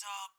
subbed.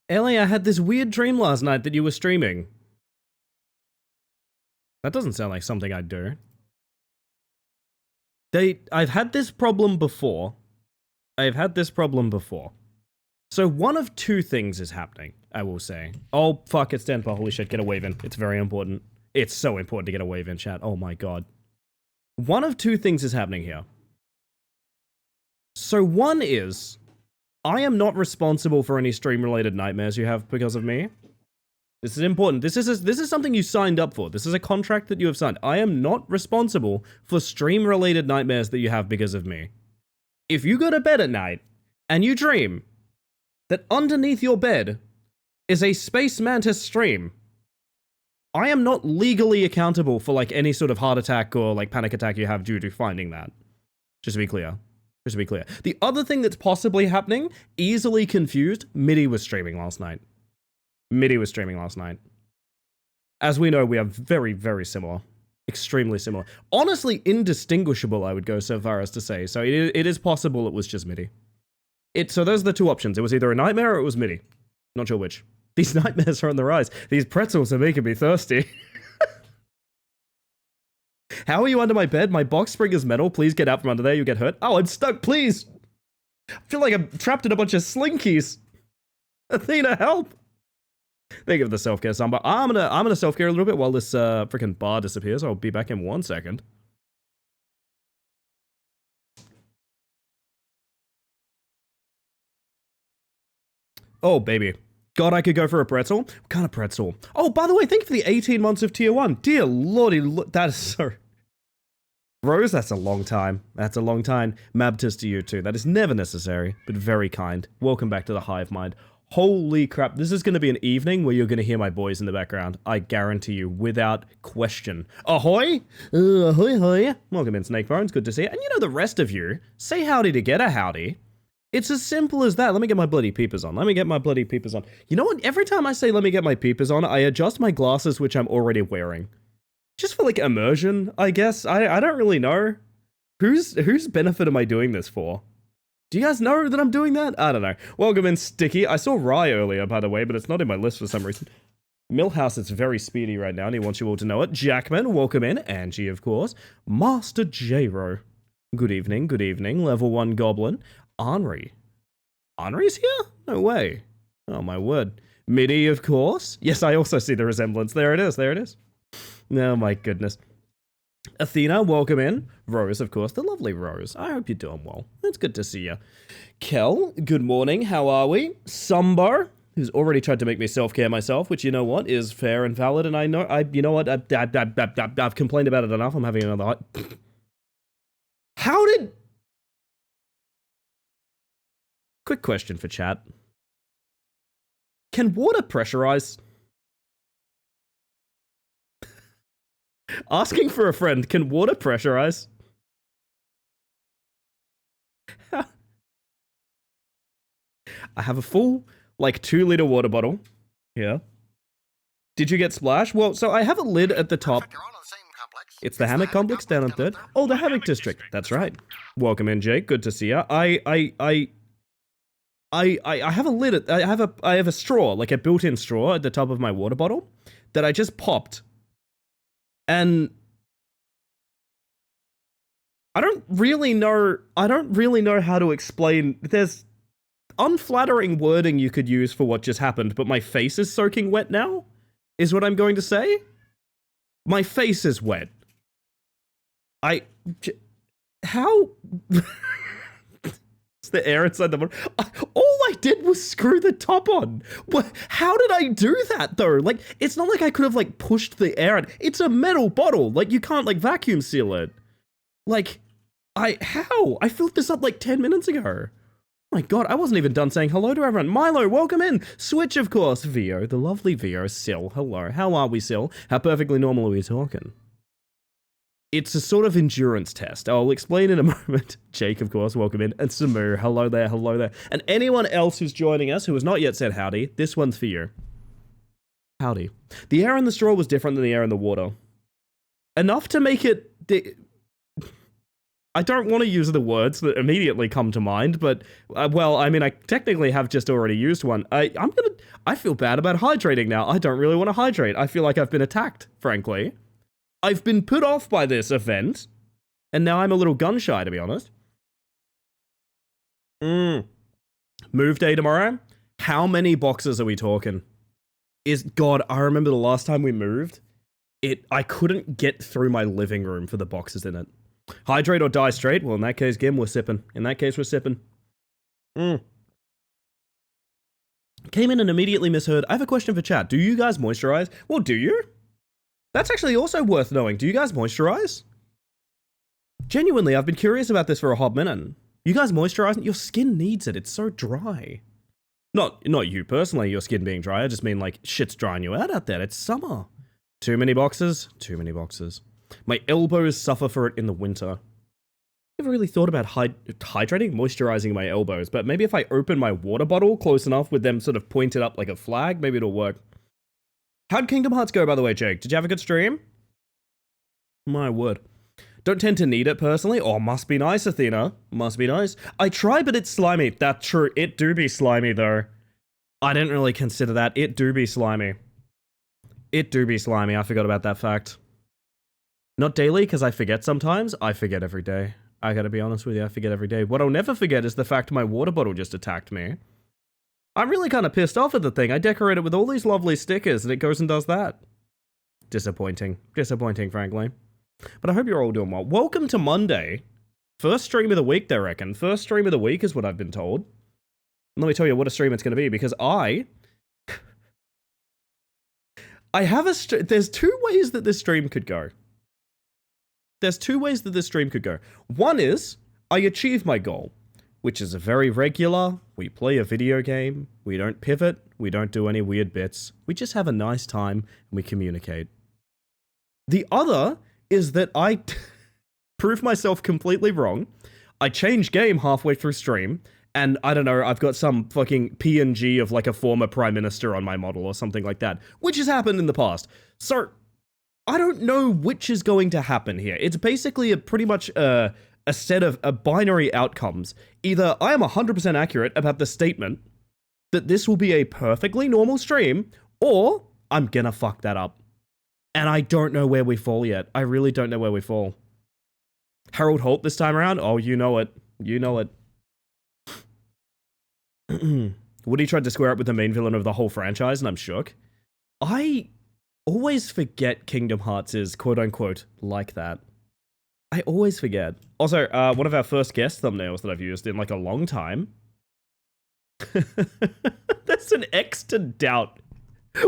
Ellie, I had this weird dream last night that you were streaming. That doesn't sound like something I'd do. I've had this problem before. So one of two things is happening, I will say. Oh, fuck, it's Denver. Holy shit, get a wave in. It's very important. It's so important to get a wave in, chat. Oh my god. One of two things is happening here. So one is, I am not responsible for any stream-related nightmares you have because of me. This is important. This is something you signed up for. This is a contract that you have signed. I am not responsible for stream-related nightmares that you have because of me. If you go to bed at night and you dream that underneath your bed is a Space Mantis stream, I am not legally accountable for like any sort of heart attack or like panic attack you have due to finding that. Just to be clear. The other thing that's possibly happening, easily confused, Mitty was streaming last night. As we know, we are very, very similar. Extremely similar. Honestly, indistinguishable, I would go so far as to say. So it is possible it was just Mitty. So those are the two options. It was either a nightmare or it was Mitty. Not sure which. These nightmares are on the rise. These pretzels are making me thirsty. How are you under my bed? My box spring is metal. Please get out from under there. You get hurt. Oh, I'm stuck. Please. I feel like I'm trapped in a bunch of slinkies. Athena, help. Thank you for the self-care, Samba. I'm gonna self-care a little bit while this freaking bar disappears. I'll be back in 1 second. Oh, baby. God, I could go for a pretzel. What kind of pretzel? Oh, by the way, thank you for the 18 months of tier 1. Dear lordy, that is so... Rose, that's a long time. Mabtus to you too. That is never necessary, but very kind. Welcome back to the Hive Mind. Holy crap, this is going to be an evening where you're going to hear my boys in the background. I guarantee you, without question. Ahoy! Ahoy, hoy. Welcome in, Snakebones. Good to see you. And you know the rest of you, say howdy to get a howdy. It's as simple as that. Let me get my bloody peepers on. You know what? Every time I say let me get my peepers on, I adjust my glasses, which I'm already wearing. Just for, like, immersion, I guess. I don't really know. Whose benefit am I doing this for? Do you guys know that I'm doing that? I don't know. Welcome in, Sticky. I saw Rye earlier, by the way, but it's not in my list for some reason. Millhouse is very speedy right now, and he wants you all to know it. Jackman, welcome in. Angie, of course. Master J-Ro. Good evening. Level 1 Goblin. Henri. Henri's here? No way. Oh, my word. Mitty, of course. Yes, I also see the resemblance. There it is. Oh, my goodness. Athena, welcome in. Rose, of course, the lovely Rose. I hope you're doing well. It's good to see you. Kel, good morning. How are we? Sumbar, who's already tried to make me self-care myself, which, you know what, is fair and valid, and I know, you know what, I've complained about it enough. I'm having another How did... Quick question for chat. Can water pressurize? Asking for a friend, can water pressurize? I have a full, like, 2-liter water bottle. Yeah. Did you get splashed? Well, so I have a lid at the top. It's the Hammock Complex down on 3rd. Oh, the Hammock District. That's right. Welcome in, Jake. Good to see ya. I have a lid. I have a straw, like a built-in straw at the top of my water bottle that I just popped. And I don't really know how to explain. There's unflattering wording you could use for what just happened, but my face is soaking wet now, is what I'm going to say. My face is wet. How? It's the air inside the bottle. All I did was screw the top on. How did I do that though? Like, it's not like I could have like pushed the air in. It's a metal bottle. Like, you can't like vacuum seal it. Like, how? I filled this up like 10 minutes ago. Oh my god, I wasn't even done saying hello to everyone. Milo, welcome in. Switch, of course. Vio, the lovely Vio. Sil, hello. How are we, Sil? How perfectly normal are we talking? It's a sort of endurance test. I'll explain in a moment. Jake, of course, welcome in. And Samu, hello there, hello there. And anyone else who's joining us who has not yet said howdy, this one's for you. Howdy. The air in the straw was different than the air in the water. Enough to make it... I don't want to use the words that immediately come to mind, but, well, I mean, I technically have just already used one. I feel bad about hydrating now. I don't really want to hydrate. I feel like I've been attacked, frankly. I've been put off by this event, and now I'm a little gun-shy, to be honest. Move day tomorrow? How many boxes are we talking? God, I remember the last time we moved, I couldn't get through my living room for the boxes in it. Hydrate or die straight? Well, in that case, Gim, we're sipping. In that case, we're sipping. Came in and immediately misheard. I have a question for chat. Do you guys moisturize? Well, do you? That's actually also worth knowing. Do you guys moisturize? Genuinely, I've been curious about this for a hot minute. You guys moisturize? Your skin needs it. It's so dry. Not you personally, your skin being dry. I just mean like shit's drying you out there. It's summer. Too many boxes? Too many boxes. My elbows suffer for it in the winter. I've never really thought about hydrating, moisturizing my elbows, but maybe if I open my water bottle close enough with them sort of pointed up like a flag, maybe it'll work. How'd Kingdom Hearts go, by the way, Jake? Did you have a good stream? My word. Don't tend to need it personally. Oh, must be nice, Athena. Must be nice. I try, but it's slimy. That's true. It do be slimy, though. I didn't really consider that. It do be slimy. It do be slimy. I forgot about that fact. Not daily, because I forget sometimes. I forget every day. I gotta be honest with you. I forget every day. What I'll never forget is the fact my water bottle just attacked me. I'm really kind of pissed off at the thing. I decorate it with all these lovely stickers, and it goes and does that. Disappointing. Disappointing, frankly. But I hope you're all doing well. Welcome to Monday. First stream of the week, they reckon. First stream of the week is what I've been told. And let me tell you what a stream it's going to be, because I have a... There's two ways that this stream could go. There's two ways that this stream could go. One is, I achieve my goal, which is a very regular, we play a video game, we don't pivot, we don't do any weird bits, we just have a nice time, and we communicate. The other is that I prove myself completely wrong, I change game halfway through stream, and I don't know, I've got some fucking PNG of like a former prime minister on my model or something like that, which has happened in the past. So, I don't know which is going to happen here. It's basically pretty much a set of binary outcomes. Either I am 100% accurate about the statement that this will be a perfectly normal stream, or I'm gonna fuck that up. And I don't know where we fall yet. I really don't know where we fall. Harold Holt this time around? Oh, you know it. You know it. Woody tried to square up with the main villain of the whole franchise, and I'm shook. I always forget Kingdom Hearts is quote-unquote like that. I always forget. Also, one of our first guest thumbnails that I've used in like a long time. That's an X to doubt.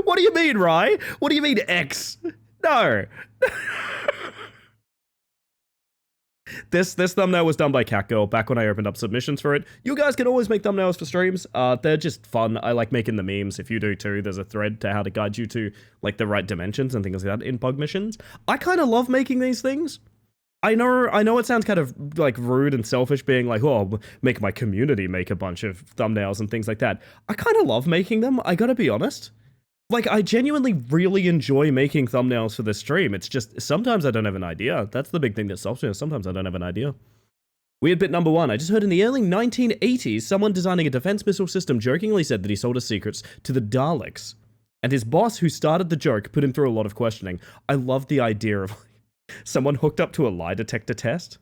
What do you mean, Rye? What do you mean X? No. This thumbnail was done by Catgirl back when I opened up submissions for it. You guys can always make thumbnails for streams. They're just fun. I like making the memes. If you do too, there's a thread to how to guide you to like the right dimensions and things like that in bug missions. I kind of love making these things. I know it sounds kind of like rude and selfish being like, oh, make my community make a bunch of thumbnails and things like that. I kind of love making them, I gotta be honest. Like, I genuinely really enjoy making thumbnails for this stream. It's just, sometimes I don't have an idea. That's the big thing that stops me. Sometimes I don't have an idea. Weird bit number 1. I just heard in the early 1980s, someone designing a defense missile system jokingly said that he sold his secrets to the Daleks. And his boss, who started the joke, put him through a lot of questioning. I love the idea of someone hooked up to a lie detector test.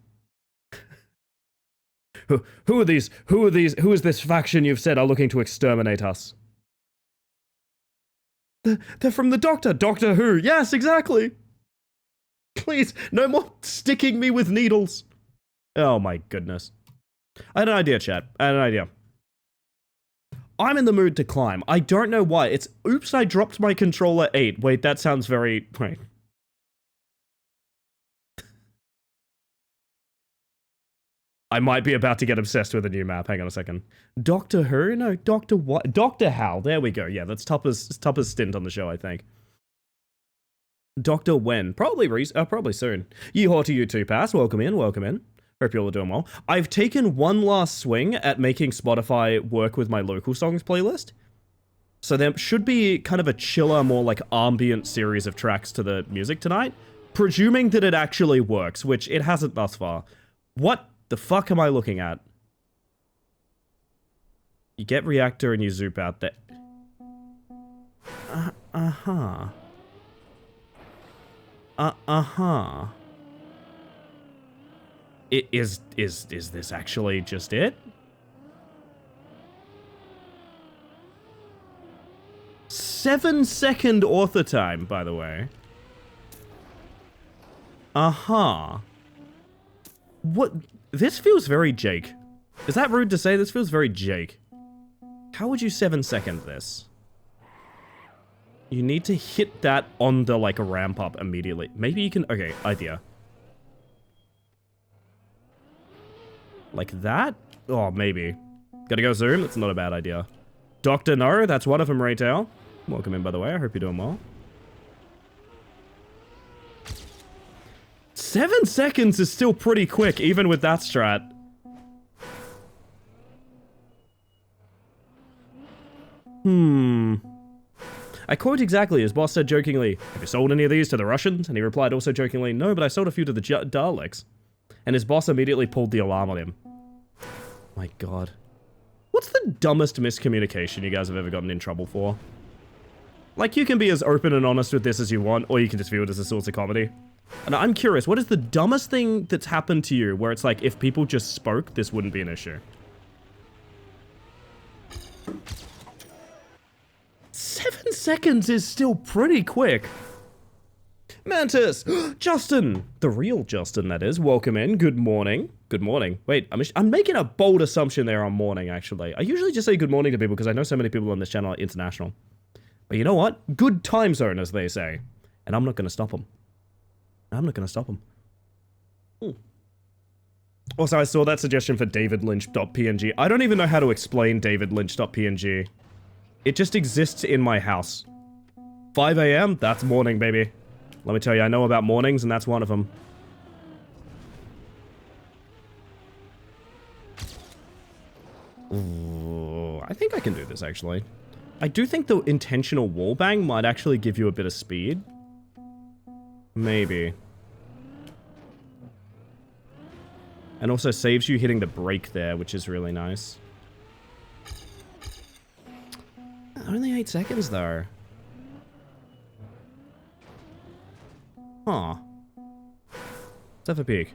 Who are these? Who is this faction you've said are looking to exterminate us? They're from the Doctor. Doctor Who. Yes, exactly. Please, no more sticking me with needles. Oh my goodness. I had an idea, chat. I had an idea. I'm in the mood to climb. I don't know why. It's, oops, I dropped my controller 8. Wait, that sounds very, wait. I might be about to get obsessed with a new map. Hang on a second. Doctor Who? No, Doctor what? Dr. Hal. There we go. Yeah, that's Tupper's stint on the show, I think. Dr. When? Probably soon. Yeehaw to you too, Pass. Welcome in, welcome in. Hope you all are doing well. I've taken one last swing at making Spotify work with my local songs playlist. So there should be kind of a chiller, more like ambient series of tracks to the music tonight. Presuming that it actually works, which it hasn't thus far. What the fuck am I looking at? You get reactor and you zoop out there. Uh-huh. Is this actually just it? Seven-second author time, by the way. Uh-huh. What? This feels very Jake. Is that rude to say? This feels very Jake. How would you 7-second this? You need to hit that on the, like, ramp up immediately. Maybe you can... Okay, idea. Like that? Oh, maybe. Gotta go zoom? That's not a bad idea. Dr. No, that's one of them, Raytail. Welcome in, by the way. I hope you're doing well. 7 seconds is still pretty quick, even with that strat. I quote exactly, his boss said jokingly, have you sold any of these to the Russians? And he replied also jokingly, no, but I sold a few to the Daleks. And his boss immediately pulled the alarm on him. My god. What's the dumbest miscommunication you guys have ever gotten in trouble for? Like, you can be as open and honest with this as you want, or you can just view it as a source of comedy. And I'm curious, what is the dumbest thing that's happened to you where it's like, if people just spoke, this wouldn't be an issue? 7 seconds is still pretty quick. Mantis! Justin! The real Justin, that is. Welcome in. Good morning. Good morning. Wait, I'm making a bold assumption there on morning, actually. I usually just say good morning to people because I know so many people on this channel are international. But you know what? Good time zone, as they say. And I'm not going to stop them. I'm not going to stop them. Also, I saw that suggestion for davidlynch.png. I don't even know how to explain davidlynch.png. It just exists in my house. 5 a.m.? That's morning, baby. Let me tell you, I know about mornings, and that's one of them. Ooh, I think I can do this, actually. I do think the intentional wallbang might actually give you a bit of speed. Maybe. And also saves you hitting the brake there, which is really nice. Only 8 seconds, though. Huh. Let's have a peek.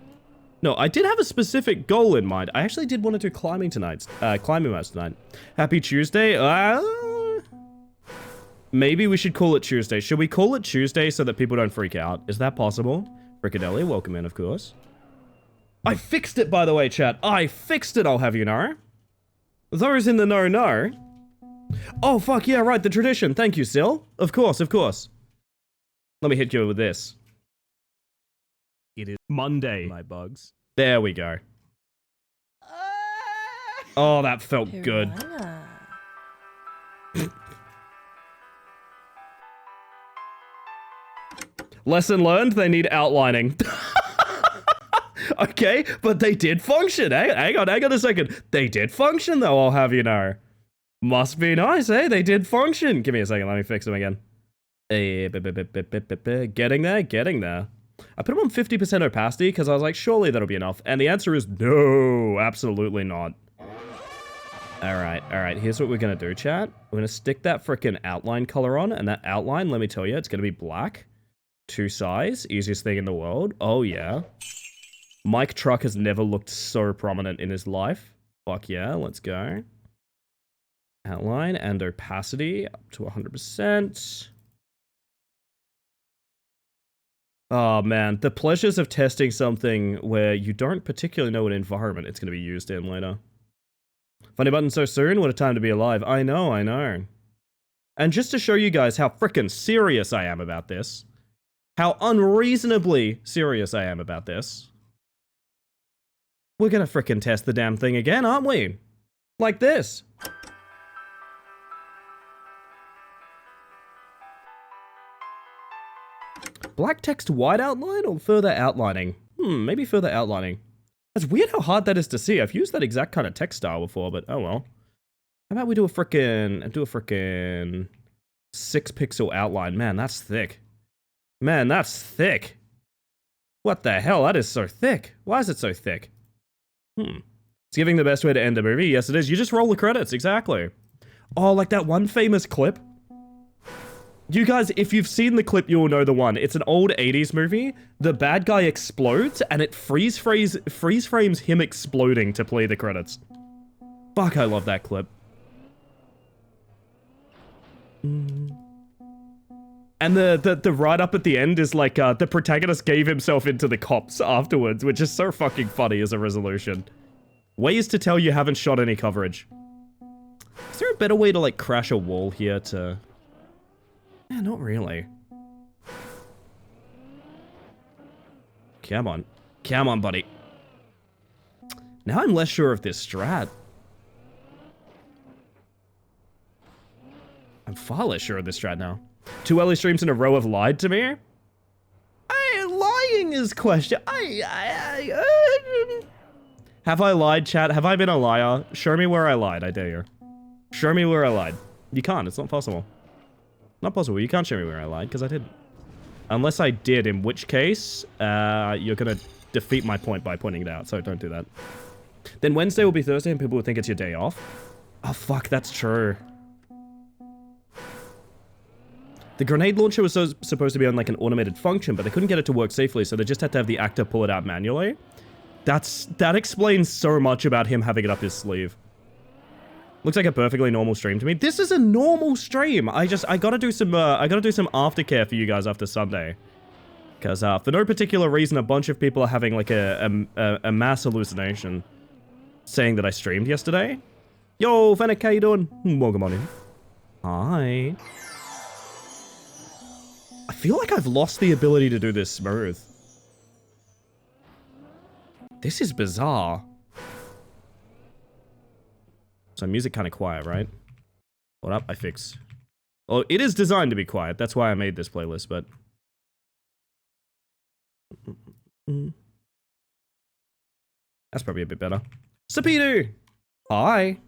No, I did have a specific goal in mind. I actually did want to do climbing tonight. Climbing maps tonight. Happy Tuesday. Maybe we should call it Tuesday. Should we call it Tuesday so that people don't freak out? Is that possible? Frikadelli, welcome in, of course. I fixed it, by the way, chat. I fixed it, I'll have you know. Those in the know. Oh, fuck, yeah, right, the tradition. Thank you, Sil. Of course, of course. Let me hit you with this. It is Monday, my bugs. There we go. Oh, that felt good. Lesson learned, they need outlining. Okay, but they did function, eh? Hang on a second. They did function, though, I'll have you know. Must be nice, eh? They did function. Give me a second, let me fix them again. Getting there. I put them on 50% opacity because I was like, surely that'll be enough. And the answer is no, absolutely not. Alright, here's what we're gonna do, chat. We're gonna stick that frickin' outline color on, and that outline, let me tell you, it's gonna be black. 2 size, easiest thing in the world. Oh yeah. Mike Truck has never looked so prominent in his life. Fuck yeah, let's go. Outline and opacity up to 100%. Oh man, the pleasures of testing something where you don't particularly know what environment it's going to be used in later. Funny button so soon? What a time to be alive. I know. And just to show you guys how frickin' serious I am about this, how unreasonably serious I am about this, we're gonna frickin' test the damn thing again, aren't we? Like this. Black text white outline or further outlining? Maybe further outlining. It's weird how hard that is to see. I've used that exact kind of text style before, but oh well. How about we do a frickin' 6-pixel outline? Man, that's thick. Man, that's thick. What the hell? That is so thick. Why is it so thick? It's giving the best way to end a movie. Yes, it is. You just roll the credits. Exactly. Oh, like that one famous clip. You guys, if you've seen the clip, you'll know the one. It's an old 80s movie. The bad guy explodes, and it freeze frames him exploding to play the credits. Fuck, I love that clip. And the write-up at the end is like, the protagonist gave himself into the cops afterwards, which is so fucking funny as a resolution. Ways to tell you haven't shot any coverage. Is there a better way to, like, crash a wall here to... Yeah, not really. Come on. Come on, buddy. Now I'm less sure of this strat. I'm far less sure of this strat now. 2 early streams in a row have lied to me? Lying is question. Have I lied, chat? Have I been a liar? Show me where I lied, I dare you. Show me where I lied. You can't, it's not possible. Not possible, you can't show me where I lied, because I didn't. Unless I did, in which case, you're gonna defeat my point by pointing it out, so don't do that. Then Wednesday will be Thursday and people will think it's your day off. Oh fuck, that's true. The grenade launcher was supposed to be on like an automated function, but they couldn't get it to work safely, so they just had to have the actor pull it out manually. That explains so much about him having it up his sleeve. Looks like a perfectly normal stream to me. This is a normal stream. I gotta do some aftercare for you guys after Sunday. Because for no particular reason, a bunch of people are having like a mass hallucination saying that I streamed yesterday. Yo, Fennec, how you doing? Welcome on in. Hi. I feel like I've lost the ability to do this smooth. This is bizarre. So music kind of quiet, right? What up? I fix. Well, it is designed to be quiet. That's why I made this playlist, but... That's probably a bit better. Sapidu! Hi!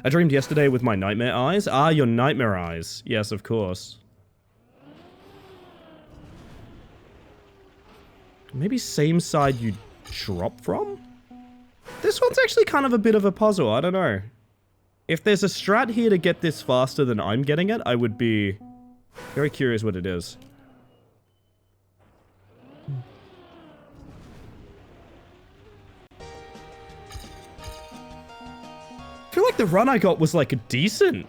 I dreamed yesterday with my nightmare eyes. Ah, your nightmare eyes. Yes, of course. Maybe same side you drop from? This one's actually kind of a bit of a puzzle, I don't know. If there's a strat here to get this faster than I'm getting it, I would be very curious what it is. I feel like the run I got was like decent.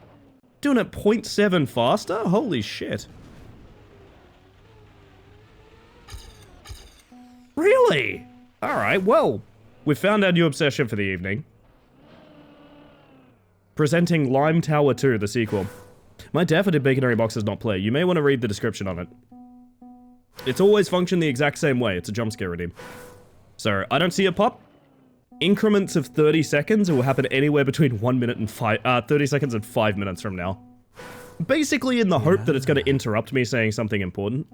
Doing it 0.7 faster? Holy shit. Really? Alright, well, we found our new obsession for the evening. Presenting Lime Tower 2, the sequel. My Daffodil Baconary box does not play. You may want to read the description on it. It's always functioned the exact same way. It's a jump scare redeem. So, I don't see it pop. Increments of 30 seconds. It will happen anywhere between 1 minute and 30 seconds and 5 minutes from now. Basically in the hope that it's going to interrupt me saying something important.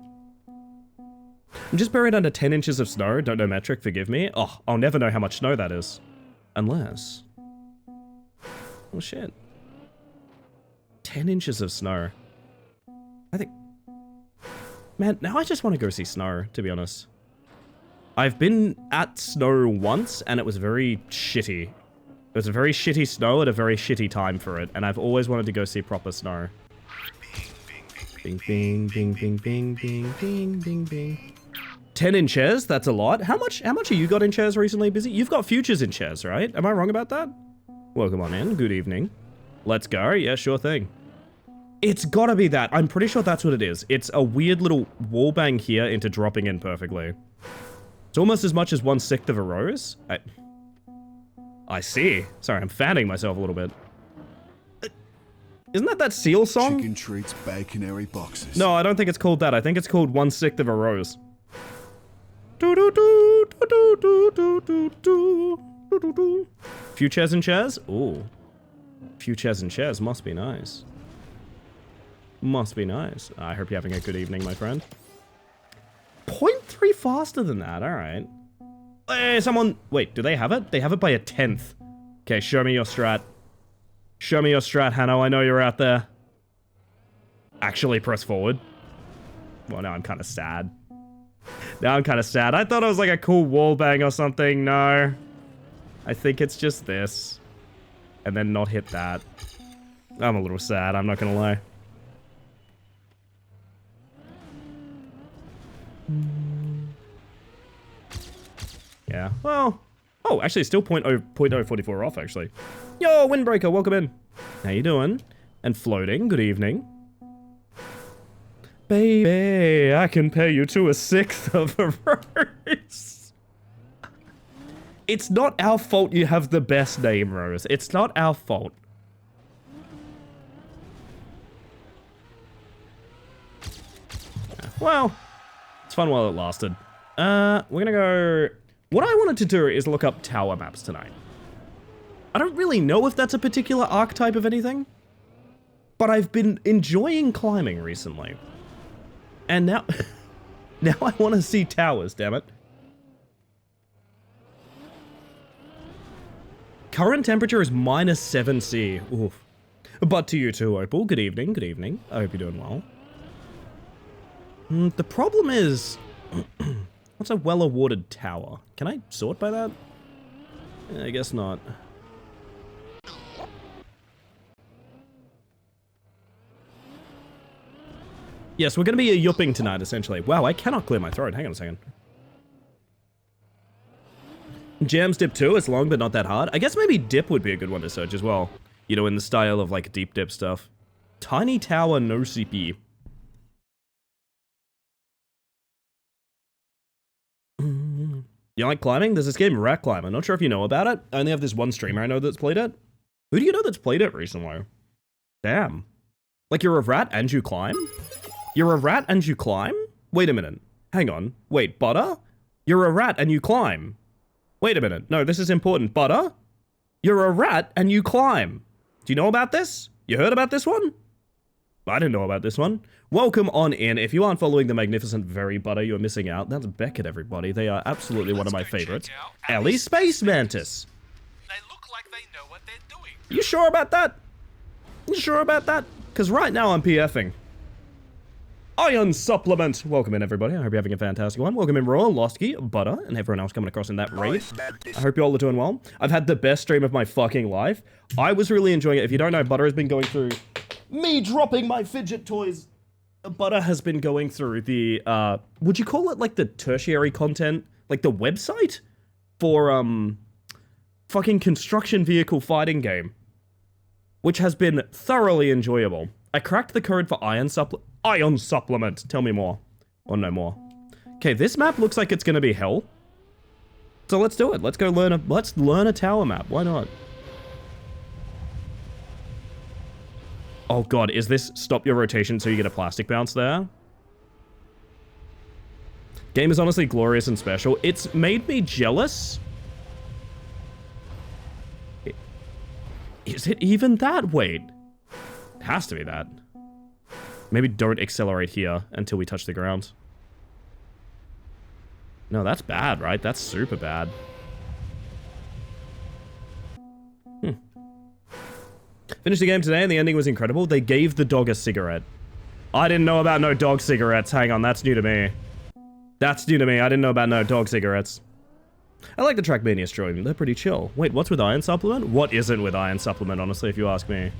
I'm just buried under 10 inches of snow. Don't know metric, forgive me. Oh, I'll never know how much snow that is. Unless... Oh shit. 10 inches of snow. I think... Man, now I just want to go see snow, to be honest. I've been at snow once, and it was very shitty. It was a very shitty snow at a very shitty time for it, and I've always wanted to go see proper snow. Bing, bing, bing, bing, bing, bing, bing, bing, bing. 10 in shares, that's a lot. How much have you got in shares recently, Busy? You've got futures in shares, right? Am I wrong about that? Welcome on in, good evening. Let's go, yeah, sure thing. It's gotta be that, I'm pretty sure that's what it is. It's a weird little wallbang here into dropping in perfectly. It's almost as much as 1/6 of a rose. I see. Sorry, I'm fanning myself a little bit. Isn't that Seal song? Chicken treats, baconary boxes. No, I don't think it's called that. I think it's called 1/6 of a rose. Few chairs and chairs? Ooh. Few chairs and chairs must be nice. Must be nice. I hope you're having a good evening, my friend. 0.3 faster than that, alright. Hey, someone... Wait, do they have it? They have it by a 10th. Okay, show me your strat. Show me your strat, Hanno. I know you're out there. Actually, press forward. Well, now I'm kind of sad. Now I'm kind of sad. I thought it was like a cool wallbang or something. No. I think it's just this. And then not hit that. I'm a little sad, I'm not gonna lie. Yeah, well... Oh, actually, it's still 0.044 off, actually. Yo, Windbreaker, welcome in. How you doing? And Floating, good evening. Baby, I can pay you to 1/6 of a rose. It's not our fault you have the best name, Rose. It's not our fault. Well, it's fun while it lasted. We're gonna go... What I wanted to do is look up tower maps tonight. I don't really know if that's a particular archetype of anything, but I've been enjoying climbing recently. And now... now I want to see towers, damn it. Current temperature is -7°C. Oof. But to you too, Opal. Good evening, good evening. I hope you're doing well. The problem is... What's a well-awarded tower? Can I sort by that? I guess not. Yes, we're gonna be a yupping tonight, essentially. Wow, I cannot clear my throat. Hang on a second. Jams Dip 2, it's long but not that hard. I guess maybe Dip would be a good one to search as well. You know, in the style of, like, deep dip stuff. Tiny Tower, no CP. You like climbing? There's this game, Rat Climb. I'm not sure if you know about it. I only have this one streamer I know that's played it. Who do you know that's played it recently? Damn. Like, you're a rat and you climb? You're a rat and you climb? Wait a minute. Hang on. Wait, Butter? You're a rat and you climb. Wait a minute. No, this is important. Butter? You're a rat and you climb. Do you know about this? You heard about this one? I didn't know about this one. Welcome on in. If you aren't following the magnificent Very Butter, you're missing out. That's Beckett, everybody. They are absolutely one of my favorites. Ellie Space Mantis. They look like they know what they're doing. You sure about that? You sure about that? Because right now I'm PFing. Iron Supplement. Welcome in, everybody. I hope you're having a fantastic one. Welcome in, Royal, Losky, Butter, and everyone else coming across in that raid. I hope you all are doing well. I've had the best stream of my fucking life. I was really enjoying it. If you don't know, Butter has been going through me dropping my fidget toys. Butter has been going through the, would you call it like the tertiary content? Like the website? For, fucking construction vehicle fighting game. Which has been thoroughly enjoyable. I cracked the code for Iron Supplement. Tell me more. Or no more. Okay, this map looks like it's gonna be hell. So let's do it. Let's go let's learn a tower map. Why not? Oh god, is this stop your rotation so you get a plastic bounce there? Game is honestly glorious and special. It's made me jealous. Is it even that? Wait. It has to be that. Maybe don't accelerate here until we touch the ground. No, that's bad, right? That's super bad. Finished the game today and the ending was incredible. They gave the dog a cigarette. I didn't know about no dog cigarettes. Hang on, that's new to me. That's new to me. I didn't know about no dog cigarettes. I like the Trackmania stream. They're pretty chill. Wait, what's with Iron Supplement? What isn't with Iron Supplement, honestly, if you ask me?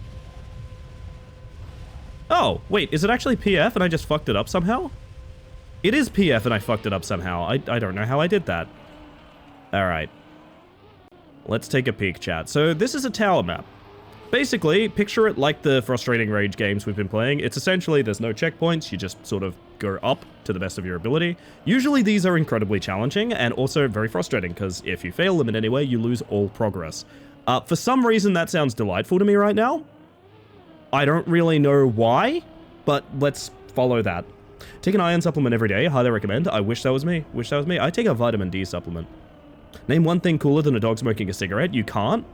Oh, wait, is it actually PF and I just fucked it up somehow? It is PF and I fucked it up somehow. I don't know how I did that. Alright. Let's take a peek, chat. So this is a tower map. Basically, picture it like the Frustrating Rage games we've been playing. It's essentially, there's no checkpoints, you just sort of go up to the best of your ability. Usually these are incredibly challenging and also very frustrating, because if you fail them in any way, you lose all progress. For some reason, that sounds delightful to me right now. I don't really know why, but let's follow that. Take an iron supplement every day, highly recommend. I wish that was me. Wish that was me. I take a vitamin D supplement. Name one thing cooler than a dog smoking a cigarette. You can't.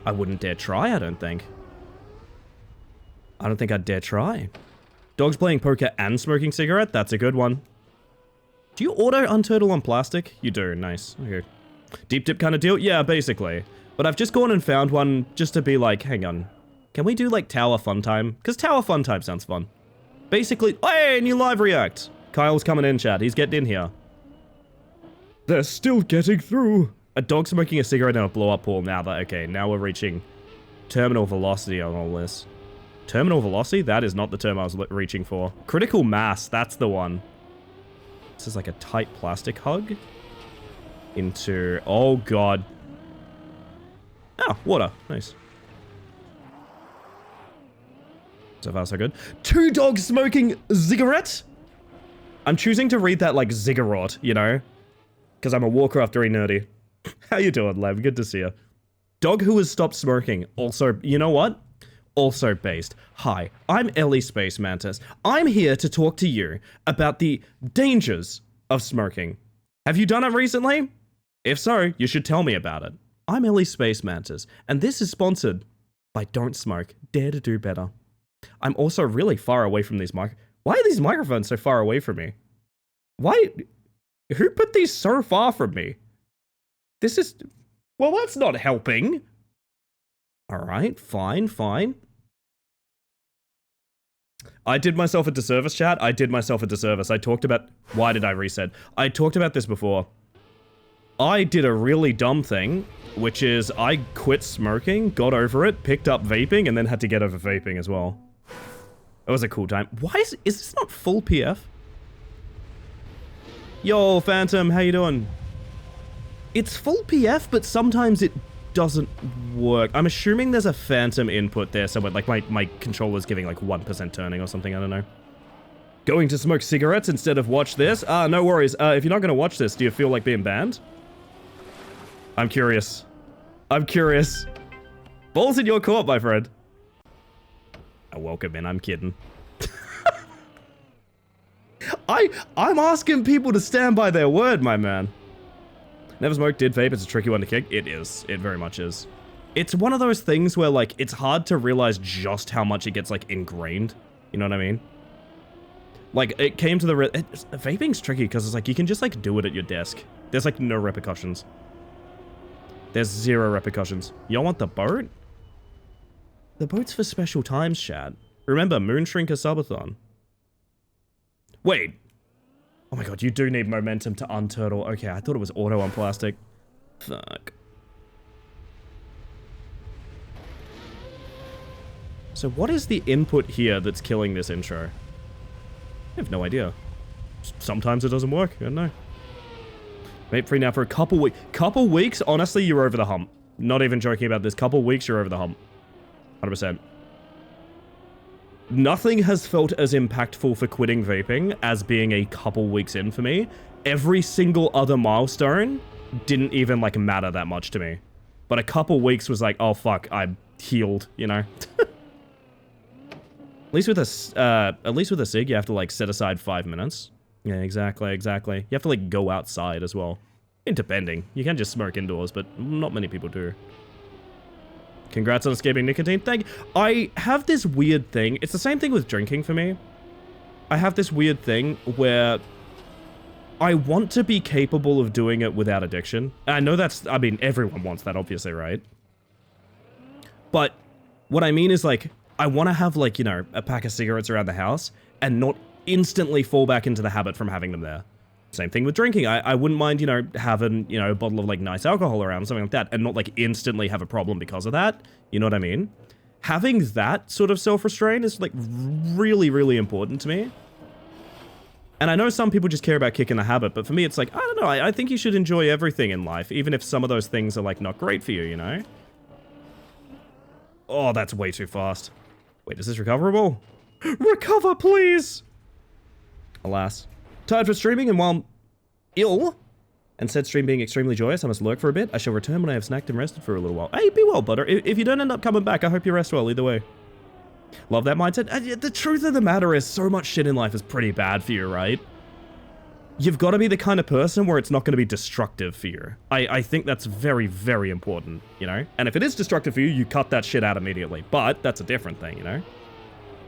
I wouldn't dare try, I don't think. I don't think I'd dare try. Dogs playing poker and smoking cigarette? That's a good one. Do you auto unturtle on plastic? You do, nice. Okay. Deep dip kind of deal? Yeah, basically. But I've just gone and found one just to be like, hang on. Can we do like Tower Fun Time? Because Tower Fun Time sounds fun. Basically, hey, new live react. Kyle's coming in, chat. He's getting in here. They're still getting through. A dog smoking a cigarette in a blow-up pool. Now that, okay, now we're reaching terminal velocity on all this. Terminal velocity? That is not the term I was reaching for. Critical mass, that's the one. This is like a tight plastic hug. Into, oh god. Oh, water, nice. So far, so good. 2 dogs smoking cigarette? I'm choosing to read that like ziggurat, you know? Because I'm a Warcraft 3 nerdy. How you doing, Lev? Good to see you. Dog who has stopped smoking. Also, you know what? Also based. Hi, I'm Ellie Space Mantis. I'm here to talk to you about the dangers of smoking. Have you done it recently? If so, you should tell me about it. I'm Ellie Space Mantis, and this is sponsored by Don't Smoke. Dare to do better. I'm also really far away from these Why are these microphones so far away from me? Why? Who put these so far from me? This is... Well, that's not helping. Alright, fine. I did myself a disservice, chat. I did myself a disservice. I talked about... Why did I reset? I talked about this before. I did a really dumb thing, which is I quit smoking, got over it, picked up vaping, and then had to get over vaping as well. It was a cool time. Why is this not full PF? Yo, Phantom, how you doing? It's full PF, but sometimes it doesn't work. I'm assuming there's a Phantom input there somewhere, like my controller's giving like 1% turning or something, I don't know. Going to smoke cigarettes instead of watch this? No worries. If you're not going to watch this, do you feel like being banned? I'm curious. I'm curious. Balls in your court, my friend. Welcome in, I'm kidding. I'm asking people to stand by their word, my man. Never smoked, did vape, it's a tricky one to kick. It is, it very much is. It's one of those things where like, it's hard to realize just how much it gets like ingrained. You know what I mean? Like, it came to the, vaping's tricky because it's like, you can just like do it at your desk. There's like no repercussions. There's 0 repercussions. Y'all want the boat? The boat's for special times, chat. Remember, Moonshrinker Subathon. Wait. Oh my god, you do need momentum to unturtle. Okay, I thought it was auto on plastic. Fuck. So what is the input here that's killing this intro? I have no idea. Sometimes it doesn't work, I don't know. Vape free now for a couple weeks. Couple weeks? Honestly, you're over the hump. Not even joking about this. Couple weeks, you're over the hump. 100%. Nothing has felt as impactful for quitting vaping as being a couple weeks in for me. Every single other milestone didn't even, like, matter that much to me. But a couple weeks was like, oh, fuck, I'm healed, you know? At least with a cig, you have to, like, set aside 5 minutes. Yeah, exactly, exactly. You have to, like, go outside as well. And depending. You can just smoke indoors, but not many people do. Congrats on escaping nicotine. Thank you. I have this weird thing. It's the same thing with drinking for me. I have this weird thing where I want to be capable of doing it without addiction. And I know that's, I mean, everyone wants that, obviously, right? But what I mean is, like, I want to have, like, you know, a pack of cigarettes around the house and not instantly fall back into the habit from having them there. Same thing with drinking. I wouldn't mind, you know, having, you know, a bottle of, like, nice alcohol around, something like that, and not, like, instantly have a problem because of that. You know what I mean? Having that sort of self-restraint is, like, really, really important to me. And I know some people just care about kicking the habit, but for me, it's like, I don't know, I think you should enjoy everything in life, even if some of those things are, like, not great for you, you know? Oh, that's way too fast. Wait, is this recoverable? Recover, please! Alas. Tired for streaming, and while ill, and said stream being extremely joyous, I must lurk for a bit. I shall return when I have snacked and rested for a little while. Hey, be well, butter. If you don't end up coming back, I hope you rest well either way. Love that mindset. The truth of the matter is, so much shit in life is pretty bad for you, right? You've got to be the kind of person where it's not going to be destructive for you. I think that's very, very important, you know? And if it is destructive for you, you cut that shit out immediately. But that's a different thing, you know?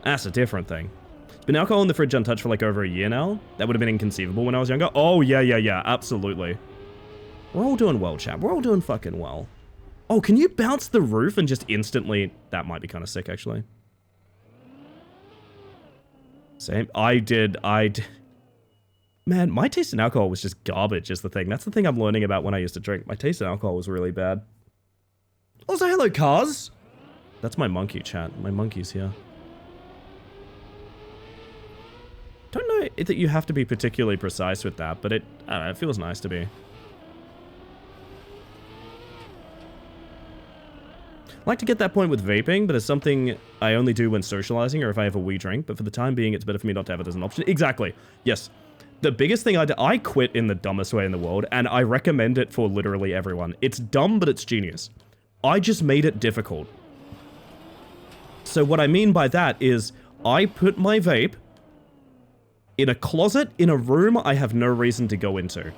That's a different thing. It's been alcohol in the fridge untouched for like over a year now. That would have been inconceivable when I was younger. Oh, yeah, absolutely. We're all doing well, chat. We're all doing fucking well. Oh, can you bounce the roof and just instantly... That might be kind of sick, actually. Same. I did. Man, my taste in alcohol was just garbage is the thing. That's the thing I'm learning about when I used to drink. My taste in alcohol was really bad. Also, hello, cars. That's my monkey, chat. My monkey's here. Don't know that you have to be particularly precise with that, but I don't know, it feels nice to be. I like to get that point with vaping, but it's something I only do when socializing or if I have a wee drink, but for the time being, it's better for me not to have it as an option. Exactly. Yes. The biggest thing I quit in the dumbest way in the world, and I recommend it for literally everyone. It's dumb, but it's genius. I just made it difficult. So what I mean by that is I put my vape in a closet in a room I have no reason to go into.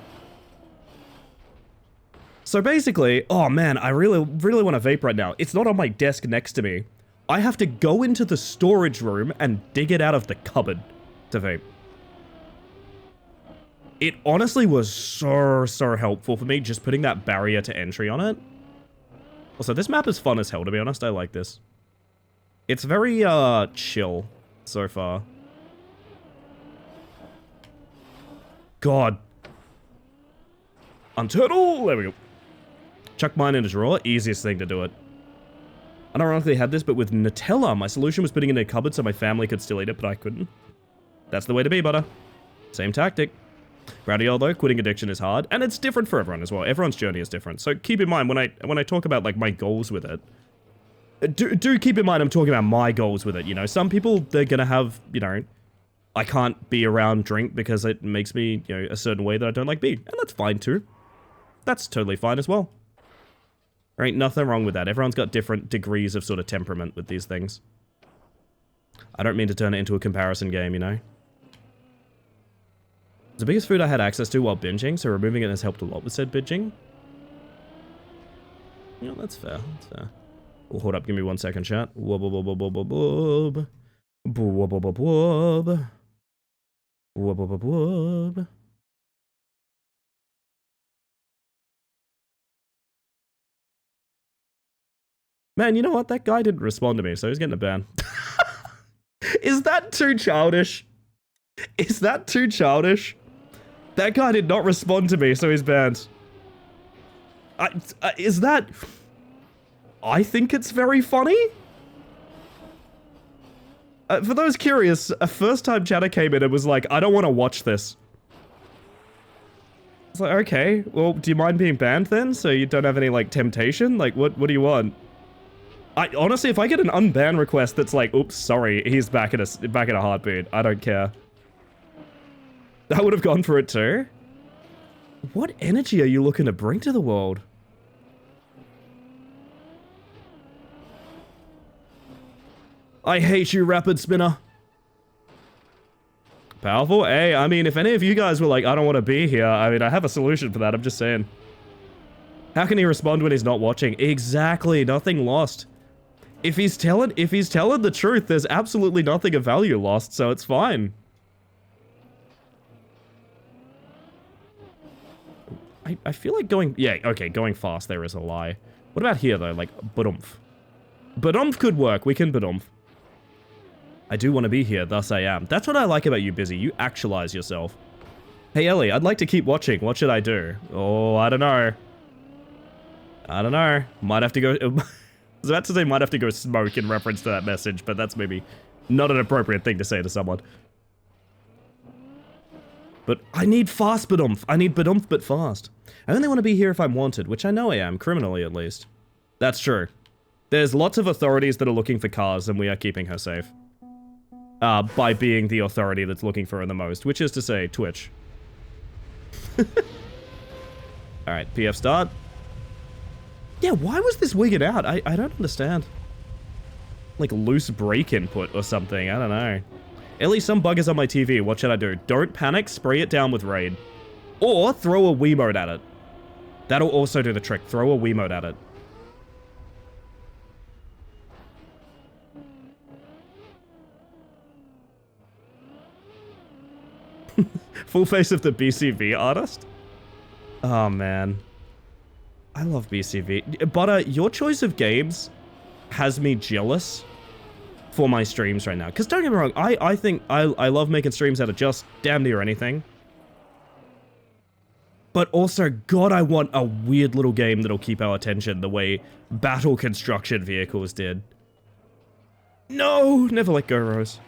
So basically, oh man, I really want to vape right now. It's not on my desk next to me. I have to go into the storage room and dig it out of the cupboard to vape. It honestly was so helpful for me just putting that barrier to entry on it. Also, this map is fun as hell, to be honest. I like this. It's very, chill so far. God. Unturtle! There we go. Chuck mine in a drawer. Easiest thing to do it. I don't ironically had this, but with Nutella, my solution was putting it in a cupboard so my family could still eat it, but I couldn't. That's the way to be, butter. Same tactic. Radial, though, quitting addiction is hard, and it's different for everyone as well. Everyone's journey is different. So keep in mind, when I talk about, like, my goals with it, do keep in mind I'm talking about my goals with it, you know? Some people, they're gonna have, you know, I can't be around drink because it makes me, you know, a certain way that I don't like being. And that's fine, too. That's totally fine as well. There ain't nothing wrong with that. Everyone's got different degrees of sort of temperament with these things. I don't mean to turn it into a comparison game, you know? It's the biggest food I had access to while binging, so removing it has helped a lot with said binging. Yeah, that's fair. That's fair. Well, hold up. Give me 1 second, chat. Wub, wub, wub, wub, wub, wub. Wub, wub, wub, wub. Wub, wub, wub, wub. Man, you know what? That guy didn't respond to me, so he's getting a ban. Is that too childish? Is that too childish? That guy did not respond to me, so he's banned. Is that... I think it's very funny. For those curious, a first-time chatter came in and was like, I don't want to watch this. It's like, okay, well, do you mind being banned then? So you don't have any, like, temptation? Like, what do you want? Honestly, if I get an unban request that's like, oops, sorry, he's back in a heartbeat, I don't care. I would have gone for it too. What energy are you looking to bring to the world? I hate you, Rapid Spinner. Powerful? Hey, I mean, if any of you guys were like, I don't want to be here, I mean, I have a solution for that, I'm just saying. How can he respond when he's not watching? Exactly, nothing lost. If he's telling the truth, there's absolutely nothing of value lost, so it's fine. I feel like going, yeah, okay, going fast there is a lie. What about here though, like, badumph. Badumph could work, we can badumph. I do want to be here, thus I am. That's what I like about you, Busy. You actualize yourself. Hey, Ellie, I'd like to keep watching. What should I do? Oh, I don't know. I don't know. Might have to go... I was about to say might have to go smoke in reference to that message, but that's maybe not an appropriate thing to say to someone. But I need fast badumph. I need badumph but fast. I only want to be here if I'm wanted, which I know I am, criminally at least. That's true. There's lots of authorities that are looking for cars, and we are keeping her safe. By being the authority that's looking for her the most, which is to say, Twitch. Alright, PF start. Yeah, why was this wigged out? I don't understand. Like loose brake input or something, I don't know. Ellie, some bug is on my TV, what should I do? Don't panic, spray it down with Raid. Or throw a Wiimote at it. That'll also do the trick, throw a Wiimote at it. Full face of the BCV artist? Oh, man. I love BCV. But your choice of games has me jealous for my streams right now. Because don't get me wrong, I think I love making streams out of just damn near anything. But also, God, I want a weird little game that'll keep our attention the way battle construction vehicles did. No! Never let go, Rose.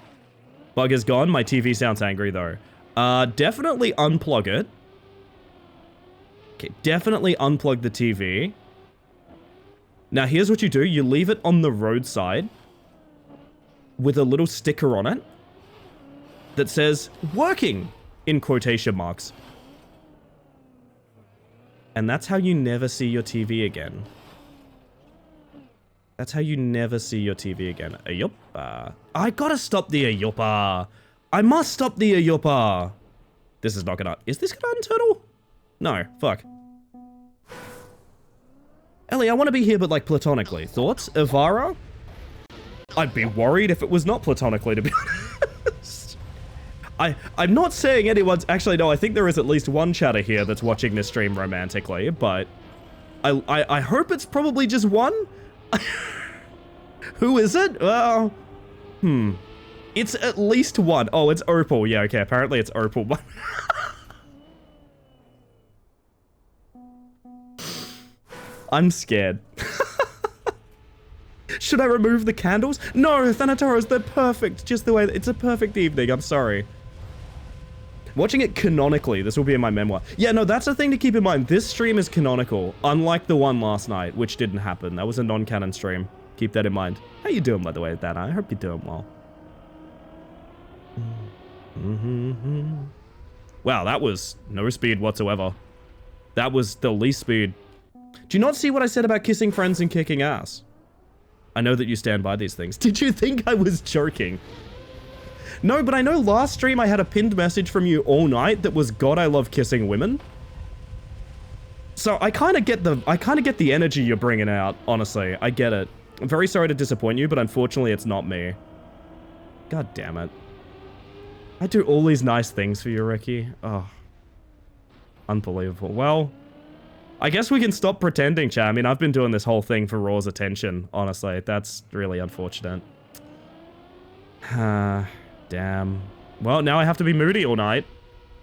Bug is gone. My TV sounds angry, though. Definitely unplug it. Okay, definitely unplug the TV. Now, here's what you do. You leave it on the roadside with a little sticker on it that says, working, in quotation marks. And that's how you never see your TV again. That's how you never see your TV again. Ayupa. I gotta stop the Ayupa. I must stop the Ayupa. This is not gonna... Is this gonna unturtle? No, fuck. Ellie, I want to be here, but like platonically. Thoughts? Ivara? I'd be worried if it was not platonically, to be honest. I'm not saying anyone's... Actually, no, I think there is at least one chatter here that's watching this stream romantically, but... I hope it's probably just one? Who is it? Well... It's at least one. Oh, it's Opal. Yeah, okay, apparently it's Opal. I'm scared. Should I remove the candles? No, Thanatoros, they're perfect. Just the way... It's a perfect evening, I'm sorry. Watching it canonically, this will be in my memoir. Yeah, no, that's a thing to keep in mind. This stream is canonical, unlike the one last night, which didn't happen. That was a non-canon stream. Keep that in mind. How you doing, by the way, Dana? I hope you're doing well. Wow, that was no speed whatsoever. That was the least speed. Do you not see what I said about kissing friends and kicking ass? I know that you stand by these things. Did you think I was joking? No, but I know last stream I had a pinned message from you all night that was, God, I love kissing women. So I kind of get the energy you're bringing out, honestly. I get it. I'm very sorry to disappoint you, but unfortunately it's not me. God damn it. I do all these nice things for you, Ricky. Oh. Unbelievable. Well, I guess we can stop pretending, chat. I mean, I've been doing this whole thing for Raw's attention, honestly. That's really unfortunate. Damn. Well, now I have to be moody all night.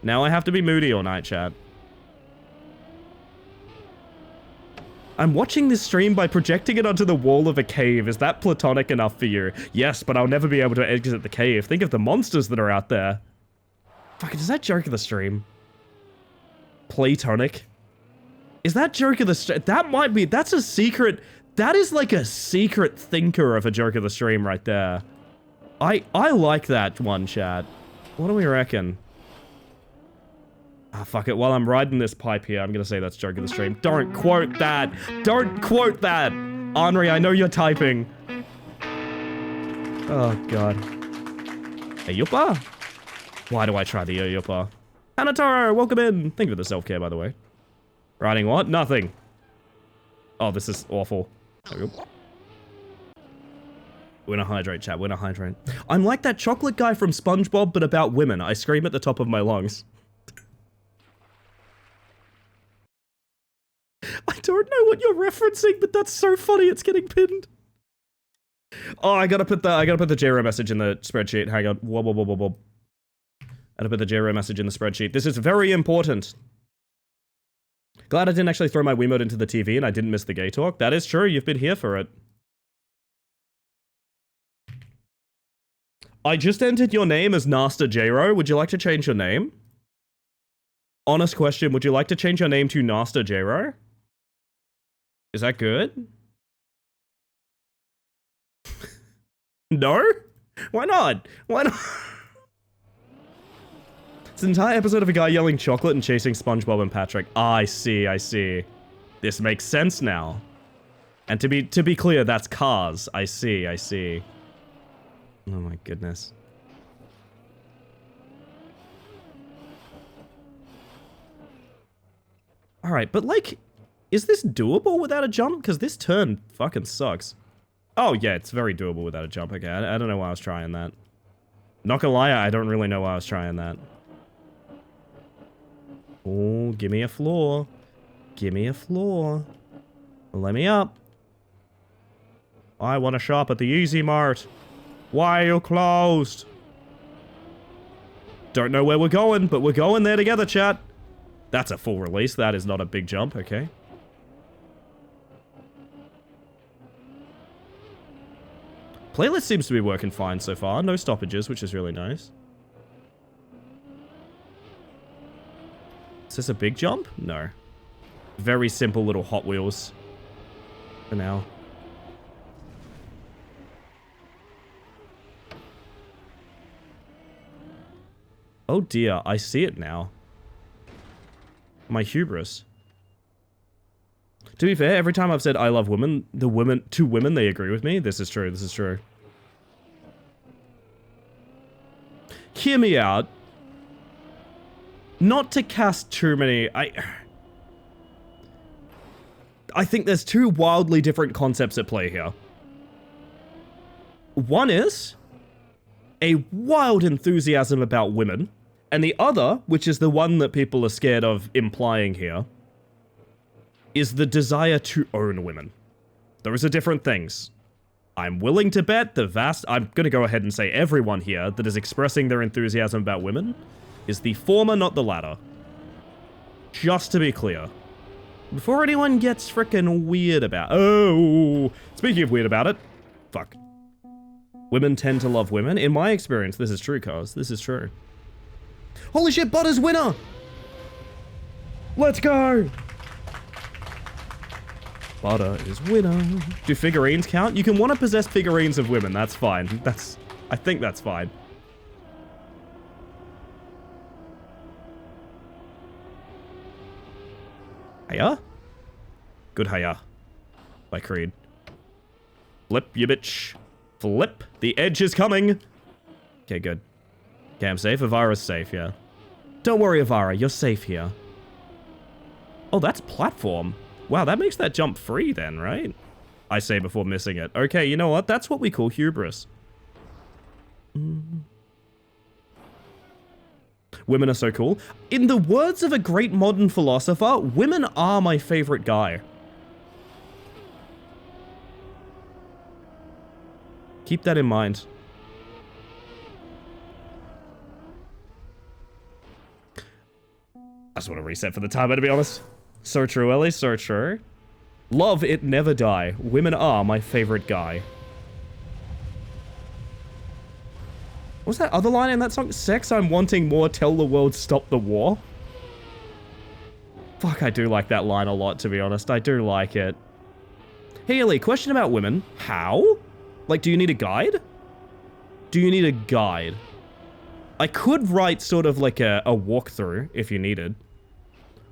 Now I have to be moody all night, chat. I'm watching this stream by projecting it onto the wall of a cave. Is that platonic enough for you? Yes, but I'll never be able to exit the cave. Think of the monsters that are out there. Fuck, is that joke of the stream? Platonic? Is that joke of the stream? That might be... That's a secret... That is like a secret thinker of a joke of the stream right there. I like that one, chat. What do we reckon? Ah, fuck it. While I'm riding this pipe here, I'm gonna say that's joke of the stream. Don't quote that! Don't quote that! Henri, I know you're typing. Oh, God. Ayupa? Why do I try the yo-yo? Hanataro, welcome in. Thank you for the self-care, by the way. Writing what? Nothing. Oh, this is awful. There we go. Winner hydrate, chat. Winner hydrate. I'm like that chocolate guy from SpongeBob, but about women. I scream at the top of my lungs. I don't know what you're referencing, but that's so funny. It's getting pinned. Oh, I gotta put the J-Ro message in the spreadsheet. Hang on. Whoa. I gotta put the J-Ro message in the spreadsheet. This is very important. Glad I didn't actually throw my Wiimote into the TV and I didn't miss the gay talk. That is true. You've been here for it. I just entered your name as Nasta J-Ro. Would you like to change your name? Honest question. Would you like to change your name to Nasta J-Ro? Is that good? No? Why not? Why not? It's an entire episode of a guy yelling chocolate and chasing SpongeBob and Patrick. I see. This makes sense now. And to be clear, that's Cars. I see. Oh my goodness. Alright, but like, is this doable without a jump? Because this turn fucking sucks. Oh yeah, it's very doable without a jump. Okay, I don't know why I was trying that. Not gonna lie, I don't really know why I was trying that. Oh, give me a floor. Give me a floor. Let me up. I want to shop at the Easy Mart. Why are you closed? Don't know where we're going, but we're going there together, chat. That's a full release. That is not a big jump, okay. Playlist seems to be working fine so far. No stoppages, which is really nice. Is this a big jump? No. Very simple little Hot Wheels. For now. Oh dear, I see it now. My hubris. To be fair, every time I've said I love women, two women, they agree with me. This is true, this is true. Hear me out. Not to cast too many, I think there's two wildly different concepts at play here. One is a wild enthusiasm about women, and the other, which is the one that people are scared of implying here, is the desire to own women. Those are different things. I'm willing to bet I'm gonna go ahead and say everyone here that is expressing their enthusiasm about women is the former, not the latter. Just to be clear. Before anyone gets frickin' weird about... Oh! Speaking of weird about it. Fuck. Women tend to love women. In my experience, this is true, cuz. This is true. Holy shit, Butter's winner! Let's go! Butter is winner. Do figurines count? You can want to possess figurines of women. That's fine. I think that's fine. Hiya? Good hiya. By Creed. Flip, you bitch. Flip. The edge is coming. Okay, good. Okay, I'm safe. Avara's safe, yeah. Don't worry, Avara. You're safe here. Oh, that's platform. Wow, that makes that jump free then, right? I say before missing it. Okay, you know what? That's what we call hubris. Women are so cool. In the words of a great modern philosopher, women are my favorite guy. Keep that in mind. I just want to reset for the timer, to be honest. So true, Ellie, so true. Love it never die. Women are my favorite guy. What's that other line in that song? Sex, I'm wanting more, tell the world stop the war. Fuck, I do like that line a lot, to be honest. I do like it. Hey, Ellie, question about women. How? Like, do you need a guide? Do you need a guide? I could write sort of like a walkthrough if you needed.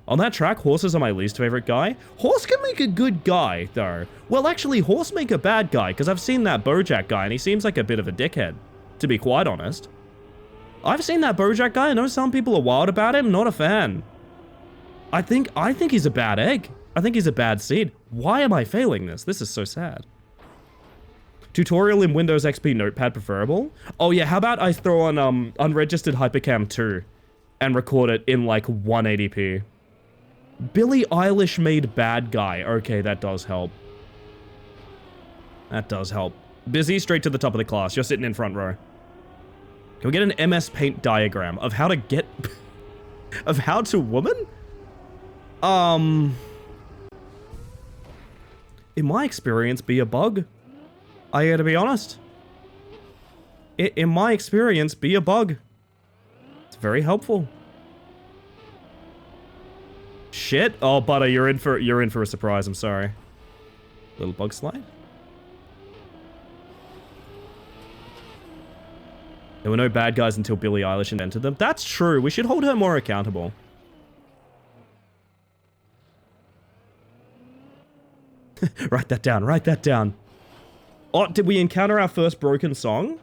On that track, horses are my least favorite guy. Horse can make a good guy, though. Well, actually, horse make a bad guy, because I've seen that Bojack guy, and he seems like a bit of a dickhead, to be quite honest. I've seen that Bojack guy. I know some people are wild about him. Not a fan. I think he's a bad egg. I think he's a bad seed. Why am I failing this? This is so sad. Tutorial in Windows XP Notepad preferable? Oh yeah, how about I throw on unregistered Hypercam 2 and record it in like 180p. Billie Eilish made bad guy. Okay, that does help. That does help. Busy, straight to the top of the class. You're sitting in front row. Can we get an MS Paint diagram of how to get... of how to woman? In my experience, be a bug. I gotta be honest. In my experience, be a bug. It's very helpful. Shit. Oh, Butter, you're in for a surprise. I'm sorry. Little bug slide. There were no bad guys until Billie Eilish invented them. That's true. We should hold her more accountable. Write that down. Write that down. Oh, did we encounter our first broken song?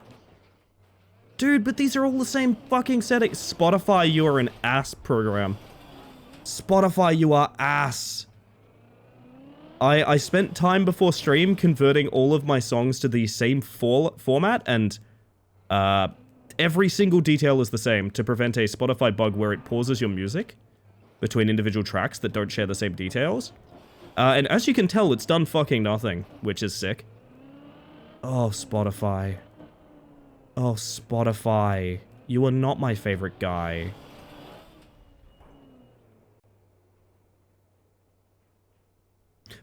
Dude, but these are all the same fucking settings. Spotify, you are an ass program. Spotify, you are ass. I spent time before stream converting all of my songs to the same format, and every single detail is the same to prevent a Spotify bug where it pauses your music between individual tracks that don't share the same details. And as you can tell, it's done fucking nothing, which is sick. Oh, Spotify. Oh, Spotify. You are not my favorite guy.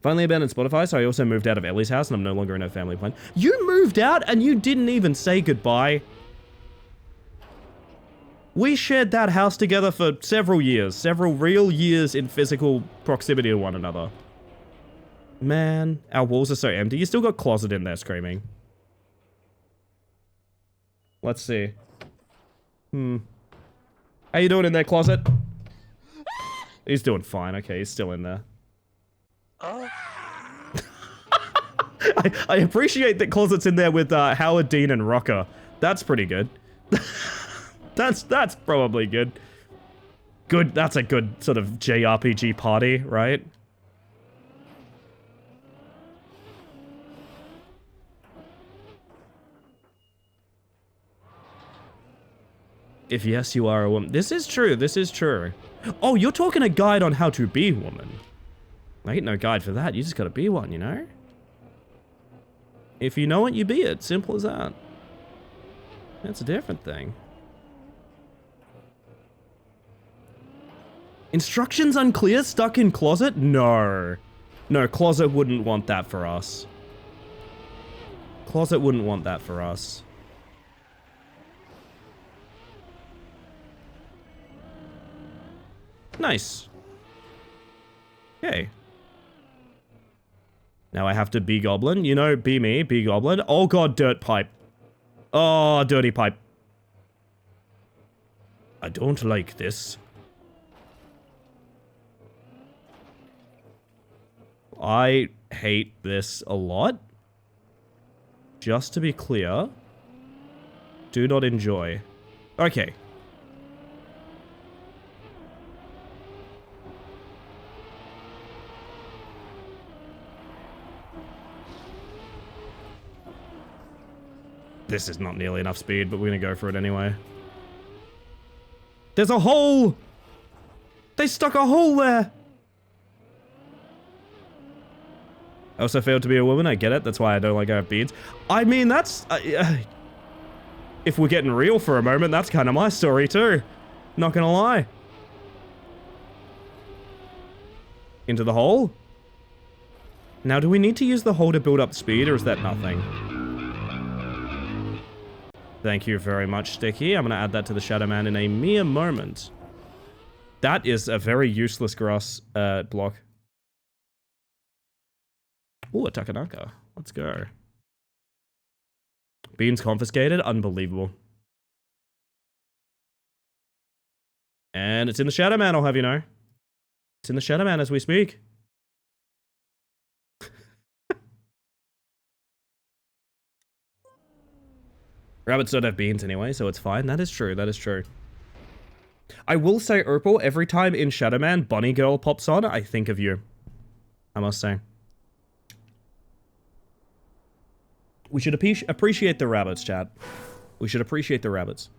Finally abandoned Spotify, so I also moved out of Ellie's house and I'm no longer in her family plan. You moved out and you didn't even say goodbye? We shared that house together for several years. Several real years in physical proximity to one another. Man, our walls are so empty. You still got Closet in there screaming. Let's see. How you doing in there, Closet? He's doing fine. Okay, he's still in there. Oh. I appreciate that Closet's in there with Howard Dean and Rocker. That's pretty good. That's probably good. Good. That's a good sort of JRPG party, right? If yes, you are a woman. This is true. This is true. Oh, you're talking a guide on how to be a woman. I ain't no guide for that. You just gotta be one, you know? If you know it, you be it. Simple as that. That's a different thing. Instructions unclear? Stuck in Closet? No. No, Closet wouldn't want that for us. Closet wouldn't want that for us. Nice. Okay. Now I have to be Goblin. You know, be me, be Goblin. Oh god, Dirt Pipe. Oh, Dirty Pipe. I don't like this. I hate this a lot. Just to be clear. Do not enjoy. Okay. This is not nearly enough speed, but we're gonna go for it anyway. There's a hole! They stuck a hole there! I also failed to be a woman, I get it. That's why I don't like I have beads. I mean, that's... if we're getting real for a moment, that's kind of my story too. Not gonna lie. Into the hole? Now, do we need to use the hole to build up speed, or is that nothing? Thank you very much, Sticky. I'm gonna add that to the Shadow Man in a mere moment. That is a very useless grass block. Ooh, a Takanaka. Let's go. Beans confiscated? Unbelievable. And it's in the Shadow Man, I'll have you know. It's in the Shadow Man as we speak. Rabbits don't have beans anyway, so it's fine. That is true, that is true. I will say, Opal, every time in Shadowman Bunny Girl pops on, I think of you. I must say. We should appreciate the rabbits, chat. We should appreciate the rabbits.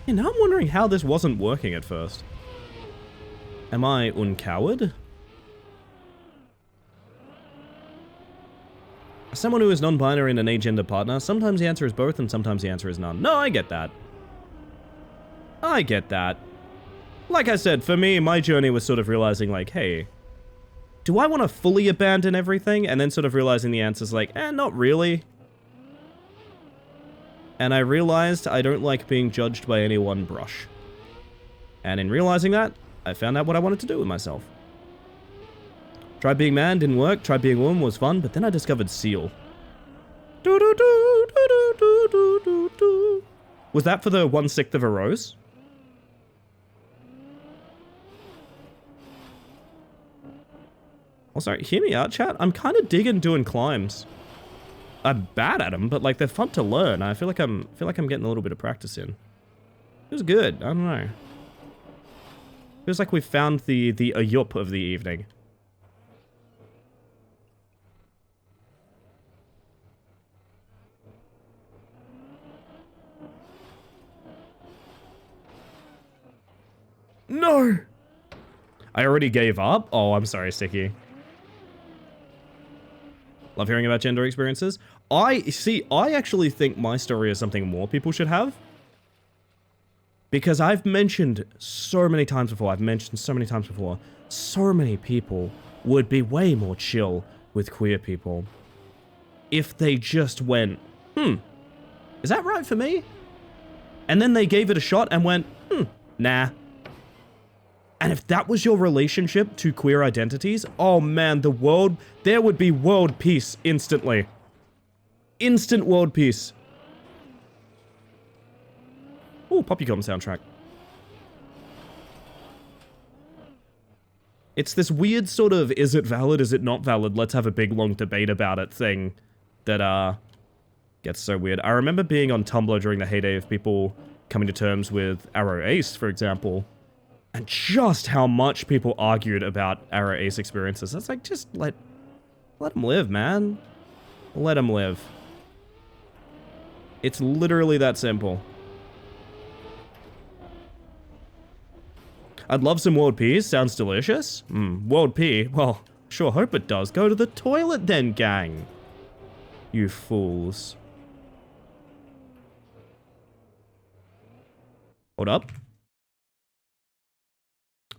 Yeah, now I'm wondering how this wasn't working at first. Am I uncoward? As someone who is non-binary and an agender partner, sometimes the answer is both and sometimes the answer is none. No, I get that. I get that. Like I said, for me, my journey was sort of realizing like, hey, do I want to fully abandon everything? And then sort of realizing the answer's like, not really. And I realized I don't like being judged by any one brush. And in realizing that, I found out what I wanted to do with myself. Tried being man, didn't work. Tried being a woman, was fun. But then I discovered Seal. Was that for the 1/6 of a rose? Oh, sorry. Hear me out, chat. I'm kind of digging doing climbs. I'm bad at them, but like they're fun to learn. I feel like I'm getting a little bit of practice in. It was good. I don't know. Feels like we found the ayup of the evening. No! I already gave up? Oh, I'm sorry, Sticky. Love hearing about gender experiences. I actually think my story is something more people should have. Because I've mentioned so many times before, so many people would be way more chill with queer people if they just went, is that right for me? And then they gave it a shot and went, nah. And if that was your relationship to queer identities, oh man, there would be world peace instantly. Instant world peace. Ooh, Poppycom soundtrack. It's this weird sort of, is it valid, is it not valid, let's have a big long debate about it thing that, gets so weird. I remember being on Tumblr during the heyday of people coming to terms with Arrow Ace, for example, and just how much people argued about Arrow Ace experiences. It's like, just let them live, man. Let them live. It's literally that simple. I'd love some world peace. Sounds delicious. World peace? Well, sure hope it does. Go to the toilet then, gang. You fools. Hold up.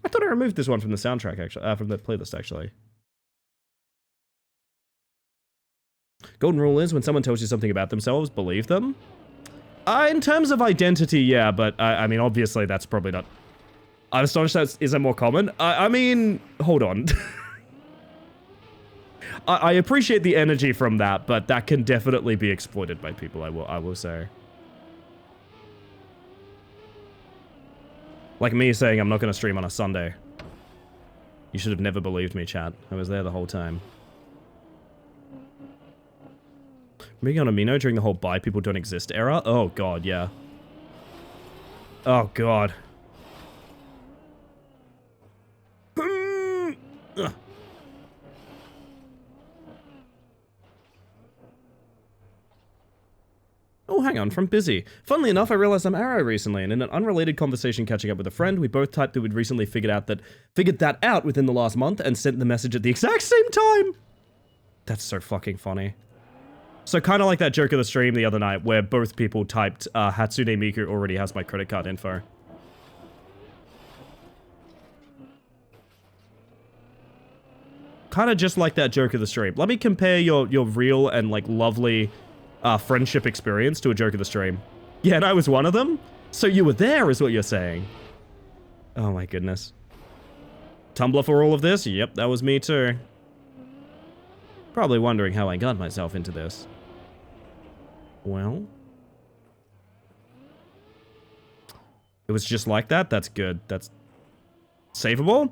I thought I removed this one from the soundtrack, actually. From the playlist, actually. Golden rule is, when someone tells you something about themselves, believe them. In terms of identity, yeah, but I mean, obviously, that's probably not... I'm astonished that isn't more common. I mean, hold on. I appreciate the energy from that, but that can definitely be exploited by people, I will say. Like me saying I'm not going to stream on a Sunday. You should have never believed me, chat. I was there the whole time. Moving on Amino during the whole bi people don't exist era? Oh god, yeah. Oh god. Oh, hang on, from Busy. Funnily enough, I realized I'm Arrow recently, and in an unrelated conversation catching up with a friend, we both typed that we'd recently figured that out within the last month and sent the message at the exact same time! That's so fucking funny. So kind of like that joke of the stream the other night, where both people typed, Hatsune Miku already has my credit card info. Kind of just like that joke of the stream. Let me compare your real and, like, lovely... friendship experience to a joke of the stream. Yeah, and I was one of them? So you were there, is what you're saying. Oh my goodness. Tumblr for all of this? Yep, that was me too. Probably wondering how I got myself into this. Well. It was just like that? That's good. That's... savable?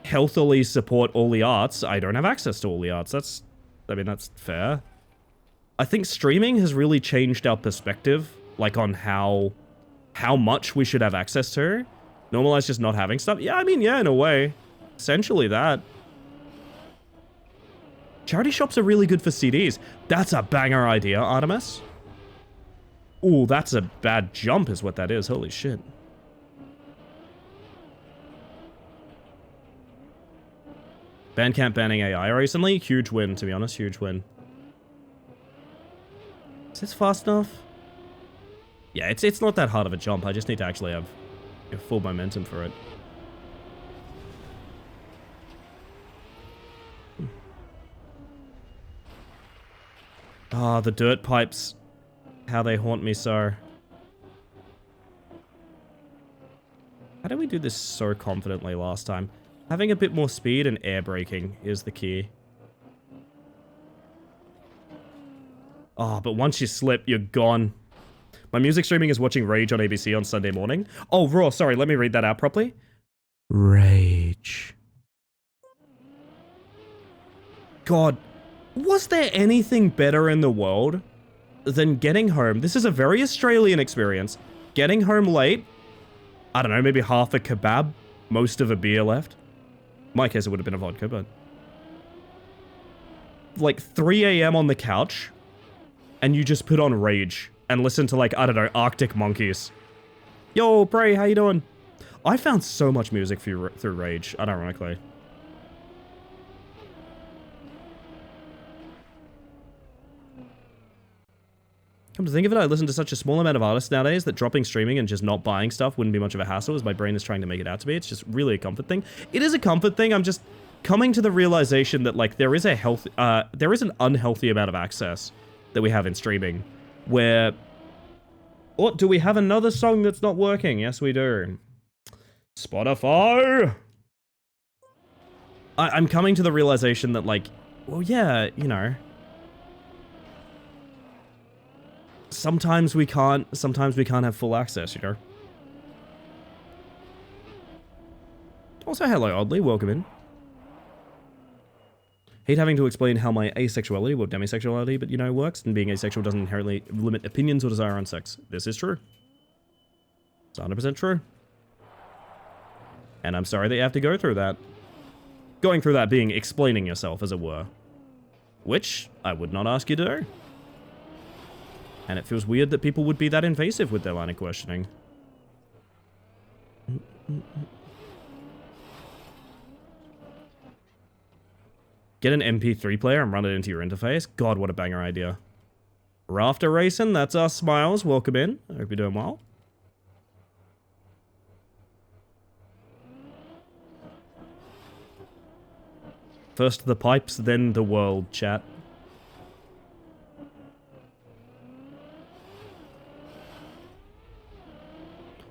healthily support all the arts, I don't have access to all the arts. That's fair. I think streaming has really changed our perspective, like on how much we should have access to. Normalize just not having stuff. Yeah, I mean, yeah, in a way. Essentially that. Charity shops are really good for CDs. That's a banger idea, Artemis. Ooh, that's a bad jump is what that is. Holy shit. Bandcamp banning AI recently? Huge win, to be honest. Huge win. Is this fast enough? Yeah, it's not that hard of a jump. I just need to actually have full momentum for it. Ah, the dirt pipes. How they haunt me so. How did we do this so confidently last time? Having a bit more speed and air braking is the key. Oh, but once you slip, you're gone. My music streaming is watching Rage on ABC on Sunday morning. Oh, Raw, sorry, let me read that out properly. Rage. God, was there anything better in the world than getting home? This is a very Australian experience. Getting home late. I don't know, maybe half a kebab, most of a beer left. In my case, it would have been a vodka, but... like 3 a.m. on the couch, and you just put on Rage and listen to, like, I don't know, Arctic Monkeys. Yo, Bray, how you doing? I found so much music through Rage, unironically. Come to think of it, I listen to such a small amount of artists nowadays that dropping streaming and just not buying stuff wouldn't be much of a hassle as my brain is trying to make it out to be. It's just really a comfort thing. It is a comfort thing, I'm just coming to the realization that, like, there is an unhealthy amount of access that we have in streaming, where... oh, do we have another song that's not working? Yes, we do. Spotify! I'm coming to the realization that, like, well, yeah, you know... sometimes we can't have full access, you know? Also, hello, Oddly, welcome in. Hate having to explain how my asexuality, or demisexuality, but you know, works, and being asexual doesn't inherently limit opinions or desire on sex. This is true. It's 100% true. And I'm sorry that you have to go through that. Going through that being explaining yourself, as it were. Which I would not ask you to do. And it feels weird that people would be that invasive with their line of questioning. Get an MP3 player and run it into your interface. God, what a banger idea. Rafter Racing, that's us, Smiles. Welcome in. I hope you're doing well. First the pipes, then the world, chat.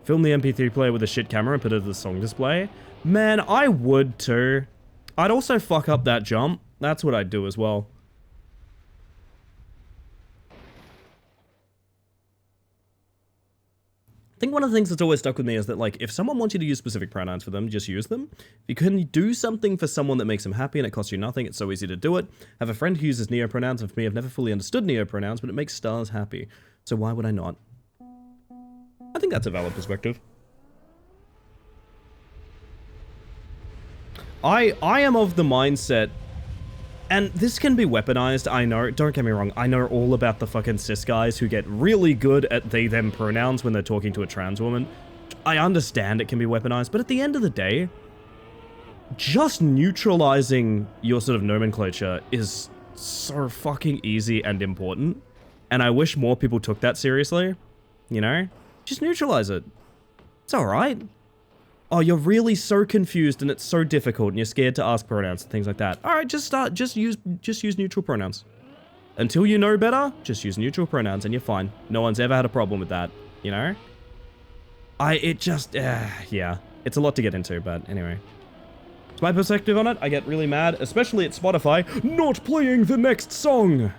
Film the MP3 player with a shit camera and put it as the song display. Man, I would too. I'd also fuck up that jump. That's what I'd do as well. I think one of the things that's always stuck with me is that, like, if someone wants you to use specific pronouns for them, just use them. If you can do something for someone that makes them happy and it costs you nothing, it's so easy to do it. I have a friend who uses neopronouns, and for me, I've never fully understood neopronouns, but it makes stars happy. So why would I not? I think that's a valid perspective. I am of the mindset, and this can be weaponized, I know, don't get me wrong, I know all about the fucking cis guys who get really good at they-them pronouns when they're talking to a trans woman. I understand it can be weaponized, but at the end of the day, just neutralizing your sort of nomenclature is so fucking easy and important, and I wish more people took that seriously, you know? Just neutralize it. It's alright. Oh, you're really so confused and it's so difficult and you're scared to ask pronouns and things like that. Alright, just use neutral pronouns. Until you know better, just use neutral pronouns and you're fine. No one's ever had a problem with that, you know? Yeah. It's a lot to get into, but anyway. It's my perspective on it. I get really mad, especially at Spotify, not playing the next song.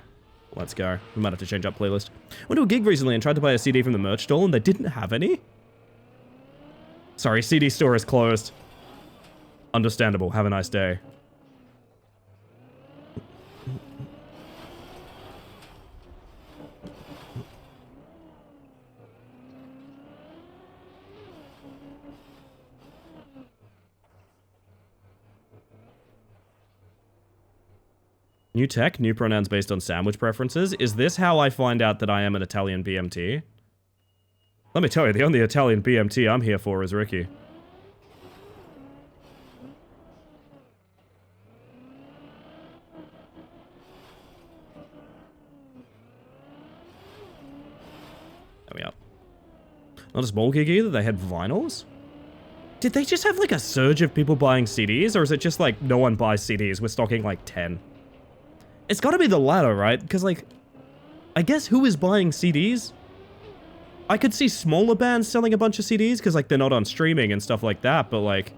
Let's go. We might have to change up playlist. Went to a gig recently and tried to buy a CD from the merch stall and they didn't have any. Sorry, CD store is closed. Understandable. Have a nice day. New tech, new pronouns based on sandwich preferences. Is this how I find out that I am an Italian BMT? Let me tell you, the only Italian BMT I'm here for is Ricky. There we are. Not a small gig either, they had vinyls? Did they just have like a surge of people buying CDs, or is it just like no one buys CDs, we're stocking like 10? It's gotta be the latter, right? Because, like, I guess who is buying CDs? I could see smaller bands selling a bunch of CDs because, like, they're not on streaming and stuff like that, but, like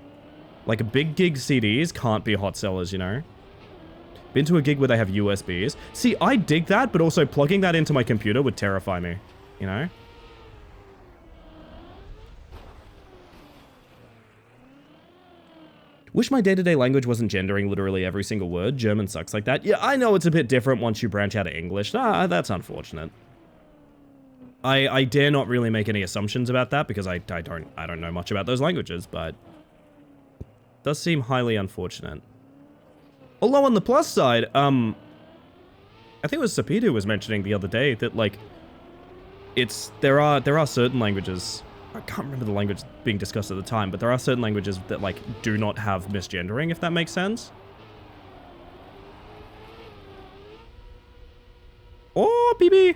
a big gig CDs can't be hot sellers, you know? Been to a gig where they have USBs. See, I dig that, but also plugging that into my computer would terrify me, you know? Wish my day-to-day language wasn't gendering literally every single word. German sucks like that. Yeah, I know it's a bit different once you branch out of English. Ah, that's unfortunate. I dare not really make any assumptions about that because I don't know much about those languages, but it does seem highly unfortunate. Although on the plus side, I think it was Sapid who was mentioning the other day that, like, there are certain languages. I can't remember the language being discussed at the time, but there are certain languages that, like, do not have misgendering, if that makes sense. Oh, BB!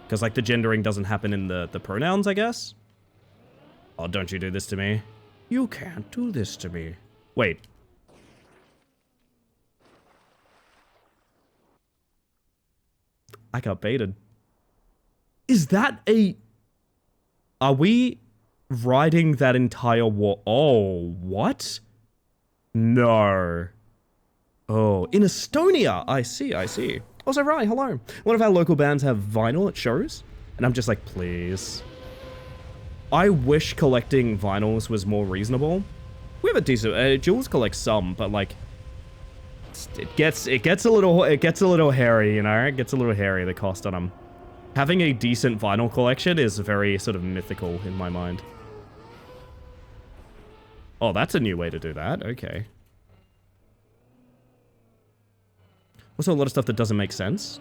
Because, like, the gendering doesn't happen in the pronouns, I guess? Oh, don't you do this to me. You can't do this to me. Wait. I got baited. Is that a... Are we riding that entire war? Oh, what? No. Oh, in Estonia. I see, I see. Also, right, hello. A lot of our local bands have vinyl at shows, and I'm just like, please. I wish collecting vinyls was more reasonable. We have a decent... Jules collects some, but, like... It gets a little hairy, you know? It gets a little hairy, the cost on them. Having a decent vinyl collection is very sort of mythical in my mind. Oh, that's a new way to do that. Okay. Also, a lot of stuff that doesn't make sense.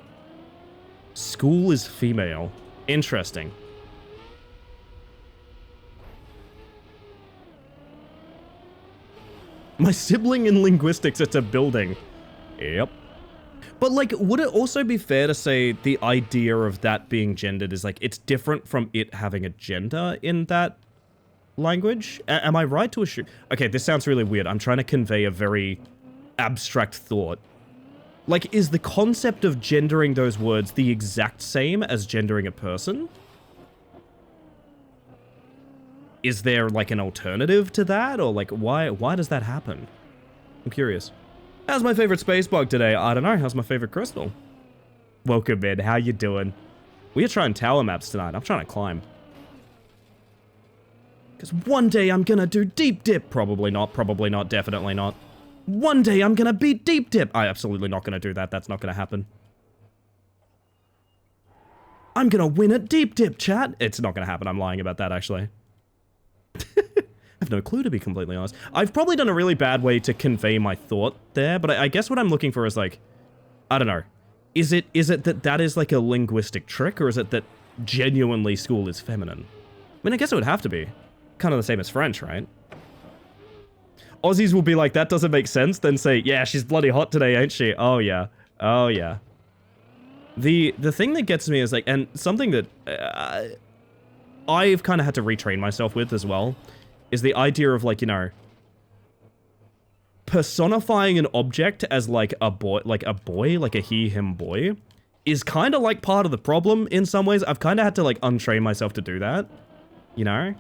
School is female. Interesting. My sibling in linguistics, it's a building. Yep. But, like, would it also be fair to say the idea of that being gendered is, like, it's different from it having a gender in that language? Am I right to assume? Okay, this sounds really weird. I'm trying to convey a very abstract thought. Like, is the concept of gendering those words the exact same as gendering a person? Is there, like, an alternative to that? Or, like, why does that happen? I'm curious. How's my favorite space bug today? I don't know. How's my favorite crystal? Welcome in. How you doing? We are trying tower maps tonight. I'm trying to climb. Because one day I'm gonna do deep dip. Probably not, definitely not. One day I'm gonna beat deep dip. I'm absolutely not gonna do that. That's not gonna happen. I'm gonna win at deep dip, chat. It's not gonna happen. I'm lying about that, actually. I have no clue, to be completely honest. I've probably done a really bad way to convey my thought there, but I guess what I'm looking for is, like, I don't know. Is it that is, like, a linguistic trick, or is it that genuinely school is feminine? I mean, I guess it would have to be. Kind of the same as French, right? Aussies will be like, that doesn't make sense, then say, yeah, she's bloody hot today, ain't she? Oh, yeah. Oh, yeah. The thing that gets me is, like, and something that I've kind of had to retrain myself with as well, is the idea of, like, you know, personifying an object as, like a boy, like a he, him boy, is kind of, like, part of the problem in some ways. I've kind of had to, like, untrain myself to do that, you know?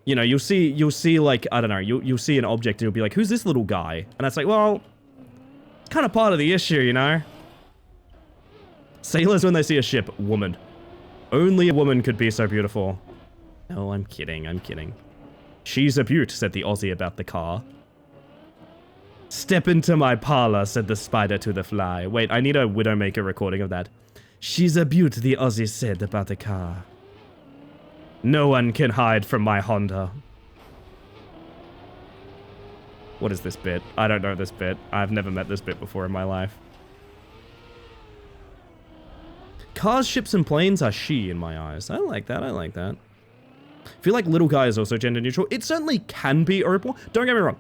You know, you'll see, like, I don't know, you'll see an object and you'll be like, who's this little guy? And it's like, well, it's kind of part of the issue, you know? Sailors, when they see a ship, woman. Only a woman could be so beautiful. No, I'm kidding, I'm kidding. She's a beaut, said the Aussie about the car. Step into my parlor, said the spider to the fly. Wait, I need a Widowmaker recording of that. She's a beaut, the Aussie said about the car. No one can hide from my Honda. What is this bit? I don't know this bit. I've never met this bit before in my life. Cars, ships, and planes are she in my eyes. I like that, I like that. I feel like little guy is also gender neutral. It certainly can be Opal. Don't get me wrong.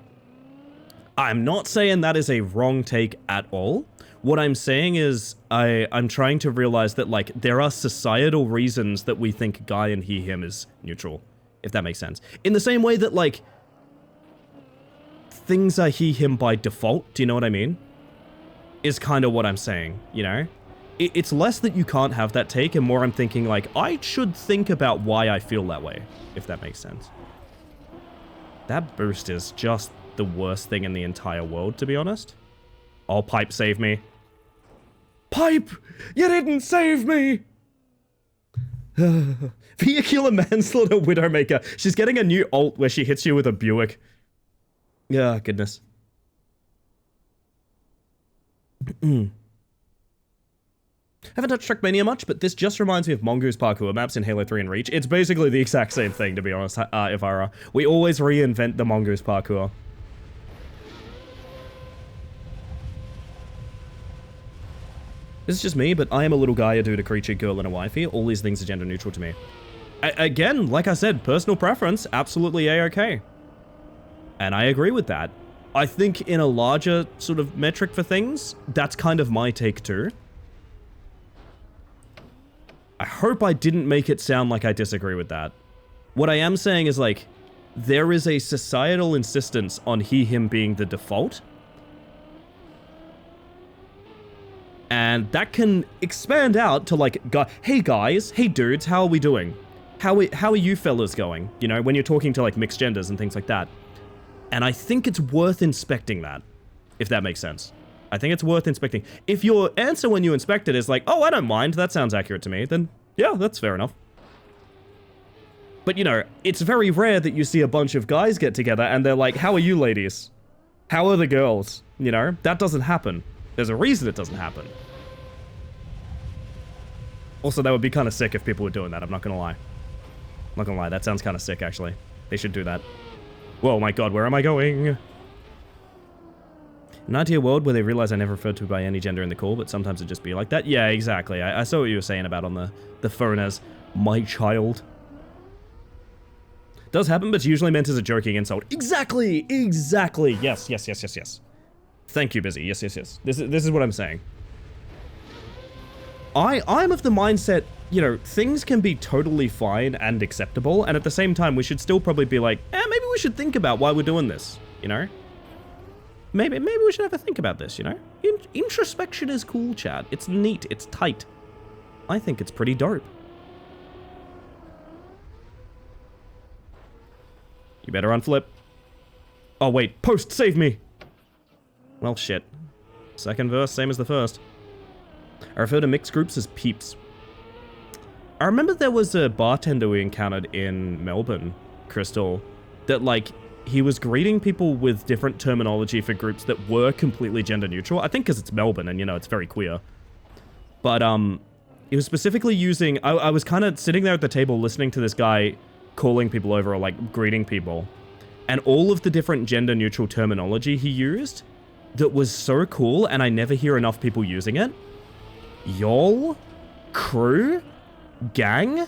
I'm not saying that is a wrong take at all. What I'm saying is I'm trying to realize that, like, there are societal reasons that we think guy and he, him is neutral, if that makes sense. In the same way that, like, things are he, him by default, do you know what I mean? Is kind of what I'm saying, you know? It's less that you can't have that take, and more I'm thinking, like, I should think about why I feel that way, if that makes sense. That boost is just the worst thing in the entire world, to be honest. Oh, Pipe, save me. Pipe! You didn't save me! Vehicular manslaughter Widowmaker. She's getting a new ult where she hits you with a Buick. Yeah, goodness. Haven't touched Trackmania much, but this just reminds me of Mongoose parkour maps in Halo 3 and Reach. It's basically the exact same thing, to be honest, Ivara. We always reinvent the Mongoose parkour. This is just me, but I am a little guy, a dude, a creature, girl, and a wifey. All these things are gender neutral to me. Again, like I said, personal preference, absolutely A-okay. And I agree with that. I think in a larger sort of metric for things, that's kind of my take too. I hope I didn't make it sound like I disagree with that. What I am saying is, like, there is a societal insistence on he, him being the default. And that can expand out to, like, hey guys, hey dudes, how are we doing? How are you fellas going? You know, when you're talking to, like, mixed genders and things like that. And I think it's worth inspecting that, if that makes sense. I think it's worth inspecting. If your answer when you inspect it is like, oh, I don't mind, that sounds accurate to me, then yeah, that's fair enough. But, you know, it's very rare that you see a bunch of guys get together and they're like, how are you ladies? How are the girls? You know, that doesn't happen. There's a reason it doesn't happen. Also, that would be kind of sick if people were doing that, I'm not gonna lie. I'm not gonna lie, that sounds kind of sick, actually. They should do that. Whoa, my god, where am I going? An ideal world where they realize I never referred to by any gender in the call, but sometimes it just be like that. Yeah, exactly. I saw what you were saying about on the phone as my child. Does happen, but it's usually meant as a joking insult. Exactly! Exactly! Yes, yes, yes, yes, yes. Thank you, Busy. Yes, yes, yes. This is what I'm saying. I'm of the mindset, you know, things can be totally fine and acceptable, and at the same time, we should still probably be like, maybe we should think about why we're doing this, you know? Maybe we should have a think about this, you know? Introspection is cool, Chad. It's neat. It's tight. I think it's pretty dope. You better unflip. Oh, wait. Post, save me! Well, shit. Second verse, same as the first. I refer to mixed groups as peeps. I remember there was a bartender we encountered in Melbourne, Crystal, that, like, he was greeting people with different terminology for groups that were completely gender neutral. I think because it's Melbourne and, you know, it's very queer. But, he was specifically using... I was kind of sitting there at the table listening to this guy calling people over or, like, greeting people. And all of the different gender neutral terminology he used that was so cool, and I never hear enough people using it. Y'all, crew, gang,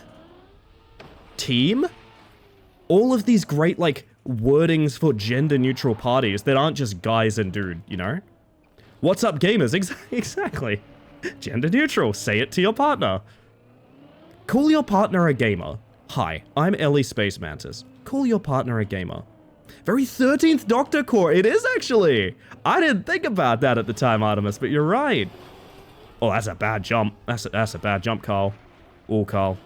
team, all of these great, like, wordings for gender neutral parties that aren't just guys and dude, you know? What's up, gamers? Exactly. Gender neutral. Say it to your partner. Call your partner a gamer. Hi, I'm Ellie Space Mantis. Call your partner a gamer. Very 13th Doctor core. It is, actually. I didn't think about that at the time, Artemis, but you're right. Oh, that's a bad jump. That's a bad jump, Carl. Oh, Carl.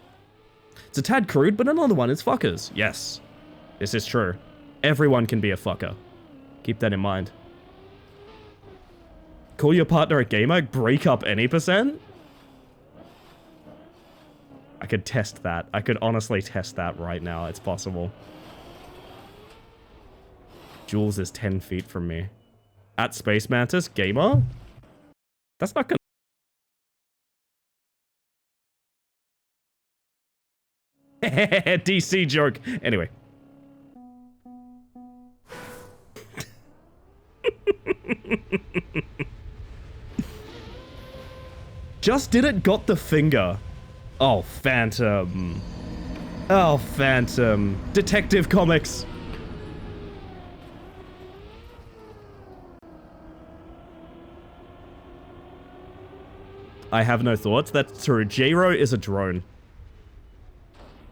It's a tad crude, but another one is fuckers. Yes. This is true. Everyone can be a fucker. Keep that in mind. Call your partner a gamer? Break up any percent? I could test that. I could honestly test that right now. It's possible. Jules is 10 feet from me. At Space Mantis Gamer? That's not gonna... DC joke. Anyway. Just did it, got the finger. Oh, Phantom. Oh, Phantom. Detective Comics. I have no thoughts. That's true. J-Ro is a drone.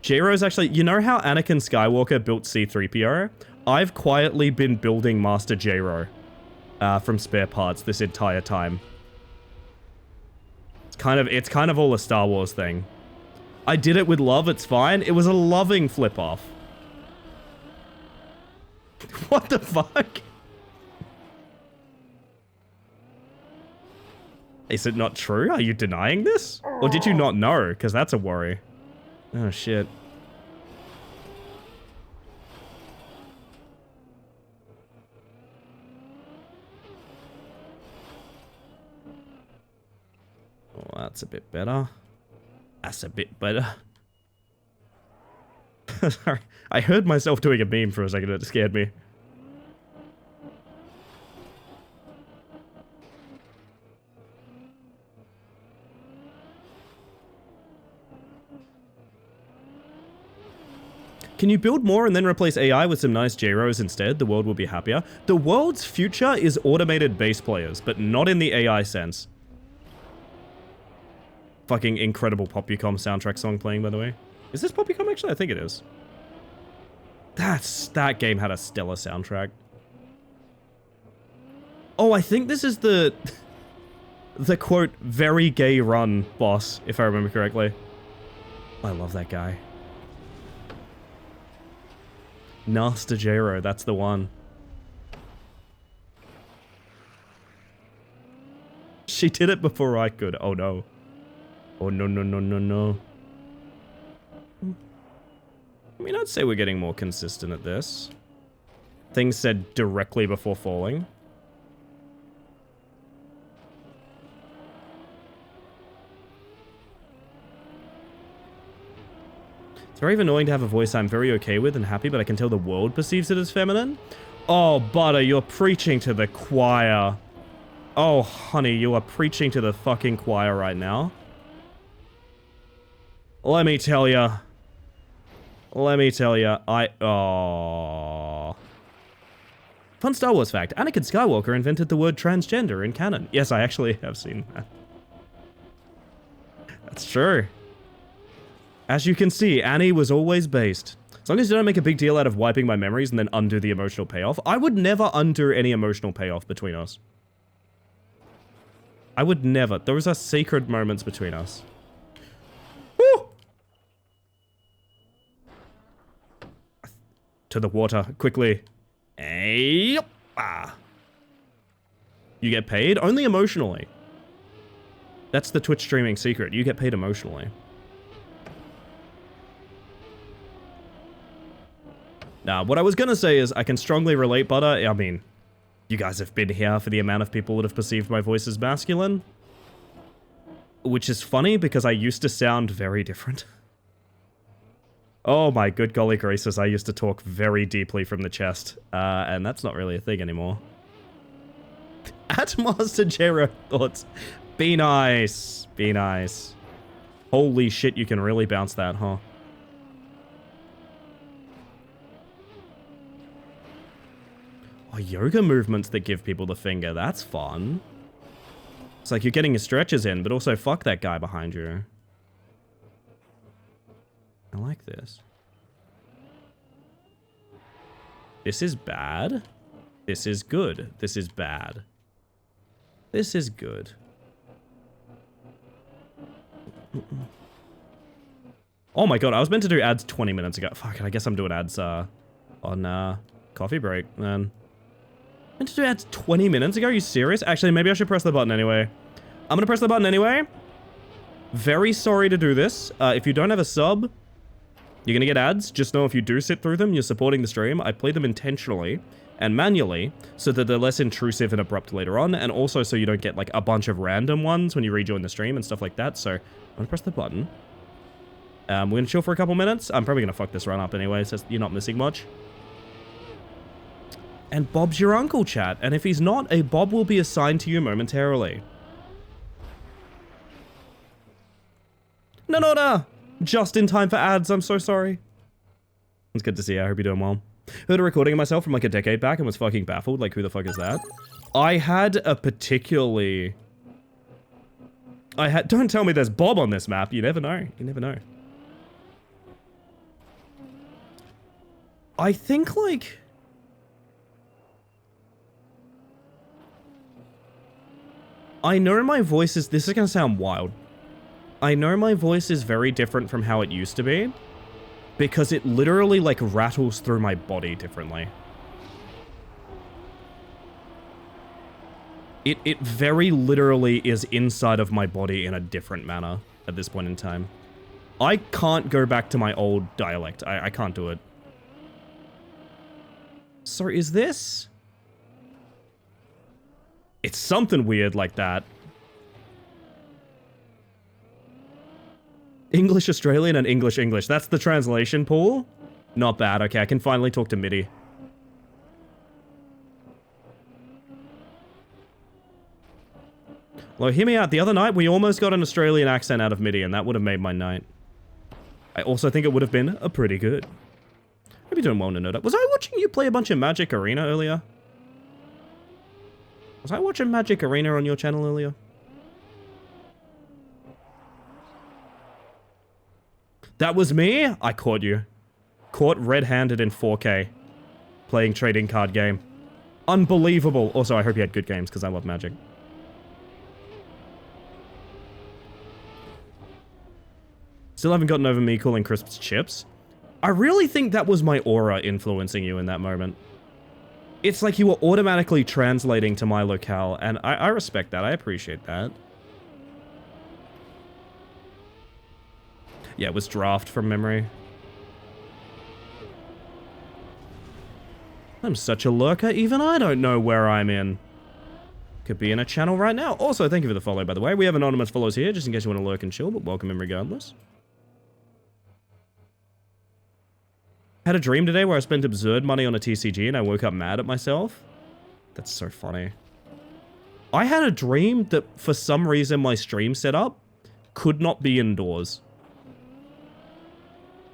J-Ro's actually... You know how Anakin Skywalker built C-3PO? I've quietly been building Master J-Ro from spare parts this entire time. It's kind of all a Star Wars thing. I did it with love, it's fine. It was a loving flip-off. What the fuck? Is it not true? Are you denying this? Or did you not know? Because that's a worry. Oh, shit. Oh, that's a bit better. That's a bit better. Sorry. I heard myself doing a meme for a second. It scared me. Can you build more and then replace AI with some nice J-Ros instead? The world will be happier. The world's future is automated base players, but not in the AI sense. Fucking incredible Popucom soundtrack song playing, by the way. Is this Popucom actually? I think it is. That game had a stellar soundtrack. Oh, I think this is the quote, very gay run boss, if I remember correctly. I love that guy. Master J-Ro, that's the one. She did it before I could. Oh no. Oh no, no, no, no, no. I mean, I'd say we're getting more consistent at this. Things said directly before falling. It's very annoying to have a voice I'm very okay with and happy, but I can tell the world perceives it as feminine. Oh, Butter, you're preaching to the choir. Oh, honey, you are preaching to the fucking choir right now. Let me tell ya. Let me tell ya. Oh. Fun Star Wars fact. Anakin Skywalker invented the word transgender in canon. Yes, I actually have seen that. That's true. As you can see, Annie was always based. As long as you don't make a big deal out of wiping my memories and then undo the emotional payoff. I would never undo any emotional payoff between us. I would never. Those are sacred moments between us. Woo! To the water, quickly. Hey, you get paid? Only emotionally. That's the Twitch streaming secret. You get paid emotionally. Now, what I was gonna say is I can strongly relate, Butter. I mean, you guys have been here for the amount of people that have perceived my voice as masculine. Which is funny because I used to sound very different. Oh my good golly gracious, I used to talk very deeply from the chest. And that's not really a thing anymore. At Master J-Ro thoughts. Be nice. Be nice. Holy shit, you can really bounce that, huh? Oh, yoga movements that give people the finger. That's fun. It's like you're getting your stretches in, but also fuck that guy behind you. I like this. This is bad. This is good. This is bad. This is good. Oh my god, I was meant to do ads 20 minutes ago. Fuck, I guess I'm doing ads on coffee break, then. Meant to do ads 20 minutes ago? Are you serious? Actually, maybe I should press the button anyway. I'm gonna press the button anyway. Very sorry to do this. If you don't have a sub, you're gonna get ads. Just know if you do sit through them, you're supporting the stream. I play them intentionally and manually so that they're less intrusive and abrupt later on, and also so you don't get like a bunch of random ones when you rejoin the stream and stuff like that. So I'm gonna press the button. We're gonna chill for a couple minutes. I'm probably gonna fuck this run up anyway, so you're not missing much. And Bob's your uncle, chat. And if he's not, a Bob will be assigned to you momentarily. No. Just in time for ads, I'm so sorry. It's good to see you. I hope you're doing well. Heard a recording of myself from like a decade back and was fucking baffled. Like, who the fuck is that? I had a particularly... Don't tell me there's Bob on this map. You never know. You never know. I think, like... I know my voice is... This is gonna sound wild. I know my voice is very different from how it used to be. Because it literally, like, rattles through my body differently. It very literally is inside of my body in a different manner at this point in time. I can't go back to my old dialect. I can't do it. So is this... It's something weird like that. English Australian and English English. That's the translation pool? Not bad. Okay, I can finally talk to MIDI. Well, hear me out. The other night, we almost got an Australian accent out of MIDI, and that would have made my night. I also think it would have been a pretty good. Hope you're doing well to know that. Was I watching you play a bunch of Magic Arena earlier? Was I watching Magic Arena on your channel earlier? That was me? I caught you. Caught red-handed in 4K. Playing trading card game. Unbelievable. Also, I hope you had good games, because I love Magic. Still haven't gotten over me calling crisps chips. I really think that was my aura influencing you in that moment. It's like you were automatically translating to my locale, and I respect that. I appreciate that. Yeah, it was draft from memory. I'm such a lurker, even I don't know where I'm in. Could be in a channel right now. Also, thank you for the follow, by the way. We have anonymous follows here, just in case you want to lurk and chill, but welcome in regardless. Had a dream today where I spent absurd money on a TCG and I woke up mad at myself. That's so funny. I had a dream that for some reason my stream setup could not be indoors.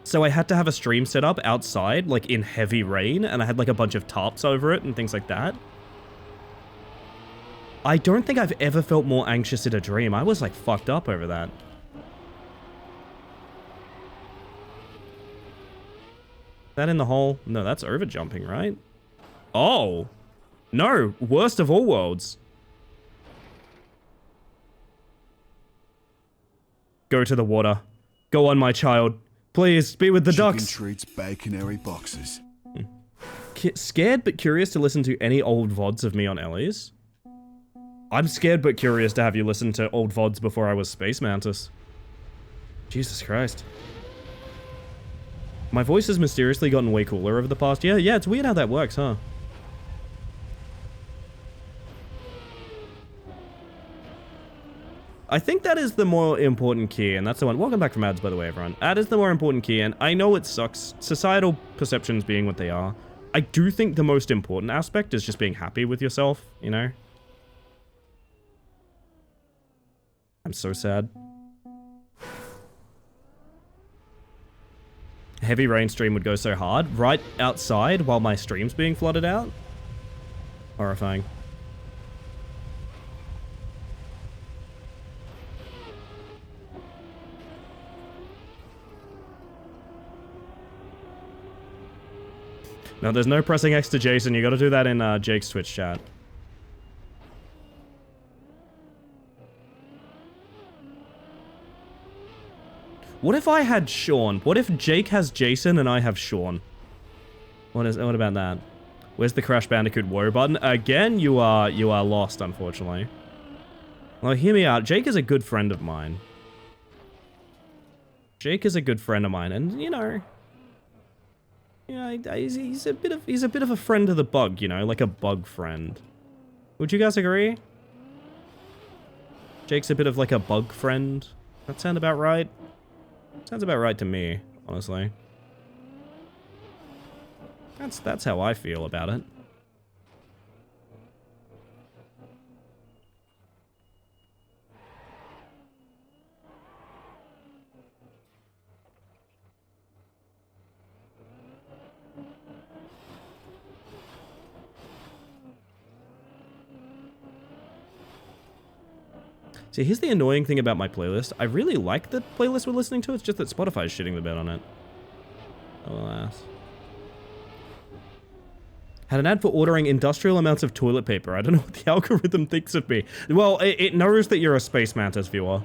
So I had to have a stream set up outside, like in heavy rain, and I had like a bunch of tarps over it and things like that. I don't think I've ever felt more anxious in a dream. I was like fucked up over that. That in the hole? No, that's overjumping, right? Oh! No! Worst of all worlds. Go to the water. Go on, my child. Please, be with the Chicken ducks. treats, baconary boxes. Scared but curious to listen to any old VODs of me on Ellie's. I'm scared but curious to have you listen to old VODs before I was Space Mantis. Jesus Christ. My voice has mysteriously gotten way cooler over the past year. Yeah, it's weird how that works, huh? I think that is the more important key, and that's the one. Welcome back from ads, by the way, everyone. That is the more important key, and I know it sucks. Societal perceptions being what they are. I do think the most important aspect is just being happy with yourself, you know? I'm so sad. Heavy rain stream would go so hard, right outside while my stream's being flooded out. Horrifying. No, there's no pressing X to Jason. You gotta do that in Jake's Twitch chat. What if I had Sean? What if Jake has Jason and I have Sean? What about that? Where's the Crash Bandicoot woe button? Again, you are lost, unfortunately. Well, hear me out. Jake is a good friend of mine. Jake is a good friend of mine, and you know, he's a bit of a friend of the bug, you know, like a bug friend. Would you guys agree? Jake's a bit of like a bug friend. That sound about right? Sounds about right to me, honestly. That's how I feel about it. See, here's the annoying thing about my playlist. I really like the playlist we're listening to, it's just that Spotify's shitting the bed on it. Alas. Had an ad for ordering industrial amounts of toilet paper. I don't know what the algorithm thinks of me. Well, it knows that you're a Space Mantis viewer.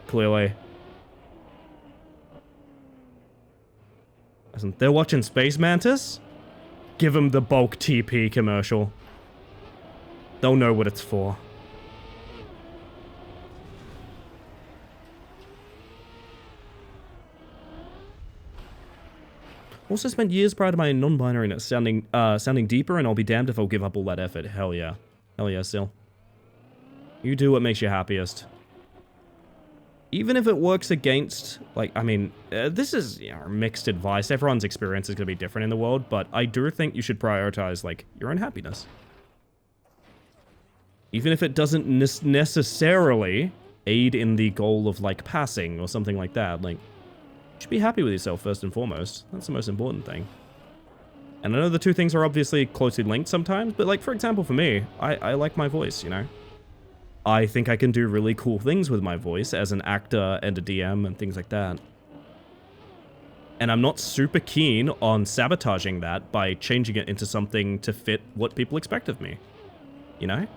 Clearly. Listen, they're watching Space Mantis? Give them the bulk TP commercial. They'll know what it's for. Also spent years prior to my non-binariness sounding deeper, and I'll be damned if I'll give up all that effort. Hell yeah. Hell yeah, still. You do what makes you happiest. Even if it works against, like, I mean, this is mixed advice. Everyone's experience is going to be different in the world, but I do think you should prioritize, like, your own happiness. Even if it doesn't necessarily aid in the goal of, like, passing or something like that, like, you should be happy with yourself first and foremost. That's the most important thing. And I know the two things are obviously closely linked sometimes, but like, for example, for me, I like my voice, you know? I think I can do really cool things with my voice as an actor and a DM and things like that. And I'm not super keen on sabotaging that by changing it into something to fit what people expect of me. You know?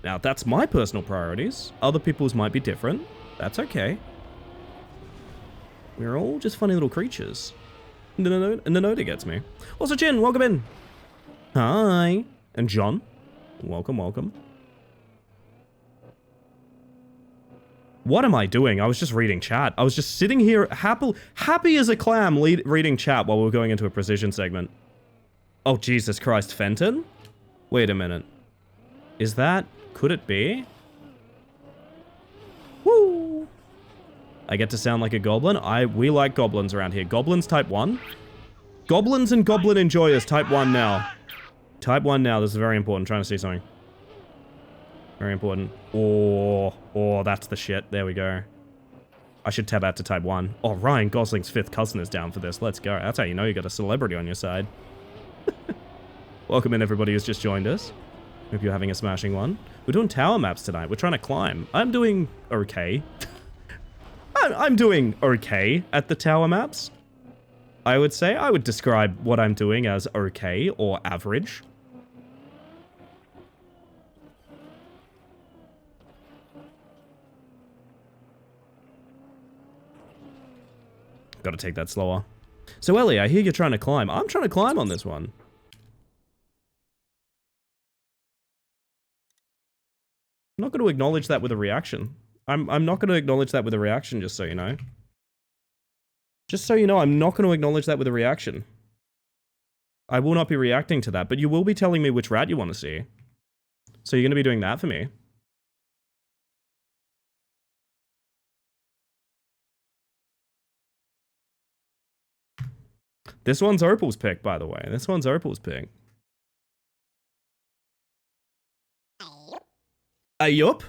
Now, that's my personal priorities. Other people's might be different. That's okay. We're all just funny little creatures. And the note gets me. Also, Jin, welcome in. Hi. And John, welcome, welcome. What am I doing? I was just reading chat. I was just sitting here happy as a clam reading chat while we were going into a precision segment. Oh, Jesus Christ, Fenton? Wait a minute. Is that... could it be? Woo! I get to sound like a goblin. We like goblins around here. Goblins type 1. Goblins and goblin enjoyers type 1 now. Type 1 now. This is very important. I'm trying to see something. Very important. Oh, that's the shit. There we go. I should tab out to type 1. Oh, Ryan Gosling's 5th cousin is down for this. Let's go. That's how you know you got a celebrity on your side. Welcome in everybody who's just joined us. Hope you're having a smashing one. We're doing tower maps tonight. We're trying to climb. I'm doing okay. I'm doing okay at the tower maps. I would say. I would describe what I'm doing as okay or average. Gotta take that slower. So Ellie, I hear you're trying to climb. I'm trying to climb on this one. I'm not going to acknowledge that with a reaction. I'm not going to acknowledge that with a reaction, just so you know. Just so you know, I'm not going to acknowledge that with a reaction. I will not be reacting to that, but you will be telling me which rat you want to see. So you're going to be doing that for me. This one's Opal's pick, by the way. This one's Opal's pick. Yup.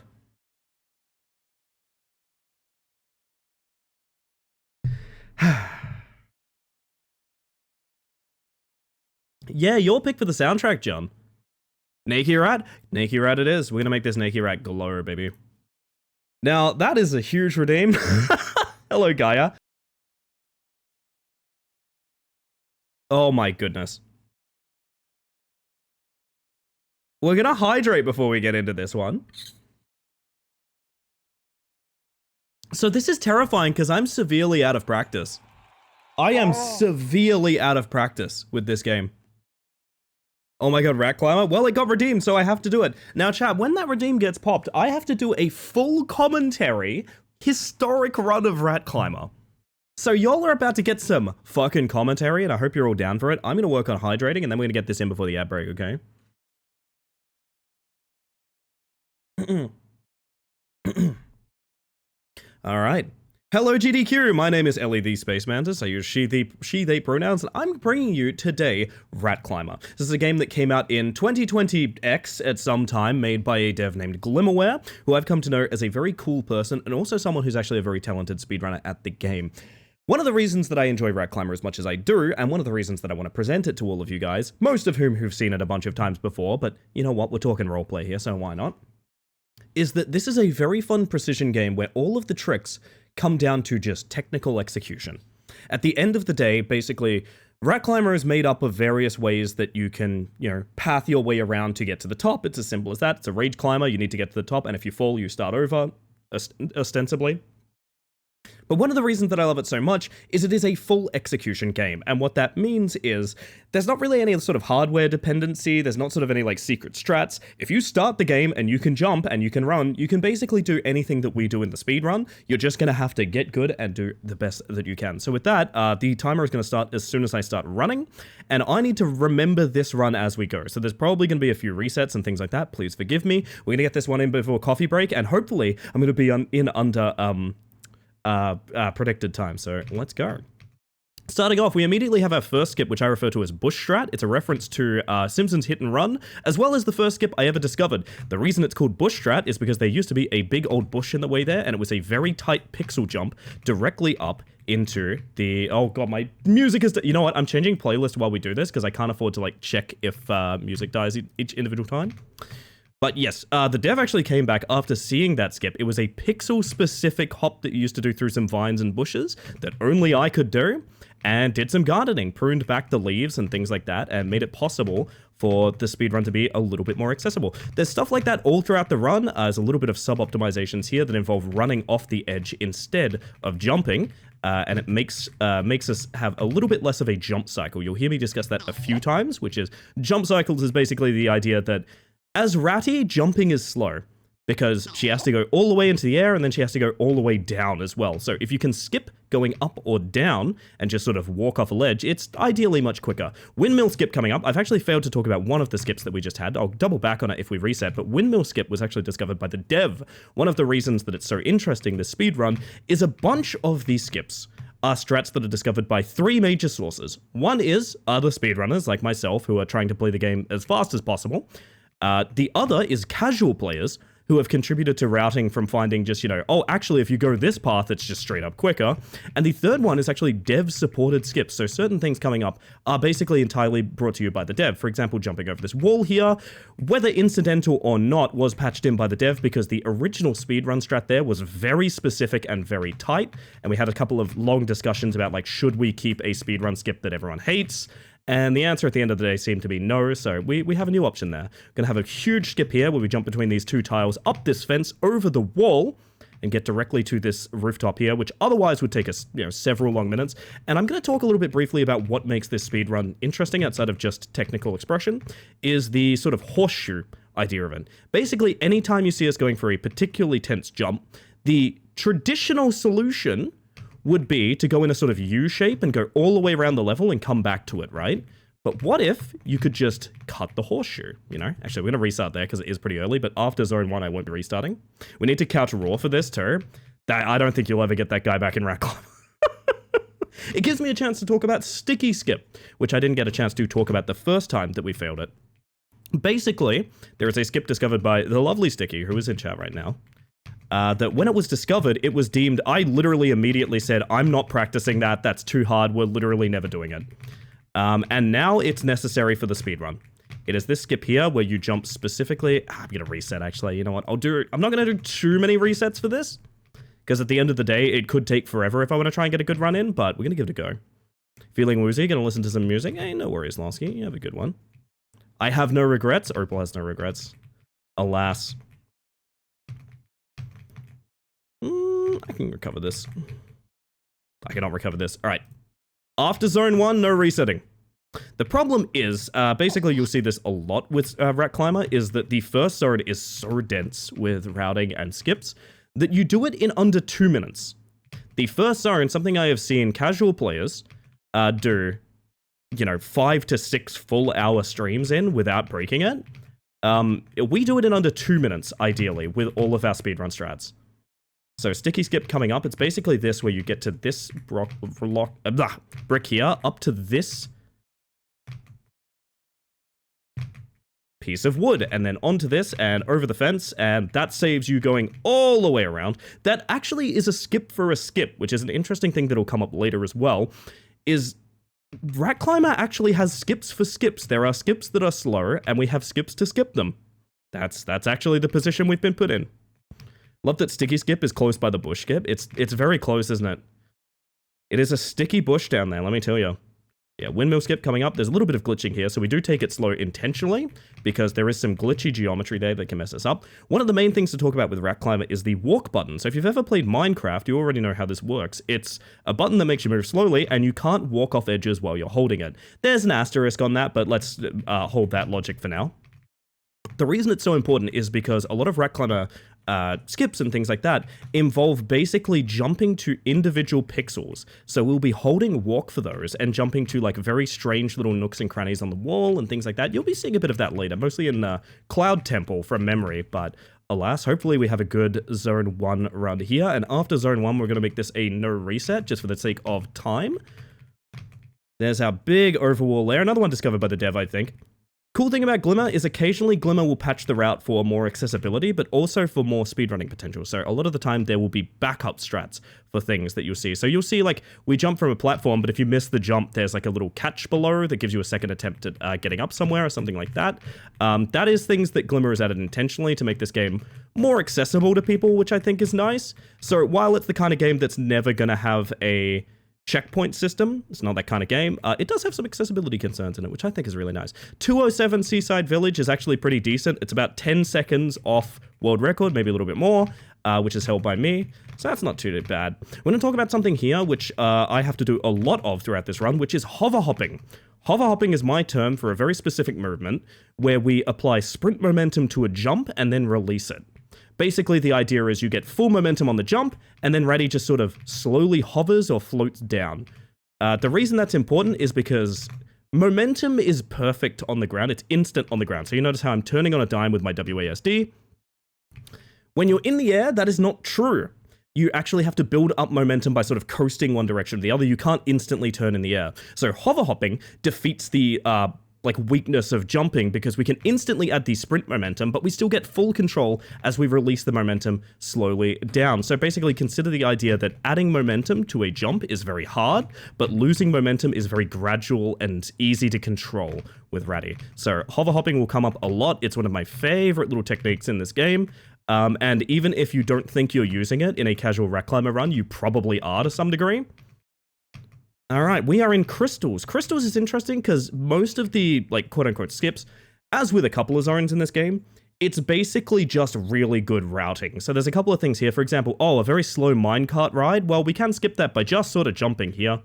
Yeah, your pick for the soundtrack, John. Nakey Rat? Nakey Rat it is. We're gonna make this Nakey Rat glow, baby. Now, that is a huge redeem. Hello, Gaia. Oh my goodness. We're gonna hydrate before we get into this one. So this is terrifying because I'm severely out of practice. I am severely out of practice with this game. Oh my god, Rat Climber? Well, it got redeemed, so I have to do it. Now, chat, when that redeem gets popped, I have to do a full commentary historic run of Rat Climber. So y'all are about to get some fucking commentary, and I hope you're all down for it. I'm going to work on hydrating, and then we're going to get this in before the ad break, okay? Alright. Hello GDQ, my name is Ellie the Space Mantis. I use she, they pronouns, and I'm bringing you today Rat Climber. This is a game that came out in 2020X at some time, made by a dev named Glimmerware, who I've come to know as a very cool person, and also someone who's actually a very talented speedrunner at the game. One of the reasons that I enjoy Rat Climber as much as I do, and one of the reasons that I want to present it to all of you guys, most of whom who've seen it a bunch of times before, but you know what, we're talking roleplay here, so why not? Is that this is a very fun precision game where all of the tricks come down to just technical execution. At the end of the day, basically, Rat Climber is made up of various ways that you can, path your way around to get to the top. It's as simple as that. It's a rage climber, you need to get to the top, and if you fall, you start over, ostensibly. But one of the reasons that I love it so much is it is a full execution game, and what that means is there's not really any sort of hardware dependency, there's not sort of any like secret strats. If you start the game and you can jump and you can run, you can basically do anything that we do in the speedrun. You're just going to have to get good and do the best that you can. So with that, the timer is going to start as soon as I start running, and I need to remember this run as we go. So there's probably going to be a few resets and things like that, please forgive me. We're going to get this one in before coffee break, and hopefully I'm going to be in under predicted time, so let's go. Starting off, we immediately have our first skip, which I refer to as Bush Strat. It's a reference to Simpsons Hit and Run, as well as the first skip I ever discovered. The reason it's called Bush Strat is because there used to be a big old bush in the way there, and it was a very tight pixel jump directly up into the... Oh god, my music is... You know what? I'm changing playlist while we do this, because I can't afford to, like, check if music dies each individual time. But yes, the dev actually came back after seeing that skip. It was a pixel-specific hop that you used to do through some vines and bushes that only I could do, and did some gardening, pruned back the leaves and things like that, and made it possible for the speedrun to be a little bit more accessible. There's stuff like that all throughout the run. There's a little bit of sub-optimizations here that involve running off the edge instead of jumping, and it makes us have a little bit less of a jump cycle. You'll hear me discuss that a few times, which is, jump cycles is basically the idea that as Ratty, jumping is slow, because she has to go all the way into the air and then she has to go all the way down as well. So if you can skip going up or down and just sort of walk off a ledge, it's ideally much quicker. Windmill skip coming up. I've actually failed to talk about one of the skips that we just had. I'll double back on it if we reset, but Windmill skip was actually discovered by the dev. One of the reasons that it's so interesting, this speedrun, is a bunch of these skips are strats that are discovered by three major sources. One is other speedrunners like myself who are trying to play the game as fast as possible. The other is casual players who have contributed to routing from finding just, oh, actually, if you go this path, it's just straight up quicker. And the third one is actually dev-supported skips. So certain things coming up are basically entirely brought to you by the dev. For example, jumping over this wall here, whether incidental or not, was patched in by the dev because the original speedrun strat there was very specific and very tight. And we had a couple of long discussions about, like, should we keep a speedrun skip that everyone hates? And the answer at the end of the day seemed to be no, so we have a new option there. We're going to have a huge skip here where we jump between these two tiles, up this fence, over the wall, and get directly to this rooftop here, which otherwise would take us, several long minutes. And I'm going to talk a little bit briefly about what makes this speedrun interesting outside of just technical expression, is the sort of horseshoe idea of it. Basically, anytime you see us going for a particularly tense jump, the traditional solution would be to go in a sort of U shape and go all the way around the level and come back to it, right? But what if you could just cut the horseshoe, Actually, we're going to restart there because it is pretty early, but after Zone 1, I won't be restarting. We need to couch Raw for this too. I don't think you'll ever get that guy back in Rat Climber. It gives me a chance to talk about Sticky Skip, which I didn't get a chance to talk about the first time that we failed it. Basically, there is a skip discovered by the lovely Sticky, who is in chat right now. That when it was discovered, it was deemed, I literally immediately said, I'm not practicing that, that's too hard, we're literally never doing it. And now it's necessary for the speedrun. It is this skip here where you jump specifically, I'm gonna reset actually, you know what, I'm not gonna do too many resets for this, because at the end of the day, it could take forever if I want to try and get a good run in, but we're gonna give it a go. Feeling woozy, gonna listen to some music, hey, no worries, Lasky, you have a good one. I have no regrets, Opal has no regrets. Alas. I can recover this. I cannot recover this. All right. After Zone 1, no resetting. The problem is, basically you'll see this a lot with Rat Climber, is that the first zone is so dense with routing and skips that you do it in under 2 minutes. The first zone, something I have seen casual players do, 5 to 6 full hour streams in without breaking it. We do it in under 2 minutes, ideally, with all of our speedrun strats. So sticky skip coming up, it's basically this where you get to this brick here, up to this piece of wood, and then onto this and over the fence, and that saves you going all the way around. That actually is a skip for a skip, which is an interesting thing that'll come up later as well, is Rat Climber actually has skips for skips. There are skips that are slow, and we have skips to skip them. That's actually the position we've been put in. Love that sticky skip is close by the bush skip. It's very close, isn't it? It is a sticky bush down there, let me tell you. Yeah, windmill skip coming up. There's a little bit of glitching here, so we do take it slow intentionally, because there is some glitchy geometry there that can mess us up. One of the main things to talk about with Rat Climber is the walk button. So if you've ever played Minecraft, you already know how this works. It's a button that makes you move slowly, and you can't walk off edges while you're holding it. There's an asterisk on that, but let's hold that logic for now. The reason it's so important is because a lot of Rat Climber skips and things like that involve basically jumping to individual pixels. So we'll be holding walk for those and jumping to like very strange little nooks and crannies on the wall and things like that. You'll be seeing a bit of that later, mostly in Cloud Temple from memory, but alas, hopefully we have a good Zone 1 run here, and after Zone 1 we're going to make this a no reset just for the sake of time. There's our big overwall layer, another one discovered by the dev, I think. Cool thing about Glimmer is occasionally Glimmer will patch the route for more accessibility, but also for more speedrunning potential. So a lot of the time there will be backup strats for things that you'll see. So you'll see like we jump from a platform, but if you miss the jump, there's like a little catch below that gives you a second attempt at getting up somewhere or something like that. That is things that Glimmer has added intentionally to make this game more accessible to people, which I think is nice. So while it's the kind of game that's never going to have a checkpoint system, it's not that kind of game, it does have some accessibility concerns in it, which I think is really nice. 207 Seaside Village is actually pretty decent. It's about 10 seconds off world record, maybe a little bit more, which is held by me, so that's not too bad. We're going to talk about something here which I have to do a lot of throughout this run, which is hover hopping. Hover hopping is my term for a very specific movement where we apply sprint momentum to a jump and then release it. Basically, the idea is you get full momentum on the jump, and then Ratty just sort of slowly hovers or floats down. The reason that's important is because momentum is perfect on the ground. It's instant on the ground. So you notice how I'm turning on a dime with my WASD. When you're in the air, that is not true. You actually have to build up momentum by sort of coasting one direction or the other. You can't instantly turn in the air. So hover hopping defeats the weakness of jumping, because we can instantly add the sprint momentum, but we still get full control as we release the momentum slowly down. So basically consider the idea that adding momentum to a jump is very hard, but losing momentum is very gradual and easy to control with Ratty. So hover hopping will come up a lot. It's one of my favorite little techniques in this game. And even if you don't think you're using it in a casual Rat Climber run, you probably are to some degree. Alright, we are in Crystals. Crystals is interesting because most of the, like, quote-unquote skips, as with a couple of zones in this game, it's basically just really good routing. So there's a couple of things here. For example, a very slow minecart ride. Well, we can skip that by just sort of jumping here.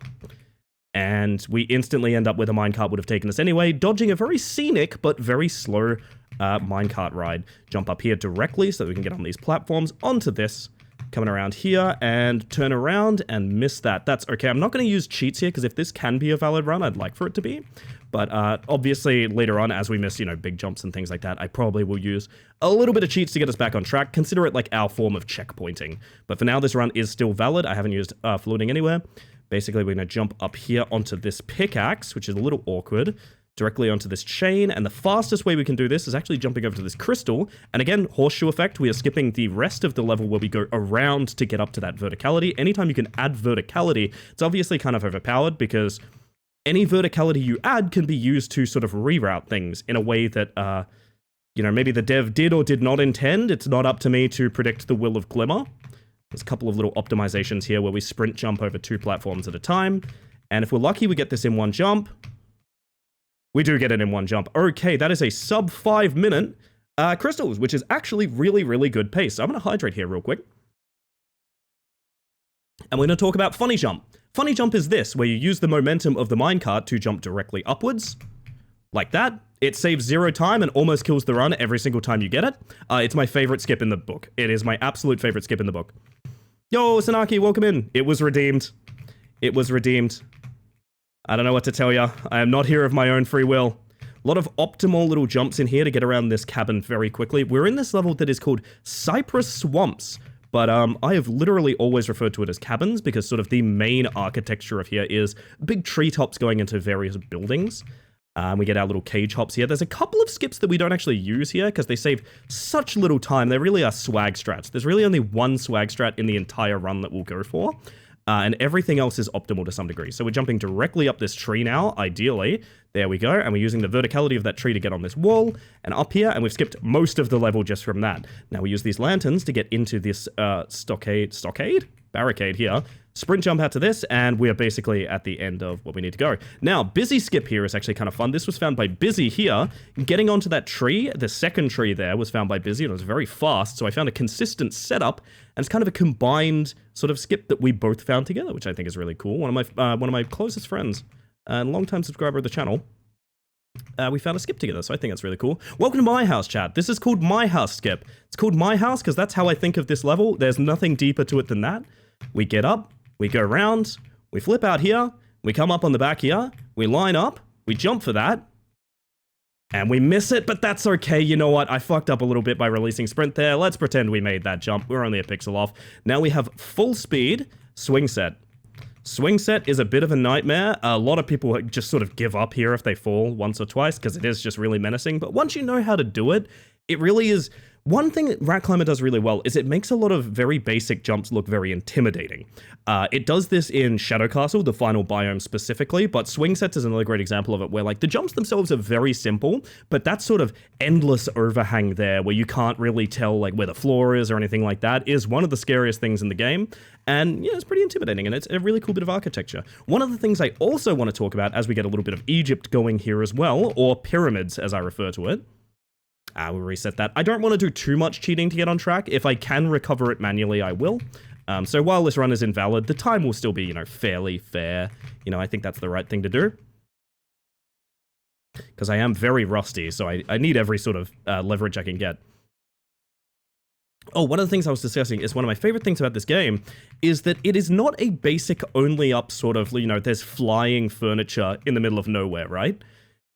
And we instantly end up where the minecart would have taken us anyway, dodging a very scenic but very slow minecart ride. Jump up here directly so that we can get on these platforms, onto this, coming around here and turn around and miss that. That's okay. I'm not going to use cheats here because if this can be a valid run, I'd like for it to be. But obviously later on, as we miss, big jumps and things like that, I probably will use a little bit of cheats to get us back on track. Consider it like our form of checkpointing. But for now, this run is still valid. I haven't used floating anywhere. Basically, we're going to jump up here onto this pickaxe, which is a little awkward, directly onto this chain, and the fastest way we can do this is actually jumping over to this crystal, and again, horseshoe effect, we are skipping the rest of the level where we go around to get up to that verticality. Anytime you can add verticality, it's obviously kind of overpowered, because any verticality you add can be used to sort of reroute things in a way that, maybe the dev did or did not intend. It's not up to me to predict the will of Glimmer. There's a couple of little optimizations here where we sprint jump over 2 platforms at a time, and if we're lucky, we get this in one jump. We do get it in one jump. Okay, that is a sub 5 minute Crystals, which is actually really, really good pace. So I'm going to hydrate here real quick. And we're going to talk about Funny Jump. Funny Jump is this, where you use the momentum of the minecart to jump directly upwards. like that. It saves 0 time and almost kills the run every single time you get it. It's my favorite skip in the book. It is my absolute favorite skip in the book. Yo, Sanaki, welcome in. It was redeemed. It was redeemed. I don't know what to tell you. I am not here of my own free will. A lot of optimal little jumps in here to get around this cabin very quickly. We're in this level that is called Cypress Swamps. But I have literally always referred to it as cabins because sort of the main architecture of here is big treetops going into various buildings. We get our little cage hops here. There's a couple of skips that we don't actually use here because they save such little time. They really are swag strats. There's really only one swag strat in the entire run that we'll go for. And everything else is optimal to some degree. So we're jumping directly up this tree now, ideally. There we go. And we're using the verticality of that tree to get on this wall and up here. And we've skipped most of the level just from that. Now we use these lanterns to get into this barricade here. Sprint jump out to this, and we're basically at the end of what we need to go. Now, Busy skip here is actually kind of fun. This was found by Busy here. Getting onto that tree, the second tree there was found by Busy, and it was very fast, so I found a consistent setup, and it's kind of a combined sort of skip that we both found together, which I think is really cool. One of my closest friends and longtime subscriber of the channel, we found a skip together, so I think that's really cool. Welcome to my house, chat. This is called My House Skip. It's called My House because that's how I think of this level. There's nothing deeper to it than that. We get up. We go round, we flip out here, we come up on the back here, we line up, we jump for that, and we miss it, but that's okay. You know what? I fucked up a little bit by releasing sprint there. Let's pretend we made that jump. We're only a pixel off. Now we have full speed swing set. Swing set is a bit of a nightmare. A lot of people just sort of give up here if they fall once or twice because it is just really menacing, but once you know how to do it, it really is. One thing that Rat Climber does really well is it makes a lot of very basic jumps look very intimidating. It does this in Shadow Castle, the final biome specifically, but Swing Sets is another great example of it where like the jumps themselves are very simple, but that sort of endless overhang there where you can't really tell like where the floor is or anything like that is one of the scariest things in the game. And yeah, it's pretty intimidating and it's a really cool bit of architecture. One of the things I also want to talk about as we get a little bit of Egypt going here as well, or pyramids as I refer to it. We'll reset that. I don't want to do too much cheating to get on track. If I can recover it manually, I will. So while this run is invalid, the time will still be, you know, fairly fair. You know, I think that's the right thing to do. Because I am very rusty, so I need every sort of leverage I can get. Oh, one of the things I was discussing is one of my favorite things about this game is that it is not a basic only up sort of, you know, there's flying furniture in the middle of nowhere, right?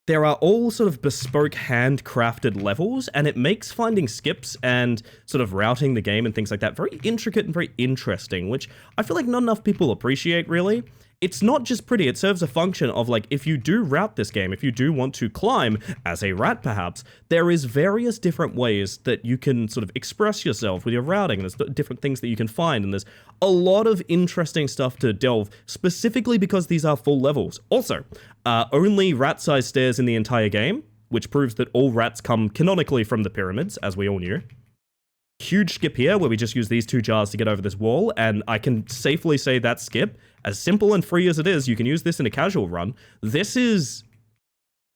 There are all sort of bespoke handcrafted levels, and it makes finding skips and sort of routing the game and things like that very intricate and very interesting, which I feel like not enough people appreciate, really. It's not just pretty, it serves a function of, like, if you do route this game, if you do want to climb, as a rat perhaps, there is various different ways that you can sort of express yourself with your routing, and there's different things that you can find, and there's a lot of interesting stuff to delve, specifically because these are full levels. Also, only rat-sized stairs in the entire game, which proves that all rats come canonically from the pyramids, as we all knew. Huge skip here, where we just use these 2 jars to get over this wall, and I can safely say that skip, as simple and free as it is, you can use this in a casual run. This is...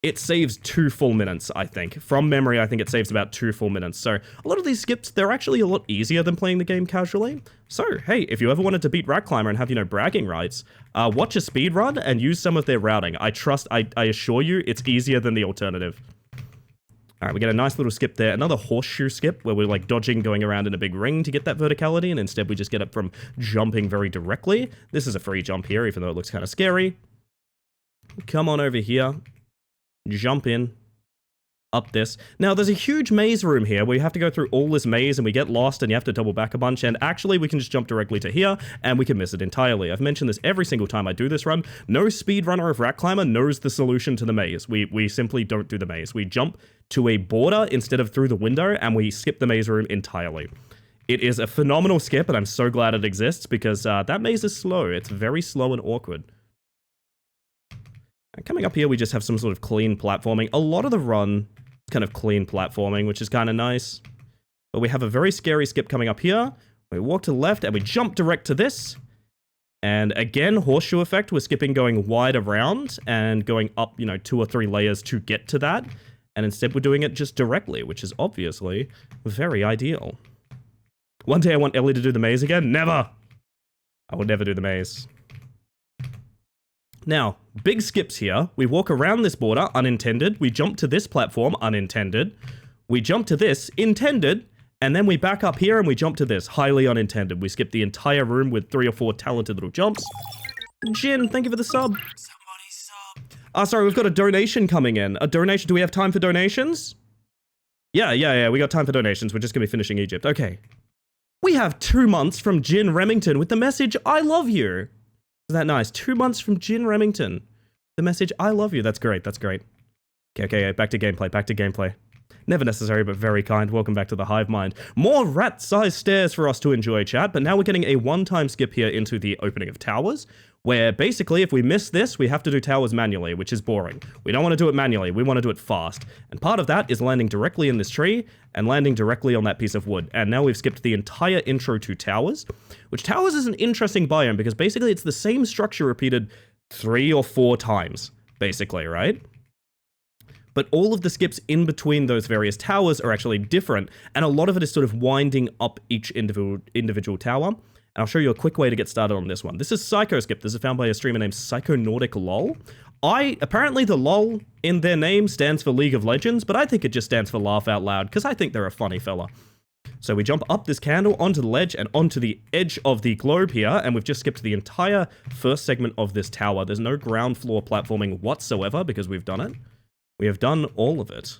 It saves 2 full minutes, I think. From memory, I think it saves about 2 full minutes. So, a lot of these skips, they're actually a lot easier than playing the game casually. So, hey, if you ever wanted to beat Rat Climber and have, you know, bragging rights, watch a speedrun and use some of their routing. I assure you, it's easier than the alternative. Alright, we get a nice little skip there. Another horseshoe skip where we're like dodging, going around in a big ring to get that verticality, and instead we just get it from jumping very directly. This is a free jump here, even though it looks kind of scary. Come on over here. Jump in. Up this. Now, there's a huge maze room here where you have to go through all this maze and we get lost and you have to double back a bunch, and actually we can just jump directly to here and we can miss it entirely. I've mentioned this every single time I do this run. No speedrunner of Rat Climber knows the solution to the maze. We simply don't do the maze. We jump to a border instead of through the window and we skip the maze room entirely. It is a phenomenal skip and I'm so glad it exists because that maze is slow. It's very slow and awkward. And coming up here, we just have some sort of clean platforming. A lot of the run is kind of clean platforming, which is kind of nice. But we have a very scary skip coming up here. We walk to the left and we jump direct to this. And again, horseshoe effect. We're skipping going wide around and going up, you know, 2 or 3 layers to get to that. And instead we're doing it just directly, which is obviously very ideal. One day I want Ellie to do the maze again. Never! I will never do the maze. Now, big skips here. We walk around this border, unintended. We jump to this platform, unintended. We jump to this, intended. And then we back up here and we jump to this, highly unintended. We skip the entire room with 3 or 4 talented little jumps. Jin, thank you for the sub. Somebody sub. Sorry, we've got a donation coming in. A donation, do we have time for donations? Yeah, we got time for donations. We're just gonna be finishing Egypt. Okay. We have 2 months from Jin Remington with the message, I love you. Isn't that nice? 2 months from Jin Remington. The message, I love you. That's great, that's great. Okay, back to gameplay. Never necessary, but very kind. Welcome back to the Hive Mind. More rat-sized stairs for us to enjoy, chat, but now we're getting a one-time skip here into the opening of towers, where basically if we miss this, we have to do towers manually, which is boring. We don't want to do it manually, we want to do it fast. And part of that is landing directly in this tree and landing directly on that piece of wood. And now we've skipped the entire intro to towers, which towers is an interesting biome because basically it's the same structure repeated 3 or 4 times, basically, right? But all of the skips in between those various towers are actually different, and a lot of it is sort of winding up each individual tower. And I'll show you a quick way to get started on this one. This is Psycho Skip. This is found by a streamer named Psychonautic LOL. Apparently the LOL in their name stands for League of Legends, but I think it just stands for Laugh Out Loud, because I think they're a funny fella. So we jump up this candle onto the ledge and onto the edge of the globe here, and we've just skipped the entire first segment of this tower. There's no ground floor platforming whatsoever, because we've done it. We have done all of it.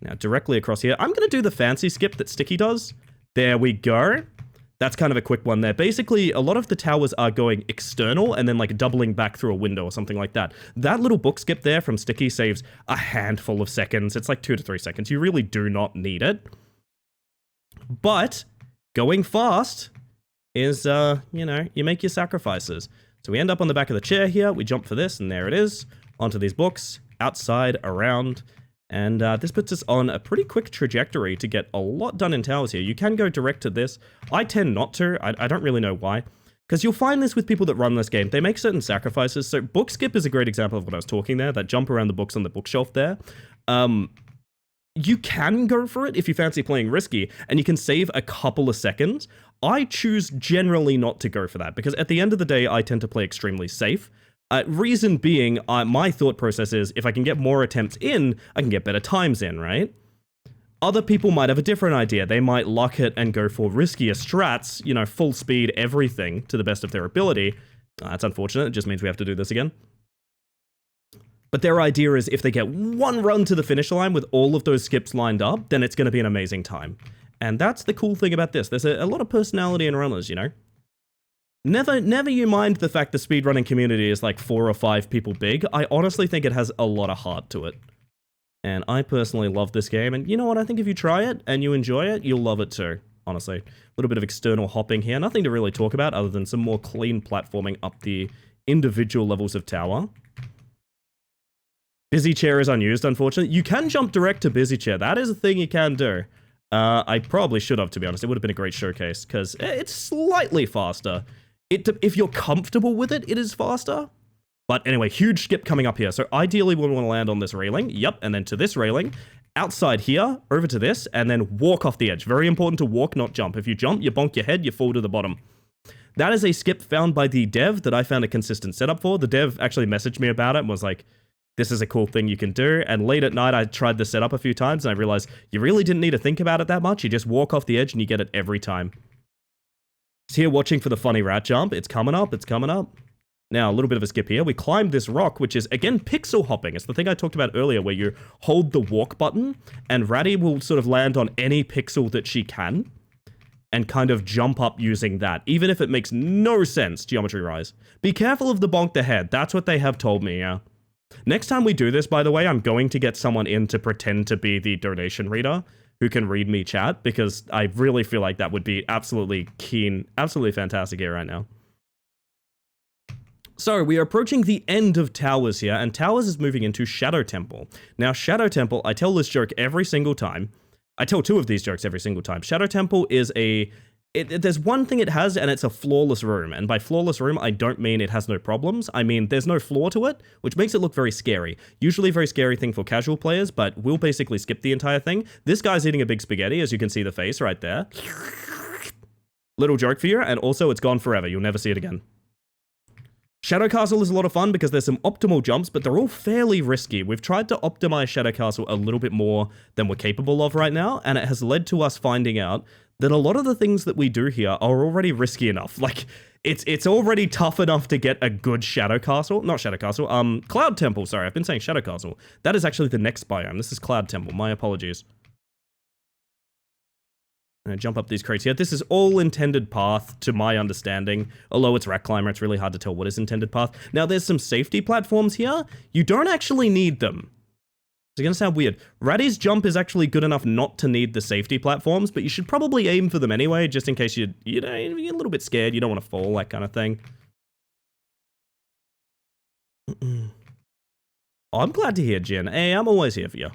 Now, directly across here, I'm going to do the fancy skip that Sticky does. There we go. That's kind of a quick one there. Basically, a lot of the towers are going external and then like doubling back through a window or something like that. That little book skip there from Sticky saves a handful of seconds. It's like 2 to 3 seconds. You really do not need it. But going fast is, you make your sacrifices. So we end up on the back of the chair here. We jump for this, and there it is. Onto these books. Outside, around, and this puts us on a pretty quick trajectory to get a lot done in towers here. You can go direct to this. I tend not to. I don't really know why. Because you'll find this with people that run this game. They make certain sacrifices. So book skip is a great example of what I was talking there. That jump around the books on the bookshelf there. You can go for it if you fancy playing risky, and you can save a couple of seconds. I choose generally not to go for that, because at the end of the day, I tend to play extremely safe. Reason being, my thought process is, if I can get more attempts in, I can get better times in, right? Other people might have a different idea. They might luck it and go for riskier strats, full speed, everything, to the best of their ability. That's unfortunate, it just means we have to do this again. But their idea is, if they get one run to the finish line with all of those skips lined up, then it's going to be an amazing time. And that's the cool thing about this. There's a lot of personality in runners, Never you mind the fact the speedrunning community is like 4 or 5 people big. I honestly think it has a lot of heart to it. And I personally love this game, and you know what, I think if you try it and you enjoy it, you'll love it too, honestly. A little bit of external hopping here, nothing to really talk about other than some more clean platforming up the individual levels of tower. Busy chair is unused, unfortunately. You can jump direct to busy chair, that is a thing you can do. I probably should have, to be honest. It would have been a great showcase, because it's slightly faster. If you're comfortable with it, it is faster. But anyway, huge skip coming up here. So ideally, we want to land on this railing. Yep, and then to this railing. Outside here, over to this, and then walk off the edge. Very important to walk, not jump. If you jump, you bonk your head, you fall to the bottom. That is a skip found by the dev that I found a consistent setup for. The dev actually messaged me about it and was like, this is a cool thing you can do. And late at night, I tried this setup a few times, and I realized you really didn't need to think about it that much. You just walk off the edge, and you get it every time. Here watching for the funny rat jump. It's coming up, it's coming up. Now, a little bit of a skip here. We climbed this rock, which is, again, pixel hopping. It's the thing I talked about earlier, where you hold the walk button, and Ratty will sort of land on any pixel that she can, and kind of jump up using that, even if it makes no sense, geometry-wise. Be careful of the bonk the head. That's what they have told me, yeah. Next time we do this, by the way, I'm going to get someone in to pretend to be the donation reader, who can read me chat, because I really feel like that would be absolutely keen, absolutely fantastic here right now. So, we are approaching the end of Towers here, and Towers is moving into Shadow Temple. Now, Shadow Temple, I tell this joke every single time. I tell 2 of these jokes every single time. Shadow Temple is there's one thing it has, and it's a flawless room. And by flawless room, I don't mean it has no problems. I mean, there's no flaw to it, which makes it look very scary. Usually a very scary thing for casual players, but we'll basically skip the entire thing. This guy's eating a big spaghetti, as you can see the face right there. Little joke for you, and also it's gone forever. You'll never see it again. Shadow Castle is a lot of fun because there's some optimal jumps, but they're all fairly risky. We've tried to optimize Shadow Castle a little bit more than we're capable of right now, and it has led to us finding out that a lot of the things that we do here are already risky enough. Like, it's already tough enough to get a good Shadow Castle. Not Shadow Castle, Cloud Temple, sorry, I've been saying Shadow Castle. That is actually the next biome. This is Cloud Temple, my apologies. I'm gonna jump up these crates here. This is all intended path, to my understanding. Although it's Rat Climber, it's really hard to tell what is intended path. Now, there's some safety platforms here. You don't actually need them. It's gonna sound weird. Ratty's jump is actually good enough not to need the safety platforms, but you should probably aim for them anyway, just in case you're a little bit scared, you don't want to fall, that kind of thing. Oh, I'm glad to hear, Jin. Hey, I'm always here for you.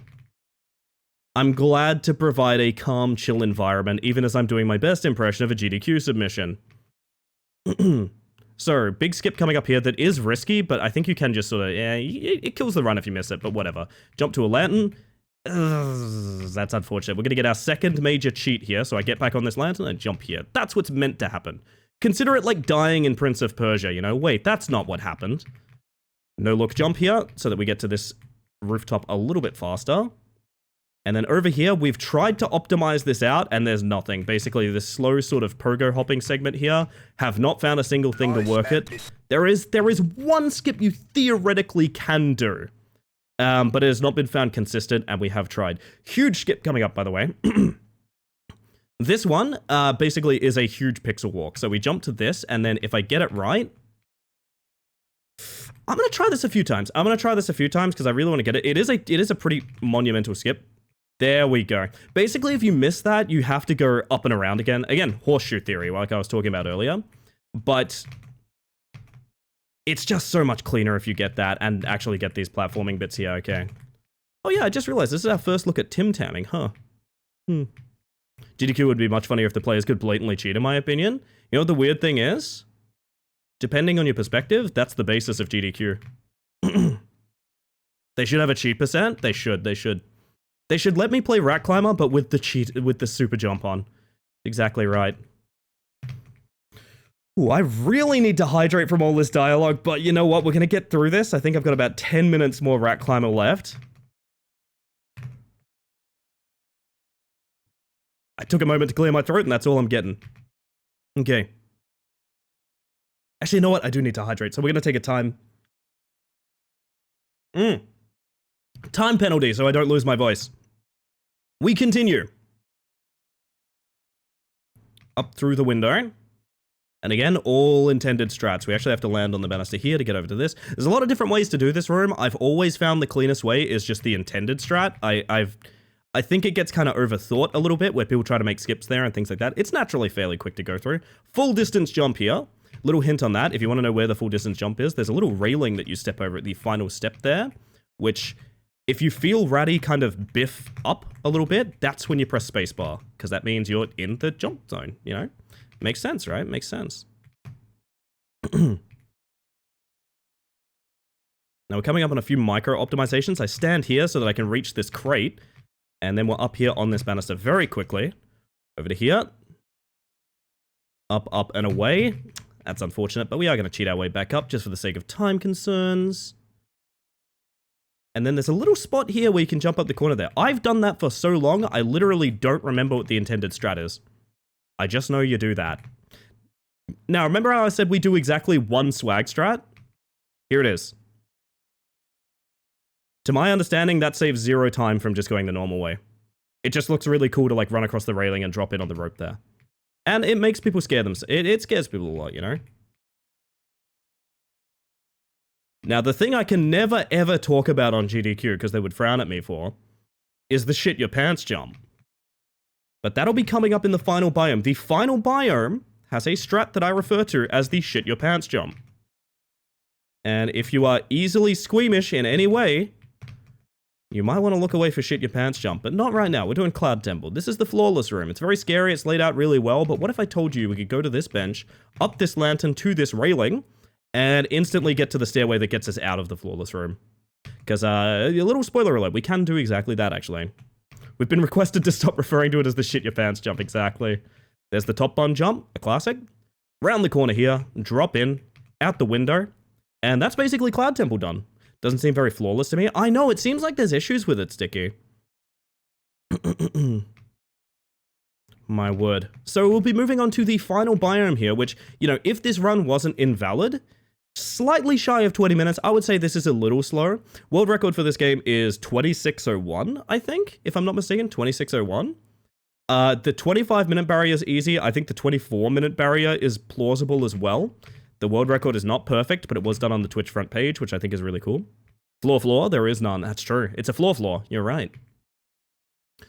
I'm glad to provide a calm, chill environment, even as I'm doing my best impression of a GDQ submission. So, big skip coming up here that is risky, but I think you can just sort of, yeah, it kills the run if you miss it, but whatever. Jump to a lantern. That's unfortunate. We're going to get our second major cheat here, so I get back on this lantern and jump here. That's what's meant to happen. Consider it like dying in Prince of Persia, you know? Wait, that's not what happened. No look jump here, so that we get to this rooftop a little bit faster. And then over here, we've tried to optimize this out, and there's nothing. Basically, this slow sort of pogo hopping segment here, have not found a single thing to work it. There is one skip you theoretically can do, but it has not been found consistent, and we have tried. Huge skip coming up, by the way. This one, basically, is a huge pixel walk. So we jump to this, and then if I get it right, I'm going to try this a few times. Because I really want to get it. It is a pretty monumental skip. There we go. Basically, if you miss that, you have to go up and around again. Again, horseshoe theory, like I was talking about earlier. But it's just so much cleaner if you get that and actually get these platforming bits here, okay. Oh yeah, I just realized this is our first look at Tim Tamming, huh. GDQ would be much funnier if the players could blatantly cheat, in my opinion. You know what the weird thing is? Depending on your perspective, that's the basis of GDQ. They should have a cheat percent. They should. They should let me play Rat Climber, but with the super jump on. Exactly right. Ooh, I really need to hydrate from all this dialogue, but you know what? We're gonna get through this. I think I've got about 10 minutes more Rat Climber left. I took a moment to clear my throat, and that's all I'm getting. Okay. Actually, you know what? I do need to hydrate, so we're gonna take a time. Time penalty, so I don't lose my voice. We continue. Up through the window. And again, all intended strats. We actually have to land on the banister here to get over to this. There's a lot of different ways to do this room. I've always found the cleanest way is just the intended strat. I think it gets kind of overthought a little bit, where people try to make skips there and things like that. It's naturally fairly quick to go through. Full distance jump here. Little hint on that, if you want to know where the full distance jump is, there's a little railing that you step over at the final step there, which, if you feel Ratty kind of biff up a little bit, that's when you press spacebar, because that means you're in the jump zone, you know? Makes sense, right? Makes sense. Now we're coming up on a few micro optimizations. I stand here so that I can reach this crate, and then we're up here on this banister very quickly. Over to here. Up, up, and away. That's unfortunate, but we are going to cheat our way back up just for the sake of time concerns. And then there's a little spot here where you can jump up the corner there. I've done that for so long, I literally don't remember what the intended strat is. I just know you do that. Now, remember how I said we do exactly one swag strat? Here it is. To my understanding, that saves 0 time from just going the normal way. It just looks really cool to like run across the railing and drop in on the rope there. And it makes people scare them. It scares people a lot, you know? Now, the thing I can never ever talk about on GDQ, because they would frown at me for, is the shit your pants jump. But that'll be coming up in the final biome. The final biome has a strat that I refer to as the shit your pants jump. And if you are easily squeamish in any way, you might want to look away for shit your pants jump, but not right now. We're doing Cloud Temple. This is the flawless room. It's very scary. It's laid out really well, but what if I told you we could go to this bench, up this lantern to this railing, and instantly get to the stairway that gets us out of the flawless room? Because, a little spoiler alert, we can do exactly that, actually. We've been requested to stop referring to it as the shit your pants jump, exactly. There's the top bun jump, a classic. Round the corner here, drop in, out the window, And that's basically Cloud Temple done. Doesn't seem very flawless to me. I know, it seems like there's issues with it, Sticky. My word. So we'll be moving on to the final biome here, which, you know, if this run wasn't invalid, slightly shy of 20 minutes, I would say this is a little slow. World record for this game is 26:01, I think, if I'm not mistaken, 26:01. The 25-minute barrier is easy. I think the 24-minute barrier is plausible as well. The world record is not perfect, but it was done on the Twitch front page, which I think is really cool. Floor, there is none. That's true. It's a floor. You're right.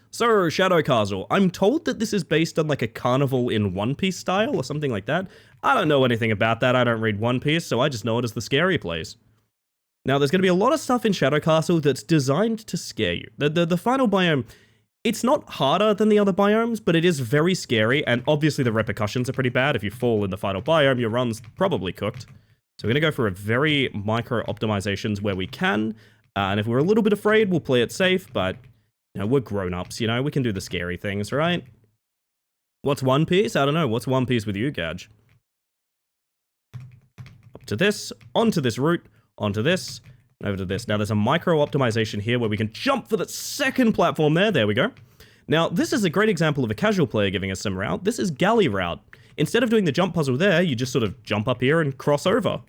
So, Shadow Castle. I'm told that this is based on like a carnival in One Piece style or something like that. I don't know anything about that. I don't read One Piece, so I just know it as the scary place. Now, there's going to be a lot of stuff in Shadow Castle that's designed to scare you. The final biome, it's not harder than the other biomes, but it is very scary, and obviously the repercussions are pretty bad. If you fall in the final biome, your run's probably cooked. So we're going to go for a very micro optimizations where we can, and if we're a little bit afraid, we'll play it safe, but, you know, we're grown-ups, you know, we can do the scary things, right? What's One Piece? I don't know. What's One Piece with you, Gadge? Up to this, onto this route, onto this, over to this. Now, there's a micro optimization here where we can jump for the second platform there. There we go. Now, this is a great example of a casual player giving us some route. This is galley route. Instead of doing the jump puzzle there, you just sort of jump up here and cross over.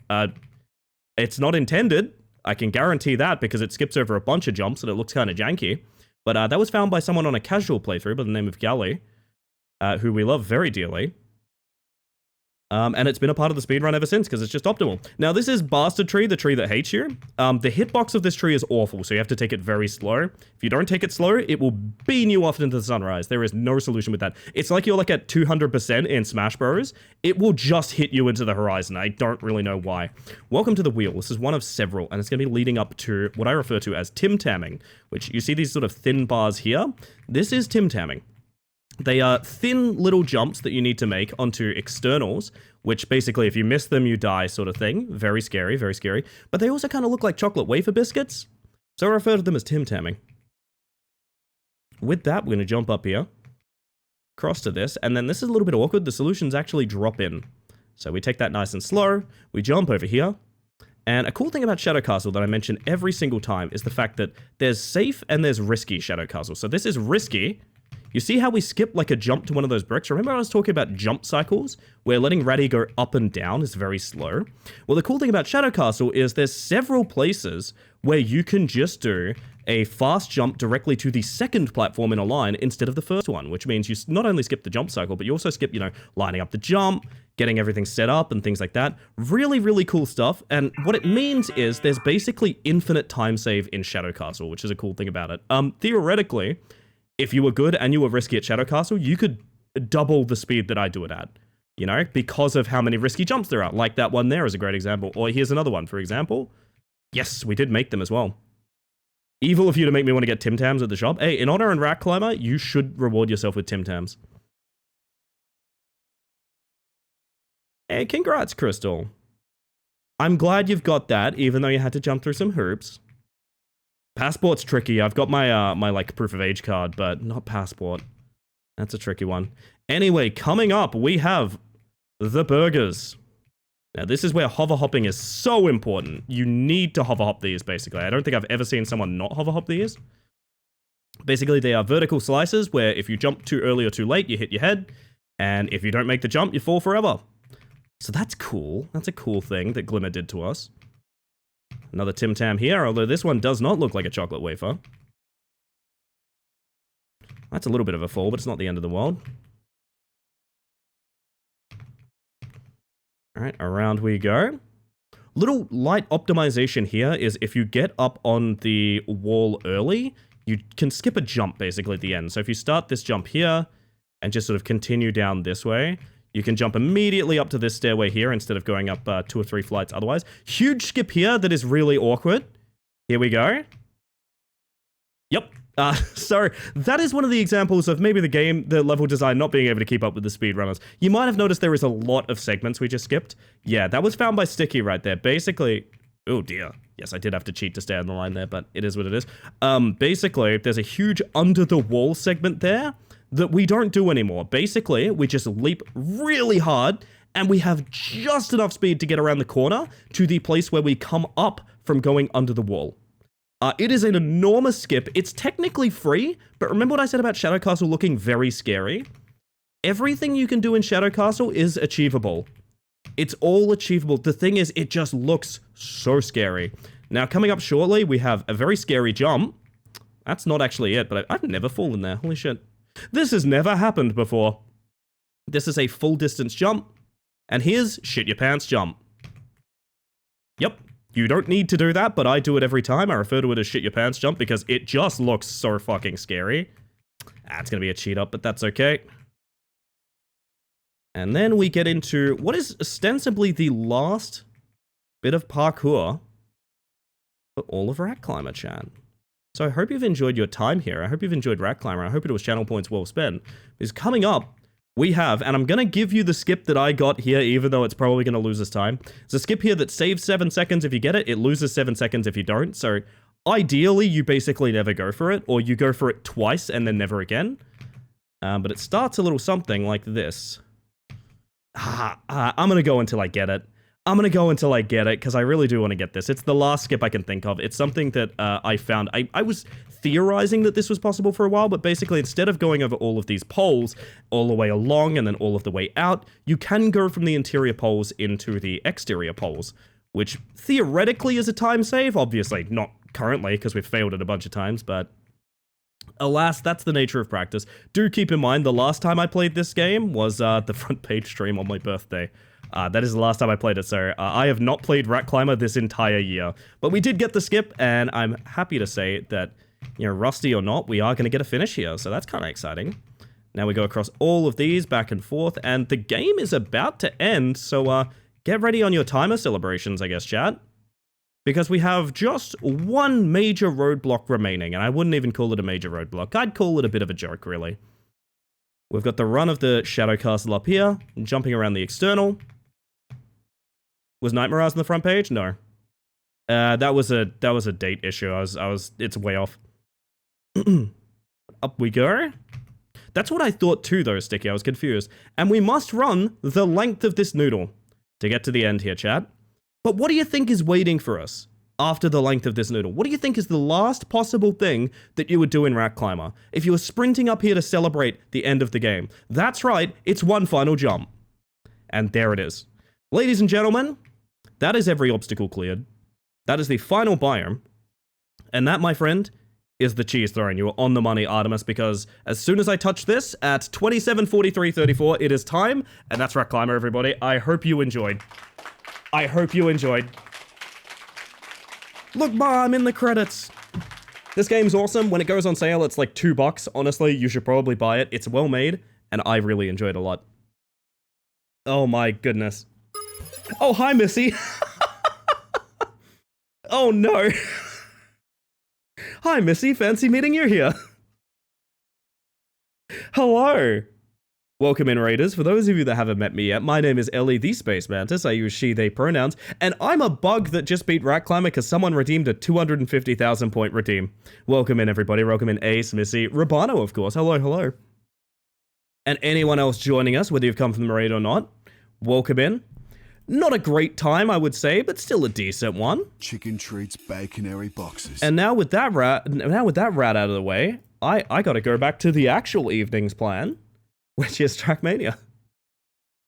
It's not intended. I can guarantee that because it skips over a bunch of jumps and it looks kind of janky. But that was found by someone on a casual playthrough by the name of Galley, who we love very dearly. And it's been a part of the speedrun ever since because it's just optimal. Now, this is Bastard Tree, the tree that hates you. The hitbox of this tree is awful, so you have to take it very slow. If you don't take it slow, it will beam you off into the sunrise. There is no solution with that. It's like you're like at 200% in Smash Bros. It will just hit you into the horizon. I don't really know why. Welcome to the wheel. This is one of several, and it's going to be leading up to what I refer to as Tim Tamming, which you see these sort of thin bars here. This is Tim Tamming. They are thin little jumps that you need to make onto externals, which basically if you miss them, you die sort of thing. Very scary, very scary. But they also kind of look like chocolate wafer biscuits. So I refer to them as Tim Tamming. With that, we're going to jump up here, cross to this, and then this is a little bit awkward. The solutions actually drop in. So we take that nice and slow. We jump over here. And a cool thing about Shadow Castle that I mention every single time is the fact that there's safe and there's risky Shadow Castle. So this is risky. You see how we skip like a jump to one of those bricks? Remember I was talking about jump cycles, where letting Ratty go up and down is very slow? Well, the cool thing about Shadow Castle is there's several places where you can just do a fast jump directly to the second platform in a line instead of the first one, which means you not only skip the jump cycle, but you also skip, you know, lining up the jump, getting everything set up and things like that. Really, really cool stuff. And what it means is there's basically infinite time save in Shadow Castle, which is a cool thing about it. Theoretically, if you were good and you were risky at Shadow Castle, you could double the speed that I do it at, you know, because of how many risky jumps there are. Like that one there is a great example. Or here's another one, for example. Yes, we did make them as well. Evil of you to make me want to get Tim Tams at the shop. Hey, in honor and Rack Climber, you should reward yourself with Tim Tams. Hey, congrats, Crystal. I'm glad you've got that, even though you had to jump through some hoops. Passport's tricky. I've got my like proof of age card, but not passport. That's a tricky one. Anyway, coming up, we have the burgers. Now, this is where hover hopping is so important. You need to hover hop these, basically. I don't think I've ever seen someone not hover hop these. Basically, they are vertical slices where if you jump too early or too late, you hit your head. And if you don't make the jump, you fall forever. So that's cool. That's a cool thing that Glimmer did to us. Another Tim Tam here, although this one does not look like a chocolate wafer. That's a little bit of a fall, but it's not the end of the world. Alright, around we go. Little light optimization here is if you get up on the wall early, you can skip a jump basically at the end. So if you start this jump here and just sort of continue down this way, you can jump immediately up to this stairway here instead of going up 2 or 3 flights otherwise. Huge skip here that is really awkward. Here we go. Yep. So that is one of the examples of maybe the level design not being able to keep up with the speedrunners. You might have noticed there is a lot of segments we just skipped. Yeah, that was found by Sticky right there. Basically, oh dear. Yes, I did have to cheat to stay on the line there, but it is what it is. Basically, there's a huge under the wall segment there that we don't do anymore. Basically, we just leap really hard And we have just enough speed to get around the corner to the place where we come up from going under the wall. It is an enormous skip. It's technically free, but remember what I said about Shadow Castle looking very scary? Everything you can do in Shadow Castle is achievable. It's all achievable. The thing is, it just looks so scary. Now, coming up shortly, we have a very scary jump. That's not actually it, but I've never fallen there. Holy shit. This has never happened before. This is a full distance jump. And here's shit your pants jump. Yep. You don't need to do that, but I do it every time. I refer to it as shit your pants jump because it just looks so fucking scary. It's going to be a cheat up, but that's okay. And then we get into what is ostensibly the last bit of parkour for all of Rat Climber chat. So I hope you've enjoyed your time here. I hope you've enjoyed Rat Climber. I hope it was channel points well spent. Because coming up, we have, and I'm going to give you the skip that I got here, even though it's probably going to lose us time. It's a skip here that saves 7 seconds if you get it. It loses 7 seconds if you don't. So ideally, you basically never go for it, or you go for it twice and then never again. But it starts a little something like this. I'm going to go until I get it. I'm going to go until I get it, because I really do want to get this. It's the last skip I can think of. It's something that I found. I was theorizing that this was possible for a while, but basically instead of going over all of these poles all the way along and then all of the way out, you can go from the interior poles into the exterior poles, which theoretically is a time save. Obviously, not currently, because we've failed it a bunch of times, but alas, that's the nature of practice. Do keep in mind, the last time I played this game was the front page stream on my birthday. That is the last time I played it, so I have not played Rat Climber this entire year. But we did get the skip, and I'm happy to say that, you know, rusty or not, we are going to get a finish here, so that's kind of exciting. Now we go across all of these, back and forth, and the game is about to end, so get ready on your timer celebrations, I guess, chat. Because we have just one major roadblock remaining, and I wouldn't even call it a major roadblock. I'd call it a bit of a joke, really. We've got the run of the Shadow Castle up here, jumping around the external. Was Night Mirage on the front page? No. That was a date issue. It's way off. Up we go. That's what I thought too, though, Sticky. I was confused. And we must run the length of this noodle to get to the end here, chat. But what do you think is waiting for us after the length of this noodle? What do you think is the last possible thing that you would do in Rat Climber if you were sprinting up here to celebrate the end of the game? That's right, it's one final jump. And there it is. Ladies and gentlemen, that is every obstacle cleared. That is the final biome. And that, my friend, is the cheese throne. You are on the money, Artemis, because as soon as I touch this at 27:43:34, it is time. And that's Rat Climber, everybody. I hope you enjoyed. I hope you enjoyed. Look, Ma, I'm in the credits. This game's awesome. When it goes on sale, it's like $2. Honestly, you should probably buy it. It's well made, and I really enjoyed it a lot. Oh my goodness. Oh, hi, Missy. Oh no. Hi, Missy. Fancy meeting you here. Hello. Welcome in, Raiders. For those of you that haven't met me yet, my name is Ellie the Space Mantis. I use she, they pronouns, and I'm a bug that just beat Rat Climber because someone redeemed a 250,000 point redeem. Welcome in, everybody. Welcome in, Ace, Missy, Rabano, of course. Hello, hello. And anyone else joining us, whether you've come from the raid or not, welcome in. Not a great time, I would say, but still a decent one. Chicken treats, baconary boxes. And now with that rat out of the way, I gotta go back to the actual evening's plan, which is Trackmania.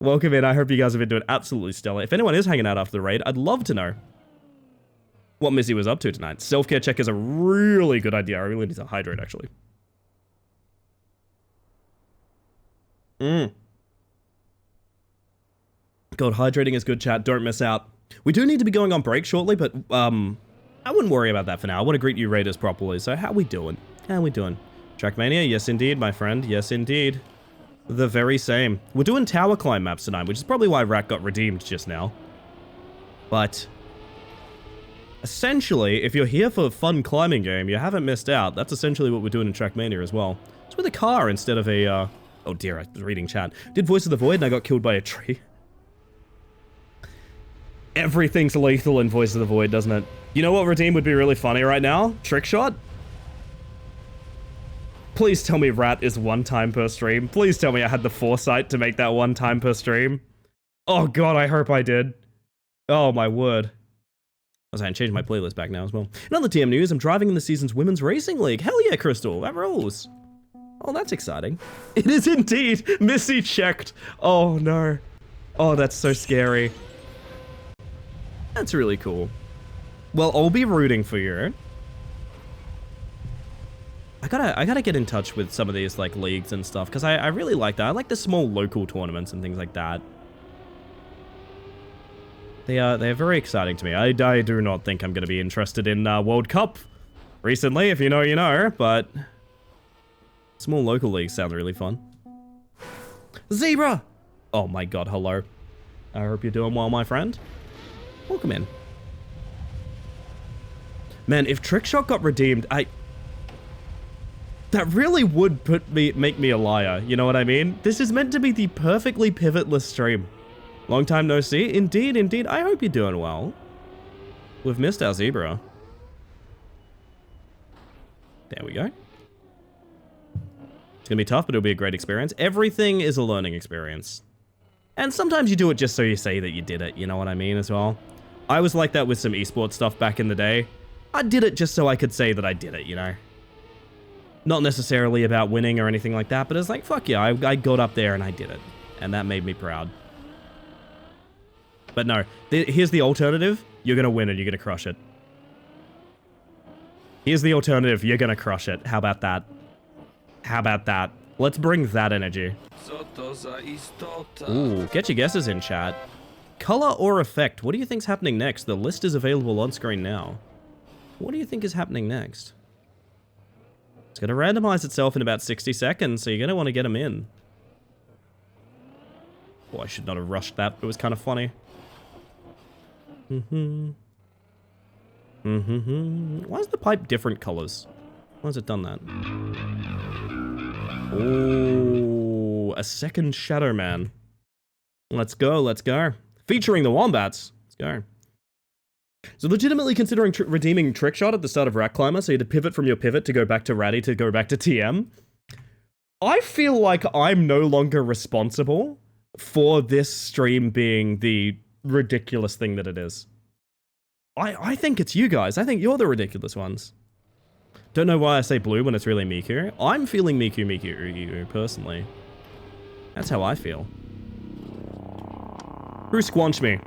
Welcome in. I hope you guys have been doing absolutely stellar. If anyone is hanging out after the raid, I'd love to know what Missy was up to tonight. Self-care check is a really good idea. I really need to hydrate, actually. God, hydrating is good, chat. Don't miss out. We do need to be going on break shortly, but I wouldn't worry about that for now. I want to greet you raiders properly. So how we doing? How we doing? Trackmania? Yes, indeed, my friend. Yes, indeed. The very same. We're doing tower climb maps tonight, which is probably why Rat got redeemed just now. But essentially, if you're here for a fun climbing game, you haven't missed out. That's essentially what we're doing in Trackmania as well. It's with a car instead of a, oh dear, I was reading chat. Did Voice of the Void and I got killed by a tree. Everything's lethal in Voice of the Void, doesn't it? You know what redeem would be really funny right now? Trick shot? Please tell me Rat is 1 time per stream. Please tell me I had the foresight to make that 1 time per stream. Oh god, I hope I did. Oh my word. I was saying, change my playlist back now as well. In other TM news, I'm driving in the season's Women's Racing League. Hell yeah, Crystal, that rules. Oh, that's exciting. It is indeed. Missy checked. Oh no. Oh, that's so scary. That's really cool. Well, I'll be rooting for you. I gotta get in touch with some of these like leagues and stuff because I really like that. I like the small local tournaments and things like that. They're very exciting to me. I do not think I'm gonna be interested in World Cup recently. If you know, you know. But small local leagues sound really fun. Zebra! Oh my god, hello. I hope you're doing well, my friend. Welcome in. Man, if Trickshot got redeemed, that really would make me a liar, you know what I mean? This is meant to be the perfectly pivotless stream. Long time no see. Indeed, indeed. I hope you're doing well. We've missed our Zebra. There we go. It's gonna be tough, but it'll be a great experience. Everything is a learning experience. And sometimes you do it just so you say that you did it, you know what I mean, as well? I was like that with some esports stuff back in the day. I did it just so I could say that I did it, you know? Not necessarily about winning or anything like that, but it's like, fuck yeah, I got up there and I did it. And that made me proud. But no, here's the alternative. You're gonna win and you're gonna crush it. Here's the alternative. You're gonna crush it. How about that? How about that? Let's bring that energy. Ooh, get your guesses in, chat. Color or effect? What do you think's happening next? The list is available on screen now. What do you think is happening next? It's going to randomize itself in about 60 seconds, so you're going to want to get them in. Oh, I should not have rushed that. It was kind of funny. Why is the pipe different colors? Why has it done that? Oh, a second Shadow Man. Let's go, let's go. Featuring the Wombats. Let's go. So legitimately considering redeeming Trickshot at the start of Rat Climber, so you had to pivot from your pivot to go back to Ratty to go back to TM. I feel like I'm no longer responsible for this stream being the ridiculous thing that it is. I think it's you guys. I think you're the ridiculous ones. Don't know why I say blue when it's really Miku. I'm feeling Miku personally. That's how I feel. Who squanched me?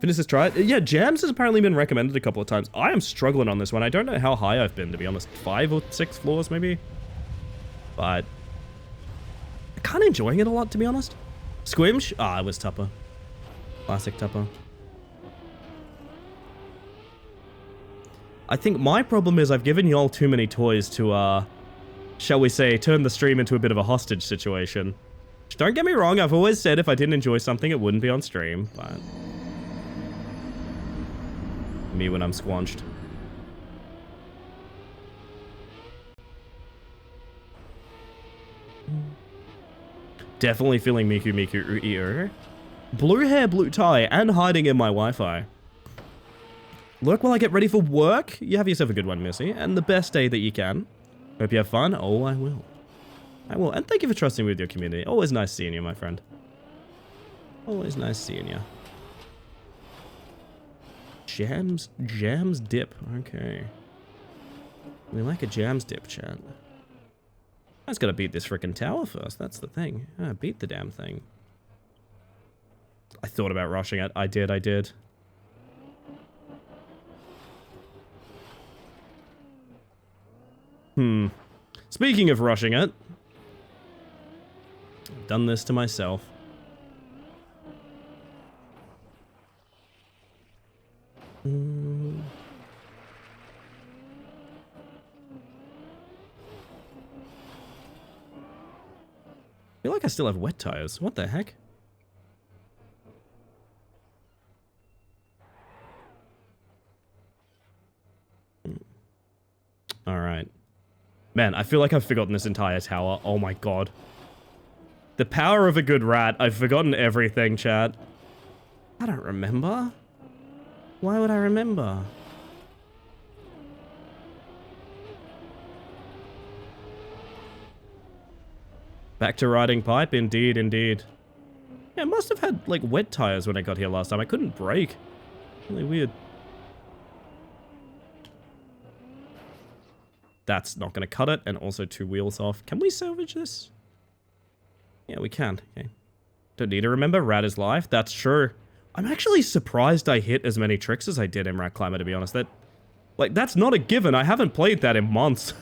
Finish this try. Yeah, Jams has apparently been recommended a couple of times. I am struggling on this one. I don't know how high I've been, to be honest. 5 or 6 floors, maybe? But I'm kind of enjoying it a lot, to be honest. Squimsh? Ah, it was Tupper. Classic Tupper. I think my problem is I've given y'all too many toys to, shall we say, turn the stream into a bit of a hostage situation. Don't get me wrong, I've always said if I didn't enjoy something, it wouldn't be on stream, but... me when I'm squanched. Definitely feeling Miku. Blue hair, blue tie, and hiding in my Wi-Fi. Lurk while I get ready for work. You have yourself a good one, Missy, and the best day that you can. Hope you have fun. Oh, I will. I will. And thank you for trusting with your community. Always nice seeing you, my friend. Always nice seeing you. Jams dip. Okay. We like a jams dip, chat. I just gotta beat this frickin' tower first. That's the thing. Beat the damn thing. I thought about rushing it. I did. Speaking of rushing it, I've done this to myself. I feel like I still have wet tires. What the heck? Alright. Man, I feel like I've forgotten this entire tower. Oh my god. The power of a good rat. I've forgotten everything, chat. I don't remember. Why would I remember? Back to riding pipe? Indeed, indeed. Yeah, I must have had, like, wet tires when I got here last time. I couldn't brake. Really weird. That's not going to cut it, and also 2 wheels off. Can we salvage this? Yeah, we can. Okay. Don't need to remember, rad is life. That's true. I'm actually surprised I hit as many tricks as I did in Rat Climber, to be honest. That's not a given. I haven't played that in months.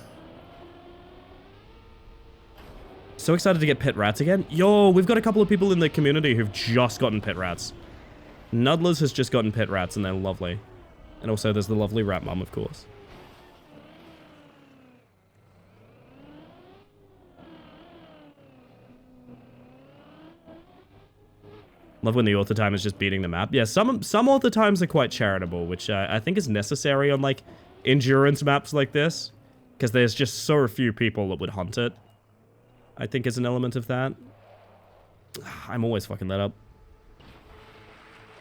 So excited to get pet rats again. Yo, we've got a couple of people in the community who've just gotten pet rats. Nudlers has just gotten pet rats, and they're lovely. And also, there's the lovely rat mum, of course. Love when the author time is just beating the map. Yeah, some author times are quite charitable, which I think is necessary on, like, endurance maps like this. Because there's just so few people that would hunt it. I think is an element of that. I'm always fucking that up.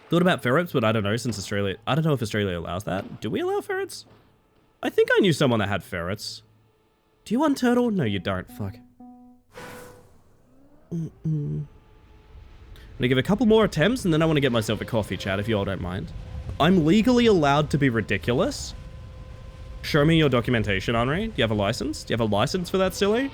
Thought about ferrets, but I don't know since Australia... I don't know if Australia allows that. Do we allow ferrets? I think I knew someone that had ferrets. Do you want turtle? No, you don't. Fuck. I'm gonna give a couple more attempts, and then I want to get myself a coffee, chat, if you all don't mind. I'm legally allowed to be ridiculous. Show me your documentation, Henri. Do you have a license? Do you have a license for that, silly?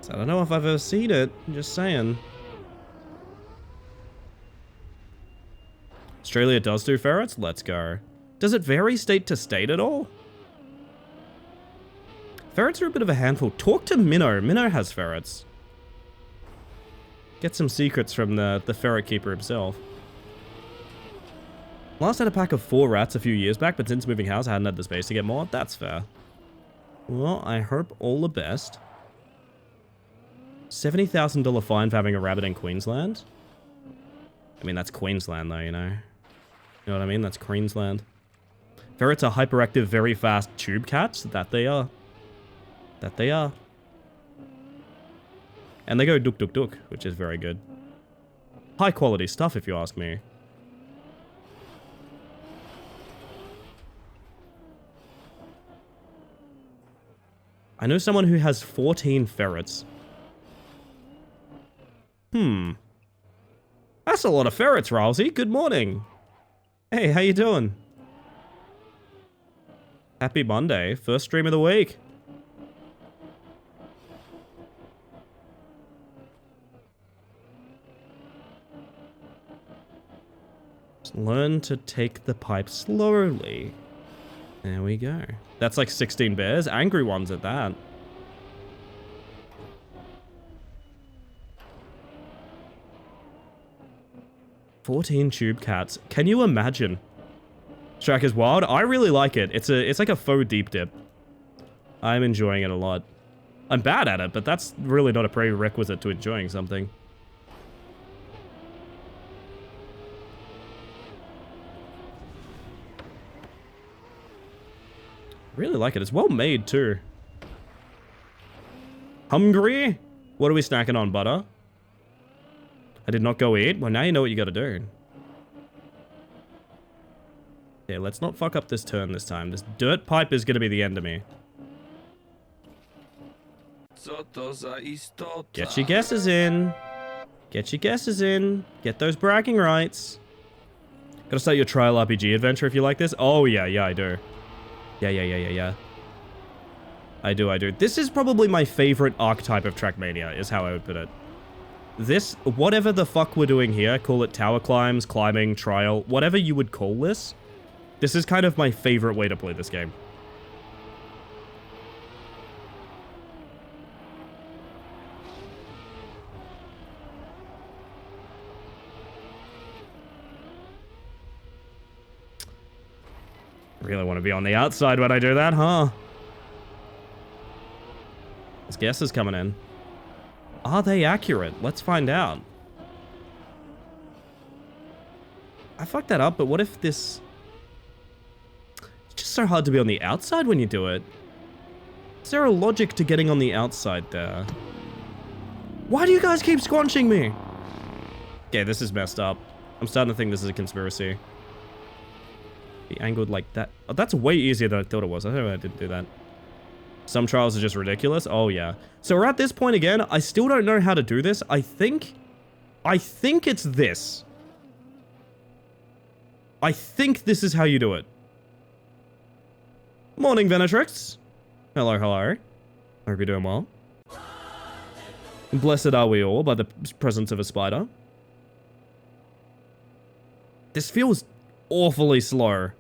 So I don't know if I've ever seen it. I'm just saying. Australia does do ferrets? Let's go. Does it vary state to state at all? Ferrets are a bit of a handful. Talk to Minnow. Minnow has ferrets. Get some secrets from the ferret keeper himself. Last had a pack of 4 rats a few years back, but since moving house, I hadn't had the space to get more. That's fair. Well, I hope all the best. $70,000 fine for having a rabbit in Queensland? I mean, that's Queensland, though, you know? You know what I mean? That's Queensland. Ferrets are hyperactive, very fast tube cats. That they are. That they are. And they go duk duk duk, which is very good. High quality stuff, if you ask me. I know someone who has 14 ferrets. That's a lot of ferrets, Rousey. Good morning. Hey, how you doing? Happy Monday. First stream of the week. Just learn to take the pipe slowly. There we go. That's like 16 bears. Angry ones at that. $14 tube cats. Can you imagine? Shrek is wild. I really like it. It's like a faux deep dip. I'm enjoying it a lot. I'm bad at it, but that's really not a prerequisite to enjoying something. Really like it. It's well made too. Hungry? What are we snacking on, butter? I did not go eat. Well, now you know what you gotta do. Yeah, let's not fuck up this turn this time. This dirt pipe is gonna be the end of me. Get your guesses in. Get your guesses in. Get those bragging rights. Gotta start your trial RPG adventure if you like this. Oh, yeah, I do. Yeah. I do. This is probably my favorite archetype of Trackmania, is how I would put it. This, whatever the fuck we're doing here, call it tower climbs, climbing, trial, whatever you would call this, this is kind of my favorite way to play this game. Really want to be on the outside when I do that, huh? This guess is coming in. Are they accurate? Let's find out. I fucked that up, but what if this... It's just so hard to be on the outside when you do it. Is there a logic to getting on the outside there? Why do you guys keep squanching me? Okay, this is messed up. I'm starting to think this is a conspiracy. Be angled like that. Oh, that's way easier than I thought it was. I don't know why I didn't do that. Some trials are just ridiculous. Oh, yeah. So we're at this point again. I still don't know how to do this. I think it's this. I think this is how you do it. Morning, Venetrix. Hello, hello. Hope you're doing well. Blessed are we all by the presence of a spider. This feels awfully slow.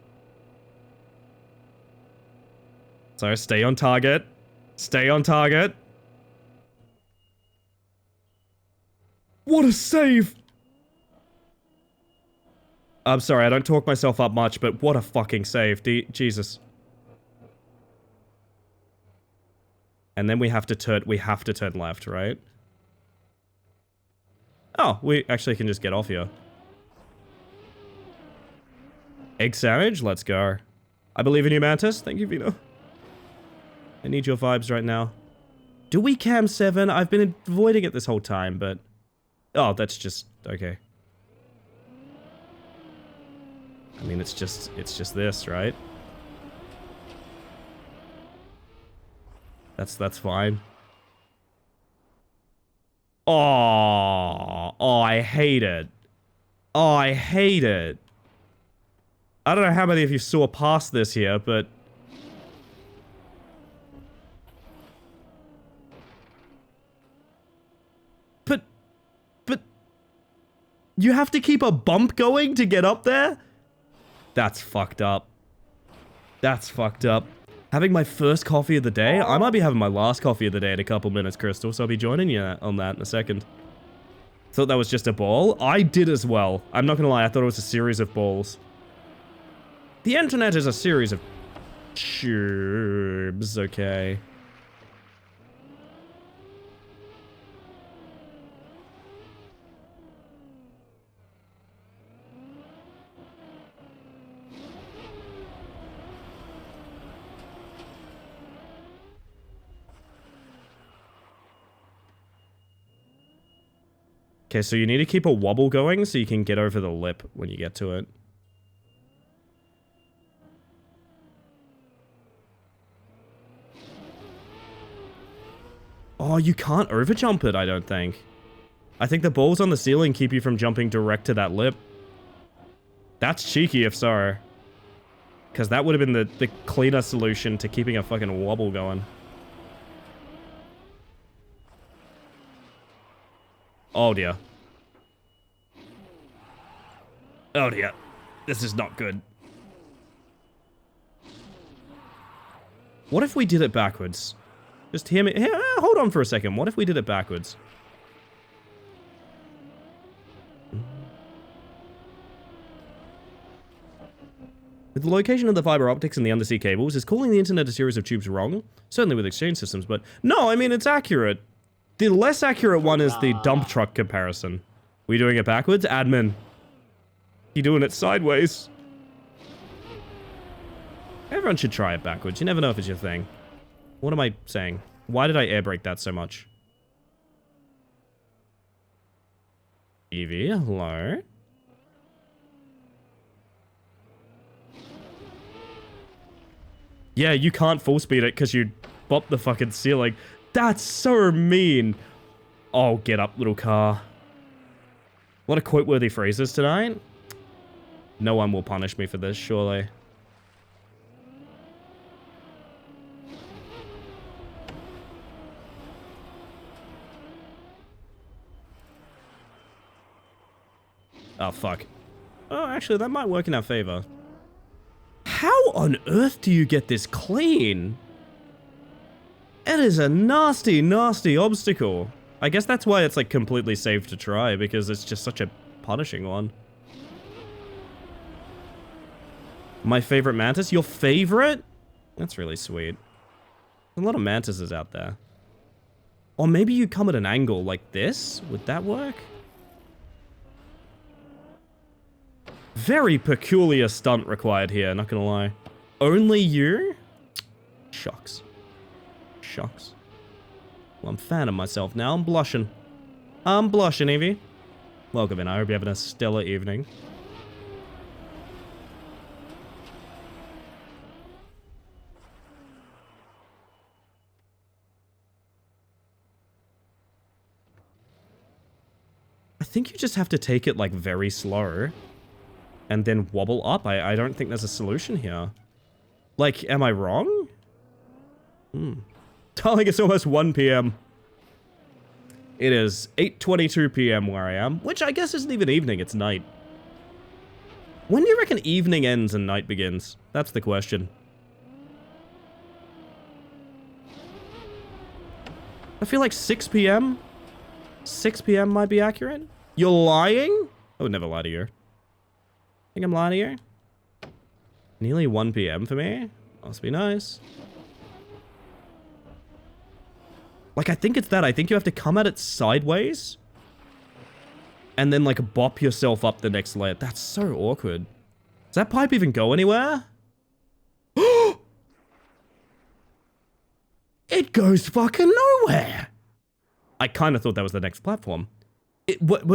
So stay on target. Stay on target. What a save! I'm sorry, I don't talk myself up much, but what a fucking save. Jesus. And then we have to turn left, right? Oh, we actually can just get off here. Egg sandwich, let's go. I believe in you, Mantis. Thank you, Vino. I need your vibes right now. Do we cam 7? I've been avoiding it this whole time, but... Oh, that's just... Okay. I mean, it's just this, right? That's fine. Oh, I hate it. Oh, I hate it. I don't know how many of you saw past this here, but... But... You have to keep a bump going to get up there? That's fucked up. That's fucked up. Having my first coffee of the day? I might be having my last coffee of the day in a couple minutes, Crystal, so I'll be joining you on that in a second. Thought that was just a ball? I did as well. I'm not gonna lie, I thought it was a series of balls. The internet is a series of tubes, okay. Okay, so you need to keep a wobble going so you can get over the lip when you get to it. Oh, you can't overjump it, I don't think. I think the balls on the ceiling keep you from jumping direct to that lip. That's cheeky if so. Because that would have been the cleaner solution to keeping a fucking wobble going. Oh dear. Oh dear. This is not good. What if we did it backwards? Just hear me. Hold on for a second. What if we did it backwards? With the location of the fiber optics and the undersea cables, is calling the internet a series of tubes wrong? Certainly with exchange systems, but... No, I mean, it's accurate. The less accurate one is the dump truck comparison. We doing it backwards? Admin. You doing it sideways? Everyone should try it backwards. You never know if it's your thing. What am I saying? Why did I air brake that so much? Evie, hello? Yeah, you can't full speed it because you bop the fucking ceiling. That's so mean. Oh, get up, little car. What a quote-worthy phrases tonight. No one will punish me for this, surely. Oh, fuck. Oh, actually, that might work in our favor. How on earth do you get this clean? It is a nasty, nasty obstacle. I guess that's why it's like completely safe to try, because it's just such a punishing one. My favorite mantis? Your favorite? That's really sweet. There's a lot of mantises out there. Or maybe you come at an angle like this? Would that work? Very peculiar stunt required here, not gonna lie. Only you? Shucks. Shucks. Well, I'm fanning myself now. I'm blushing. I'm blushing, Evie. Welcome in. I hope you're having a stellar evening. I think you just have to take it, like, very slow. And then wobble up. I don't think there's a solution here. Like, am I wrong? Darling, it's almost 1 p.m. It is 8:22 p.m. where I am, which I guess isn't even evening, it's night. When do you reckon evening ends and night begins? That's the question. I feel like 6 p.m.? 6 p.m. might be accurate? You're lying? I would never lie to you. Think I'm lying to you? Nearly 1 p.m. for me? Must be nice. Like, I think it's that. I think you have to come at it sideways. And then, like, bop yourself up the next layer. That's so awkward. Does that pipe even go anywhere? It goes fucking nowhere! I kind of thought that was the next platform. But...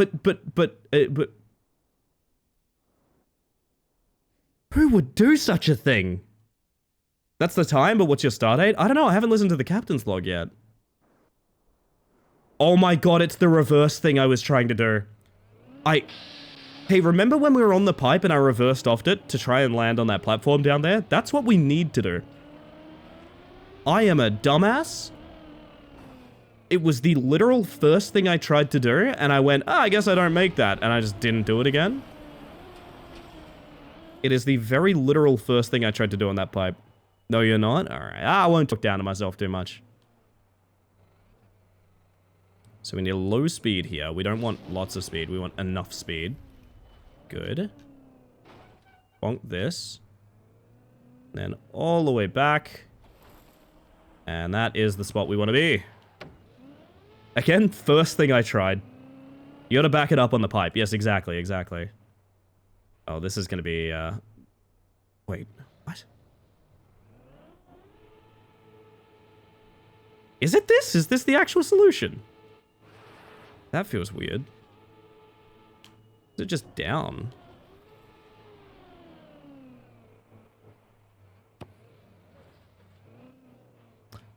Who would do such a thing? That's the time, but what's your start date? I don't know, I haven't listened to the captain's log yet. Oh my god, it's the reverse thing I was trying to do. Hey, remember when we were on the pipe and I reversed offed it to try and land on that platform down there? That's what we need to do. I am a dumbass. It was the literal first thing I tried to do, and I went, I guess I don't make that, and I just didn't do it again. It is the very literal first thing I tried to do on that pipe. No, you're not? Alright, I won't talk down to myself too much. So we need low speed here. We don't want lots of speed. We want enough speed. Good. Bonk this. Then all the way back. And that is the spot we want to be. Again, first thing I tried. You gotta back it up on the pipe. Yes, exactly, exactly. Oh, this is gonna be, Wait, what? Is it this? Is this the actual solution? That feels weird. Is it just down?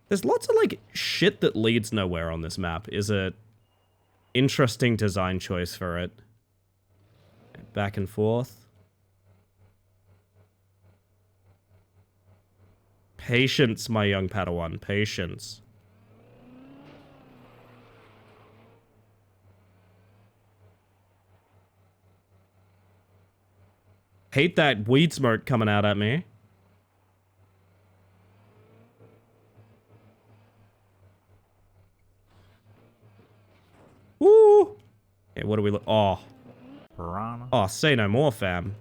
There's lots of, like, shit that leads nowhere on this map. Is a interesting design choice for it. Back and forth. Patience, my young Padawan. Patience. Hate that weed smoke coming out at me. Woo! Okay, what do we look? Oh. Piranha. Oh, say no more, fam.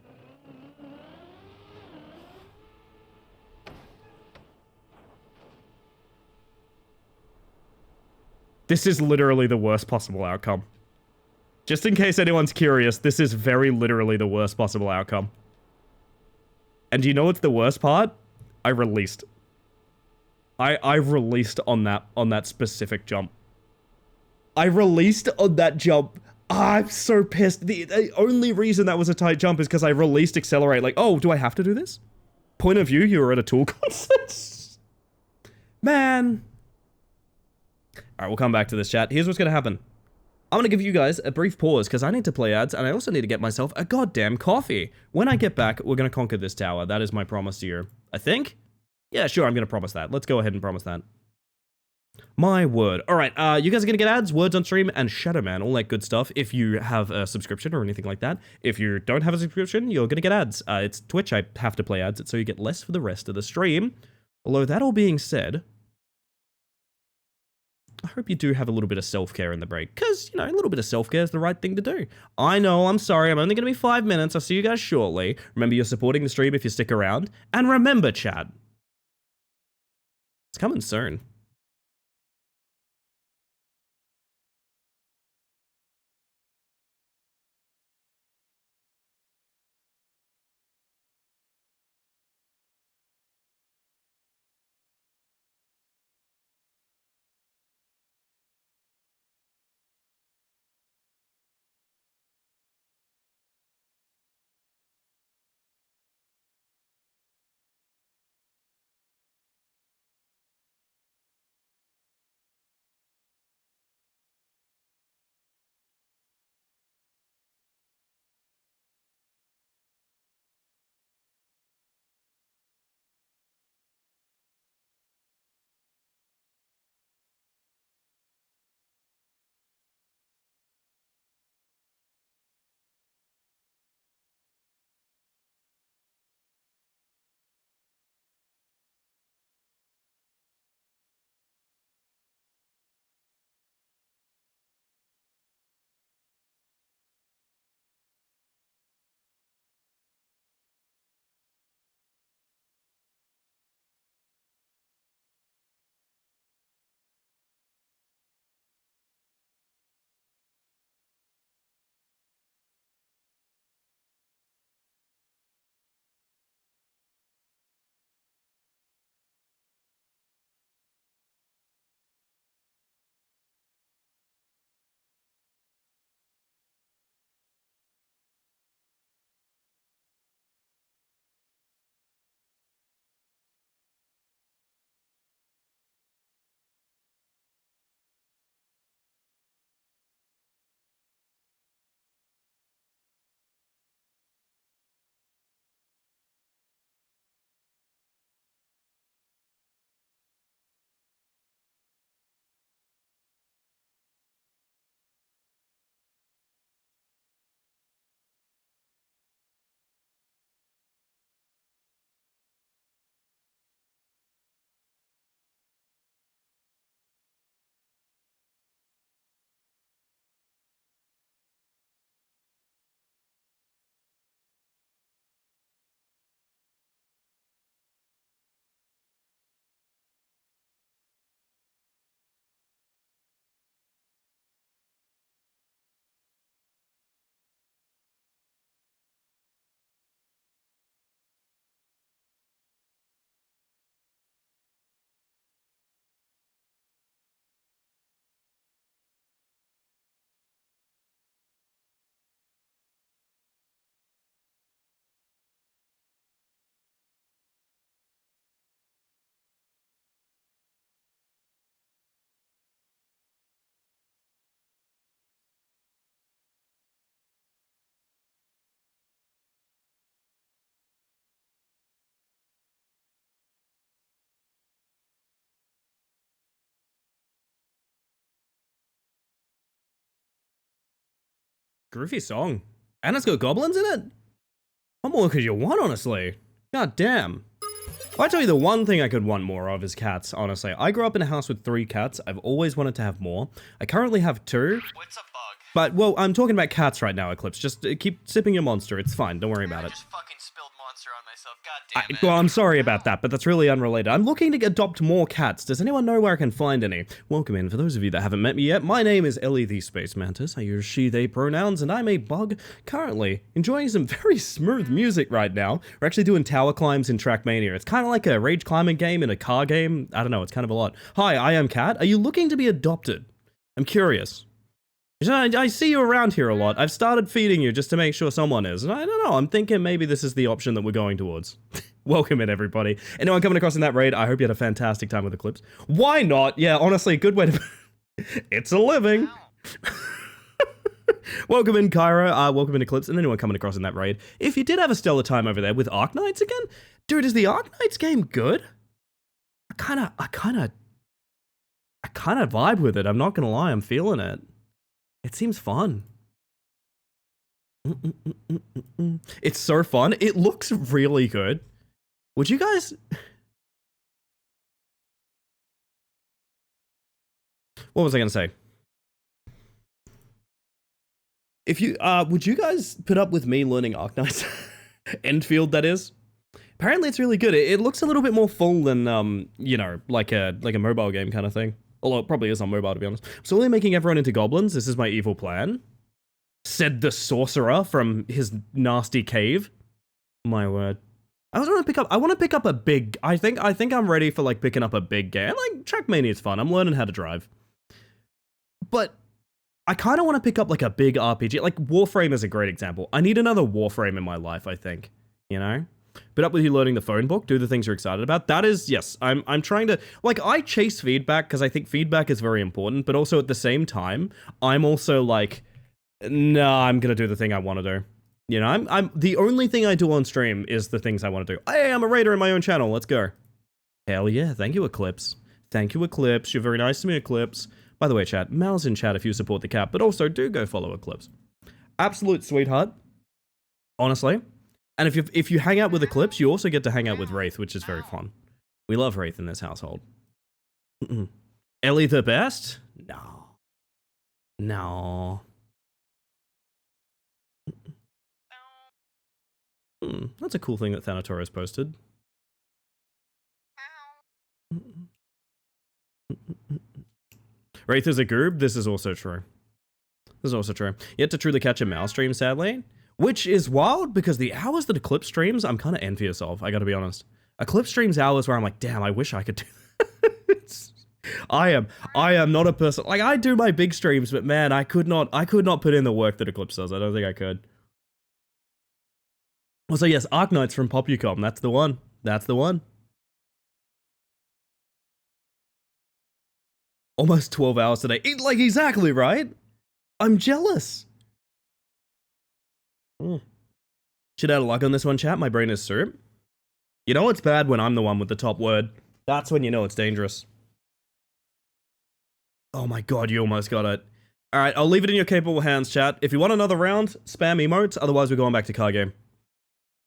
This is literally the worst possible outcome. Just in case anyone's curious, this is very literally the worst possible outcome. And do you know what's the worst part? I released. I released on that specific jump. I released on that jump. I'm so pissed. The only reason that was a tight jump is because I released accelerate. Like, oh, do I have to do this? Point of view, you were at a tool concert. Man. Alright, we'll come back to this chat. Here's what's gonna happen. I'm gonna give you guys a brief pause because I need to play ads and I also need to get myself a goddamn coffee. When I get back, we're gonna conquer this tower. That is my promise to you. I think? Yeah, sure, I'm gonna promise that. Let's go ahead and promise that. My word. Alright, you guys are gonna get ads, words on stream, and Shadow Man, all that good stuff, if you have a subscription or anything like that. If you don't have a subscription, you're gonna get ads. It's Twitch, I have to play ads, so you get less for the rest of the stream. Although, that all being said, I hope you do have a little bit of self-care in the break, because, you know, a little bit of self-care is the right thing to do. I know, I'm sorry, I'm only gonna be 5 minutes, I'll see you guys shortly. Remember, you're supporting the stream if you stick around. And remember, chat, it's coming soon. Groovy song. And it's got goblins in it? What more could you want, honestly? God damn. If I tell you the one thing I could want more of is cats, honestly. I grew up in a house with 3 cats. I've always wanted to have more. I currently have 2. What's a bug? But, well, I'm talking about cats right now, Eclipse. Just keep sipping your monster. It's fine. Don't worry about I it. just fucking spilled monster on myself. God damn it. Well, I'm sorry about that, but that's really unrelated. I'm looking to adopt more cats. Does anyone know where I can find any? Welcome in. For those of you that haven't met me yet, my name is Ellie the Space Mantis. I use she, they pronouns, and I'm a bug currently enjoying some very smooth music right now. We're actually doing tower climbs in Trackmania. It's kind of like a rage climbing game in a car game. I don't know. It's kind of a lot. Hi, I am Cat. Are you looking to be adopted? I'm curious. I see you around here a lot. I've started feeding you just to make sure someone is. And I don't know, I'm thinking maybe this is the option that we're going towards. Welcome in, everybody. Anyone coming across in that raid, I hope you had a fantastic time with Eclipse. Why not? Yeah, honestly, good way to... It's a living. Welcome in, Kyra. Welcome in, Eclipse. And anyone coming across in that raid. If you did have a stellar time over there with Arknights again, dude, is the Arknights game good? I kind of vibe with it. I'm not gonna lie, I'm feeling it. It seems fun. It's so fun. It looks really good. Would you guys... What was I gonna say? If you, would you guys put up with me learning Arknights? Enfield, that is. Apparently it's really good. It looks a little bit more full than, you know, like a mobile game kind of thing. Although it probably is on mobile, to be honest. I'm slowly making everyone into goblins. This is my evil plan. Said the sorcerer from his nasty cave. My word. I want to pick up a big... I think I'm ready for, like, picking up a big game. Like, Trackmania is fun. I'm learning how to drive. But I kind of want to pick up, like, a big RPG. Like, Warframe is a great example. I need another Warframe in my life, I think. You know? Put up with you learning the phone book, do the things you're excited about. That is, yes, I'm trying to, like, I chase feedback because I think feedback is very important, but also at the same time, I'm also like, nah, I'm gonna do the thing I want to do. You know, I'm the only thing I do on stream is the things I want to do. Hey, I'm a raider in my own channel, let's go. Hell yeah, thank you, Eclipse. Thank you, Eclipse, you're very nice to me, Eclipse. By the way, chat, Mal's in chat if you support the cat, but also do go follow Eclipse. Absolute sweetheart, honestly. And if you hang out with Eclipse, you also get to hang out with Wraith, which is very fun. We love Wraith in this household. Ellie the best? No. No. That's a cool thing that Thanatos posted. Wraith is a goob? This is also true. This is also true. Yet to truly catch a Mal stream, sadly. Which is wild, because the hours that Eclipse streams, I'm kind of envious of, I gotta be honest. Eclipse streams hours where I'm like, damn, I wish I could do that. I am not a person, like, I do my big streams, but man, I could not put in the work that Eclipse does. I don't think I could. Also, yes, Arknights from Popucom, that's the one. That's the one. Almost 12 hours today. Like, exactly, right? I'm jealous. Should add a luck on this one, chat. My brain is soup. You know it's bad when I'm the one with the top word. That's when you know it's dangerous. Oh my god, you almost got it. Alright, I'll leave it in your capable hands, chat. If you want another round, spam emotes. Otherwise, we're going back to card game.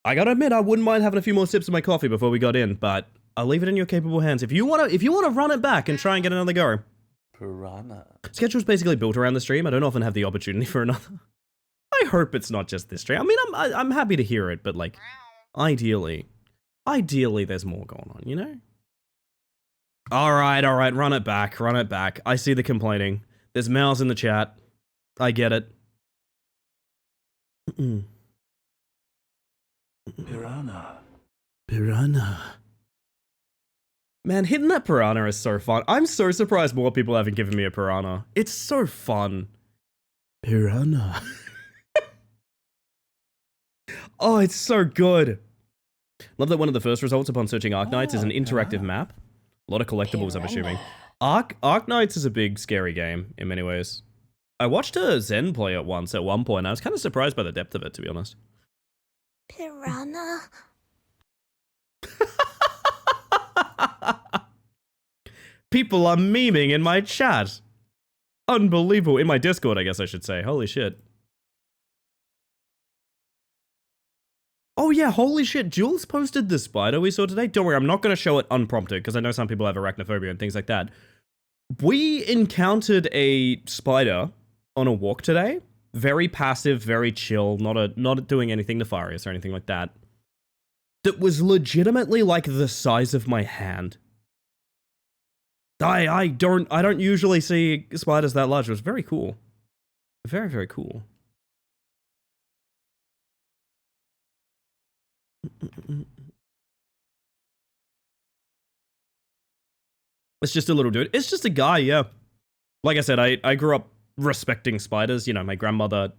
I gotta admit, I wouldn't mind having a few more sips of my coffee before we got in, but I'll leave it in your capable hands. If you wanna run it back and try and get another go. Piranha. Schedule's basically built around the stream. I don't often have the opportunity for another. I hope it's not just this stream. I mean, I'm happy to hear it, but like, ideally there's more going on, you know? All right, run it back. I see the complaining. There's mouths in the chat. I get it. Piranha. Man, hitting that piranha is so fun. I'm so surprised more people haven't given me a piranha. It's so fun. Piranha. Oh, it's so good. Love that one of the first results upon searching Arknights is an interactive map. A lot of collectibles, I'm assuming. Arknights is a big, scary game in many ways. I watched a Zen play it once at one point. I was kind of surprised by the depth of it, to be honest. Piranha. People are memeing in my chat. Unbelievable. In my Discord, I guess I should say. Holy shit. Oh yeah, holy shit, Jules posted the spider we saw today. Don't worry, I'm not going to show it unprompted because I know some people have arachnophobia and things like that. We encountered a spider on a walk today. Very passive, very chill, not doing anything nefarious or anything like that. That was legitimately like the size of my hand. I don't usually see spiders that large. It was very cool. Very, very cool. It's just a little dude. It's just a guy, yeah. Like I said, I grew up respecting spiders. You know, my grandmother...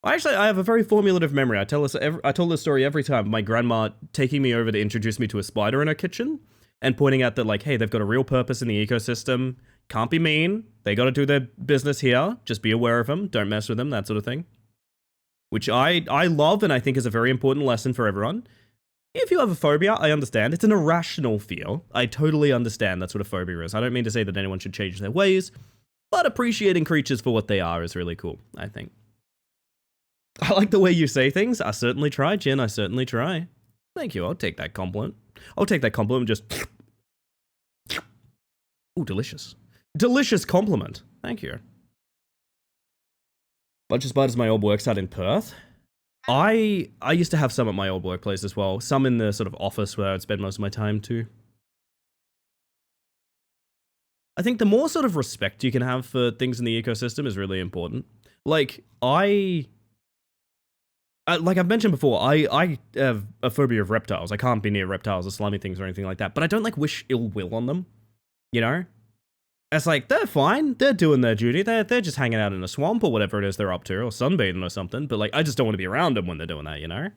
I have a very formulative memory. I tell this story every time. My grandma taking me over to introduce me to a spider in her kitchen and pointing out that, like, hey, they've got a real purpose in the ecosystem. Can't be mean. They got to do their business here. Just be aware of them. Don't mess with them, that sort of thing. Which I love and I think is a very important lesson for everyone. If you have a phobia, I understand. It's an irrational fear. I totally understand that's what a phobia is. I don't mean to say that anyone should change their ways, but appreciating creatures for what they are is really cool, I think. I like the way you say things. I certainly try, Jin. I certainly try. Thank you. I'll take that compliment. I'll take that compliment just... Ooh, delicious. Delicious compliment. Thank you. Bunch of spiders at my old worksite in Perth. I used to have some at my old workplace as well. Some in the sort of office where I'd spend most of my time too. I think the more sort of respect you can have for things in the ecosystem is really important. Like, like I've mentioned before, I have a phobia of reptiles. I can't be near reptiles or slimy things or anything like that. But I don't, like, wish ill will on them. You know? It's like, they're fine. They're doing their duty. They're just hanging out in a swamp or whatever it is they're up to, or sunbathing or something. But, like, I just don't want to be around them when they're doing that, you know?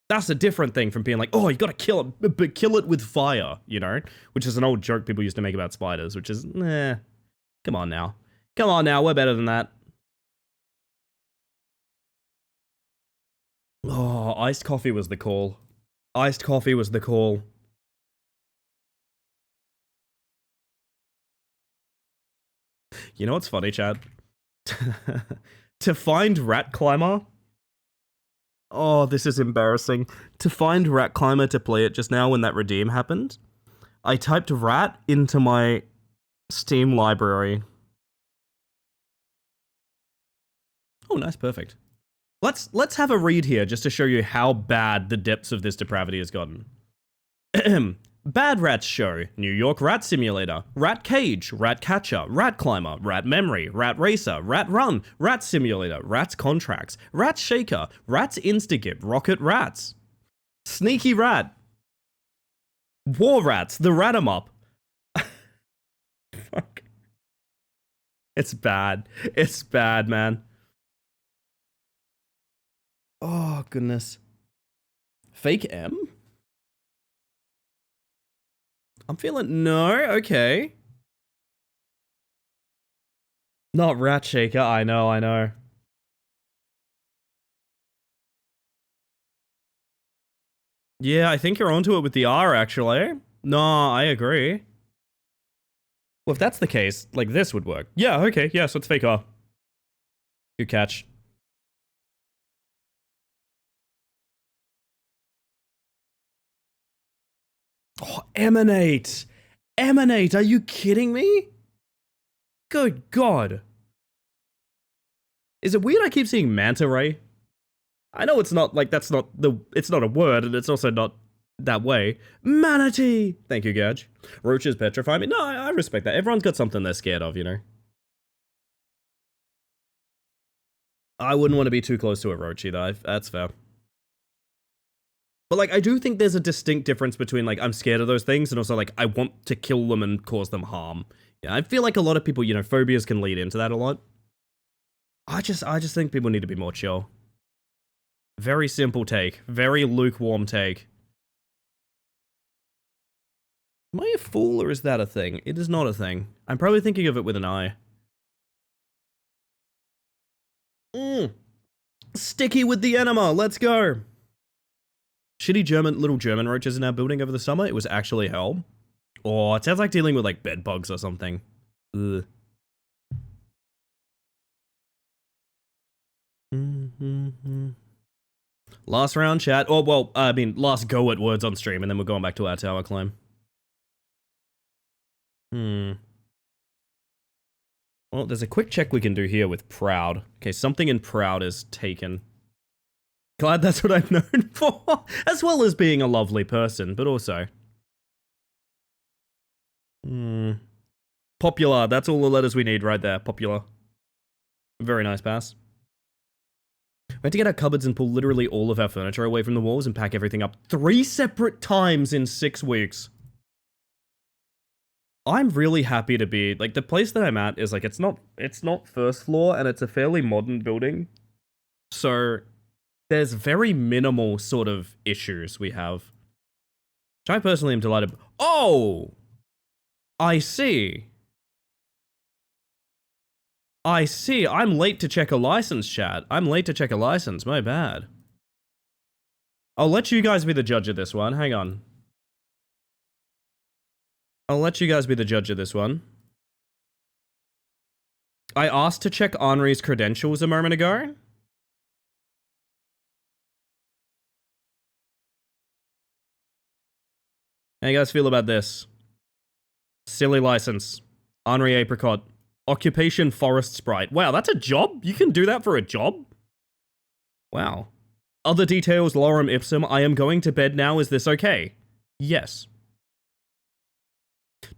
That's a different thing from being like, oh, you gotta kill it, but kill it with fire, you know? Which is an old joke people used to make about spiders, which is, come on now. Come on now, we're better than that. Oh, iced coffee was the call. Iced coffee was the call. You know what's funny, Chad? To find Rat Climber... Oh, this is embarrassing. To find Rat Climber to play it just now when that redeem happened, I typed rat into my Steam library. Oh, nice, perfect. Let's have a read here just to show you how bad the depths of this depravity has gotten. Bad Rats Show, New York Rat Simulator, Rat Cage, Rat Catcher, Rat Climber, Rat Memory, Rat Racer, Rat Run, Rat Simulator, Rats Contracts, Rat Shaker, Rats Instagip, Rocket Rats, Sneaky Rat, War Rats, the Rat 'em Up. Fuck. It's bad. It's bad, man. Oh, goodness. Fake M? I'm feeling... No, okay. Not Rat Shaker, I know. Yeah, I think you're onto it with the R, actually. No, I agree. Well, if that's the case, like, this would work. Yeah, okay, yeah, so it's fake R. Good catch. Oh, Emanate! Emanate, are you kidding me? Good God. Is it weird I keep seeing Manta Ray? I know it's not, like, it's not a word, and it's also not that way. Manatee! Thank you, Gage. Roaches petrify me. No, I respect that. Everyone's got something they're scared of, you know? I wouldn't want to be too close to a roach either. That's fair. But, like, I do think there's a distinct difference between, like, I'm scared of those things and also, like, I want to kill them and cause them harm. Yeah, I feel like a lot of people, you know, phobias can lead into that a lot. I just think people need to be more chill. Very simple take. Very lukewarm take. Am I a fool or is that a thing? It is not a thing. I'm probably thinking of it with an eye. Sticky with the enema. Let's go. Shitty little German roaches in our building over the summer. It was actually hell. Oh, it sounds like dealing with, like, bed bugs or something. Ugh. Last round, chat. Oh, well, I mean, last go at words on stream, and then we're going back to our tower climb. Well, there's a quick check we can do here with Proud. Okay, something in Proud is taken. Glad that's what I'm known for. As well as being a lovely person, but also. Popular, that's all the letters we need right there. Popular. Very nice pass. We had to get our cupboards and pull literally all of our furniture away from the walls and pack everything up 3 separate times in 6 weeks. I'm really happy to be, like, the place that I'm at is, like, it's not first floor, and it's a fairly modern building. So, there's very minimal sort of issues we have. Which I personally am delighted. Oh! I see. I see. I'm late to check a license, chat. I'm late to check a license. My bad. I'll let you guys be the judge of this one. Hang on. I'll let you guys be the judge of this one. I asked to check Henri's credentials a moment ago. How you guys feel about this? Silly license. Henri Apricot. Occupation Forest Sprite. Wow, that's a job? You can do that for a job? Wow. Other details, lorem ipsum. I am going to bed now. Is this okay? Yes.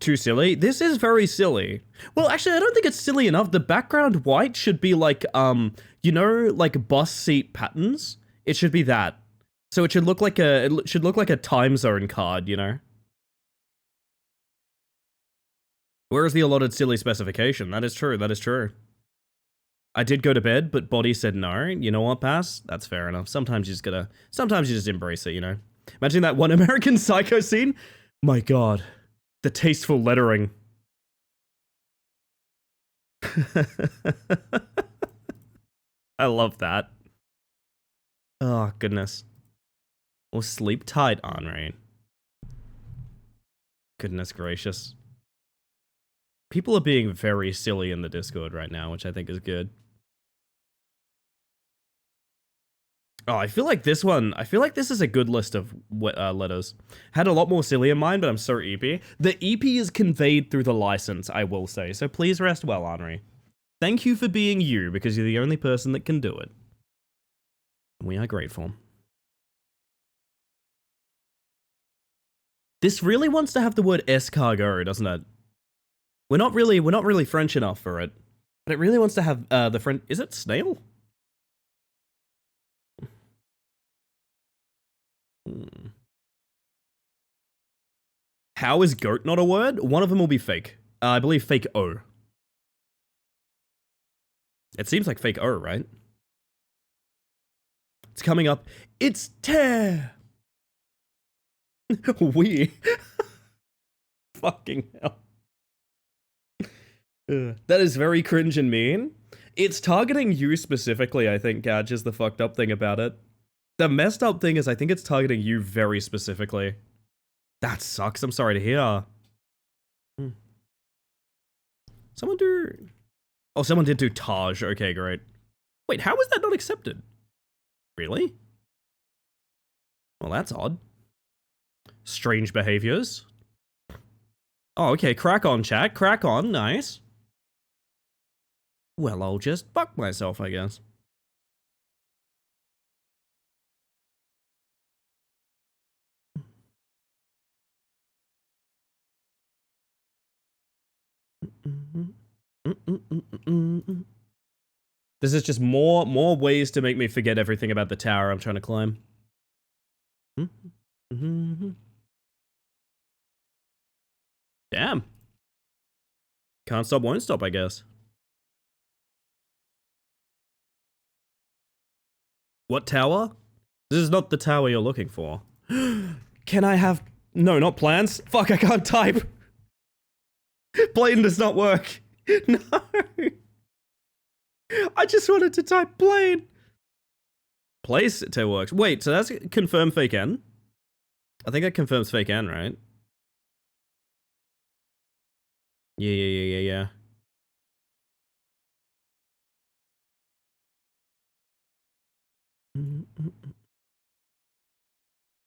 Too silly? This is very silly. Well, actually, I don't think it's silly enough. The background white should be like, you know, like bus seat patterns? It should be that. So it should look like a time zone card, you know? Where is the allotted silly specification? That is true, that is true. I did go to bed, but body said no. You know what, Pass? That's fair enough. Sometimes you just embrace it, you know? Imagine that one American Psycho scene. My god. The tasteful lettering. I love that. Oh, goodness. Well, sleep tight, Henri. Goodness gracious. People are being very silly in the Discord right now, which I think is good. Oh, I feel like this is a good list of letters. Had a lot more silly in mind, but I'm so EP. The EP is conveyed through the license, I will say. So please rest well, Henri. Thank you for being you, because you're the only person that can do it. We are grateful. This really wants to have the word escargot, doesn't it? We're not really French enough for it. But it really wants to have the French... Is it snail? How is goat not a word? One of them will be fake. I believe fake O. It seems like fake O, right? It's coming up. It's tear. We. Fucking hell. That is very cringe and mean. It's targeting you specifically, I think, Gadge, is the fucked up thing about it. The messed up thing is I think it's targeting you very specifically. That sucks. I'm sorry to hear. Someone do... Oh, someone did do Taj. Okay, great. Wait, how was that not accepted? Really? Well, that's odd. Strange behaviors. Oh, okay. Crack on, chat. Crack on. Nice. Well, I'll just fuck myself, I guess. This is just more ways to make me forget everything about the tower I'm trying to climb. Damn. Can't stop, won't stop, I guess. What tower? This is not the tower you're looking for. Can I have... No, not plans. Fuck, I can't type. Plane does not work. No. I just wanted to type plane. Place it works. Wait, so that's confirmed fake N? I think that confirms fake N, right? Yeah.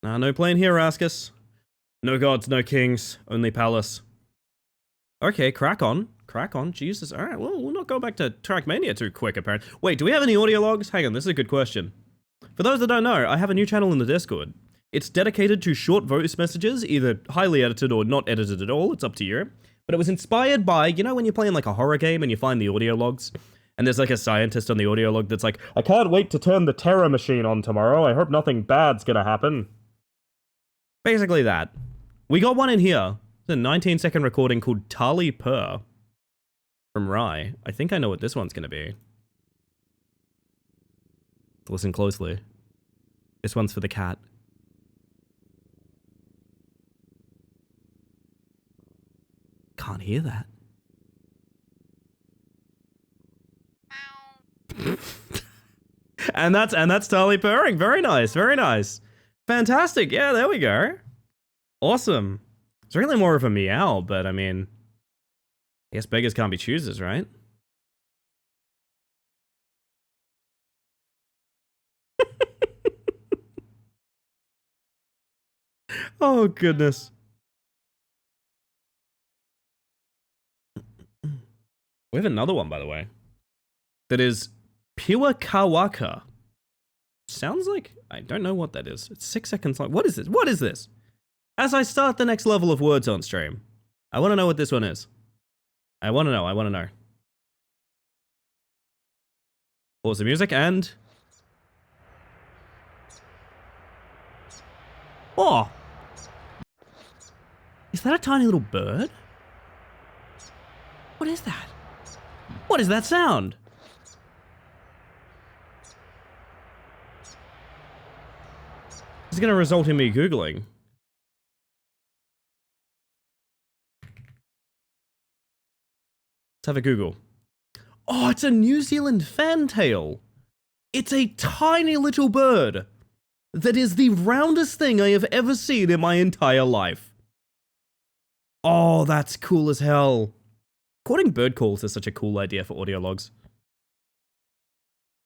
Nah, no plane here, Raskus. No gods, no kings, only palace. Okay, crack on. Crack on. Jesus. Alright, well, we'll not go back to Trackmania too quick, apparently. Wait, do we have any audio logs? Hang on, this is a good question. For those that don't know, I have a new channel in the Discord. It's dedicated to short voice messages, either highly edited or not edited at all. It's up to you. But it was inspired by, you know when you're playing like a horror game and you find the audio logs? And there's like a scientist on the audio log that's like, I can't wait to turn the terror machine on tomorrow. I hope nothing bad's gonna happen. Basically that. We got one in here. It's a 19-second recording called Tali Purr from Rye. I think I know what this one's gonna be. Listen closely. This one's for the cat. Can't hear that. and that's Tali purring. Very nice, very nice. Fantastic. Yeah, there we go. Awesome. It's really more of a meow, but I mean, I guess beggars can't be choosers, right? Oh, goodness. We have another one, by the way, that is Piwa Kawaka. Sounds like, I don't know what that is. It's 6 seconds long. What is this? What is this? As I start the next level of words on stream, I want to know what this one is. I want to know. I want to know. Pause the music and... Oh! Is that a tiny little bird? What is that? What is that sound? This is going to result in me Googling. Let's have a Google. Oh, it's a New Zealand fantail. It's a tiny little bird that is the roundest thing I have ever seen in my entire life. Oh, that's cool as hell. Recording bird calls is such a cool idea for audio logs.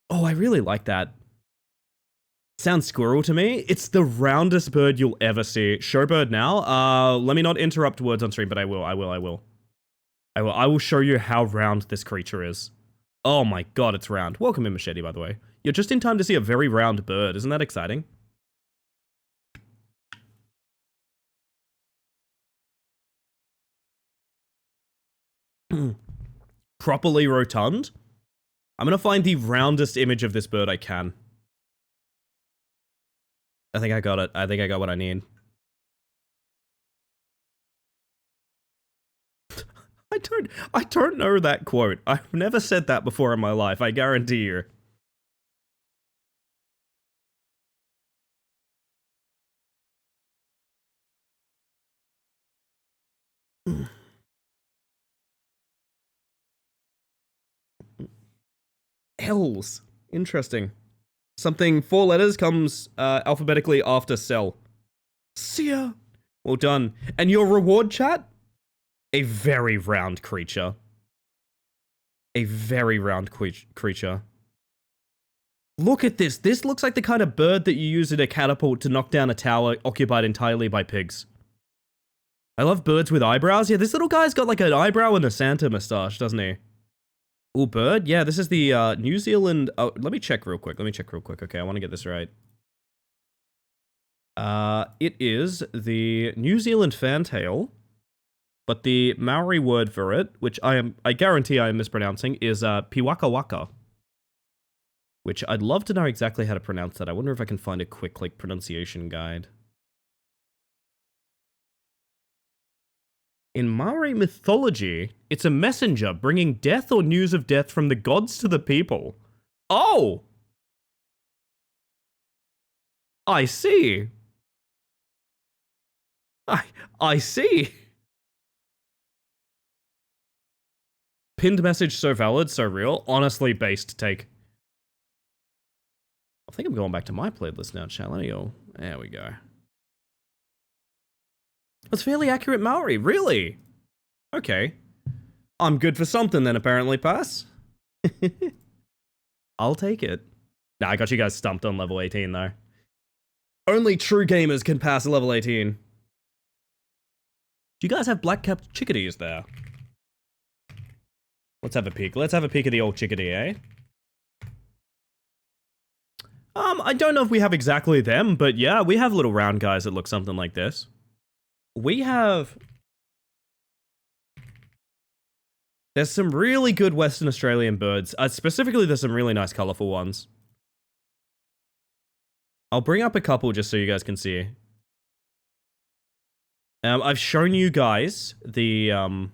Oh, I really like that. Sounds squirrel to me. It's the roundest bird you'll ever see. Showbird now. Let me not interrupt words on stream, but I will show you how round this creature is. Oh my god, it's round. Welcome in, Machete, by the way. You're just in time to see a very round bird. Isn't that exciting? Properly rotund. I'm gonna find the roundest image of this bird I can. I think I got it. I think I got what I need. I don't know that quote. I've never said that before in my life, I guarantee you. L's. Interesting. Something 4 letters comes alphabetically after cell. See ya. Well done. And your reward, chat? A very round creature. A very round creature. Look at this. This looks like the kind of bird that you use in a catapult to knock down a tower occupied entirely by pigs. I love birds with eyebrows. Yeah, this little guy's got like an eyebrow and a Santa mustache, doesn't he? Ooh, bird? Yeah, this is the New Zealand... Oh, let me check real quick. Okay, I want to get this right. It is the New Zealand fantail, but the Maori word for it, which I guarantee I am mispronouncing, is piwakawaka. Which I'd love to know exactly how to pronounce that. I wonder if I can find a quick, like, pronunciation guide. In Maori mythology, it's a messenger bringing death or news of death from the gods to the people. Oh! I see. I see. Pinned message so valid, so real. Honestly based take. I think I'm going back to my playlist now, chat. Let me go. There we go. That's fairly accurate Maori, really? Okay. I'm good for something then, apparently, pass. I'll take it. Nah, I got you guys stumped on level 18, though. Only true gamers can pass level 18. Do you guys have black-capped chickadees there? Let's have a peek. Let's have a peek at the old chickadee, eh? I don't know if we have exactly them, but yeah, we have little round guys that look something like this. We have... There's some really good Western Australian birds. Specifically, there's some really nice colorful ones. I'll bring up a couple just so you guys can see. I've shown you guys the, I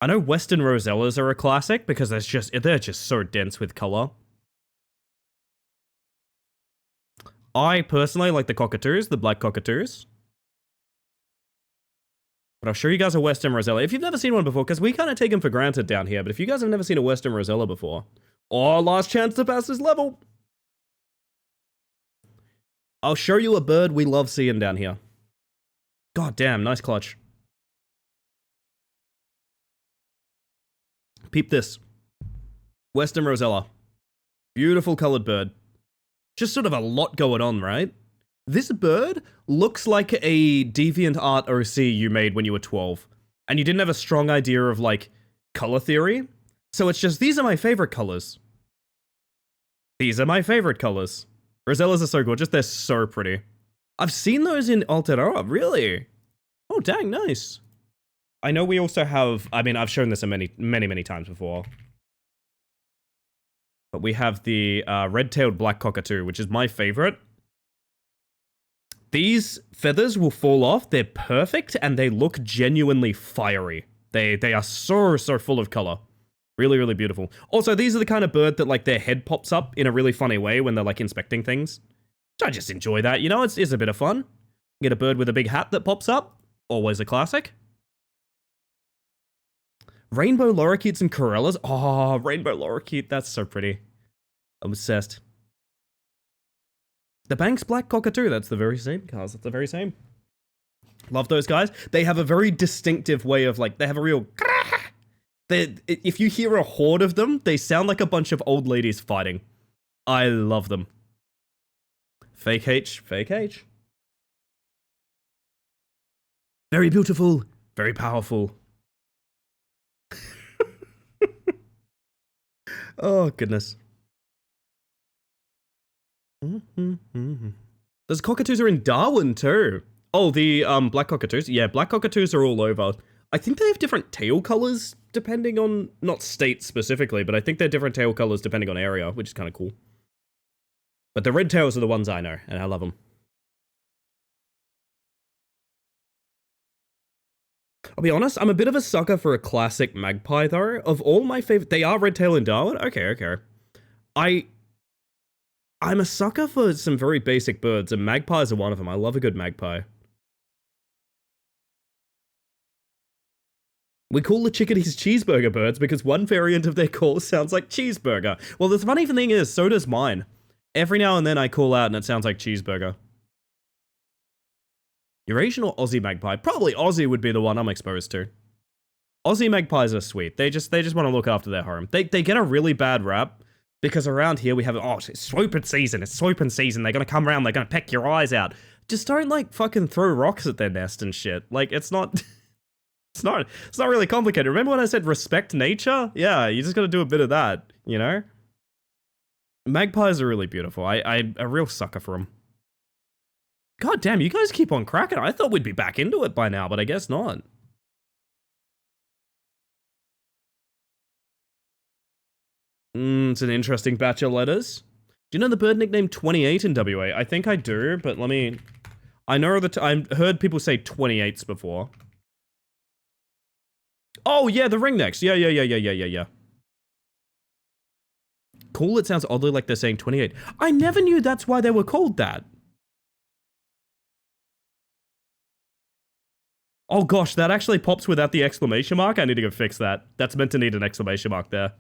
know Western Rosellas are a classic because they're just so dense with color. I personally like the cockatoos, the black cockatoos. But I'll show you guys a Western Rosella. If you've never seen one before, because we kind of take them for granted down here, but if you guys have never seen a Western Rosella before, last chance to pass this level. I'll show you a bird we love seeing down here. God damn, nice clutch. Peep this. Western Rosella. Beautiful colored bird. Just sort of a lot going on, right? This bird looks like a DeviantArt OC you made when you were 12. And you didn't have a strong idea of, like, color theory. So it's just, these are my favorite colors. These are my favorite colors. Rosellas are so gorgeous, they're so pretty. I've seen those in Aotearoa, really? Oh, dang, nice. I know we also have, I mean, I've shown this many times before. But we have the red-tailed black cockatoo, which is my favorite. These feathers will fall off, they're perfect, and they look genuinely fiery. They are so full of color. Really, really beautiful. Also, these are the kind of bird that, like, their head pops up in a really funny way when they're, like, inspecting things. So I just enjoy that, you know, it's a bit of fun. Get a bird with a big hat that pops up. Always a classic. Rainbow lorikeets and corellas. Oh, rainbow lorikeet, that's so pretty. I'm obsessed. The Banks black cockatoo, that's the very same, cars. That's the very same. Love those guys. They have a very distinctive way of, like, they have a real... If you hear a horde of them, they sound like a bunch of old ladies fighting. I love them. Fake H, fake H. Very beautiful, very powerful. Oh, goodness. Those cockatoos are in Darwin, too. Oh, the black cockatoos? Yeah, black cockatoos are all over. I think they have different tail colors depending on, not state specifically, but I think they're different tail colors depending on area, which is kind of cool. But the red tails are the ones I know, and I love them. I'll be honest, I'm a bit of a sucker for a classic magpie, though. Of all my favorite... They are red tail in Darwin? Okay. I'm a sucker for some very basic birds, and magpies are one of them. I love a good magpie. We call the chickadees cheeseburger birds because one variant of their call sounds like cheeseburger. Well, the funny thing is, so does mine. Every now and then I call out and it sounds like cheeseburger. Eurasian or Aussie magpie? Probably Aussie would be the one I'm exposed to. Aussie magpies are sweet. They just want to look after their home. They get a really bad rap because around here we have, oh, it's swooping season. It's swooping season. They're going to come around. They're going to peck your eyes out. Just don't, like, fucking throw rocks at their nest and shit. Like, it's not... It's not really complicated. Remember when I said respect nature? Yeah, you just gotta do a bit of that, you know? Magpies are really beautiful. I'm a real sucker for them. God damn, you guys keep on cracking. I thought we'd be back into it by now, but I guess not. It's an interesting batch of letters. Do you know the bird nickname 28 in WA? I think I do, but let me... I know that I've heard people say 28s before. Oh, yeah, the ringnecks. Yeah. Cool, it sounds oddly like they're saying 28. I never knew that's why they were called that. Oh gosh, that actually pops without the exclamation mark. I need to go fix that. That's meant to need an exclamation mark there.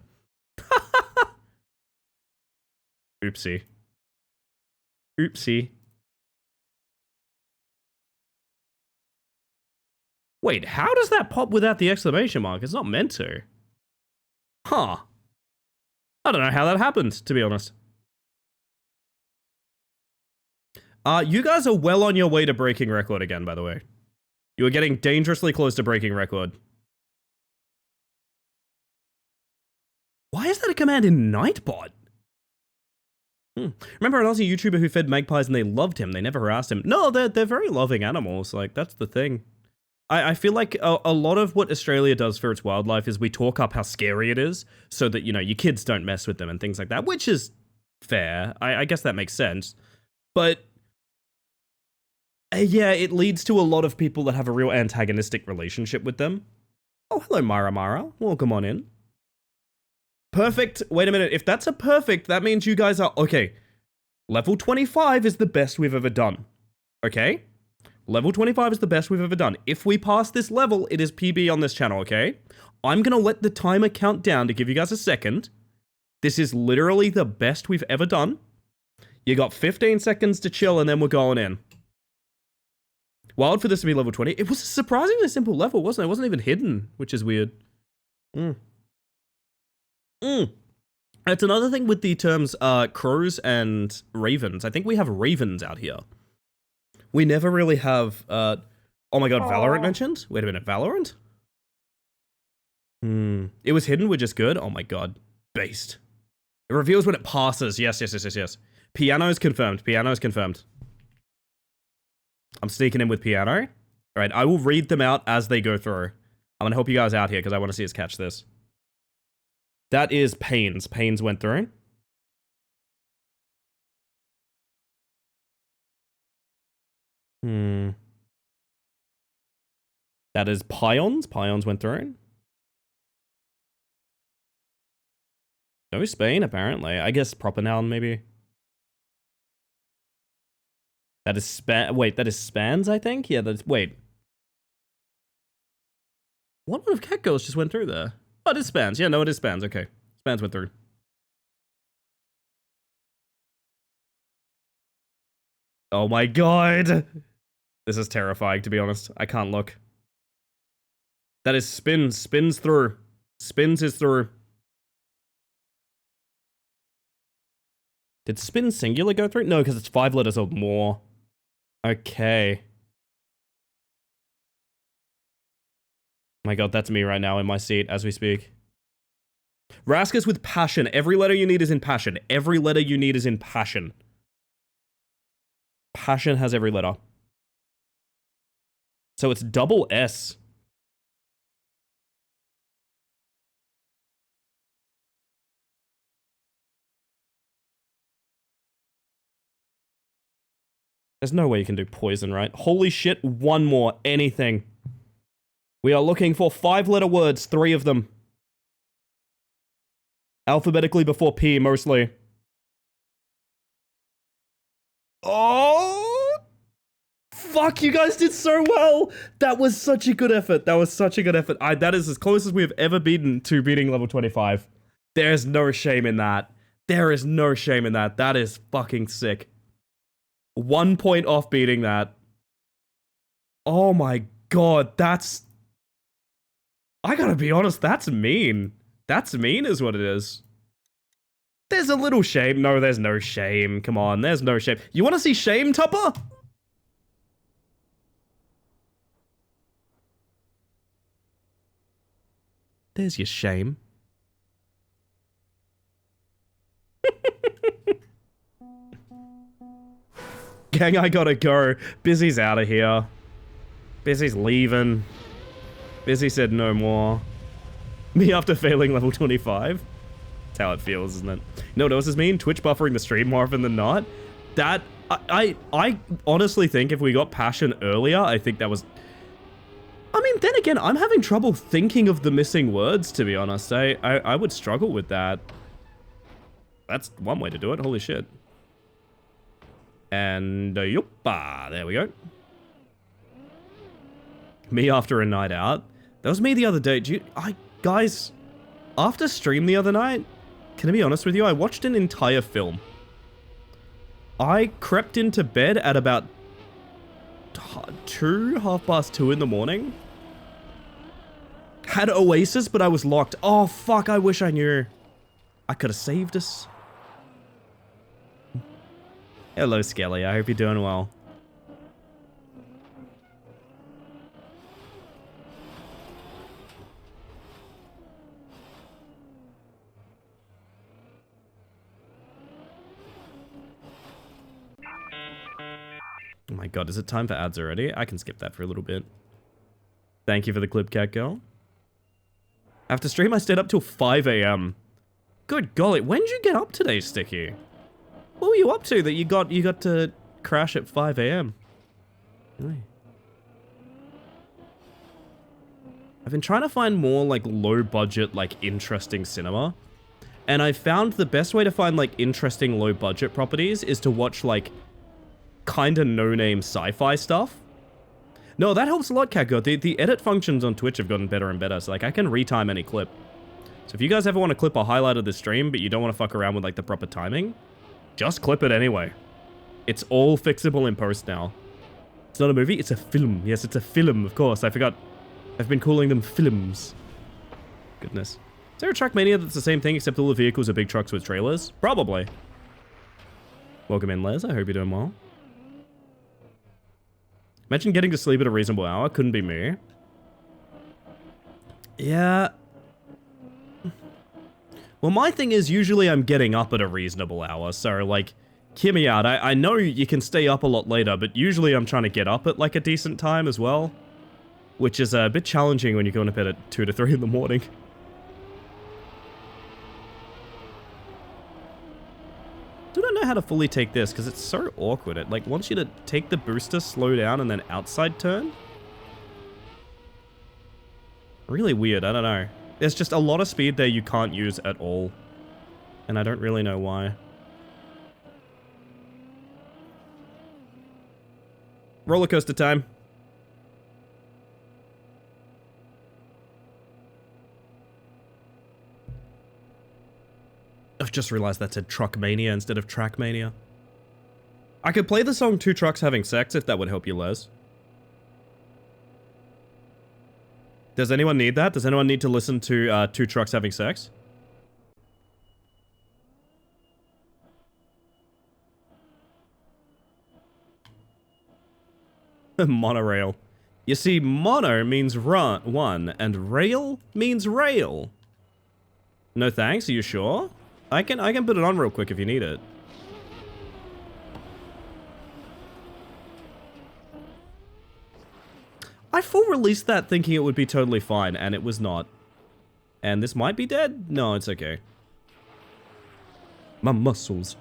Oopsie. Oopsie. Wait, how does that pop without the exclamation mark? It's not meant to. Huh. I don't know how that happened, to be honest. You guys are well on your way to breaking record again, by the way. You are getting dangerously close to breaking record. Why is that a command in Nightbot? Remember an Aussie YouTuber who fed magpies and they loved him? They never harassed him. No, they're very loving animals. Like, that's the thing. I feel like a lot of what Australia does for its wildlife is we talk up how scary it is so that, you know, your kids don't mess with them and things like that, which is fair. I guess that makes sense. But yeah, it leads to a lot of people that have a real antagonistic relationship with them. Oh, hello, Mara. Welcome on in. Perfect. Wait a minute. If that's a perfect, that means you guys are... Okay. Level 25 is the best we've ever done. Okay? Level 25 is the best we've ever done. If we pass this level, it is PB on this channel, okay? I'm gonna let the timer count down to give you guys a second. This is literally the best we've ever done. You got 15 seconds to chill and then we're going in. Wild for this to be level 20. It was a surprisingly simple level, wasn't it? It wasn't even hidden, which is weird. That's another thing with the terms crows and ravens. I think we have ravens out here. We never really have, oh my god, Valorant mentioned? Wait a minute, Valorant? It was hidden, we're just good? Oh my god, based. It reveals when it passes, yes. Piano's confirmed, I'm sneaking in with piano. Alright, I will read them out as they go through. I'm gonna help you guys out here, because I want to see us catch this. That is Pains. Pains went through. That is Pions. Pions went through. No Spain, apparently. I guess proper noun, maybe. That is wait, that is Spans, I think? Yeah, that's... Wait. What one of Cat Girls just went through there? Oh, it is Spans. Yeah, no, it is Spans. Okay. Spans went through. Oh my god! This is terrifying, to be honest. I can't look. That is Spins. Spins through. Spins is through. Did Spin singular go through? No, because it's 5 letters or more. Okay. My god, that's me right now in my seat as we speak. Rascus with passion. Every letter you need is in passion. Every letter you need is in passion. Passion has every letter. So it's double S. There's no way you can do poison, right? Holy shit, one more. Anything. We are looking for 5-letter words, 3 of them. Alphabetically before P, mostly. Oh! Fuck, you guys did so well! That was such a good effort. That was such a good effort. That is as close as we have ever beaten to beating level 25. There's no shame in that. There is no shame in that. That is fucking sick. 1 point off beating that. Oh my god, that's... I gotta be honest, that's mean. That's mean is what it is. There's a little shame. No, there's no shame. Come on, there's no shame. You wanna see shame, Tupper? There's your shame. Gang, I gotta go. Busy's out of here. Busy's leaving. Busy said no more. Me after failing level 25. That's how it feels, isn't it? You know what else does mean? Twitch buffering the stream more often than not. That, I honestly think if we got passion earlier, I think that was... I mean, then again, I'm having trouble thinking of the missing words, to be honest. I would struggle with that. That's one way to do it, holy shit. And, yuppa, there we go. Me after a night out. That was me the other day. Guys, after stream the other night, can I be honest with you? I watched an entire film. I crept into bed at about 2:30 in the morning. Had Oasis, but I was locked. Oh, fuck, I wish I knew. I could have saved us. Hello, Skelly. I hope you're doing well. Oh my god, is it time for ads already? I can skip that for a little bit. Thank you for the clip, cat girl. After stream, I stayed up till 5 a.m. Good golly, when did you get up today, Sticky? What were you up to that you got to crash at 5 a.m.? Really? I've been trying to find more like low budget, like interesting cinema. And I found the best way to find like interesting low budget properties is to watch like kinda no-name sci-fi stuff. No, that helps a lot, Catgo. The edit functions on Twitch have gotten better and better, so like I can retime any clip. So if you guys ever want to clip a highlight of the stream, but you don't want to fuck around with like the proper timing, just clip it anyway. It's all fixable in post now. It's not a movie, it's a film. Yes, it's a film, of course. I forgot. I've been calling them films. Goodness. Is there a Trackmania that's the same thing except all the vehicles are big trucks with trailers? Probably. Welcome in, Les. I hope you're doing well. Imagine getting to sleep at a reasonable hour. Couldn't be me. Yeah. Well, my thing is usually I'm getting up at a reasonable hour, so like, hear me out. I know you can stay up a lot later, but usually I'm trying to get up at like a decent time as well, which is a bit challenging when you're going to bed at 2 to 3 in the morning. I don't know how to fully take this because it's so awkward. It like wants you to take the booster, slow down, and then outside turn. Really weird. I don't know. There's just a lot of speed there you can't use at all, and I don't really know why. Roller coaster time. I've just realized that said Truckmania instead of Trackmania. I could play the song Two Trucks Having Sex if that would help you, Les. Does anyone need that? Does anyone need to listen to Two Trucks Having Sex? Monorail. You see, mono means one, and rail means rail. No thanks, are you sure? I can put it on real quick if you need it. I full released that thinking it would be totally fine, and it was not. And this might be dead? No, it's okay. My muscles,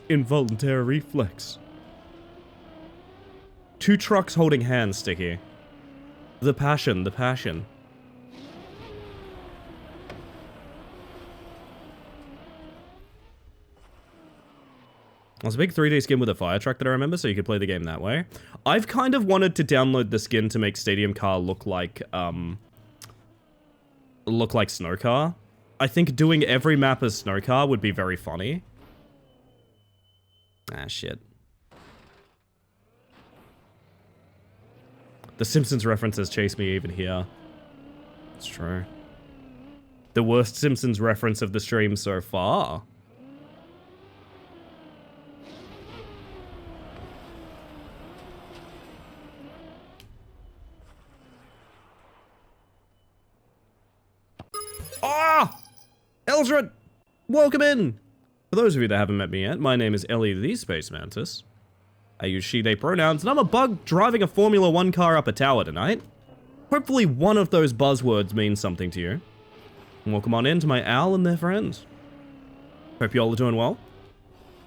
involuntary flex. Two trucks holding hands, Sticky. The passion, the passion. It was a big 3D skin with a fire truck that I remember, so you could play the game that way. I've kind of wanted to download the skin to make Stadium Car look like Snow Car. I think doing every map as Snow Car would be very funny. Ah, shit. The Simpsons references chase me even here. It's true. The worst Simpsons reference of the stream so far. Ah! Eldred! Welcome in! For those of you that haven't met me yet, my name is Ellie the Space Mantis. I use she, they pronouns, and I'm a bug driving a Formula 1 car up a tower tonight. Hopefully one of those buzzwords means something to you. And welcome on in to my owl and their friends. Hope you all are doing well.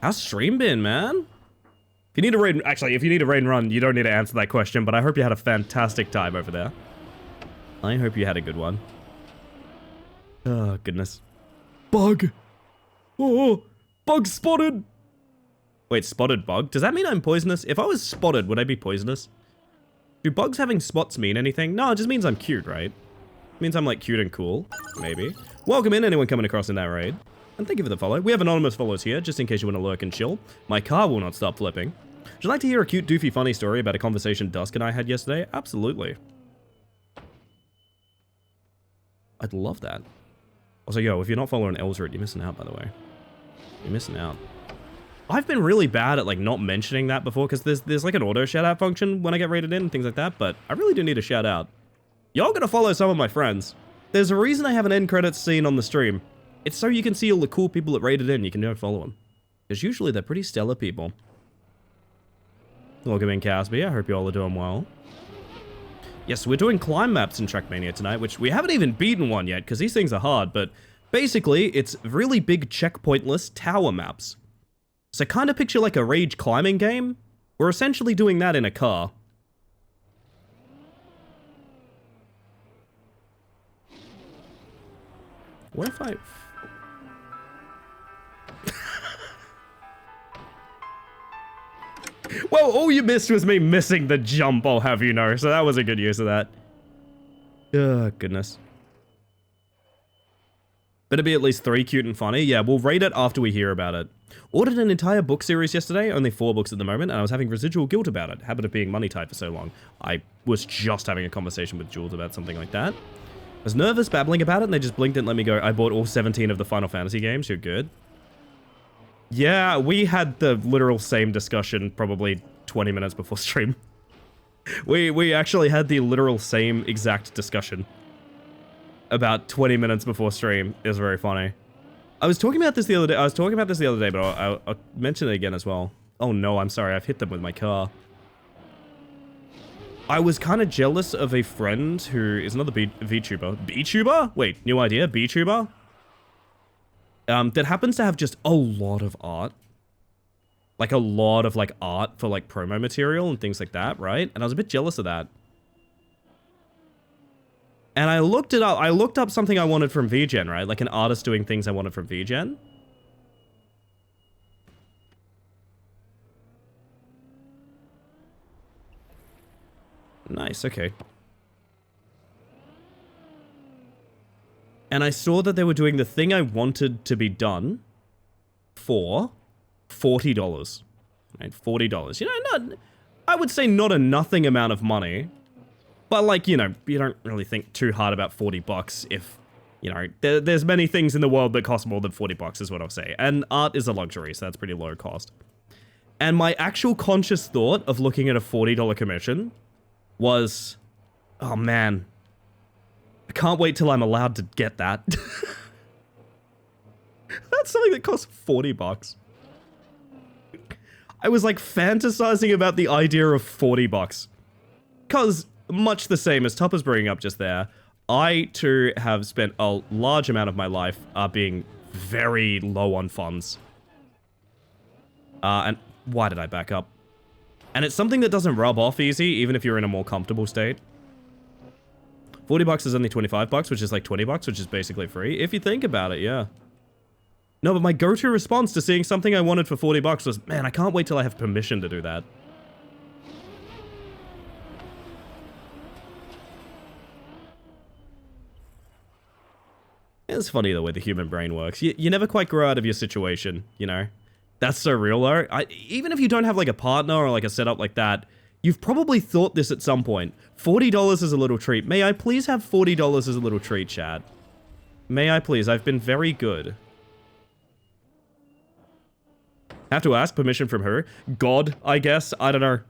How's stream been, man? If you need a raid, actually, if you need a raid and run, you don't need to answer that question, but I hope you had a fantastic time over there. I hope you had a good one. Oh, goodness. Bug! Oh, bug spotted! Wait, spotted bug? Does that mean I'm poisonous? If I was spotted, would I be poisonous? Do bugs having spots mean anything? No, it just means I'm cute, right? It means I'm like cute and cool, maybe. Welcome in, anyone coming across in that raid. And thank you for the follow. We have anonymous follows here, just in case you want to lurk and chill. My car will not stop flipping. Would you like to hear a cute, doofy, funny story about a conversation Dusk and I had yesterday? Absolutely. I'd love that. Also, yo, if you're not following Eldred, you're missing out, by the way. You're missing out. I've been really bad at like not mentioning that before because there's like an auto shout out function when I get rated in and things like that, but I really do need a shout out. Y'all gotta follow some of my friends. There's a reason I have an end credits scene on the stream. It's so you can see all the cool people that rated in. You can go follow them. Because usually they're pretty stellar people. Welcome in, Casby. I hope you all are doing well. Yes, we're doing climb maps in Trackmania tonight, which we haven't even beaten one yet, because these things are hard, but basically, it's really big checkpointless tower maps. So kind of picture like a rage climbing game. We're essentially doing that in a car. What if I... Well, all you missed was me missing the jump, I'll have you know, so that was a good use of that. Oh, goodness. Better be at least 3 cute and funny. Yeah, we'll rate it after we hear about it. Ordered an entire book series yesterday, only 4 books at the moment, and I was having residual guilt about it. Habit of being money tight for so long. I was just having a conversation with Jules about something like that. I was nervous babbling about it, and they just blinked and let me go. I bought all 17 of the Final Fantasy games. You're good. Yeah, we had the literal same discussion probably 20 minutes before stream. We actually had the literal same exact discussion about 20 minutes before stream. It was very funny. I was talking about this the other day. But I'll mention it again as well. Oh no, I'm sorry. I've hit them with my car. I was kind of jealous of a friend who is another VTuber. VTuber? Wait, new idea? VTuber? That happens to have just a lot of art. Like a lot of like art for like promo material and things like that, right? And I was a bit jealous of that. And I looked it up. I looked up something I wanted from VGen, right? Like an artist doing things I wanted from VGen. Nice, okay. And I saw that they were doing the thing I wanted to be done for $40. Right, $40. You know, not, I would say not a nothing amount of money. But like, you know, you don't really think too hard about 40 bucks if, you know, there's many things in the world that cost more than 40 bucks is what I'll say. And art is a luxury, so that's pretty low cost. And my actual conscious thought of looking at a $40 commission was, oh man, I can't wait till I'm allowed to get that. That's something that costs 40 bucks. I was like fantasizing about the idea of 40 bucks. Cause much the same as Tupper's bringing up just there, I too have spent a large amount of my life being very low on funds. And why did I back up? And it's something that doesn't rub off easy, even if you're in a more comfortable state. 40 bucks is only 25 bucks, which is like 20 bucks, which is basically free. If you think about it, yeah. No, but my go-to response to seeing something I wanted for 40 bucks was, man, I can't wait till I have permission to do that. It's funny the way the human brain works. You never quite grow out of your situation, you know? That's so real though. Even if you don't have like a partner or like a setup like that, you've probably thought this at some point. $40 is a little treat. May I please have $40 as a little treat, chat? May I please? I've been very good. Have to ask permission from her? God, I guess? I don't know.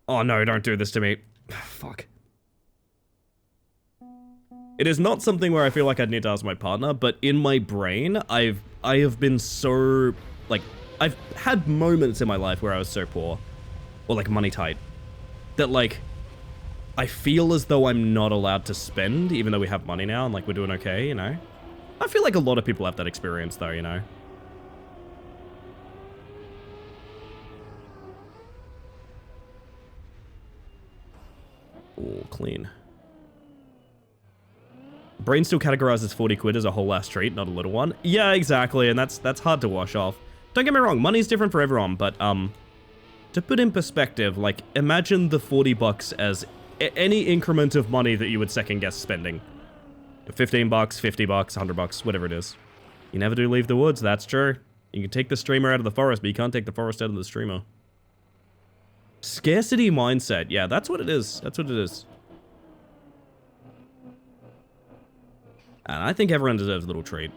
Oh no, don't do this to me. Fuck. It is not something where I feel like I'd need to ask my partner, but in my brain, I have been so, like, I've had moments in my life where I was so poor, or like money tight, that like, I feel as though I'm not allowed to spend, even though we have money now and like we're doing okay, you know? I feel like a lot of people have that experience though, you know? Oh, clean. Brain still categorizes 40 quid as a whole ass treat, not a little one. Yeah, exactly, and that's hard to wash off. Don't get me wrong, money's different for everyone, but to put in perspective, like imagine the 40 bucks as any increment of money that you would second guess spending. 15 bucks, 50 bucks, 100 bucks, whatever it is. You never do leave the woods, that's true. You can take the streamer out of the forest, but you can't take the forest out of the streamer. Scarcity mindset, yeah, that's what it is. That's what it is. And I think everyone deserves a little treat.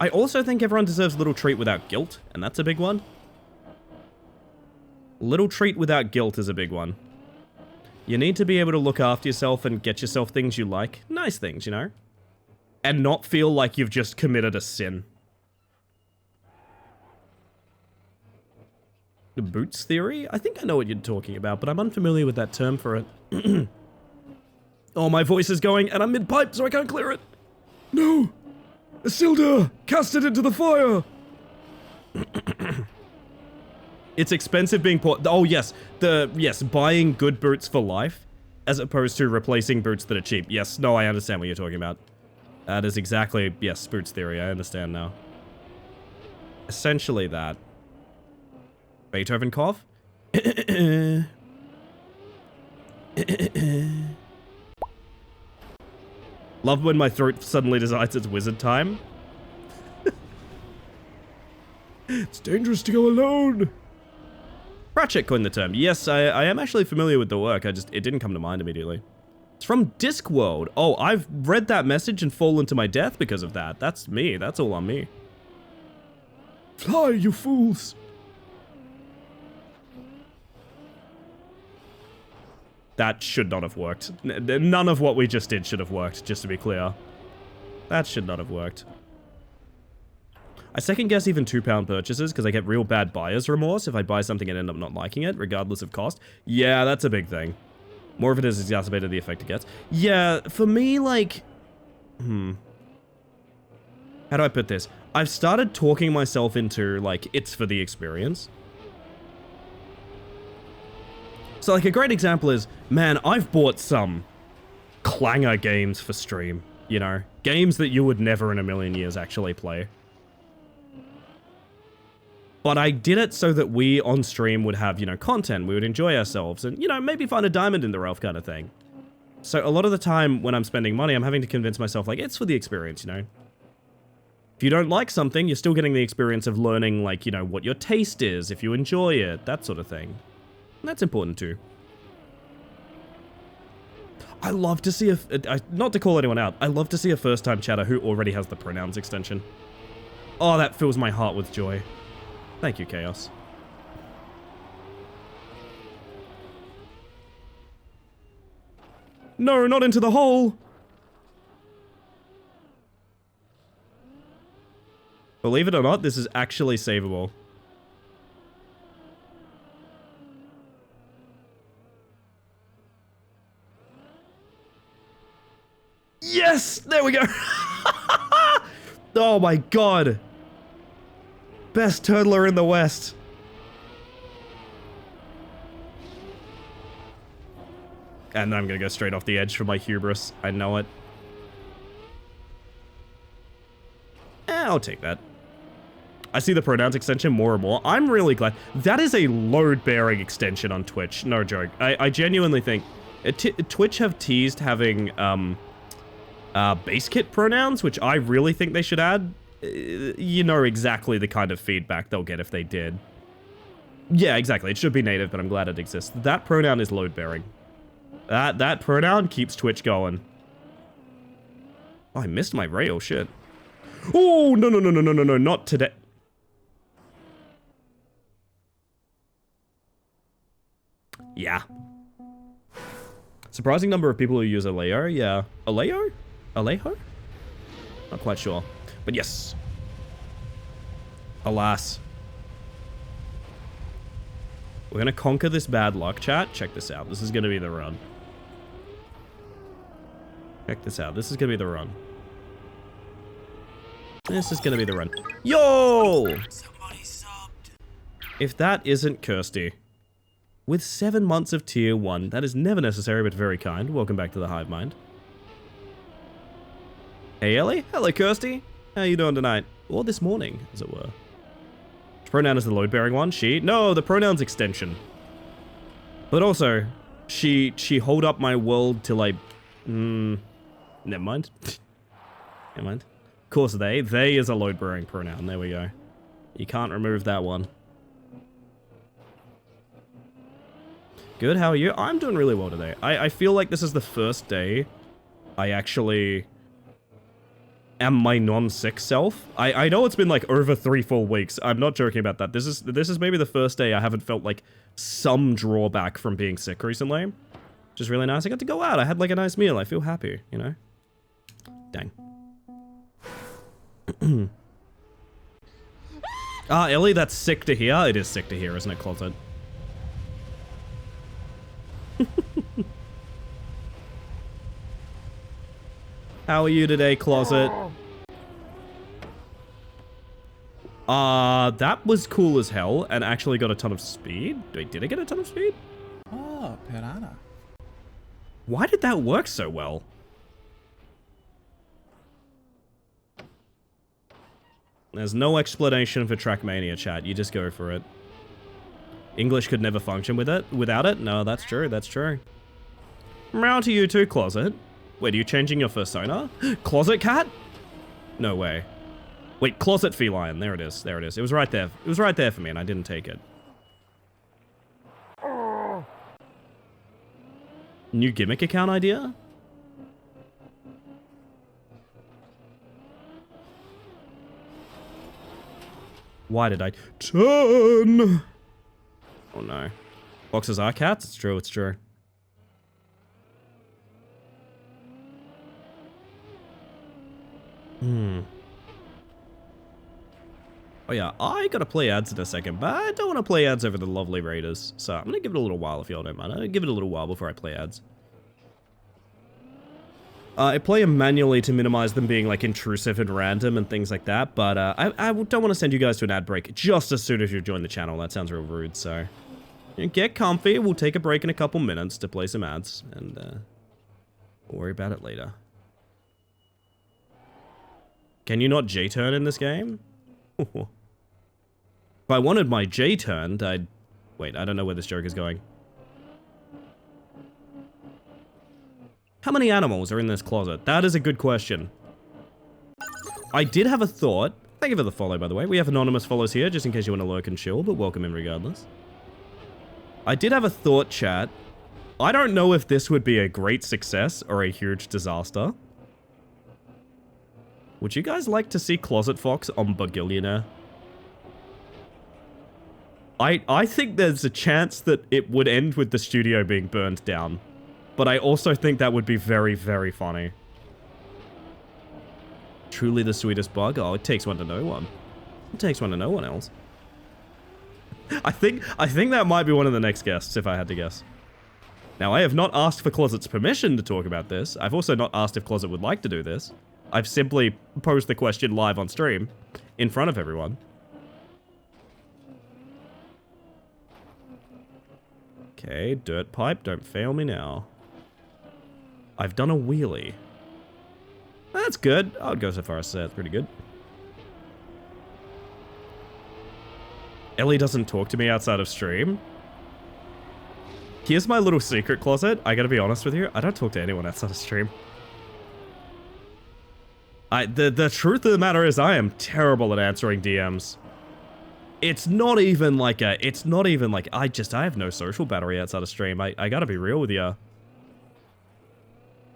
I also think everyone deserves a little treat without guilt, and that's a big one. Little treat without guilt is a big one. You need to be able to look after yourself and get yourself things you like. Nice things, you know? And not feel like you've just committed a sin. The boots theory? I think I know what you're talking about, but I'm unfamiliar with that term for it. Oh, my voice is going, and I'm mid-pipe, so I can't clear it. No! Isildur! Cast it into the fire! It's expensive being poor. Oh, yes. Yes, buying good boots for life, as opposed to replacing boots that are cheap. Yes, no, I understand what you're talking about. That is exactly, yes, boots theory. I understand now. Essentially that. Beethoven cough? Love when my throat suddenly decides it's wizard time. It's dangerous to go alone. Pratchett coined the term. Yes, I am actually familiar with the work. It didn't come to mind immediately. It's from Discworld. Oh, I've read that message and fallen to my death because of that. That's me. That's all on me. Fly, you fools. That should not have worked. None of what we just did should have worked, just to be clear. That should not have worked. I second guess even £2 purchases because I get real bad buyer's remorse if I buy something and end up not liking it, regardless of cost. Yeah, that's a big thing. More of it has exacerbated the effect it gets. Yeah, for me, like... How do I put this? I've started talking myself into, like, it's for the experience. So, like, a great example is, man, I've bought some clanger games for stream, you know? Games that you would never in a million years actually play. But I did it so that we on stream would have, you know, content, we would enjoy ourselves, and, you know, maybe find a diamond in the rough kind of thing. So a lot of the time when I'm spending money, I'm having to convince myself, like, it's for the experience, you know? If you don't like something, you're still getting the experience of learning, like, you know, what your taste is, if you enjoy it, that sort of thing. And that's important too. I love to see not to call anyone out, I love to see a first-time chatter who already has the pronouns extension. Oh, that fills my heart with joy. Thank you, Chaos. No, not into the hole! Believe it or not, this is actually savable. Yes! There we go! Oh my god! Best turtler in the West. And I'm gonna go straight off the edge for my hubris. I know it. I'll take that. I see the pronouns extension more and more. I'm really glad. That is a load-bearing extension on Twitch. No joke. I genuinely think... Twitch have teased having base kit pronouns, which I really think they should add. You know exactly the kind of feedback they'll get if they did. Yeah, exactly. It should be native, but I'm glad it exists. That pronoun is load-bearing. That pronoun keeps Twitch going. Oh, I missed my rail. Shit. Oh, no, not today. Yeah. Surprising number of people who use Alejo. Yeah. Alejo? Alejo? Not quite sure. But yes. Alas. We're gonna conquer this bad luck, chat. Check this out. This is gonna be the run. Check this out. This is gonna be the run. This is gonna be the run. Yo! If that isn't Kirsty. With 7 months of tier 1, that is never necessary but very kind. Welcome back to the Hive Mind. Hey Ellie. Hello Kirsty. How you doing tonight? Or this morning, as it were. Which pronoun is the load-bearing one? She? No, the pronoun's extension. But also, she hold up my world till I... never mind. Never mind. Of course they is a load-bearing pronoun. There we go. You can't remove that one. Good, how are you? I'm doing really well today. I feel like this is the first day I actually am my non-sick self. I know it's been like over 3-4 weeks. I'm not joking about that. This is maybe the first day I haven't felt like some drawback from being sick recently. Which is really nice. I got to go out. I had like a nice meal. I feel happy, you know? Dang. Ellie, that's sick to hear. It is sick to hear, isn't it, Closet? How are you today, Closet? That was cool as hell and actually got a ton of speed. Wait, did I get a ton of speed? Oh, Piranha. Why did that work so well? There's no explanation for Trackmania, chat. You just go for it. English could never function without it? No, that's true, that's true. Meow to you too, Closet. Wait, are you changing your persona? Closet cat? No way. Wait, Closet feline. There it is. There it is. It was right there. It was right there for me and I didn't take it. New gimmick account idea? Why did I turn? Oh no. Boxes are cats? It's true, it's true. Oh yeah, I gotta play ads in a second, but I don't want to play ads over the lovely Raiders. So I'm gonna give it a little while if y'all don't mind. I'll give it a little while before I play ads. I play them manually to minimize them being like intrusive and random and things like that, but I don't want to send you guys to an ad break just as soon as you join the channel. That sounds real rude, so you know, get comfy. We'll take a break in a couple minutes to play some ads, and we'll worry about it later. Can you not J-turn in this game? If I wanted my J-turned, I'd... Wait, I don't know where this joke is going. How many animals are in this closet? That is a good question. I did have a thought. Thank you for the follow, by the way. We have anonymous follows here, just in case you want to lurk and chill, but welcome in regardless. I did have a thought, chat. I don't know if this would be a great success or a huge disaster. Would you guys like to see Closet Fox on Bagillionaire? I think there's a chance that it would end with the studio being burned down. But I also think that would be very, very funny. Truly the sweetest bug? Oh, it takes one to know one. It takes one to know one else. I think that might be one of the next guests, if I had to guess. Now, I have not asked for Closet's permission to talk about this. I've also not asked if Closet would like to do this. I've simply posed the question live on stream, in front of everyone. Okay, dirt pipe, don't fail me now. I've done a wheelie. That's good. I would go so far as to say that's pretty good. Ellie doesn't talk to me outside of stream. Here's my little secret, Closet. I gotta be honest with you. I don't talk to anyone outside of stream. The truth of the matter is I am terrible at answering DMs. It's not even like I have no social battery outside of stream. I gotta be real with you.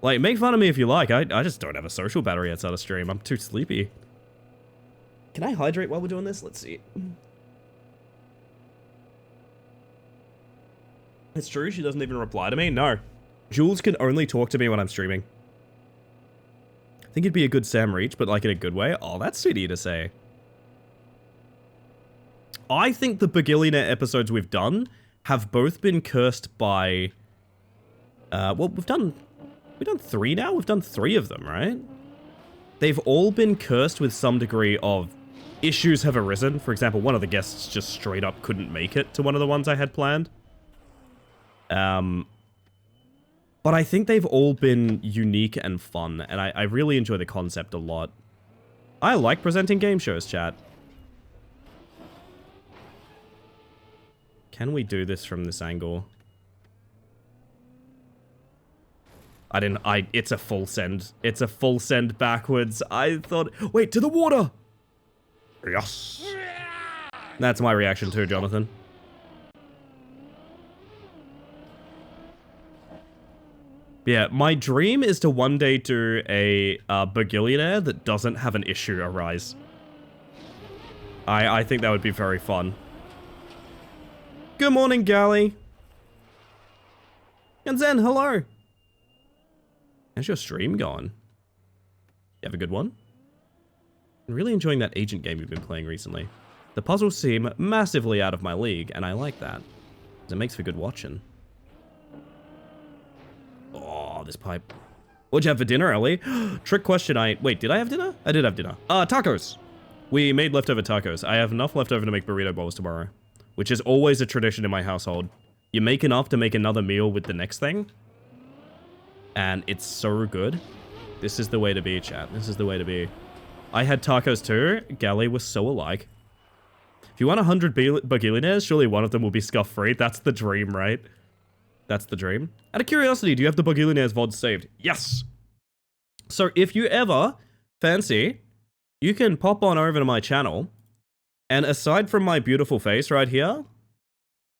Like, make fun of me if you like. I just don't have a social battery outside of stream. I'm too sleepy. Can I hydrate while we're doing this? Let's see. It's true, she doesn't even reply to me? No. Jules can only talk to me when I'm streaming. I think it'd be a good Sam Reach, but like in a good way. Oh, that's sweet of you to say. I think the Bagillionaire episodes we've done have both been cursed by... well, we've done 3 now? We've done 3 of them, right? They've all been cursed with some degree of issues have arisen. For example, one of the guests just straight up couldn't make it to one of the ones I had planned. But I think they've all been unique and fun, and I really enjoy the concept a lot. I like presenting game shows, chat. Can we do this from this angle? It's a full send. It's a full send backwards. I thought, wait, to the water! Yes! That's my reaction too, Jonathan. Yeah, my dream is to one day do a Bagillionaire that doesn't have an issue arise. I think that would be very fun. Good morning, Gally. And Zen, hello. How's your stream going? You have a good one? I'm really enjoying that agent game you've been playing recently. The puzzles seem massively out of my league, and I like that. Because it makes for good watching. Oh, this pipe. What'd you have for dinner, Ellie? Trick question, wait, did I have dinner? I did have dinner. Tacos. We made leftover tacos. I have enough left over to make burrito bowls tomorrow. Which is always a tradition in my household. You make enough to make another meal with the next thing. And it's so good. This is the way to be, chat. This is the way to be. I had tacos too. Gally was so alike. If you want 100 Bagillionaires, surely one of them will be scuff-free. That's the dream, right? That's the dream. Out of curiosity, do you have the Bagillionaires VOD saved? Yes! So if you ever fancy, you can pop on over to my channel. And aside from my beautiful face right here,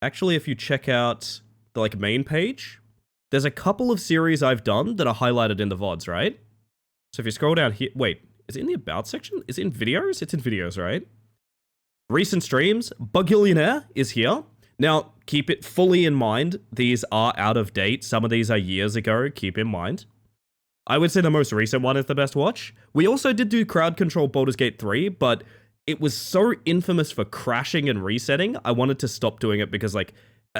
actually if you check out the like main page, there's a couple of series I've done that are highlighted in the VODs, right? So if you scroll down here, wait, is it in the about section? Is it in videos? It's in videos, right? Recent streams, Bagillionaire is here. Now, keep it fully in mind, these are out of date. Some of these are years ago, keep in mind. I would say the most recent one is the best watch. We also did do crowd control Baldur's Gate 3, but it was so infamous for crashing and resetting, I wanted to stop doing it because, like,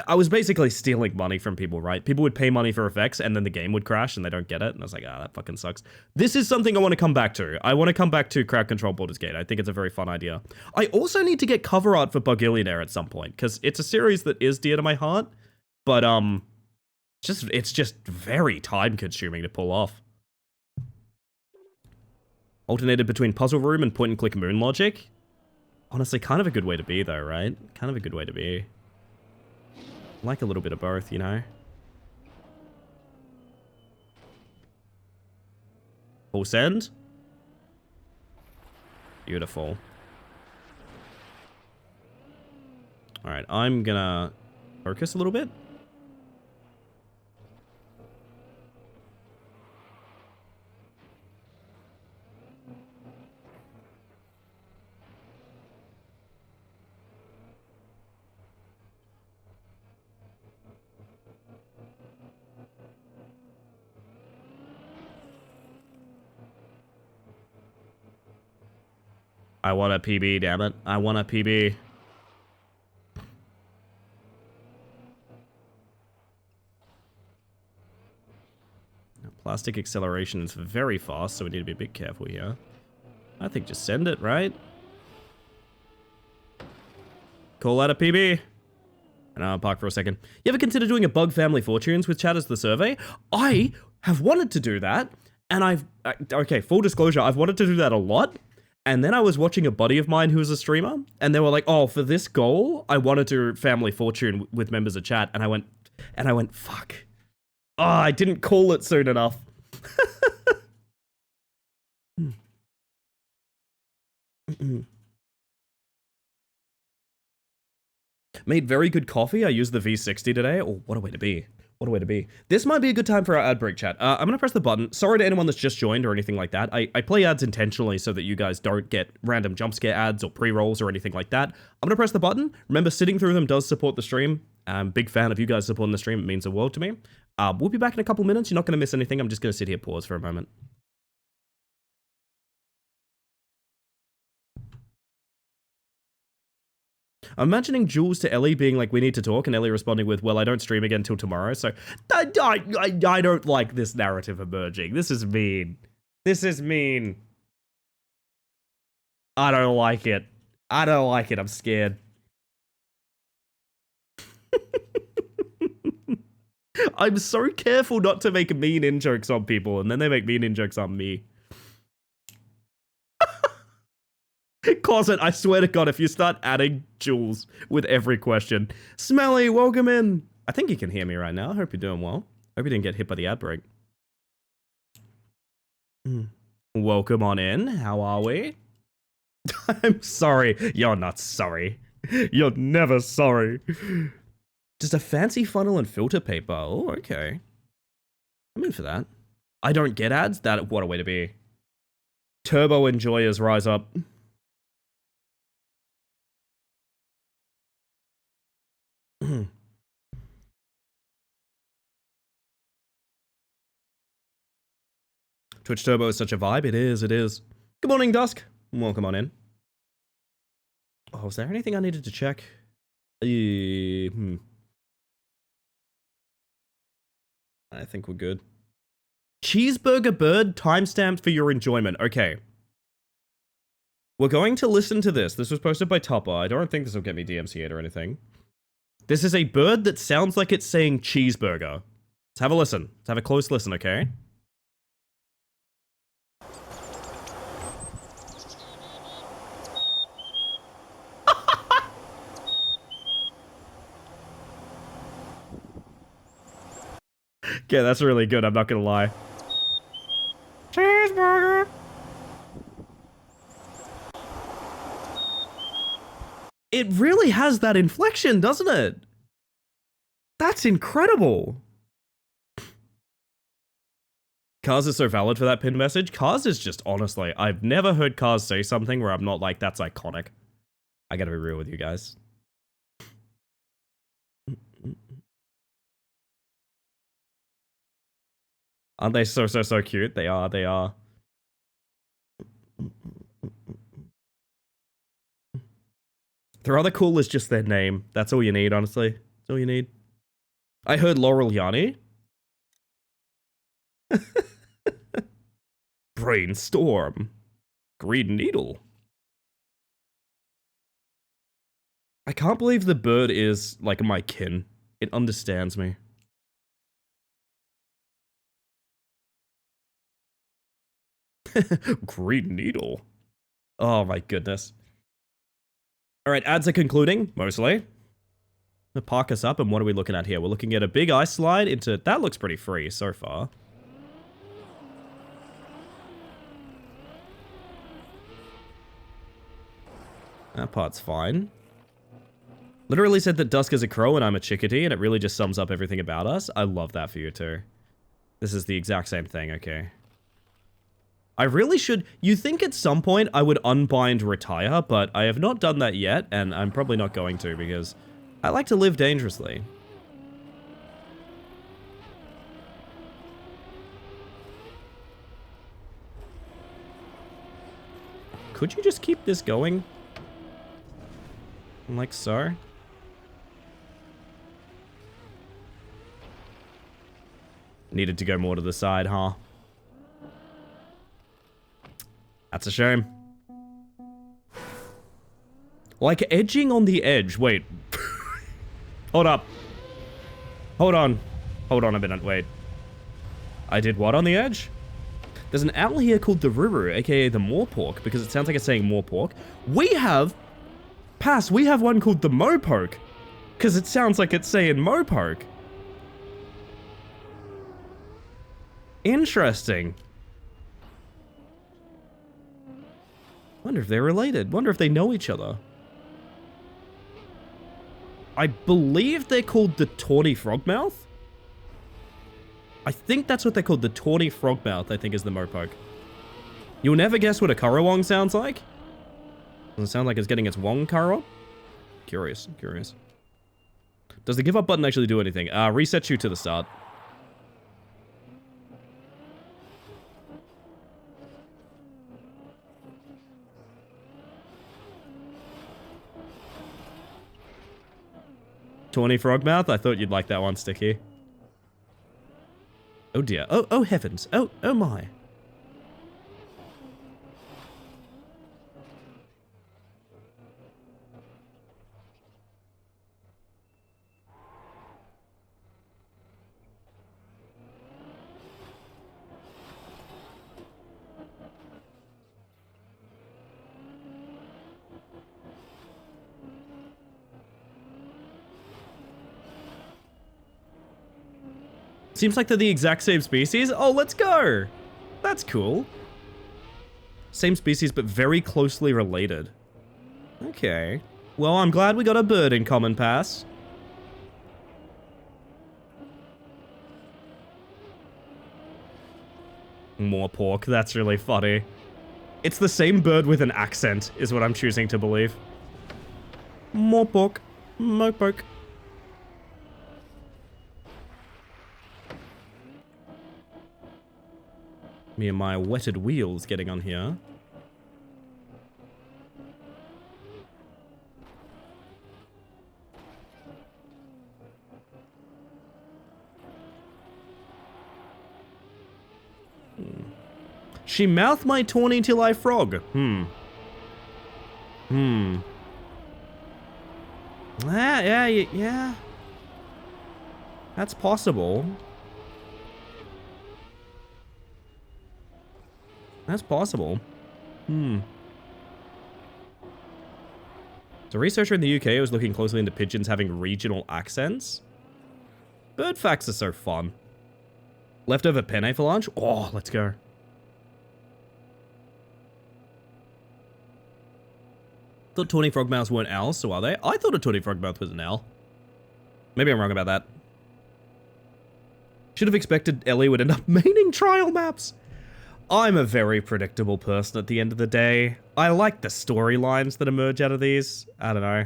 I was basically stealing money from people, right? People would pay money for effects and then the game would crash and they don't get it. And I was like, that fucking sucks. This is something I want to come back to. I want to come back to crowd control Baldur's Gate. I think it's a very fun idea. I also need to get cover art for Bagillionaire at some point because it's a series that is dear to my heart, but it's just very time consuming to pull off. Alternated between Puzzle Room and Point and Click Moon Logic. Honestly, kind of a good way to be though, right? Kind of a good way to be. I like a little bit of both, you know? Full send. Beautiful. Alright, I'm gonna focus a little bit. I want a PB, damn it. I want a PB. Plastic acceleration is very fast, so we need to be a bit careful here. I think just send it, right? Call out a PB. And I'll park for a second. You ever consider doing a Bug Family Fortunes with chat as the survey? I have wanted to do that, and okay, full disclosure, I've wanted to do that a lot. And then I was watching a buddy of mine who was a streamer, and they were like, oh, for this goal, I want to do Family Fortune with members of chat. And I went, fuck. Oh, I didn't call it soon enough. Made very good coffee. I used the V60 today. Oh, what a way to be. What a way to be. This might be a good time for our ad break, chat. I'm going to press the button. Sorry to anyone that's just joined or anything like that. I play ads intentionally so that you guys don't get random jump scare ads or pre-rolls or anything like that. I'm going to press the button. Remember, sitting through them does support the stream. I'm a big fan of you guys supporting the stream. It means the world to me. We'll be back in a couple minutes. You're not going to miss anything. I'm just going to sit here, pause for a moment. I'm imagining Jules to Ellie being like, we need to talk, and Ellie responding with, well, I don't stream again till tomorrow, so I don't like this narrative emerging. This is mean. This is mean. I don't like it. I don't like it. I'm scared. I'm so careful not to make mean in-jokes on people, and then they make mean in-jokes on me. Closet, I swear to God, if you start adding Jules with every question. Smelly, welcome in. I think you can hear me right now. I hope you're doing well. Hope you didn't get hit by the ad break. Welcome on in. How are we? I'm sorry. You're not sorry. You're never sorry. Just a fancy funnel and filter paper. Oh, okay. I'm in for that. I don't get ads? That, what a way to be. Turbo enjoyers rise up. Twitch Turbo is such a vibe. It is, it is. Good morning, Dusk. Welcome on in. Oh, is there anything I needed to check? I think we're good. Cheeseburger bird timestamped for your enjoyment. Okay. We're going to listen to this. This was posted by Topper. I don't think this will get me DMCA'd or anything. This is a bird that sounds like it's saying cheeseburger. Let's have a listen. Let's have a close listen, okay? Okay, that's really good. I'm not gonna lie. Cheeseburger. It really has that inflection, doesn't it? That's incredible. Cars is so valid for that pinned message. Cars is just, honestly, I've never heard Cars say something where I'm not like, that's iconic. I gotta be real with you guys. Aren't they so cute? They are, they are. Their other cool is just their name. That's all you need, honestly. That's all you need. I heard Laurel Yanni. Brainstorm. Green Needle. I can't believe the bird is, like, my kin. It understands me. Green Needle. Oh my goodness. Alright, ads are concluding, mostly. Gonna park us up, and what are we looking at here? We're looking at a big ice slide into... That looks pretty free so far. That part's fine. Literally said that Dusk is a crow and I'm a chickadee, and it really just sums up everything about us. I love that for you too. This is the exact same thing, okay. I really should... You think at some point I would unbind retire, but I have not done that yet, and I'm probably not going to, because I like to live dangerously. Could you just keep this going? Like so? Needed to go more to the side, huh? That's a shame. Like edging on the edge. Wait. Hold up. Hold on. Hold on a minute. Wait. I did what on the edge? There's an owl here called the Ruru, aka the Moorpork, because it sounds like it's saying Moorpork. We have... Pass, we have one called the Mopoke, because it sounds like it's saying Mopoke. Interesting. Wonder if they're related. Wonder if they know each other. I believe they're called the Tawny Frogmouth. I think that's what they're called. The Tawny Frogmouth, I think, is the Mopoke. You'll never guess what a Currawong sounds like. Does it sound like it's getting its wong car up? Curious, curious. Does the give up button actually do anything? Reset you to the start. Tawny Frogmouth? I thought you'd like that one, Sticky. Oh dear. Oh heavens. Oh my. Seems like they're the exact same species. Oh, let's go. That's cool. Same species, but very closely related. Okay. Well, I'm glad we got a bird in common, Pass. More pork. That's really funny. It's the same bird with an accent, is what I'm choosing to believe. More pork. More pork. Me and my wetted wheels getting on here. She mouthed my tawny till I frog. Yeah. That's possible. That's possible. So a researcher in the UK was looking closely into pigeons having regional accents. Bird facts are so fun. Leftover penne for lunch? Oh, let's go. Thought tawny frogmouths weren't owls, so are they? I thought a tawny frogmouth was an owl. Maybe I'm wrong about that. Should have expected Ellie would end up maining trial maps. I'm a very predictable person at the end of the day. I like the storylines that emerge out of these. I don't know.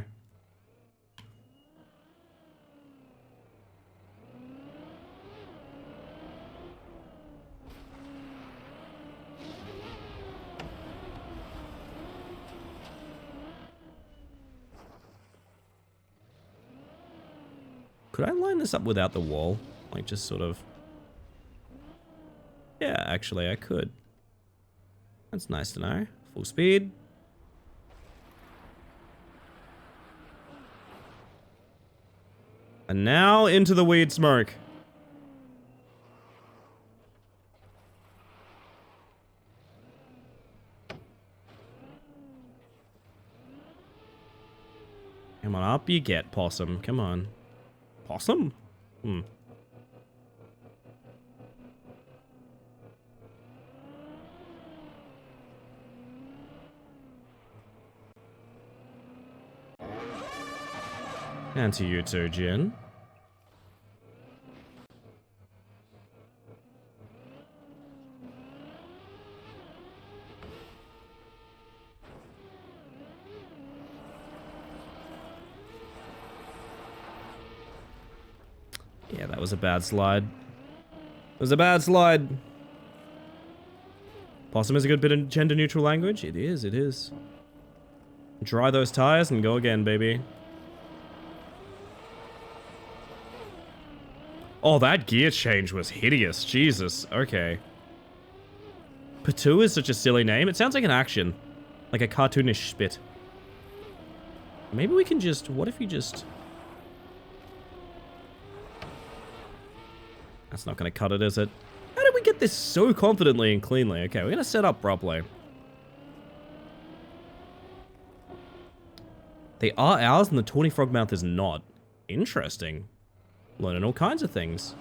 Could I line this up without the wall? Like, just sort of... Yeah, actually, I could. That's nice to know. Full speed. And now into the weed smoke. Come on, up you get, possum. Come on. Possum? And to you too, Jin. Yeah, that was a bad slide. It was a bad slide. Possum is a good bit of gender-neutral language. It is, it is. Dry those tires and go again, baby. Oh, that gear change was hideous. Jesus. Okay. Patu is such a silly name. It sounds like an action. Like a cartoonish spit. Maybe we can just... What if you just... That's not going to cut it, is it? How did we get this so confidently and cleanly? Okay, we're going to set up properly. They are owls and the tawny frogmouth is not. Interesting. Learning all kinds of things.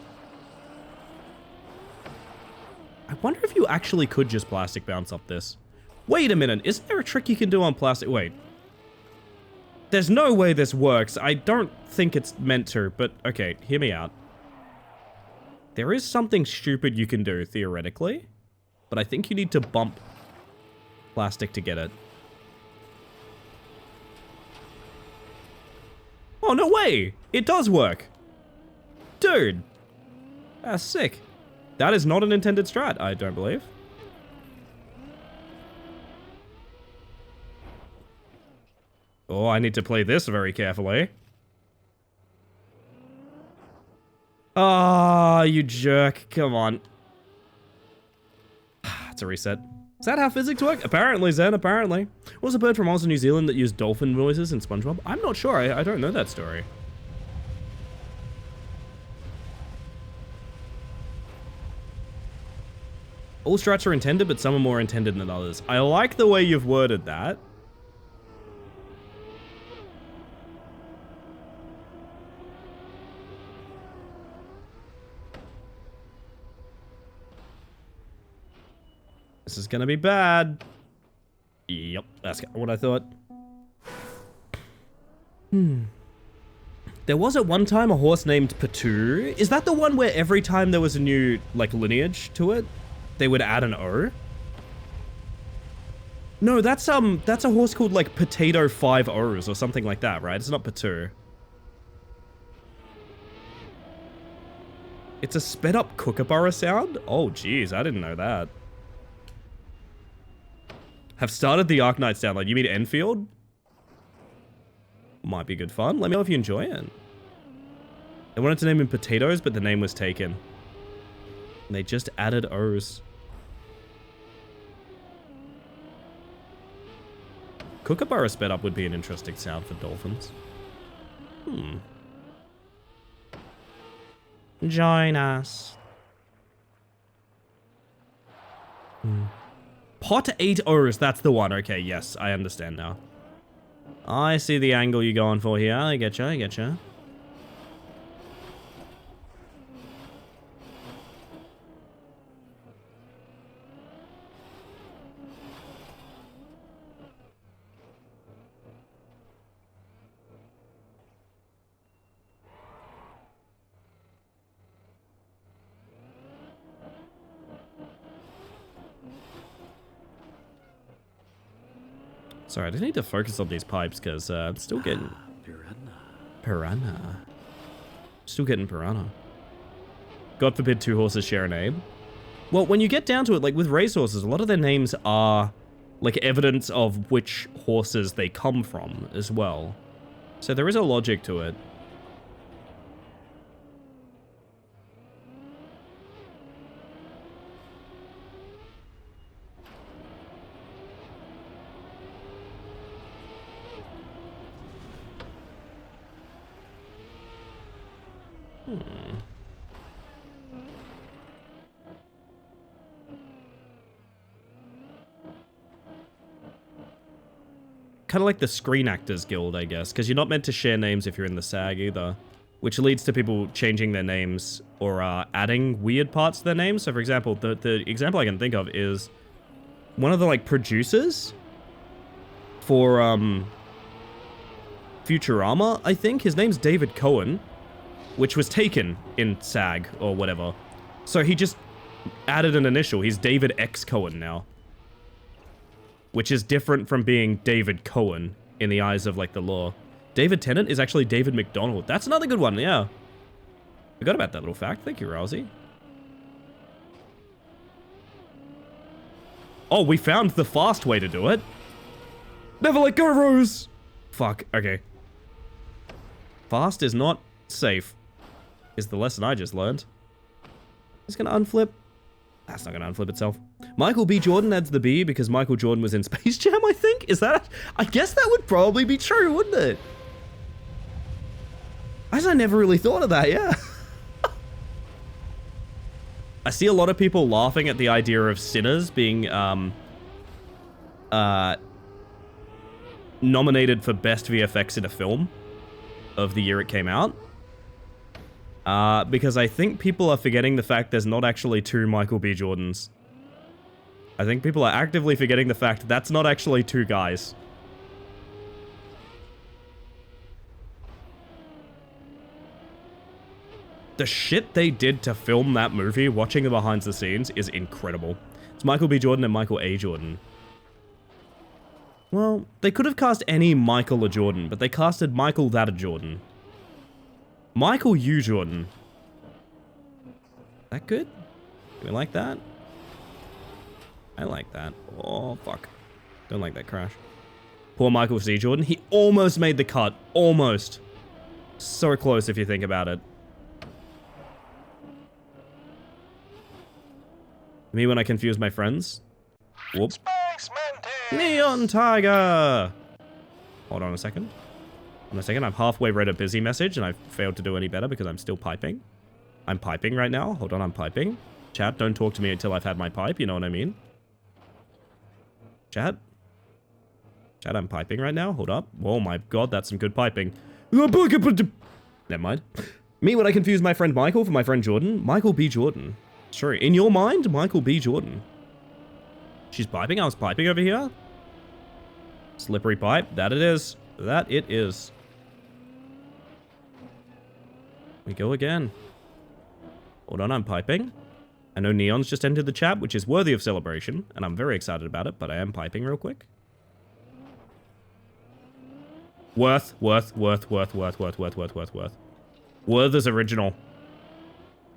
I wonder if you actually could just plastic bounce up this. Wait a minute, isn't there a trick you can do on plastic? Wait. There's no way this works. I don't think it's meant to, but okay, hear me out. There is something stupid you can do, theoretically, but I think you need to bump plastic to get it. Oh, no way! It does work! Dude! That's sick. That is not an intended strat, I don't believe. Oh, I need to play this very carefully. Ah, you jerk. Come on. It's a reset. Is that how physics work? Apparently, Zen, apparently. What was a bird from Oz in New Zealand that used dolphin noises in SpongeBob? I'm not sure. I don't know that story. All strats are intended, but some are more intended than others. I like the way you've worded that. This is gonna be bad. Yep, that's what I thought. There was at one time a horse named Patu. Is that the one where every time there was a new, like, lineage to it, they would add an O? No, that's a horse called like Potato 5 O's or something like that, right? It's not Patu. It's a sped up Kookaburra sound? Oh, geez, I didn't know that. Have started the Arknights download. You mean Enfield? Might be good fun. Let me know if you enjoy it. They wanted to name him Potatoes, but the name was taken. And they just added O's. Kookaburra sped up would be an interesting sound for dolphins. Join us. Pot 8 O's, that's the one. Okay, yes, I understand now. I see the angle you're going for here. I getcha, I getcha. Sorry, I just need to focus on these pipes because I'm still getting... Piranha. Still getting piranha. God forbid 2 horses share a name. Well, when you get down to it, like with racehorses, a lot of their names are like evidence of which horses they come from as well. So there is a logic to it. Kind of like the Screen Actors Guild, I guess, because you're not meant to share names if you're in the SAG either, which leads to people changing their names or adding weird parts to their names. So, for example, the example I can think of is one of the like producers for Futurama, I think. His name's David Cohen, which was taken in SAG or whatever. So he just added an initial. He's David X Cohen now. Which is different from being David Cohen in the eyes of, like, the law. David Tennant is actually David McDonald. That's another good one, yeah. Forgot about that little fact. Thank you, Rousey. Oh, we found the fast way to do it. Never let go, Rose! Fuck, okay. Fast is not safe, is the lesson I just learned. It's gonna unflip. That's not gonna unflip itself. Michael B. Jordan adds the B because Michael Jordan was in Space Jam, I think? Is that... I guess that would probably be true, wouldn't it? I never really thought of that, yeah. I see a lot of people laughing at the idea of Sinners being, nominated for Best VFX in a Film of the year it came out. Because I think people are forgetting the fact there's not actually 2 Michael B. Jordans. I think people are actively forgetting the fact that's not actually 2 guys. The shit they did to film that movie, watching the behind the scenes, is incredible. It's Michael B. Jordan and Michael A. Jordan. Well, they could have cast any Michael or Jordan, but they casted Michael that a Jordan. Michael U. Jordan. That good? Do we like that? I like that. Oh, fuck. Don't like that crash. Poor Michael C. Jordan. He almost made the cut. Almost. So close if you think about it. Me when I confuse my friends. Whoop. Neon Tiger! Hold on a second. I'm halfway read a busy message and I've failed to do any better because I'm still piping. I'm piping right now. Hold on, I'm piping. Chat, don't talk to me until I've had my pipe, you know what I mean? Chat? Chat, I'm piping right now. Hold up. Oh my god, that's some good piping. Never mind. Me when I confuse my friend Michael for my friend Jordan. Michael B. Jordan. Sure. In your mind, Michael B. Jordan. She's piping. I was piping over here. Slippery pipe. That it is. That it is. We go again. Hold on, I'm piping. I know Neon's just entered the chat, which is worthy of celebration, and I'm very excited about it, but I am piping real quick. Worth. Worth is original.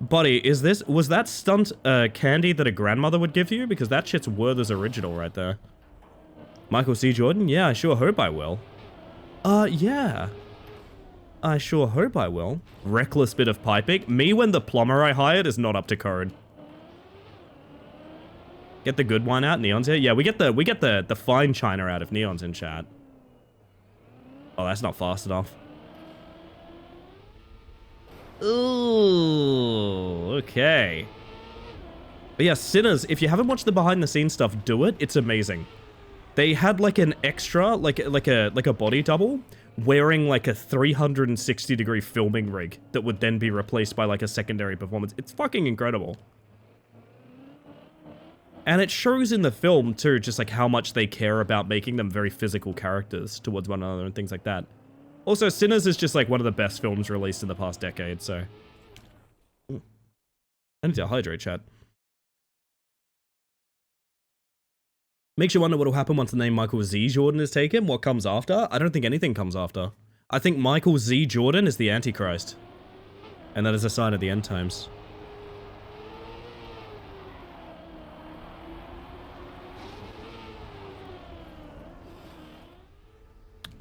Buddy, was that stunt candy that a grandmother would give you? Because that shit's Worth is original right there. Michael C. Jordan? Yeah, I sure hope I will. Yeah. I sure hope I will. Reckless bit of piping. Me when the plumber I hired is not up to code. Get the good wine out, Neon's here. Yeah, we get the fine china out if Neon's in chat. Oh, that's not fast enough. Ooh, okay. But yeah, Sinners, if you haven't watched the behind the scenes stuff, do it. It's amazing. They had like an extra, like a body double, wearing like a 360-degree filming rig that would then be replaced by like a secondary performance. It's fucking incredible. And it shows in the film too, just like how much they care about making them very physical characters towards one another and things like that. Also, Sinners is just like one of the best films released in the past decade, so. I need to hydrate, chat. Makes you wonder what will happen once the name Michael Z. Jordan is taken. What comes after? I don't think anything comes after. I think Michael Z. Jordan is the Antichrist. And that is a sign of the end times.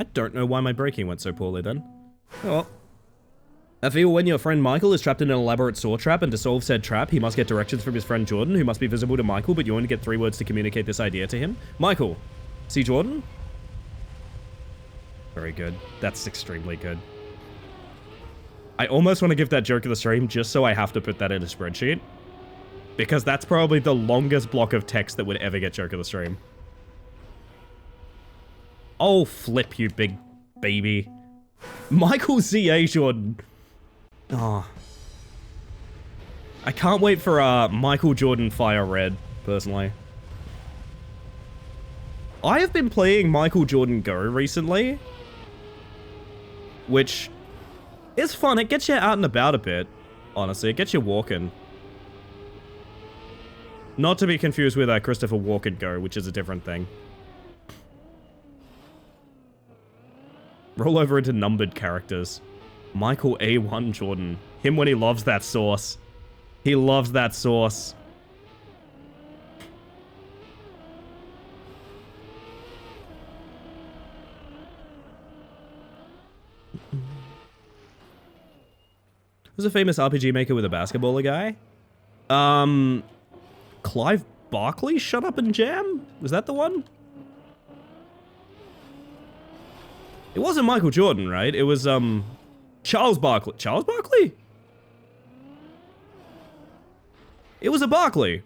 I don't know why my braking went so poorly then. Oh well. I feel when your friend Michael is trapped in an elaborate saw trap, and to solve said trap, he must get directions from his friend Jordan, who must be visible to Michael, but you only get 3 words to communicate this idea to him. Michael. See Jordan? Very good. That's extremely good. I almost want to give that joke of the stream just so I have to put that in a spreadsheet. Because that's probably the longest block of text that would ever get joke of the stream. Oh, flip, you big baby. Michael Z.A. Jordan. Oh. I can't wait for Michael Jordan Fire Red, personally. I have been playing Michael Jordan Go recently. Which is fun. It gets you out and about a bit. Honestly, it gets you walking. Not to be confused with Christopher Walken Go, which is a different thing. Roll over into numbered characters. Michael A1 Jordan. Him when he loves that sauce. He loves that sauce. Who's a famous RPG maker with a basketballer guy? Clive Barkley? Shut Up and Jam? Was that the one? It wasn't Michael Jordan, right? It was, Charles Barkley. Charles Barkley? It was a Barkley.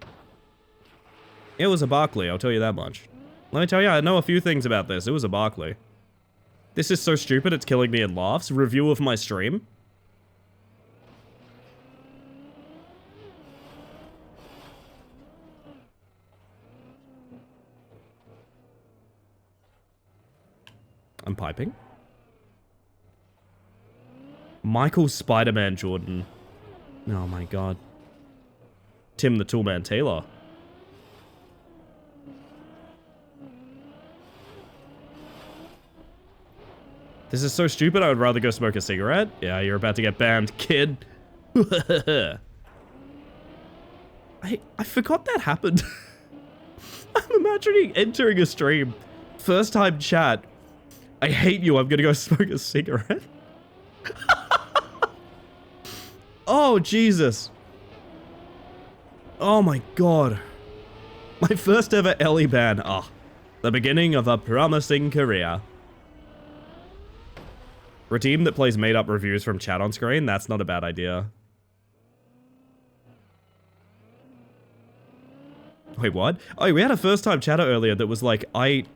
It was a Barkley, I'll tell you that much. Let me tell you, I know a few things about this. It was a Barkley. This is so stupid, it's killing me in laughs. Review of my stream. I'm piping. Michael Spider-Man Jordan. Oh my god. Tim the Toolman Taylor. This is so stupid, I would rather go smoke a cigarette. Yeah, you're about to get banned, kid. I forgot that happened. I'm imagining entering a stream. First time chat. I hate you, I'm gonna go smoke a cigarette. Oh, Jesus. Oh my god. My first ever Ellie ban. Ah, the beginning of a promising career. For a team that plays made-up reviews from chat on screen, that's not a bad idea. Wait, what? Oh, we had a first-time chatter earlier that was like, I'm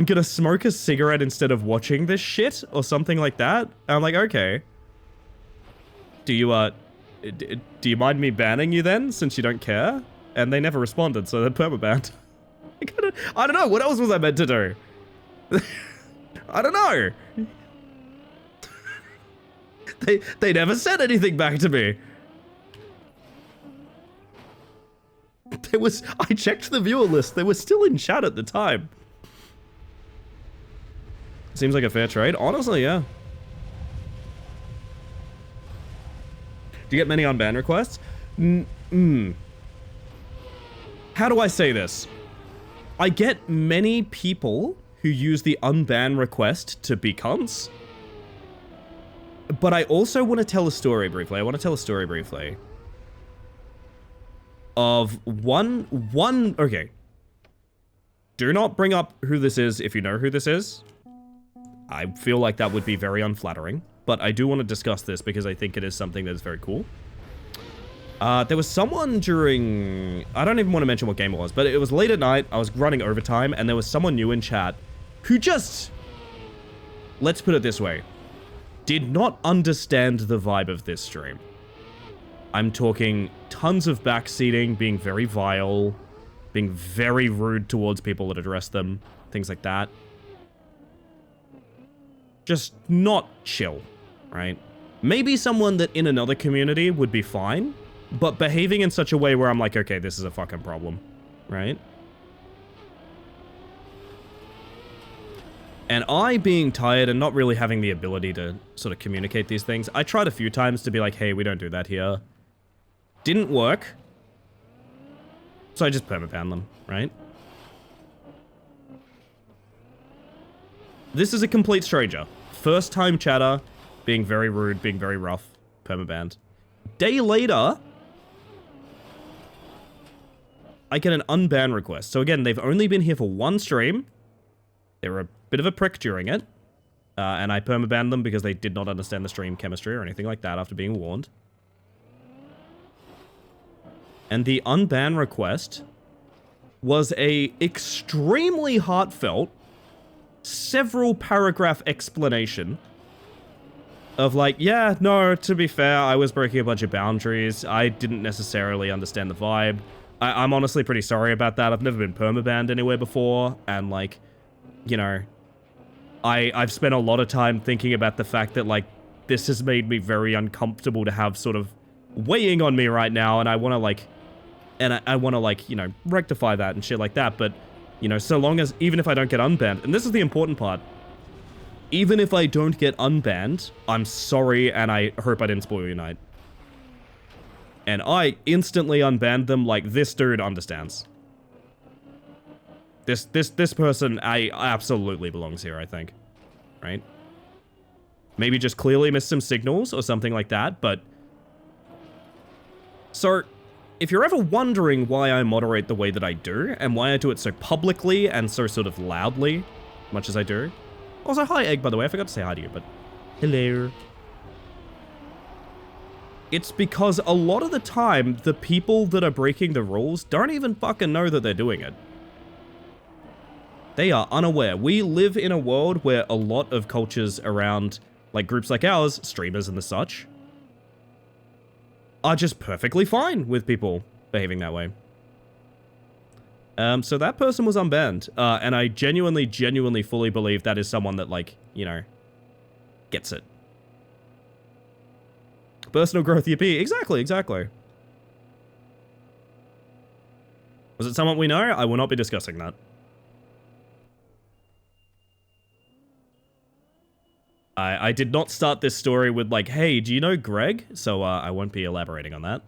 gonna smoke a cigarette instead of watching this shit, or something like that. And I'm like, okay. Do you mind me banning you then, since you don't care? And they never responded, so they're permabanned. I don't know, what else was I meant to do? I don't know. They never said anything back to me. I checked the viewer list. They were still in chat at the time. Seems like a fair trade. Honestly, yeah. Do you get many unban requests? How do I say this? I get many people who use the unban request to be cunts. But I also want to tell a story briefly. Of one, okay. Do not bring up who this is if you know who this is. I feel like that would be very unflattering. But I do want to discuss this because I think it is something that is very cool. There was someone during... I don't even want to mention what game it was, but it was late at night. I was running overtime, and there was someone new in chat who just... Let's put it this way. Did not understand the vibe of this stream. I'm talking tons of backseating, being very vile, being very rude towards people that address them, things like that. Just not chill, right? Maybe someone that in another community would be fine, but behaving in such a way where I'm like, okay, this is a fucking problem, right? And I, being tired and not really having the ability to sort of communicate these things, I tried a few times to be like, hey, we don't do that here. Didn't work. So I just permabanned them, right? This is a complete stranger. First time chatter, being very rude, being very rough, permabanned. Day later, I get an unban request. So again, they've only been here for one stream. They were a bit of a prick during it. And I permabanned them because they did not understand the stream chemistry or anything like that after being warned. And the unban request was a extremely heartfelt, several paragraph explanation of like, yeah, no, to be fair, I was breaking a bunch of boundaries. I didn't necessarily understand the vibe. I'm honestly pretty sorry about that. I've never been permabanned anywhere before. And like, you know, I've spent a lot of time thinking about the fact that like, this has made me very uncomfortable to have sort of weighing on me right now. And I want to like, I want to like, you know, rectify that and shit like that. But, you know, so long as, even if I don't get unbanned, and this is the important part, even if I don't get unbanned, I'm sorry and I hope I didn't spoil your night. And I instantly unbanned them like this dude understands. This person, I absolutely belongs here, I think. Right? Maybe just clearly missed some signals or something like that, but... So, if you're ever wondering why I moderate the way that I do, and why I do it so publicly and so sort of loudly, much as I do... Also, hi, Egg, by the way. I forgot to say hi to you, but... Hello. It's because a lot of the time, the people that are breaking the rules don't even fucking know that they're doing it. They are unaware. We live in a world where a lot of cultures around, like groups like ours, streamers and the such, are just perfectly fine with people behaving that way. So that person was unbanned, and I genuinely fully believe that is someone that, like, you know, gets it. Personal growth, yippee. Exactly. Was it someone we know? I will not be discussing that. I did not start this story with, like, hey, do you know Greg? So, I won't be elaborating on that.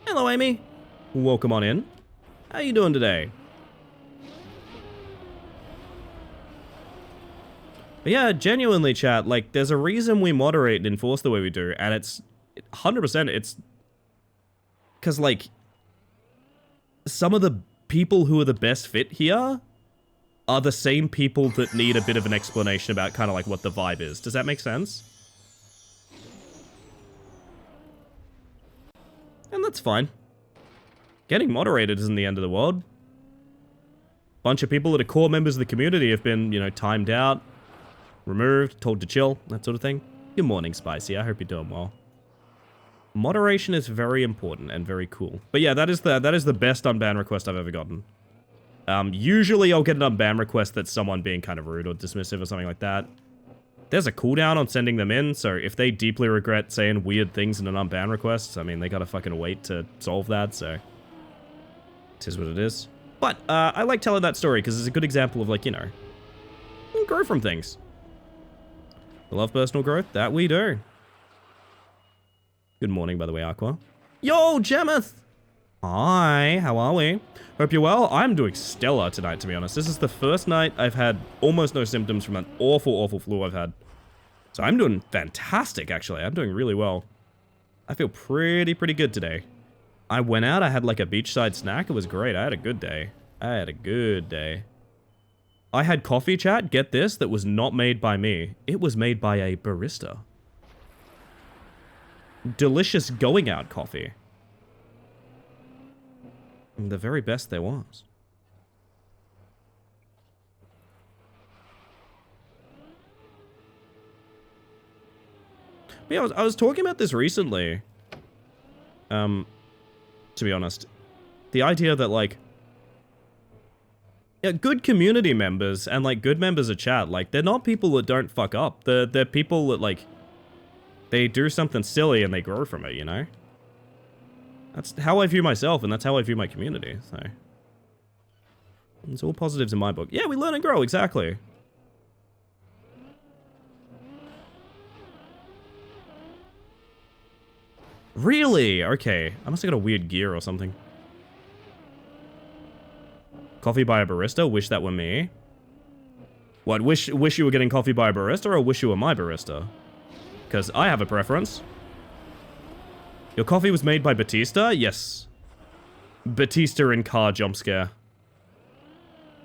Hello, Amy. Welcome on in. How you doing today? But yeah, genuinely, chat, like, there's a reason we moderate and enforce the way we do, and it's 100%, it's... Because, like, some of the people who are the best fit here are the same people that need a bit of an explanation about kind of like what the vibe is. Does that make sense? And that's fine. Getting moderated isn't the end of the world. Bunch of people that are core members of the community have been, you know, timed out, removed, told to chill, that sort of thing. Good morning, Spicy. I hope you're doing well. Moderation is very important and very cool. But yeah, that is the best unban request I've ever gotten. Usually I'll get an unban request that's someone being kind of rude or dismissive or something like that. There's a cooldown on sending them in, so if they deeply regret saying weird things in an unban request, I mean, they gotta fucking wait to solve that, so... Tis what it is. But I like telling that story because it's a good example of, like, you know, grow from things. We love personal growth. That we do. Good morning, by the way, Aqua. Yo, Gemeth! Hi, how are we? Hope you're well. I'm doing stellar tonight, to be honest. This is the first night I've had almost no symptoms from an awful, awful flu I've had. So I'm doing fantastic, actually. I'm doing really well. I feel pretty good today. I went out, I had like a beachside snack. It was great. I had a good day. I had coffee, chat, get this, that was not made by me. It was made by a barista. Delicious going out coffee. The very best there was. But yeah, I was talking about this recently. To be honest. The idea that, like, yeah, good community members and, like, good members of chat, like, they're not people that don't fuck up. They're people that, like, they do something silly and they grow from it, you know? That's how I view myself, and that's how I view my community, so. It's all positives in my book. Yeah, we learn and grow, exactly. Really? Okay. I must have got a weird gear or something. Coffee by a barista? Wish that were me. What, wish you were getting coffee by a barista, or wish you were my barista? Because I have a preference. Your coffee was made by Batista? Yes. Batista in car jump scare.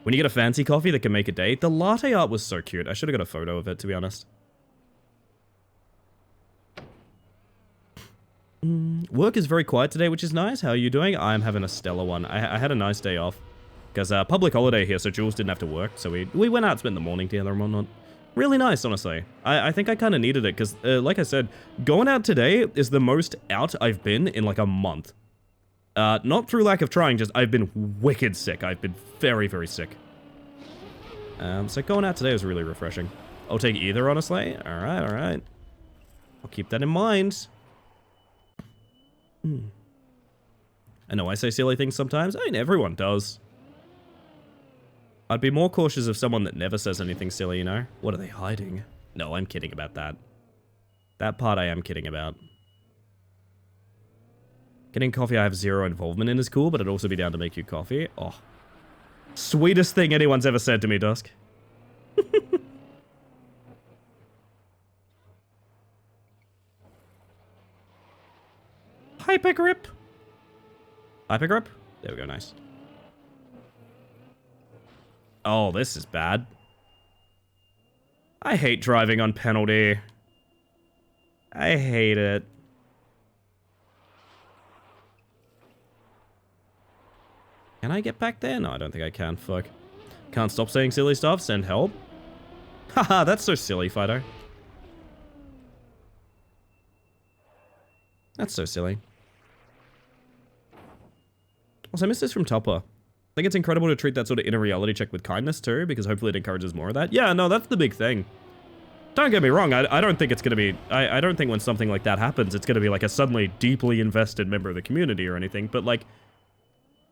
When you get a fancy coffee that can make a day, the latte art was so cute. I should have got a photo of it, to be honest. Work is very quiet today, which is nice. How are you doing? I'm having a stellar one. I had a nice day off. Because public holiday here, so Jules didn't have to work. So we went out and spent the morning together and whatnot. Really nice, honestly. I think I kind of needed it because, like I said, going out today is the most out I've been in like a month. Not through lack of trying, just I've been wicked sick. I've been very, very sick. So going out today was really refreshing. I'll take either, honestly. Alright, alright. I'll keep that in mind. I know I say silly things sometimes. I mean, everyone does. I'd be more cautious of someone that never says anything silly, you know? What are they hiding? No, I'm kidding about that. That part I am kidding about. Getting coffee I have zero involvement in is cool, but it'd also be down to make you coffee. Oh. Sweetest thing anyone's ever said to me, Dusk. Hypergrip. Hypergrip? There we go, nice. Oh, this is bad. I hate driving on penalty. I hate it. Can I get back there? No, I don't think I can. Fuck. Can't stop saying silly stuff. Send help. Haha, that's so silly, Fido. That's so silly. Also, I missed this from Topper. I think it's incredible to treat that sort of inner reality check with kindness too, because hopefully it encourages more of that. Yeah, no, that's the big thing. Don't get me wrong, I don't think it's gonna be, I don't think when something like that happens, it's gonna be like a suddenly deeply invested member of the community or anything, but like,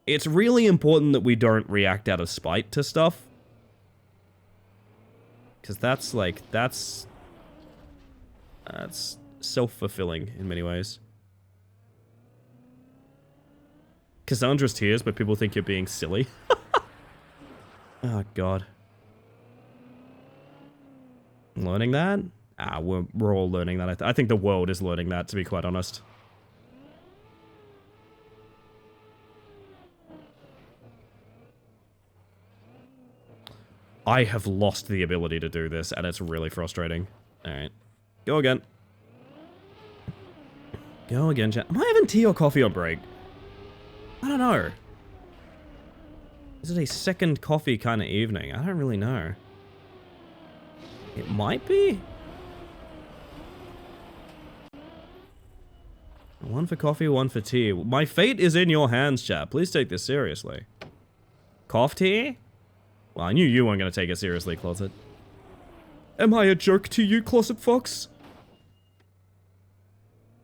it's really important that we don't react out of spite to stuff. Because that's like, that's self-fulfilling in many ways. Cassandra's tears, but people think you're being silly. Oh, God. Learning that? Ah, we're all learning that. I think the world is learning that, to be quite honest. I have lost the ability to do this, and it's really frustrating. Alright. Go again. Go again, chat. Am I having tea or coffee on break? I don't know. Is it a second coffee kind of evening? I don't really know. It might be. One for coffee, one for tea. My fate is in your hands, chat. Please take this seriously. Cough tea? Well, I knew you weren't going to take it seriously, Closet. Am I a joke to you, Closet Fox?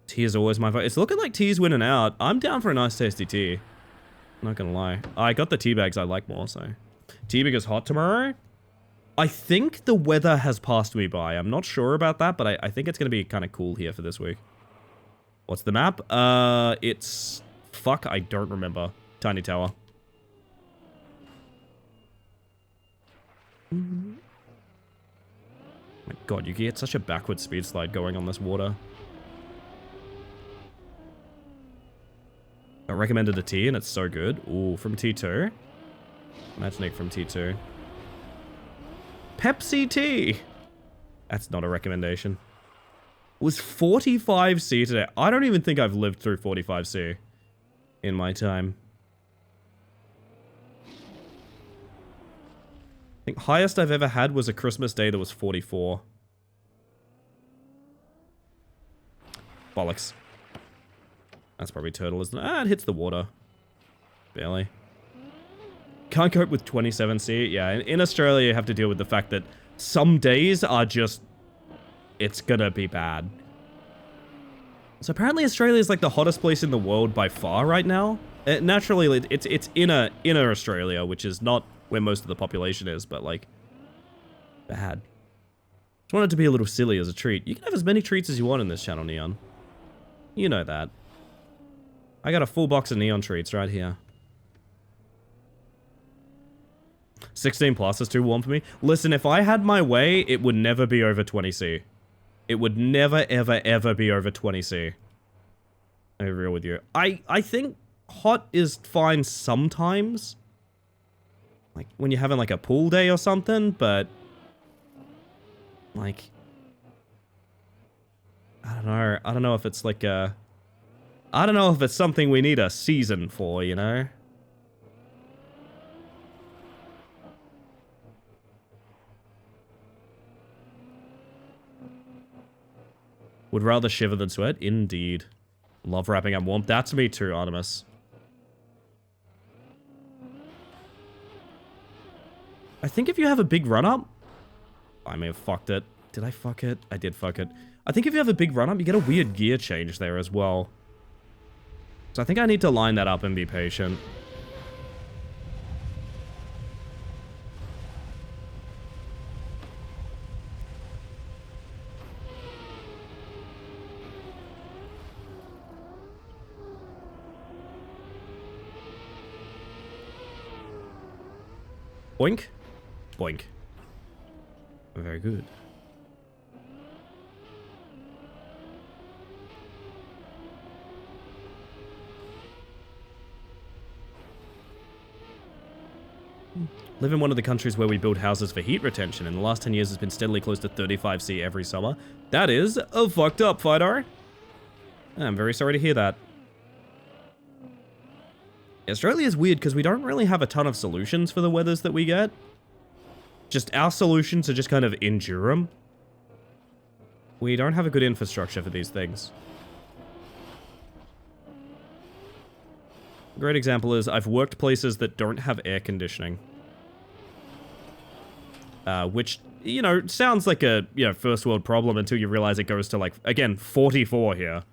Tea is always my vote. It's looking like tea's winning out. I'm down for a nice tasty tea. Not gonna lie. I got the tea bags I like more, so. Tea bag is hot tomorrow? I think the weather has passed me by. I'm not sure about that, but I think it's gonna be kind of cool here for this week. What's the map? It's... Fuck, I don't remember. Tiny Tower. My god, you get such a backward speed slide going on this water. I recommended a tea and it's so good. Ooh, from T2. Imagining from T2. Pepsi tea! That's not a recommendation. It was 45C today. I don't even think I've lived through 45C in my time. I think highest I've ever had was a Christmas day that was 44. Bollocks. That's probably turtle, isn't it? Ah, it hits the water. Barely. Can't cope with 27C. Yeah, in Australia you have to deal with the fact that some days are just... It's gonna be bad. So apparently Australia is like the hottest place in the world by far right now. Naturally, it's inner Australia, which is not where most of the population is, but like... Bad. Just wanted to be a little silly as a treat. You can have as many treats as you want in this channel, Neon. You know that. I got a full box of Neon treats right here. 16 plus is too warm for me. Listen, if I had my way, it would never be over 20C. It would never, ever, ever be over 20C. I'll be real with you. I think hot is fine sometimes. Like, when you're having, like, a pool day or something, but... Like... I don't know. I don't know if it's, like, a... I don't know if it's something we need a season for, you know? Would rather shiver than sweat? Indeed. Love wrapping up warmth. That's me too, Artemis. I think if you have a big run-up... I may have fucked it. Did I fuck it? I did fuck it. I think if you have a big run-up, you get a weird gear change there as well. So I think I need to line that up and be patient. Boink. Boink. Very good. Live in one of the countries where we build houses for heat retention. In the last 10 years, it's been steadily close to 35C every summer. That is fucked up, Fidar. I'm very sorry to hear that. Australia is weird because we don't really have a ton of solutions for the weathers that we get. Just our solutions are just kind of endure them. We don't have a good infrastructure for these things. A great example is I've worked places that don't have air conditioning. Which, you know, sounds like a, you know, first world problem until you realize it goes to, like, again, 44 here.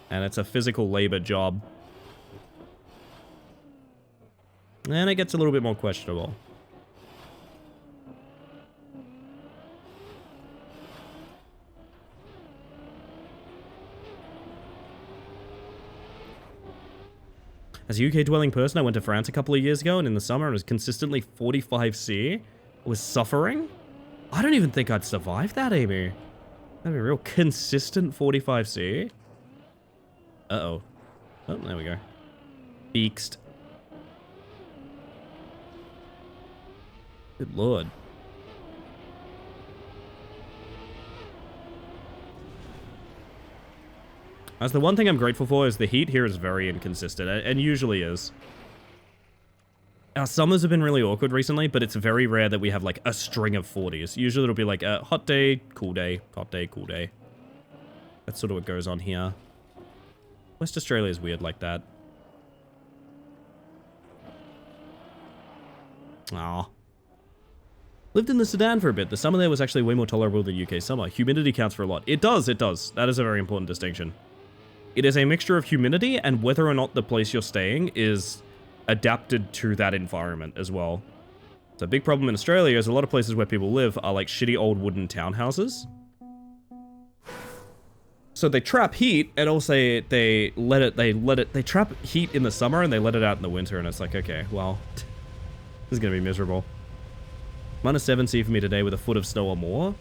And it's a physical labor job. And it gets a little bit more questionable. As a UK-dwelling person, I went to France a couple of years ago, and in the summer it was consistently 45C. I was suffering? I don't even think I'd survive that, Amy. That'd be real consistent 45C. Uh-oh. Oh, there we go. Beaked. Good lord. As the one thing I'm grateful for is the heat here is very inconsistent, and usually is. Our summers have been really awkward recently, but it's very rare that we have, like, a string of 40s. Usually it'll be like a hot day, cool day, hot day, cool day. That's sort of what goes on here. West Australia is weird like that. Aw. Lived in the Sudan for a bit. The summer there was actually way more tolerable than UK summer. Humidity counts for a lot. It does, it does. That is a very important distinction. It is a mixture of humidity and whether or not the place you're staying is adapted to that environment as well. So a big problem in Australia is a lot of places where people live are like shitty old wooden townhouses. So they trap heat, and also they trap heat in the summer and they let it out in the winter, and it's like, okay, well, this is gonna be miserable. -7C for me today with a foot of snow or more.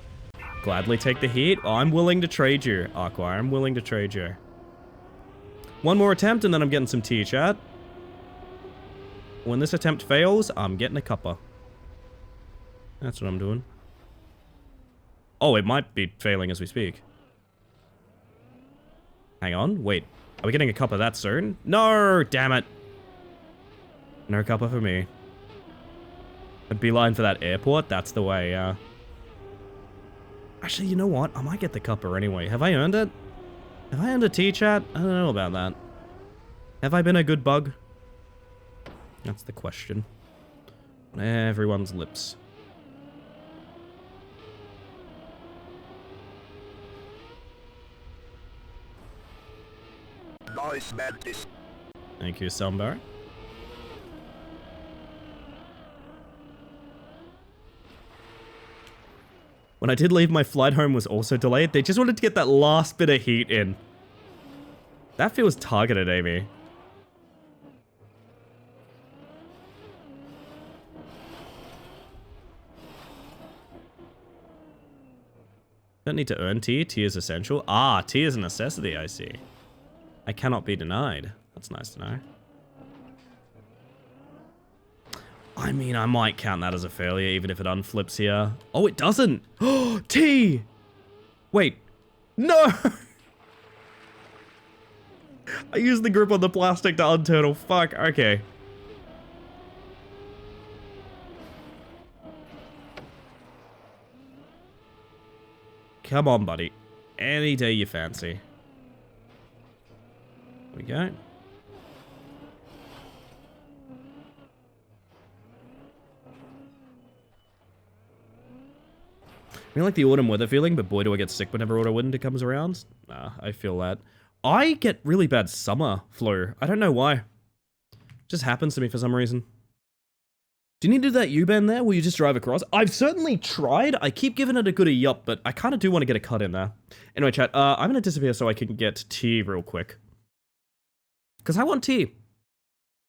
Gladly take the heat. Oh, I'm willing to trade you, Aqua. I'm willing to trade you. One more attempt and then I'm getting some tea, chat. When this attempt fails, I'm getting a cuppa. That's what I'm doing. Oh, it might be failing as we speak. Hang on, wait. Are we getting a cuppa that soon? No, damn it. No cuppa for me. A beeline for that airport, that's the way, yeah. Actually, you know what? I might get the cuppa anyway. Have I earned it? Have I earned a tea, chat? I don't know about that. Have I been a good bug? That's the question. On everyone's lips. Nice Mantis. Thank you, Sambar. When I did leave, my flight home was also delayed. They just wanted to get that last bit of heat in. That feels targeted, Amy. Don't need to earn tea. Tea is essential. Ah, tea is a necessity, I see. I cannot be denied. That's nice to know. I mean, I might count that as a failure, even if it unflips here. Oh, it doesn't! Oh, tea! Wait. No! I used the grip on the plastic to unturtle. Fuck, okay. Come on, buddy. Any day you fancy. There we go. I like the autumn weather feeling, but boy do I get sick whenever autumn winter comes around. Nah, I feel that. I get really bad summer flu. I don't know why. It just happens to me for some reason. Do you need to do that U-bend there? Will you just drive across? I've certainly tried. I keep giving it a good yup, but I kind of do want to get a cut in there. Anyway, chat, I'm going to disappear so I can get tea real quick. Because I want tea.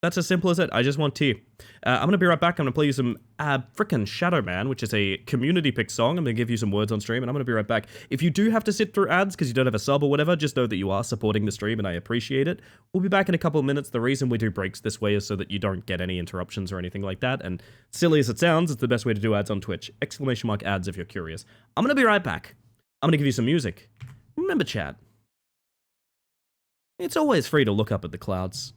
That's as simple as it. I just want tea. I'm going to be right back. I'm going to play you some frickin' Shadow Man, which is a community pick song. I'm going to give you some words on stream, and I'm going to be right back. If you do have to sit through ads because you don't have a sub or whatever, just know that you are supporting the stream, and I appreciate it. We'll be back in a couple of minutes. The reason we do breaks this way is so that you don't get any interruptions or anything like that, and silly as it sounds, it's the best way to do ads on Twitch. ! Ads if you're curious. I'm going to be right back. I'm going to give you some music. Remember, chat. It's always free to look up at the clouds.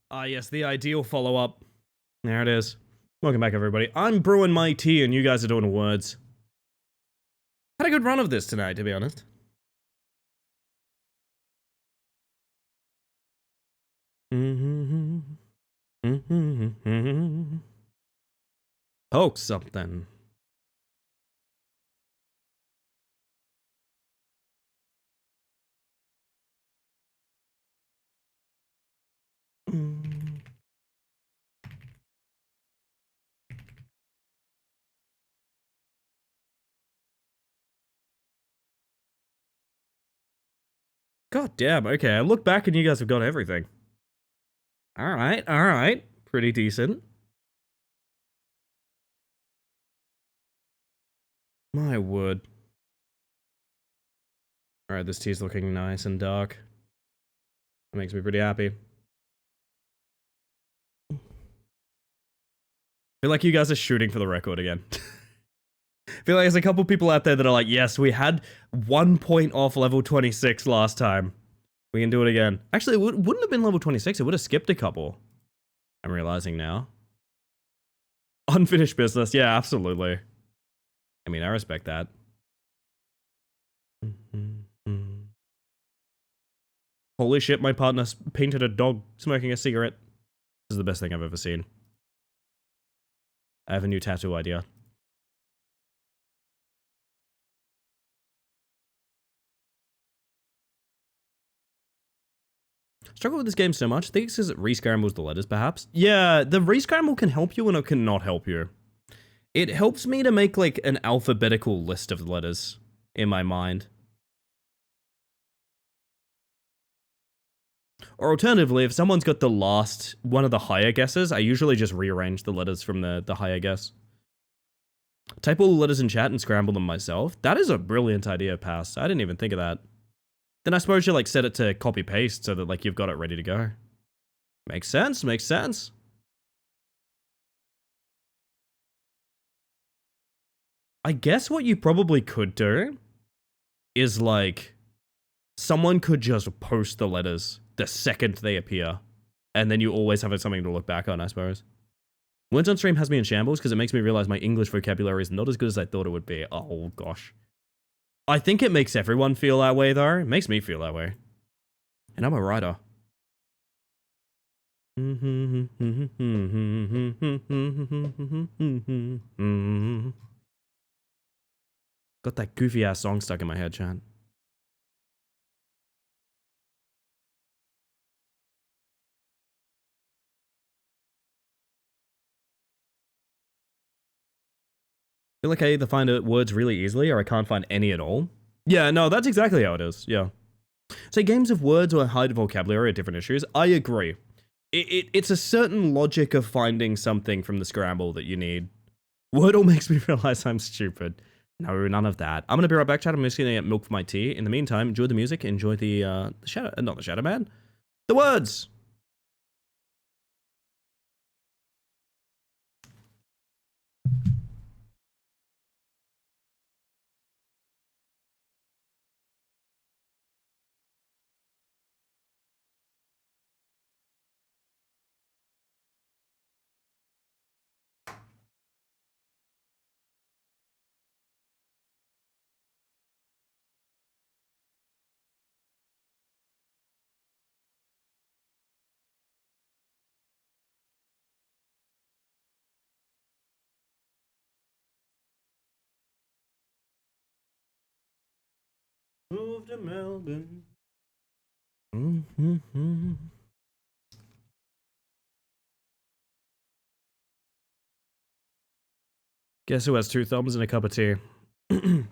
Ah, yes, the ideal follow-up. There it is. Welcome back, everybody. I'm brewing my tea, and you guys are doing words. Had a good run of this tonight, to be honest. Poke something. God damn, okay, I look back and you guys have got everything. Alright. Pretty decent. My word. Alright, this tea's looking nice and dark. That makes me pretty happy. I feel like you guys are shooting for the record again. I feel like there's a couple people out there that are like, yes, we had 1 point off level 26 last time. We can do it again. Actually, it wouldn't have been level 26. It would have skipped a couple. I'm realizing now. Unfinished business. Yeah, absolutely. I mean, I respect that. Holy shit, my partner painted a dog smoking a cigarette. This is the best thing I've ever seen. I have a new tattoo idea. Struggle with this game so much. I think it's because it re-scrambles the letters, perhaps. Yeah, the re-scramble can help you and it can not help you. It helps me to make, like, an alphabetical list of letters in my mind. Or alternatively, if someone's got the last one of the higher guesses, I usually just rearrange the letters from the higher guess. Type all the letters in chat and scramble them myself. That is a brilliant idea, Pass. I didn't even think of that. Then I suppose you like set it to copy paste so that like you've got it ready to go. Makes sense, makes sense. I guess what you probably could do is like someone could just post the letters the second they appear, and then you always have something to look back on, I suppose. Words on stream has me in shambles because it makes me realize my English vocabulary is not as good as I thought it would be. Oh gosh. I think it makes everyone feel that way, though. It makes me feel that way. And I'm a writer. Got that goofy-ass song stuck in my head, chat. I feel like I either find words really easily or I can't find any at all. Yeah, no, that's exactly how it is, yeah. So games of words or hide vocabulary are different issues. I agree. It's a certain logic of finding something from the scramble that you need. Wordle makes me realize I'm stupid. No, none of that. I'm gonna be right back, chat. I'm just gonna get milk for my tea. In the meantime, enjoy the music, enjoy the shadow, not the Shadow Man. The words! Move to Melbourne. Guess who has 2 thumbs and a cup of tea? A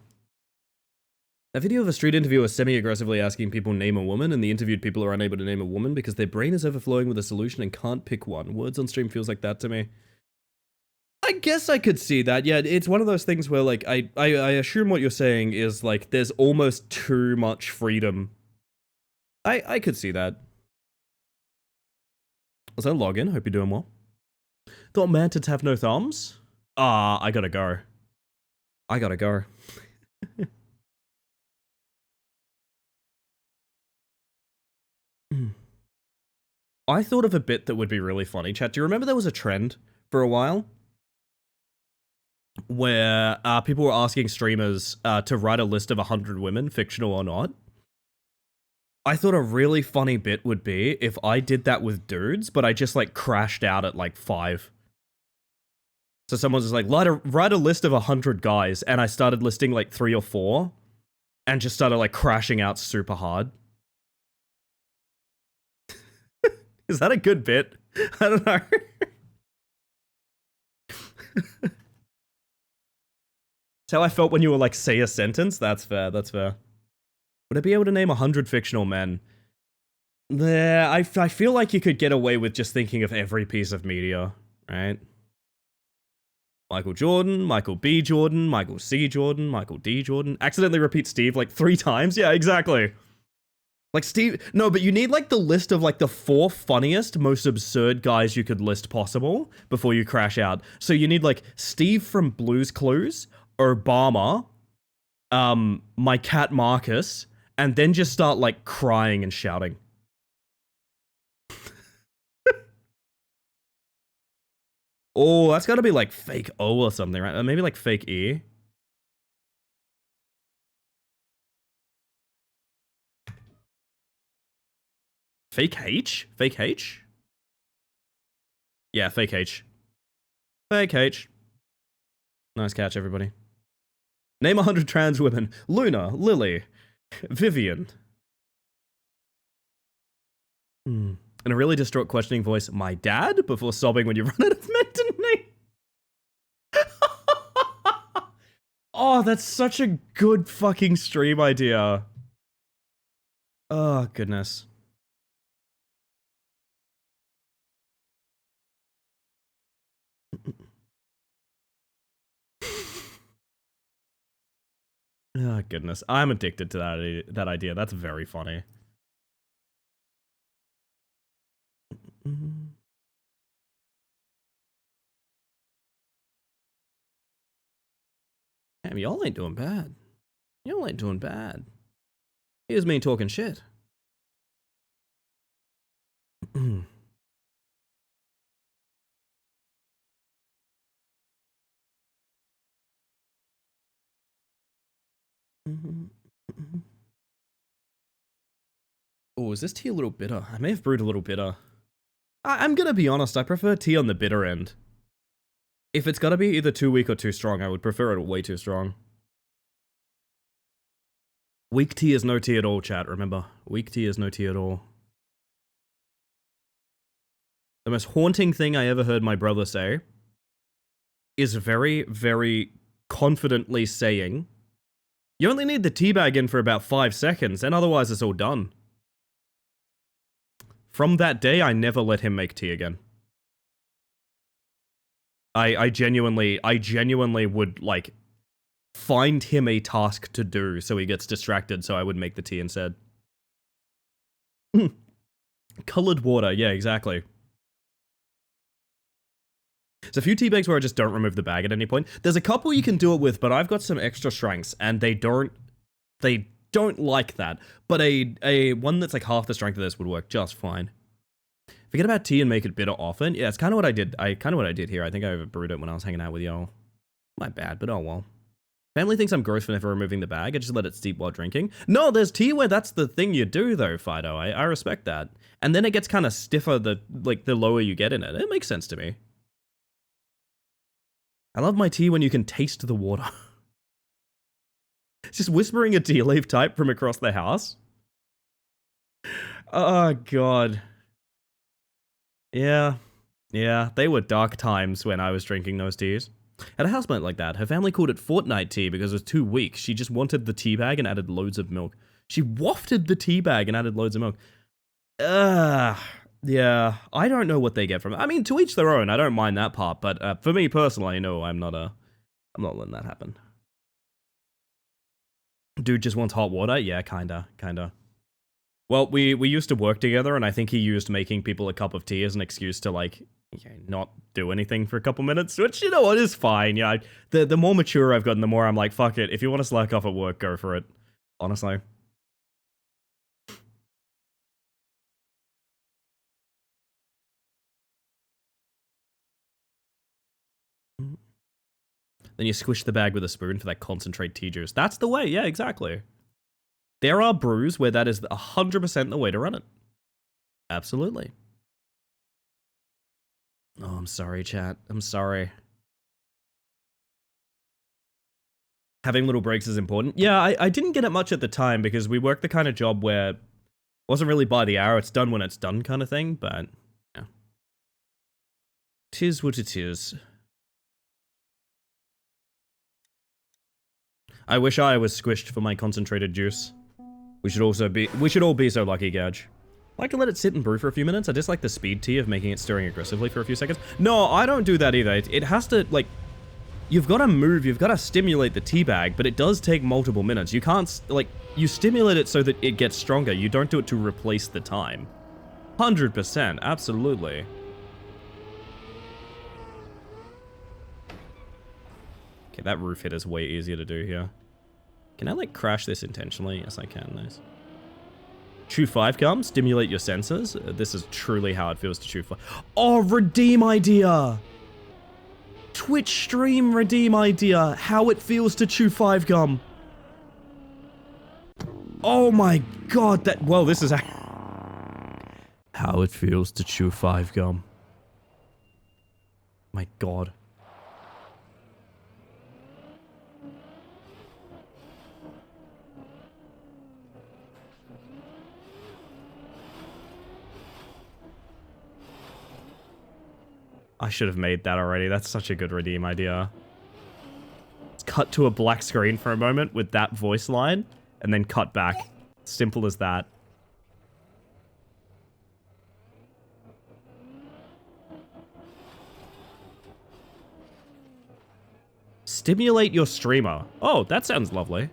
video of a street interviewer semi-aggressively asking people name a woman, and the interviewed people are unable to name a woman because their brain is overflowing with a solution and can't pick one. Words on stream feels like that to me. I guess I could see that. Yeah, it's one of those things where, like, I assume what you're saying is, like, there's almost too much freedom. I could see that. So login, hope you're doing well. Thought mantids have no thumbs? Ah, I gotta go. I gotta go. I thought of a bit that would be really funny, chat. Do you remember there was a trend for a while where people were asking streamers to write a list of 100 women, fictional or not? I thought a really funny bit would be if I did that with dudes, but I just like crashed out at like 5. So someone's just like, write a list of 100 guys, and I started listing like 3 or 4, and just started like crashing out super hard. Is that a good bit? I don't know. That's how I felt when you were like, say a sentence. That's fair, that's fair. Would I be able to name 100 fictional men? Yeah, I feel like you could get away with just thinking of every piece of media, right? Michael Jordan, Michael B. Jordan, Michael C. Jordan, Michael D. Jordan. Accidentally repeat Steve like 3 times? Yeah, exactly. Like Steve... No, but you need like the list of like the 4 funniest, most absurd guys you could list possible before you crash out. So you need like Steve from Blue's Clues, Obama, my cat Marcus, and then just start like crying and shouting. Oh, that's gotta be like fake O or something, right? Maybe like fake E. Fake H? Fake H? Yeah, fake H. Fake H. Nice catch, everybody. Name 100 trans women. Luna, Lily, Vivian. In a really distraught questioning voice, my dad? Before sobbing when you run out of men to name. Oh, that's such a good fucking stream idea. Oh, goodness. Oh, goodness. I'm addicted to that idea. That's very funny. Damn, y'all ain't doing bad. Y'all ain't doing bad. Here's me talking shit. Oh, is this tea a little bitter? I may have brewed a little bitter. I'm gonna be honest, I prefer tea on the bitter end. If it's gotta be either too weak or too strong, I would prefer it way too strong. Weak tea is no tea at all, chat, remember. Weak tea is no tea at all. The most haunting thing I ever heard my brother say is very, very confidently saying, you only need the tea bag in for about 5 seconds, and otherwise it's all done. From that day, I never let him make tea again. I genuinely would, like, find him a task to do so he gets distracted, so I would make the tea instead. Colored water, yeah, exactly. There's a few tea bags where I just don't remove the bag at any point. There's a couple you can do it with, but I've got some extra strengths, and they don't like that. But a one that's like half the strength of this would work just fine. Forget about tea and make it bitter often. Yeah, it's kind of what I did. What I did here. I think I overbrewed it when I was hanging out with y'all. My bad, but oh well. Family thinks I'm gross for never removing the bag. I just let it steep while drinking. No, there's tea where that's the thing you do though, Fido. I respect that. And then it gets kind of stiffer the lower you get in it. It makes sense to me. I love my tea when you can taste the water. Just whispering a tea leaf type from across the house. Oh, God. Yeah, they were dark times when I was drinking those teas. At a housemate like that, her family called it Fortnite tea because it was too weak. She just wanted the tea bag and added loads of milk. She wafted the tea bag and added loads of milk. Yeah, I don't know what they get from it. I mean, to each their own. I don't mind that part, but for me personally, no, I'm not letting that happen. Dude just wants hot water? Yeah, kinda. Well, we used to work together, and I think he used making people a cup of tea as an excuse to, like, not do anything for a couple minutes, which, you know what, is fine. Yeah, the more mature I've gotten, the more I'm like, fuck it. If you want to slack off at work, go for it. Honestly. Then you squish the bag with a spoon for that concentrate tea juice. That's the way, yeah, exactly. There are brews where that is 100% the way to run it. Absolutely. Oh, I'm sorry, chat. I'm sorry. Having little breaks is important. Yeah, I didn't get it much at the time because we worked the kind of job where it wasn't really by the hour, it's done when it's done kind of thing, but yeah. Tis what it is. I wish I was squished for my concentrated juice. We should all be so lucky, Gage. I like to let it sit and brew for a few minutes. I dislike the speed tea of making it stirring aggressively for a few seconds. No, I don't do that either. It has to, like, you've got to move, you've got to stimulate the tea bag, but it does take multiple minutes. You can't, like, you stimulate it so that it gets stronger. You don't do it to replace the time. 100%, absolutely. Okay, that roof hit is way easier to do here. Can I, like, crash this intentionally? Yes, I can. Nice. Chew 5 gum, stimulate your senses. This is truly how it feels to chew 5. Oh, redeem idea! Twitch stream redeem idea. How it feels to chew 5 gum. Oh my god, that... Well, this is... How it feels to chew 5 gum. My god. I should have made that already. That's such a good redeem idea. Let's cut to a black screen for a moment with that voice line, and then cut back. Simple as that. Stimulate your streamer. Oh, that sounds lovely.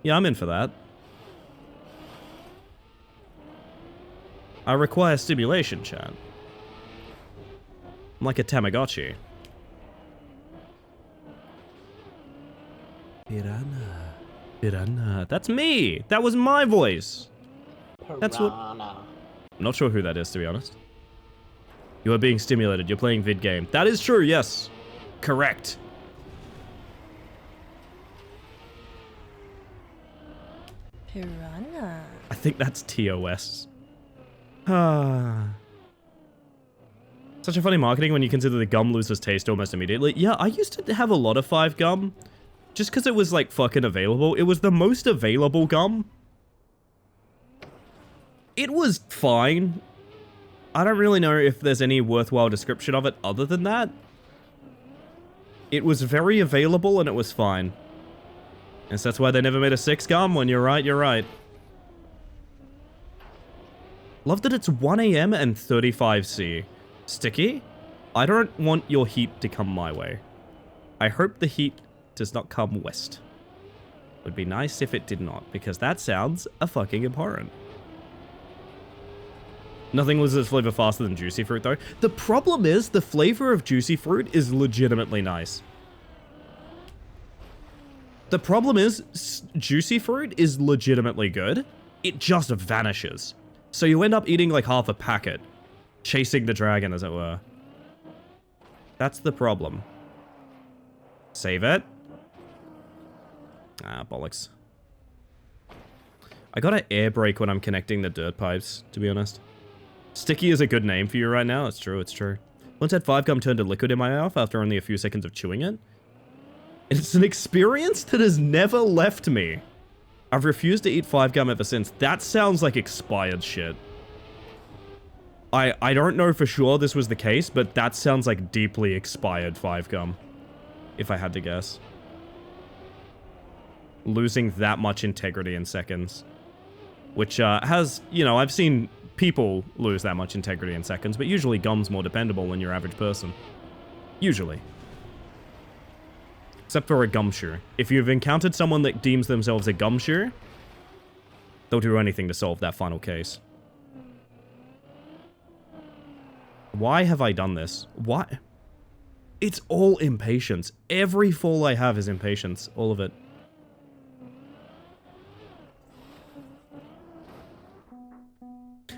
Yeah, I'm in for that. I require stimulation, chat. I'm like a Tamagotchi. Piranha. Piranha. That's me! That was my voice! Piranha. That's what... I'm not sure who that is, to be honest. You are being stimulated. You're playing vid game. That is true, yes. Correct. Piranha. I think that's TOS. Ah. Such a funny marketing when you consider the gum loses taste almost immediately. Yeah, I used to have a lot of 5 gum. Just because it was, like, fucking available. It was the most available gum. It was fine. I don't really know if there's any worthwhile description of it other than that. It was very available and it was fine. And so that's why they never made a 6 gum. When you're right, you're right. Love that it's 1 AM and 35°C. Sticky, I don't want your heat to come my way. I hope the heat does not come west. Would be nice if it did not, because that sounds a fucking abhorrent. Nothing loses flavor faster than juicy fruit, though. The problem is, the flavor of juicy fruit is legitimately nice. The problem is, juicy fruit is legitimately good. It just vanishes. So you end up eating like half a packet. Chasing the dragon, as it were. That's the problem. Save it. Ah, bollocks. I gotta air brake when I'm connecting the dirt pipes, to be honest. Sticky is a good name for you right now. It's true, it's true. Once had 5 gum turned to liquid in my mouth after only a few seconds of chewing it. It's an experience that has never left me. I've refused to eat 5 gum ever since. That sounds like expired shit. I don't know for sure this was the case, but that sounds like deeply expired 5 gum. If I had to guess. Losing that much integrity in seconds. Which has, you know, I've seen people lose that much integrity in seconds, but usually gum's more dependable than your average person. Usually. Except for a gumshoe. If you've encountered someone that deems themselves a gumshoe, they'll do anything to solve that final case. Why have I done this? Why? It's all impatience. Every fall I have is impatience. All of it.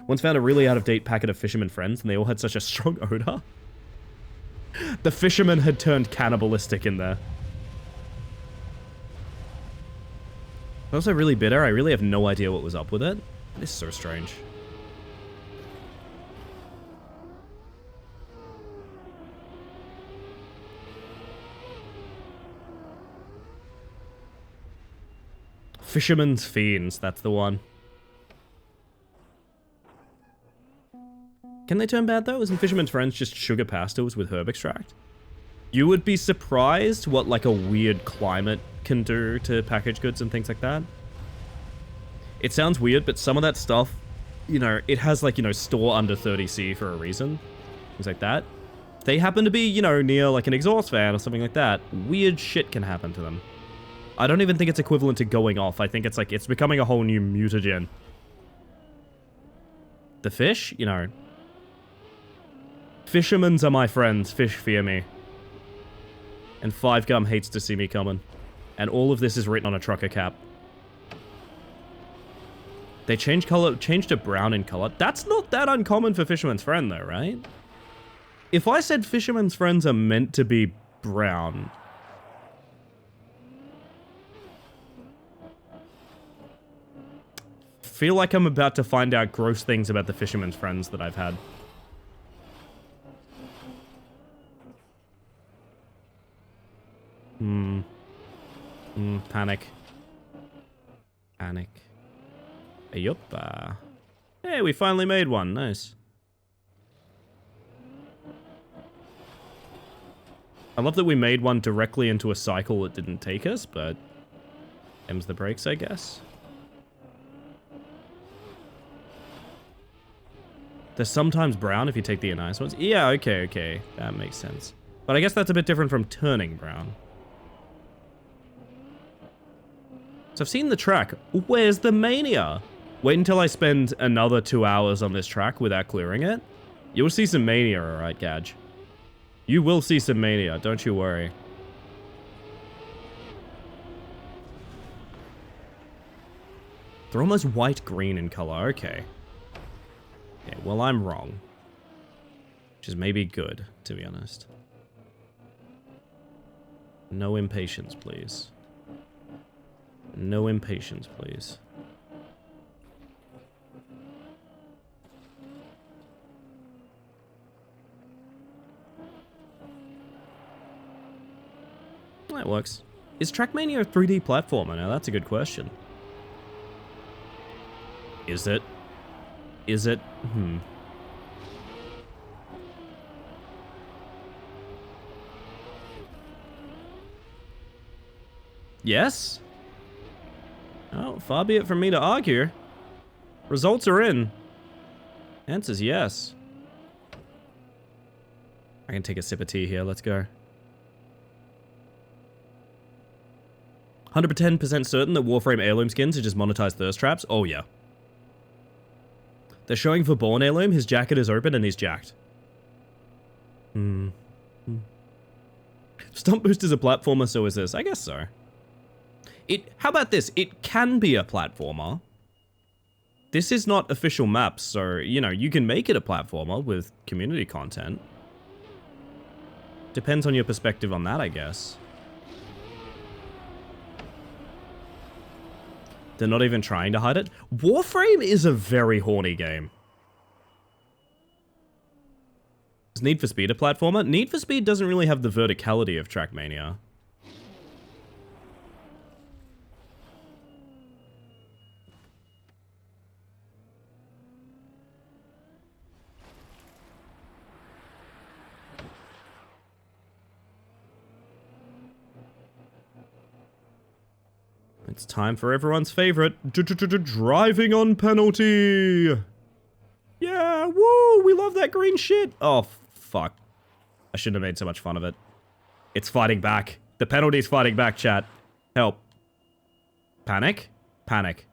Once found a really out-of-date packet of Fisherman Friends, and they all had such a strong odor. The fisherman had turned cannibalistic in there. I'm also really bitter. I really have no idea what was up with it. This is so strange. Fisherman's Fiends, that's the one. Can they turn bad though? Isn't Fisherman's Friends just sugar pastilles with herb extract? You would be surprised what like a weird climate can do to packaged goods and things like that. It sounds weird, but some of that stuff, you know, it has like, you know, store under 30C for a reason. Things like that. If they happen to be, you know, near like an exhaust fan or something like that, weird shit can happen to them. I don't even think it's equivalent to going off. I think it's like, it's becoming a whole new mutagen. The fish, you know. Fishermen's are my friends, fish fear me. And 5Gum hates to see me coming. And all of this is written on a trucker cap. They changed to brown in color. That's not that uncommon for Fisherman's Friend though, right? If I said Fisherman's Friends are meant to be brown... feel like I'm about to find out gross things about the Fisherman's Friends that I've had. Panic. Panic. Yup. Hey, we finally made one. Nice. I love that we made one directly into a cycle that didn't take us, but... them's the breaks, I guess. They're sometimes brown if you take the nice ones. Yeah, okay. That makes sense. But I guess that's a bit different from turning brown. So I've seen the track. Where's the mania? Wait until I spend another 2 hours on this track without clearing it. You'll see some mania, alright, Gadge. You will see some mania, don't you worry. They're almost white-green in color, okay. Okay, well, I'm wrong. Which is maybe good, to be honest. No impatience, please. No impatience, please. That works. Is Trackmania a 3D platformer? Now, that's a good question. Is it? Is it? Yes? Oh, far be it from me to argue. Results are in. Answer's yes. I can take a sip of tea here. Let's go. 110% certain that Warframe heirloom skins are just monetized thirst traps? Oh, yeah. They're showing for Born heirloom, his jacket is open and he's jacked. Stump Boost is a platformer, so is this. I guess so. How about this? It can be a platformer. This is not official maps, so, you know, you can make it a platformer with community content. Depends on your perspective on that, I guess. They're not even trying to hide it. Warframe is a very horny game. Is Need for Speed a platformer? Need for Speed doesn't really have the verticality of Trackmania. It's time for everyone's favorite, driving on penalty. Yeah, woo, we love that green shit. Oh, fuck. I shouldn't have made so much fun of it. It's fighting back. The penalty's fighting back, chat. Help. Panic? Panic.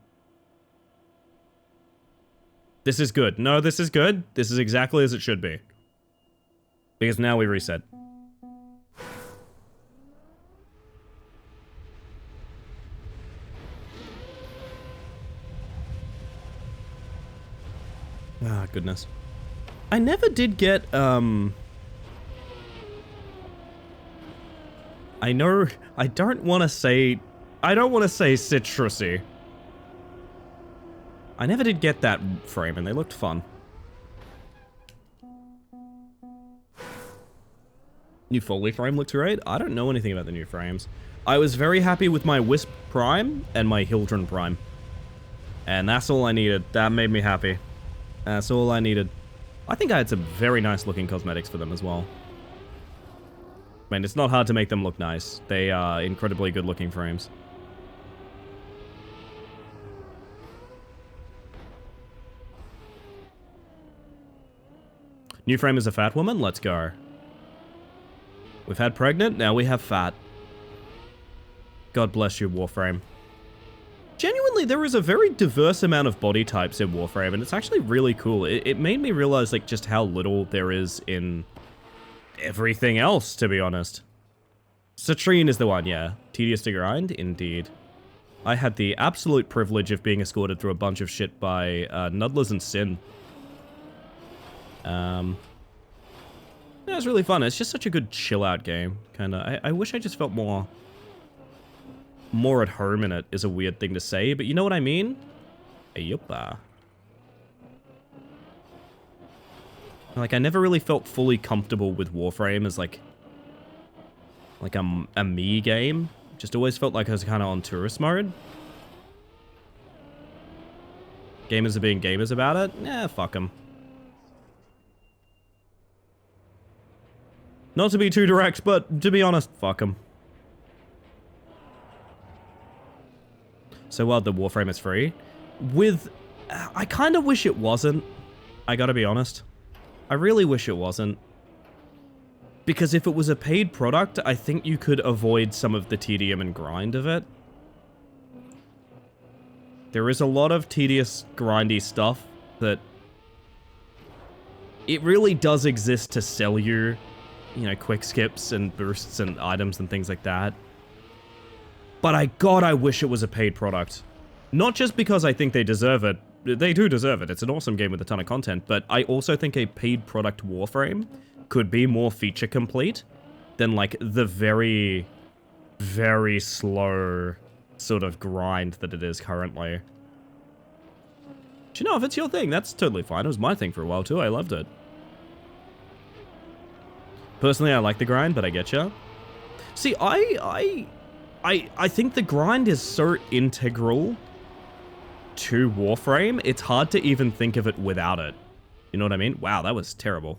This is good. No, this is good. This is exactly as it should be. Because now we reset. Ah, goodness. I never did get, I know, I don't want to say citrusy. I never did get that frame, and they looked fun. New Foley frame looks great. I don't know anything about the new frames. I was very happy with my Wisp Prime and my Hildren Prime. And that's all I needed. That made me happy. That's all I needed. I think I had some very nice looking cosmetics for them as well. I mean, it's not hard to make them look nice. They are incredibly good looking frames. New frame is a fat woman? Let's go. We've had pregnant, now we have fat. God bless you, Warframe. Genuinely, there is a very diverse amount of body types in Warframe, and it's actually really cool. It made me realize, like, just how little there is in everything else, to be honest. Citrine is the one, yeah. Tedious to grind? Indeed. I had the absolute privilege of being escorted through a bunch of shit by Nudlers and Sin. Yeah, it's really fun. It's just such a good chill-out game, kinda. I wish I just felt more at home in it, is a weird thing to say, but you know what I mean? Ayupa. Like, I never really felt fully comfortable with Warframe as, like a me game. Just always felt like I was kind of on tourist mode. Gamers are being gamers about it? Yeah, fuck them. Not to be too direct, but to be honest, fuck them. So while the Warframe is free, I kind of wish it wasn't. I gotta be honest. I really wish it wasn't. Because if it was a paid product, I think you could avoid some of the tedium and grind of it. There is a lot of tedious, grindy stuff that it really does exist to sell you, you know, quick skips and boosts and items and things like that. But God, I wish it was a paid product. Not just because I think they deserve it. They do deserve it. It's an awesome game with a ton of content, but I also think a paid product Warframe could be more feature complete than, like, the very, very slow sort of grind that it is currently. But you know, if it's your thing, that's totally fine. It was my thing for a while too. I loved it. Personally, I like the grind, but I getcha. See, I think the grind is so integral to Warframe, it's hard to even think of it without it. You know what I mean? Wow, that was terrible.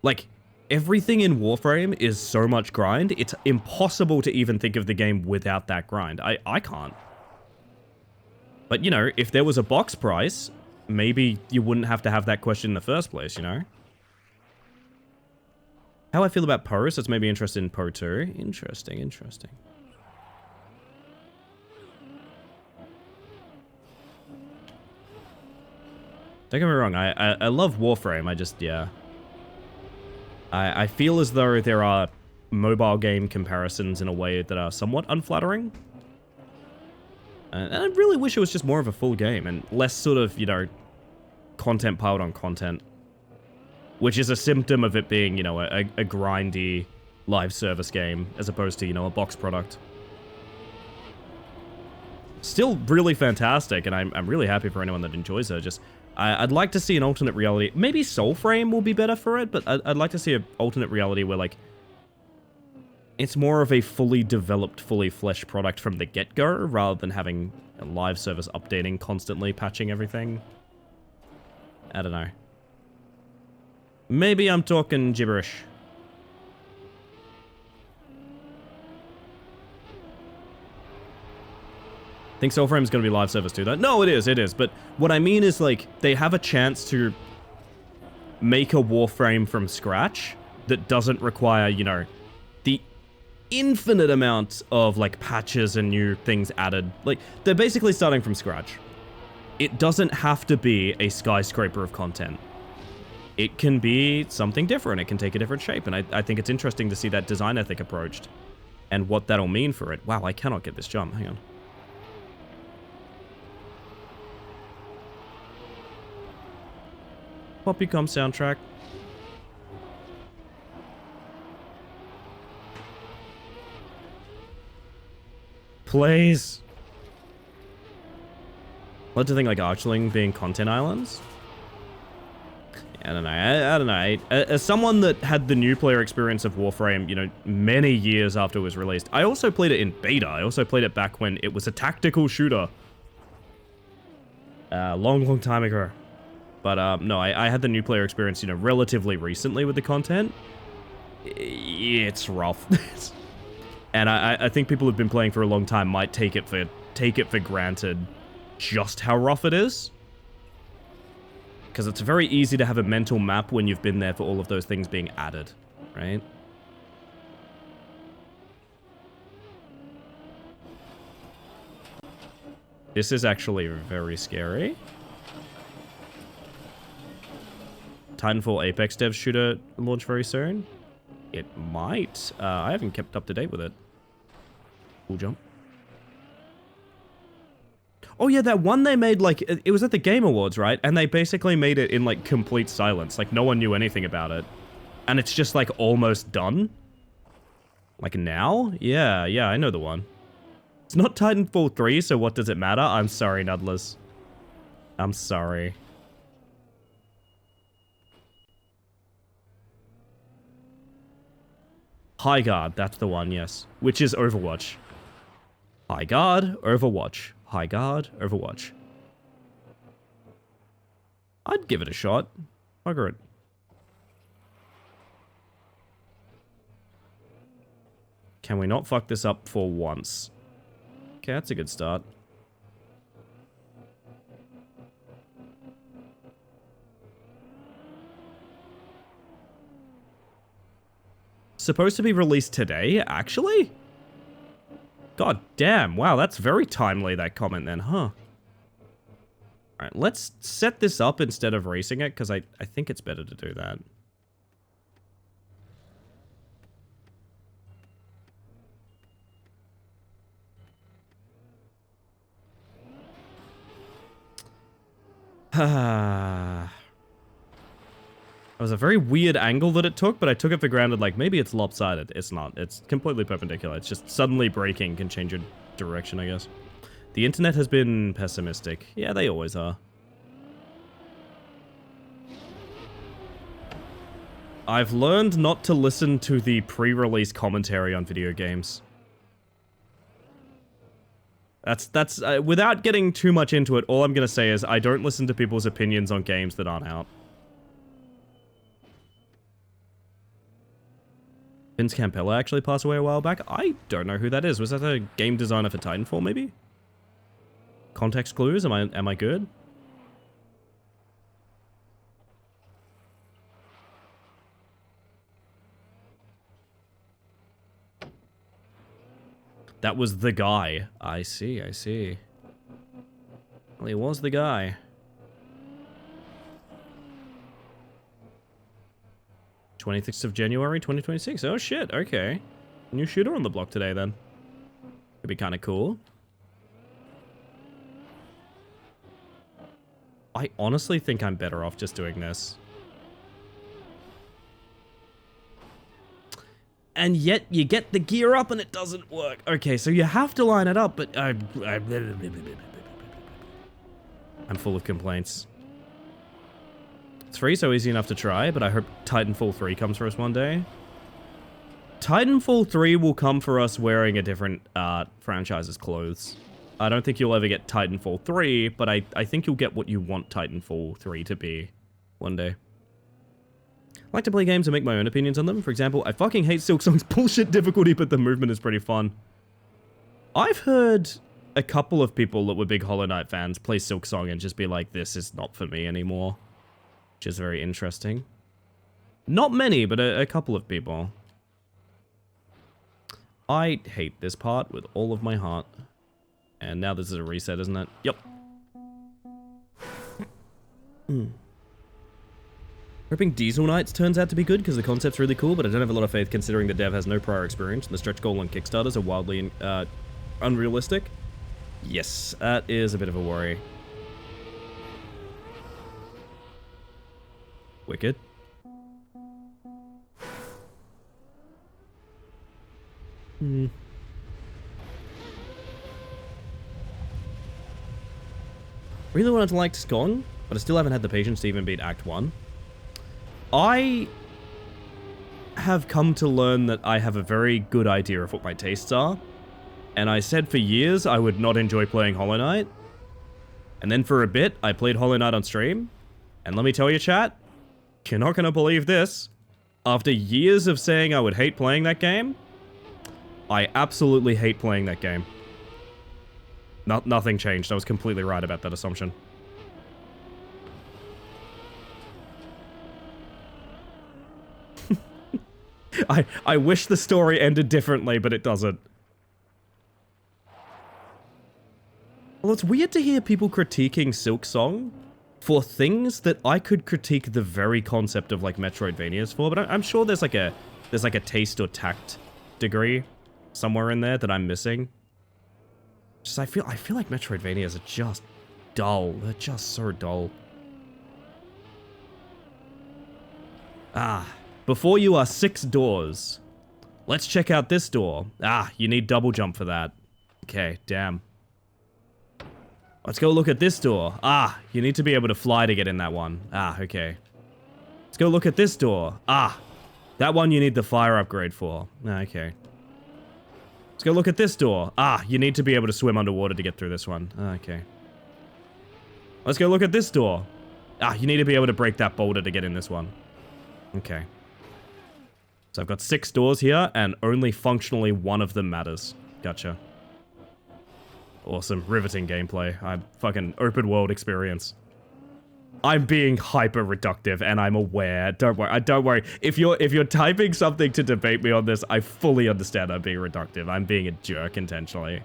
Like, everything in Warframe is so much grind, it's impossible to even think of the game without that grind. I can't. But, you know, if there was a box price, maybe you wouldn't have to have that question in the first place, you know? How I feel about Poe, so it's maybe interested in Poe too. Interesting, interesting. Don't get me wrong, I love Warframe, I just, yeah. I feel as though there are mobile game comparisons in a way that are somewhat unflattering. And I really wish it was just more of a full game and less sort of, you know, content piled on content. Which is a symptom of it being, you know, a grindy live service game as opposed to, you know, a box product. Still really fantastic, and I'm really happy for anyone that enjoys it. Just, I'd like to see an alternate reality. Maybe Soulframe will be better for it, but I'd like to see an alternate reality where, like, it's more of a fully developed, fully fleshed product from the get-go, rather than having a live service updating constantly, patching everything. I don't know. Maybe I'm talking gibberish. Think Soulframe's gonna be live service too, though? No, it is. But what I mean is, like, they have a chance to make a Warframe from scratch that doesn't require, you know, the infinite amount of, like, patches and new things added. Like, they're basically starting from scratch. It doesn't have to be a skyscraper of content. It can be something different. It can take a different shape. And I think it's interesting to see that design ethic approached and what that'll mean for it. Wow, I cannot get this jump. Hang on. Poppycom soundtrack. Please. What do you think, like Archling being content islands? I don't know. I don't know. As someone that had the new player experience of Warframe, you know, many years after it was released, I also played it in beta. I also played it back when it was a tactical shooter. Long time ago. But no, I had the new player experience, you know, relatively recently with the content. It's rough. And I think people who've been playing for a long time might take it for granted just how rough it is. Because it's very easy to have a mental map when you've been there for all of those things being added, right? This is actually very scary. Titanfall Apex dev shooter launch very soon? It might. I haven't kept up to date with it. Cool jump. Oh yeah, that one they made, like, it was at the Game Awards, right? And they basically made it in, like, complete silence. Like, no one knew anything about it. And it's just, like, almost done. Like, now? Yeah, I know the one. It's not Titanfall 3, so what does it matter? I'm sorry, Nudlers. I'm sorry. High Guard, that's the one, yes. Which is Overwatch. High Guard, Overwatch. High Guard, Overwatch. I'd give it a shot. Bugger it. Can we not fuck this up for once? Okay, that's a good start. Supposed to be released today, actually? God damn, wow, that's very timely, that comment then, huh? Alright, let's set this up instead of racing it, because I think it's better to do that. It was a very weird angle that it took, but I took it for granted, like, maybe it's lopsided. It's not. It's completely perpendicular. It's just suddenly braking can change your direction, I guess. The internet has been pessimistic. Yeah, they always are. I've learned not to listen to the pre-release commentary on video games. That's without getting too much into it, all I'm gonna say is I don't listen to people's opinions on games that aren't out. Vince Campella actually passed away a while back. I don't know who that is. Was that a game designer for Titanfall, maybe? Context clues? Am I good? That was the guy. I see, I see. Well, he was the guy. 26th of January, 2026. Oh shit, okay. New shooter on the block today then. Could be kind of cool. I honestly think I'm better off just doing this. And yet you get the gear up and it doesn't work. Okay, so you have to line it up, but I'm full of complaints. It's free, so easy enough to try, but I hope Titanfall 3 comes for us one day. Titanfall 3 will come for us wearing a different franchise's clothes. I don't think you'll ever get Titanfall 3, but I think you'll get what you want Titanfall 3 to be one day. I like to play games and make my own opinions on them. For example, I fucking hate Silksong's bullshit difficulty, but the movement is pretty fun. I've heard a couple of people that were big Hollow Knight fans play Silksong and just be like, this is not for me anymore. Which is very interesting. Not many, but a couple of people. I hate this part with all of my heart. And now this is a reset, isn't it? Yep. Hoping Diesel Knights turns out to be good, because the concept's really cool, but I don't have a lot of faith considering the dev has no prior experience, and the stretch goal on Kickstarters are wildly unrealistic. Yes, that is a bit of a worry. Wicked. Really wanted to like Skong, but I still haven't had the patience to even beat Act 1. I have come to learn that I have a very good idea of what my tastes are. And I said for years I would not enjoy playing Hollow Knight. And then for a bit, I played Hollow Knight on stream. And let me tell you, chat, you're not gonna believe this. After years of saying I would hate playing that game, I absolutely hate playing that game. Nothing changed. I was completely right about that assumption. I wish the story ended differently, but it doesn't. Well, it's weird to hear people critiquing Silksong for things that I could critique the very concept of like Metroidvanias for, but I'm sure there's like a taste or tact degree somewhere in there that I'm missing. Just I feel like Metroidvanias are just dull. They're just so dull. Ah, before you are 6 doors. Let's check out this door. Ah, you need double jump for that. Okay, damn. Let's go look at this door. Ah, you need to be able to fly to get in that one. Ah, okay. Let's go look at this door. Ah, that one you need the fire upgrade for. Ah, okay. Let's go look at this door. Ah, you need to be able to swim underwater to get through this one. Ah, okay. Let's go look at this door. Ah, you need to be able to break that boulder to get in this one. Okay. So I've got 6 doors here, and only functionally one of them matters. Gotcha. Awesome. Riveting gameplay. I'm fucking open world experience. I'm being hyper reductive, and I'm aware. Don't worry. Don't worry. If you're typing something to debate me on this, I fully understand I'm being reductive. I'm being a jerk intentionally.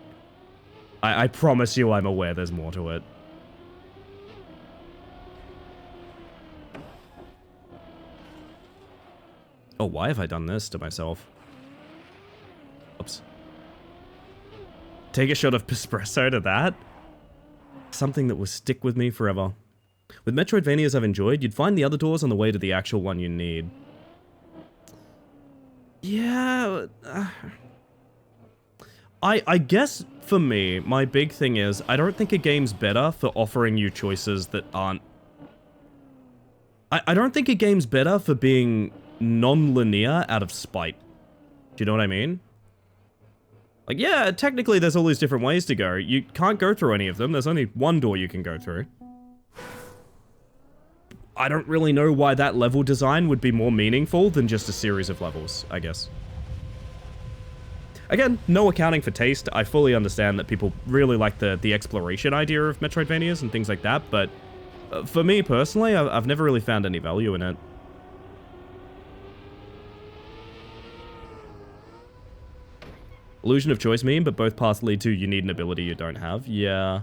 I promise you I'm aware there's more to it. Oh, why have I done this to myself? Oops. Take a shot of espresso to that? Something that will stick with me forever. With Metroidvanias I've enjoyed, you'd find the other doors on the way to the actual one you need. Yeah... I guess, for me, my big thing is, I don't think a game's better for offering you choices that aren't... I don't think a game's better for being non-linear out of spite. Do you know what I mean? Like, yeah, technically there's all these different ways to go. You can't go through any of them. There's only one door you can go through. I don't really know why that level design would be more meaningful than just a series of levels, I guess. Again, no accounting for taste. I fully understand that people really like the exploration idea of Metroidvanias and things like that, but for me personally, I've never really found any value in it. Illusion of choice meme, but both paths lead to you need an ability you don't have. Yeah.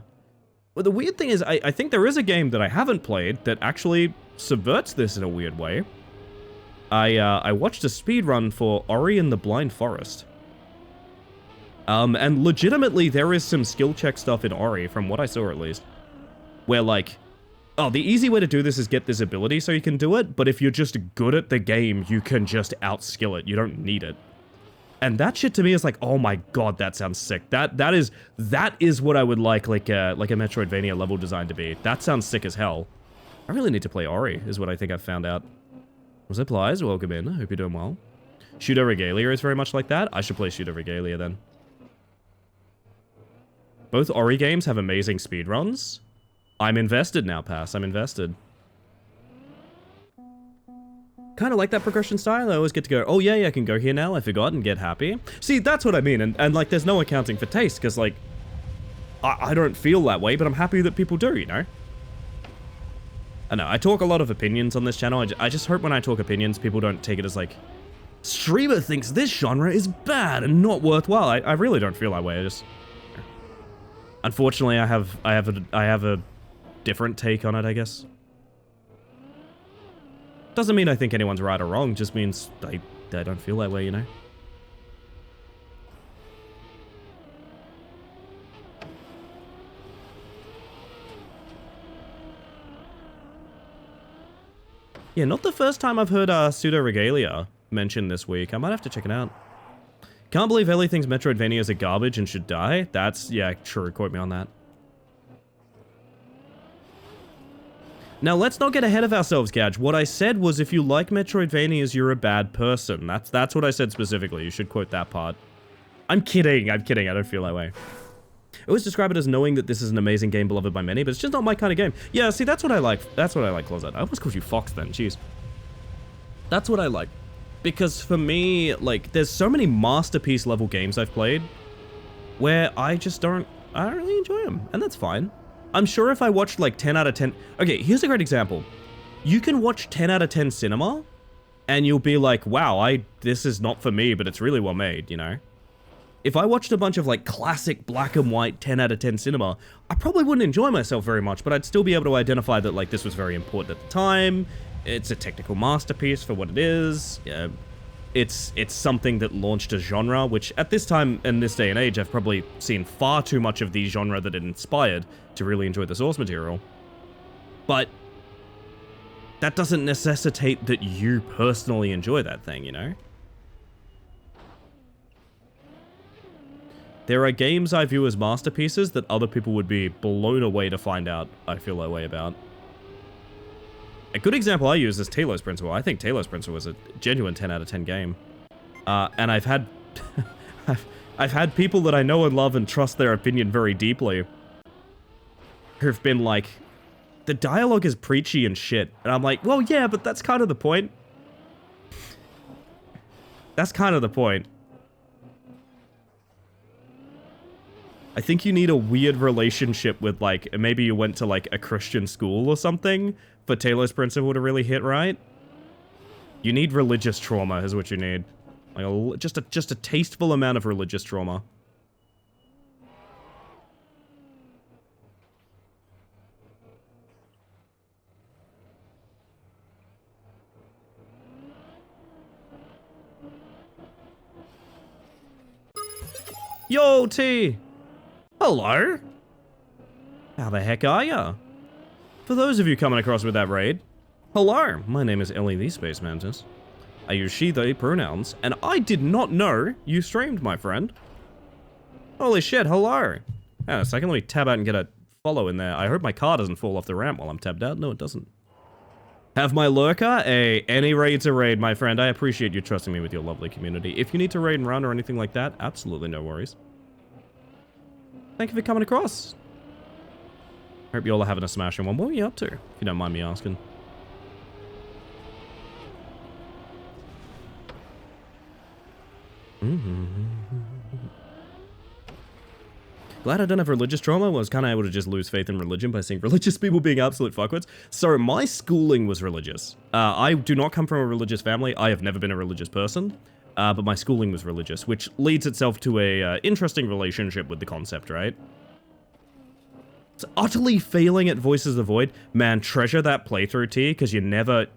Well, the weird thing is, I think there is a game that I haven't played that actually subverts this in a weird way. I watched a speedrun for Ori and the Blind Forest. And legitimately, there is some skill check stuff in Ori, from what I saw at least, where like, oh, the easy way to do this is get this ability so you can do it, but if you're just good at the game, you can just outskill it. You don't need it. And that shit to me is like, oh my god, that sounds sick. That is what I would like a Metroidvania level design to be. That sounds sick as hell. I really need to play Ori, is what I think I've found out. What's up, Plies? Welcome in. I hope you're doing well. Pseudo Regalia is very much like that. I should play Pseudo Regalia then. Both Ori games have amazing speedruns. I'm invested now, Pass. I'm invested. Kind of like that progression style. I always get to go, oh yeah, I can go here now, I forgot, and get happy. See, that's what I mean, and like, there's no accounting for taste, because like, I don't feel that way, but I'm happy that people do, you know? I know, I talk a lot of opinions on this channel. I just hope when I talk opinions, people don't take it as like, streamer thinks this genre is bad and not worthwhile. I really don't feel that way. I just... Unfortunately, I have a different take on it, I guess. Doesn't mean I think anyone's right or wrong, just means I don't feel that way, you know? Yeah, not the first time I've heard Pseudo Regalia mentioned this week. I might have to check it out. Can't believe Ellie thinks Metroidvanias are garbage and should die. That's, yeah, true, quote me on that. Now, let's not get ahead of ourselves, Gadge. What I said was if you like Metroidvanias, you're a bad person. That's what I said specifically. You should quote that part. I'm kidding. I don't feel that way. I always describe it as knowing that this is an amazing game beloved by many, but it's just not my kind of game. Yeah, see, that's what I like. That's what I like, Closet. I almost called you Fox then. Jeez. That's what I like. Because for me, like, there's so many masterpiece level games I've played where I don't really enjoy them. And that's fine. I'm sure if I watched like 10 out of 10... Okay, here's a great example. You can watch 10 out of 10 cinema and you'll be like, wow, this is not for me, but it's really well made, you know? If I watched a bunch of like classic black and white 10 out of 10 cinema, I probably wouldn't enjoy myself very much, but I'd still be able to identify that like this was very important at the time. It's a technical masterpiece for what it is. It's something that launched a genre, which at this time, in this day and age, I've probably seen far too much of the genre that it inspired to really enjoy the source material. But that doesn't necessitate that you personally enjoy that thing, you know? There are games I view as masterpieces that other people would be blown away to find out I feel that way about. A good example I use is Talos Principle. I think Talos Principle was a genuine 10 out of 10 game. And I've had... I've had people that I know and love and trust their opinion very deeply who've been like, the dialogue is preachy and shit. And I'm like, well, yeah, but that's kind of the point. That's kind of the point. I think you need a weird relationship with, like, maybe you went to, like, a Christian school or something for Talos Principle to really hit right. You need religious trauma is what you need. Like, just a tasteful amount of religious trauma. Yo, T! Hello? How the heck are ya? For those of you coming across with that raid, hello, my name is Ellie the Space Mantis. I use she, they pronouns, and I did not know you streamed, my friend. Holy shit, hello. Hang on a second, let me tab out and get a follow in there. I hope my car doesn't fall off the ramp while I'm tabbed out. No, it doesn't. Have my lurker? Any raid's a raid, my friend. I appreciate you trusting me with your lovely community. If you need to raid and run or anything like that, absolutely no worries. Thank you for coming across. Hope you all are having a smashing one. What were you up to, if you don't mind me asking? Glad I don't have religious trauma. I was kind of able to just lose faith in religion by seeing religious people being absolute fuckwits. So my schooling was religious. I do not come from a religious family. I have never been a religious person. But my schooling was religious, which leads itself to a interesting relationship with the concept, right? It's utterly failing at Voices of the Void. Man, treasure that playthrough, T, because you never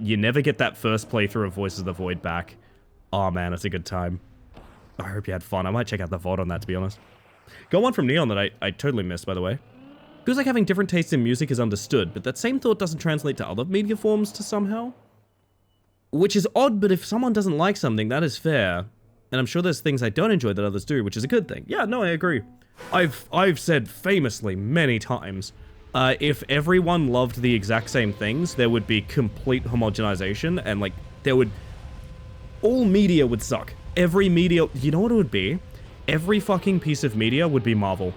get that first playthrough of Voices of the Void back. Oh man, it's a good time. I hope you had fun. I might check out the VOD on that, to be honest. Got one from Neon that I totally missed, by the way. Feels like having different tastes in music is understood, but that same thought doesn't translate to other media forms to somehow. Which is odd, but if someone doesn't like something, that is fair. And I'm sure there's things I don't enjoy that others do, which is a good thing. Yeah, no, I agree. I've said famously many times, if everyone loved the exact same things, there would be complete homogenization, and like, all media would suck. Every media, you know what it would be? Every fucking piece of media would be Marvel.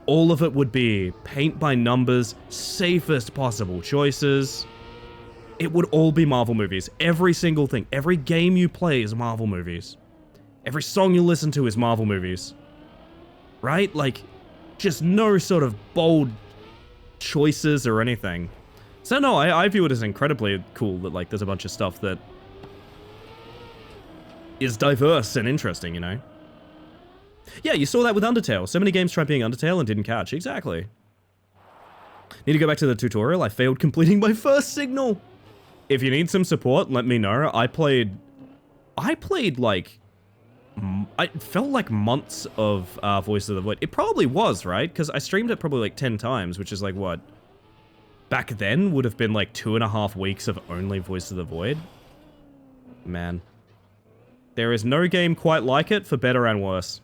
All of it would be paint by numbers, safest possible choices. It would all be Marvel movies. Every single thing. Every game you play is Marvel movies. Every song you listen to is Marvel movies. Right? Like, just no sort of bold choices or anything. So no, I view it as incredibly cool that, like, there's a bunch of stuff that is diverse and interesting, you know? Yeah, you saw that with Undertale. So many games tried being Undertale and didn't catch. Exactly. Need to go back to the tutorial. I failed completing my first signal. If you need some support, let me know. I played like, it felt like months of Voice of the Void. It probably was, right? Because I streamed it probably like 10 times, which is like, what? Back then would have been like 2.5 weeks of only Voice of the Void. Man. There is no game quite like it, for better and worse.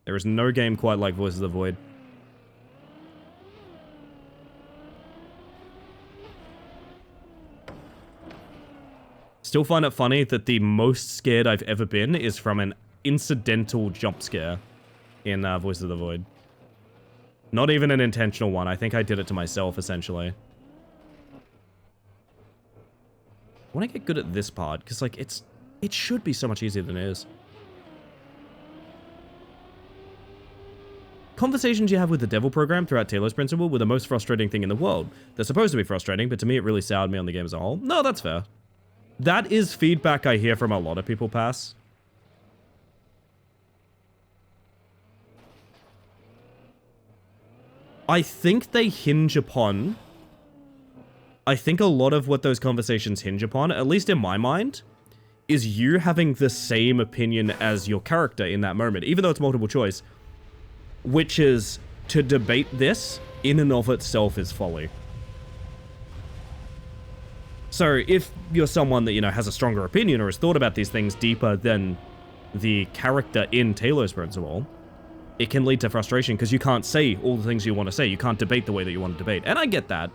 There is no game quite like Voice of the Void. Still find it funny that the most scared I've ever been is from an incidental jump scare in Voice of the Void. Not even an intentional one. I think I did it to myself, essentially. I want to get good at this part, because, like, it should be so much easier than it is. Conversations you have with the devil program throughout Talos Principle were the most frustrating thing in the world. They're supposed to be frustrating, but to me it really soured me on the game as a whole. No, that's fair. That is feedback I hear from a lot of people, Pass. I think they hinge upon... I think a lot of what those conversations hinge upon, at least in my mind, is you having the same opinion as your character in that moment, even though it's multiple choice, which is to debate this in and of itself is folly. So if you're someone that, you know, has a stronger opinion or has thought about these things deeper than the character in Talos Principle, it can lead to frustration because you can't say all the things you want to say. You can't debate the way that you want to debate. And I get that.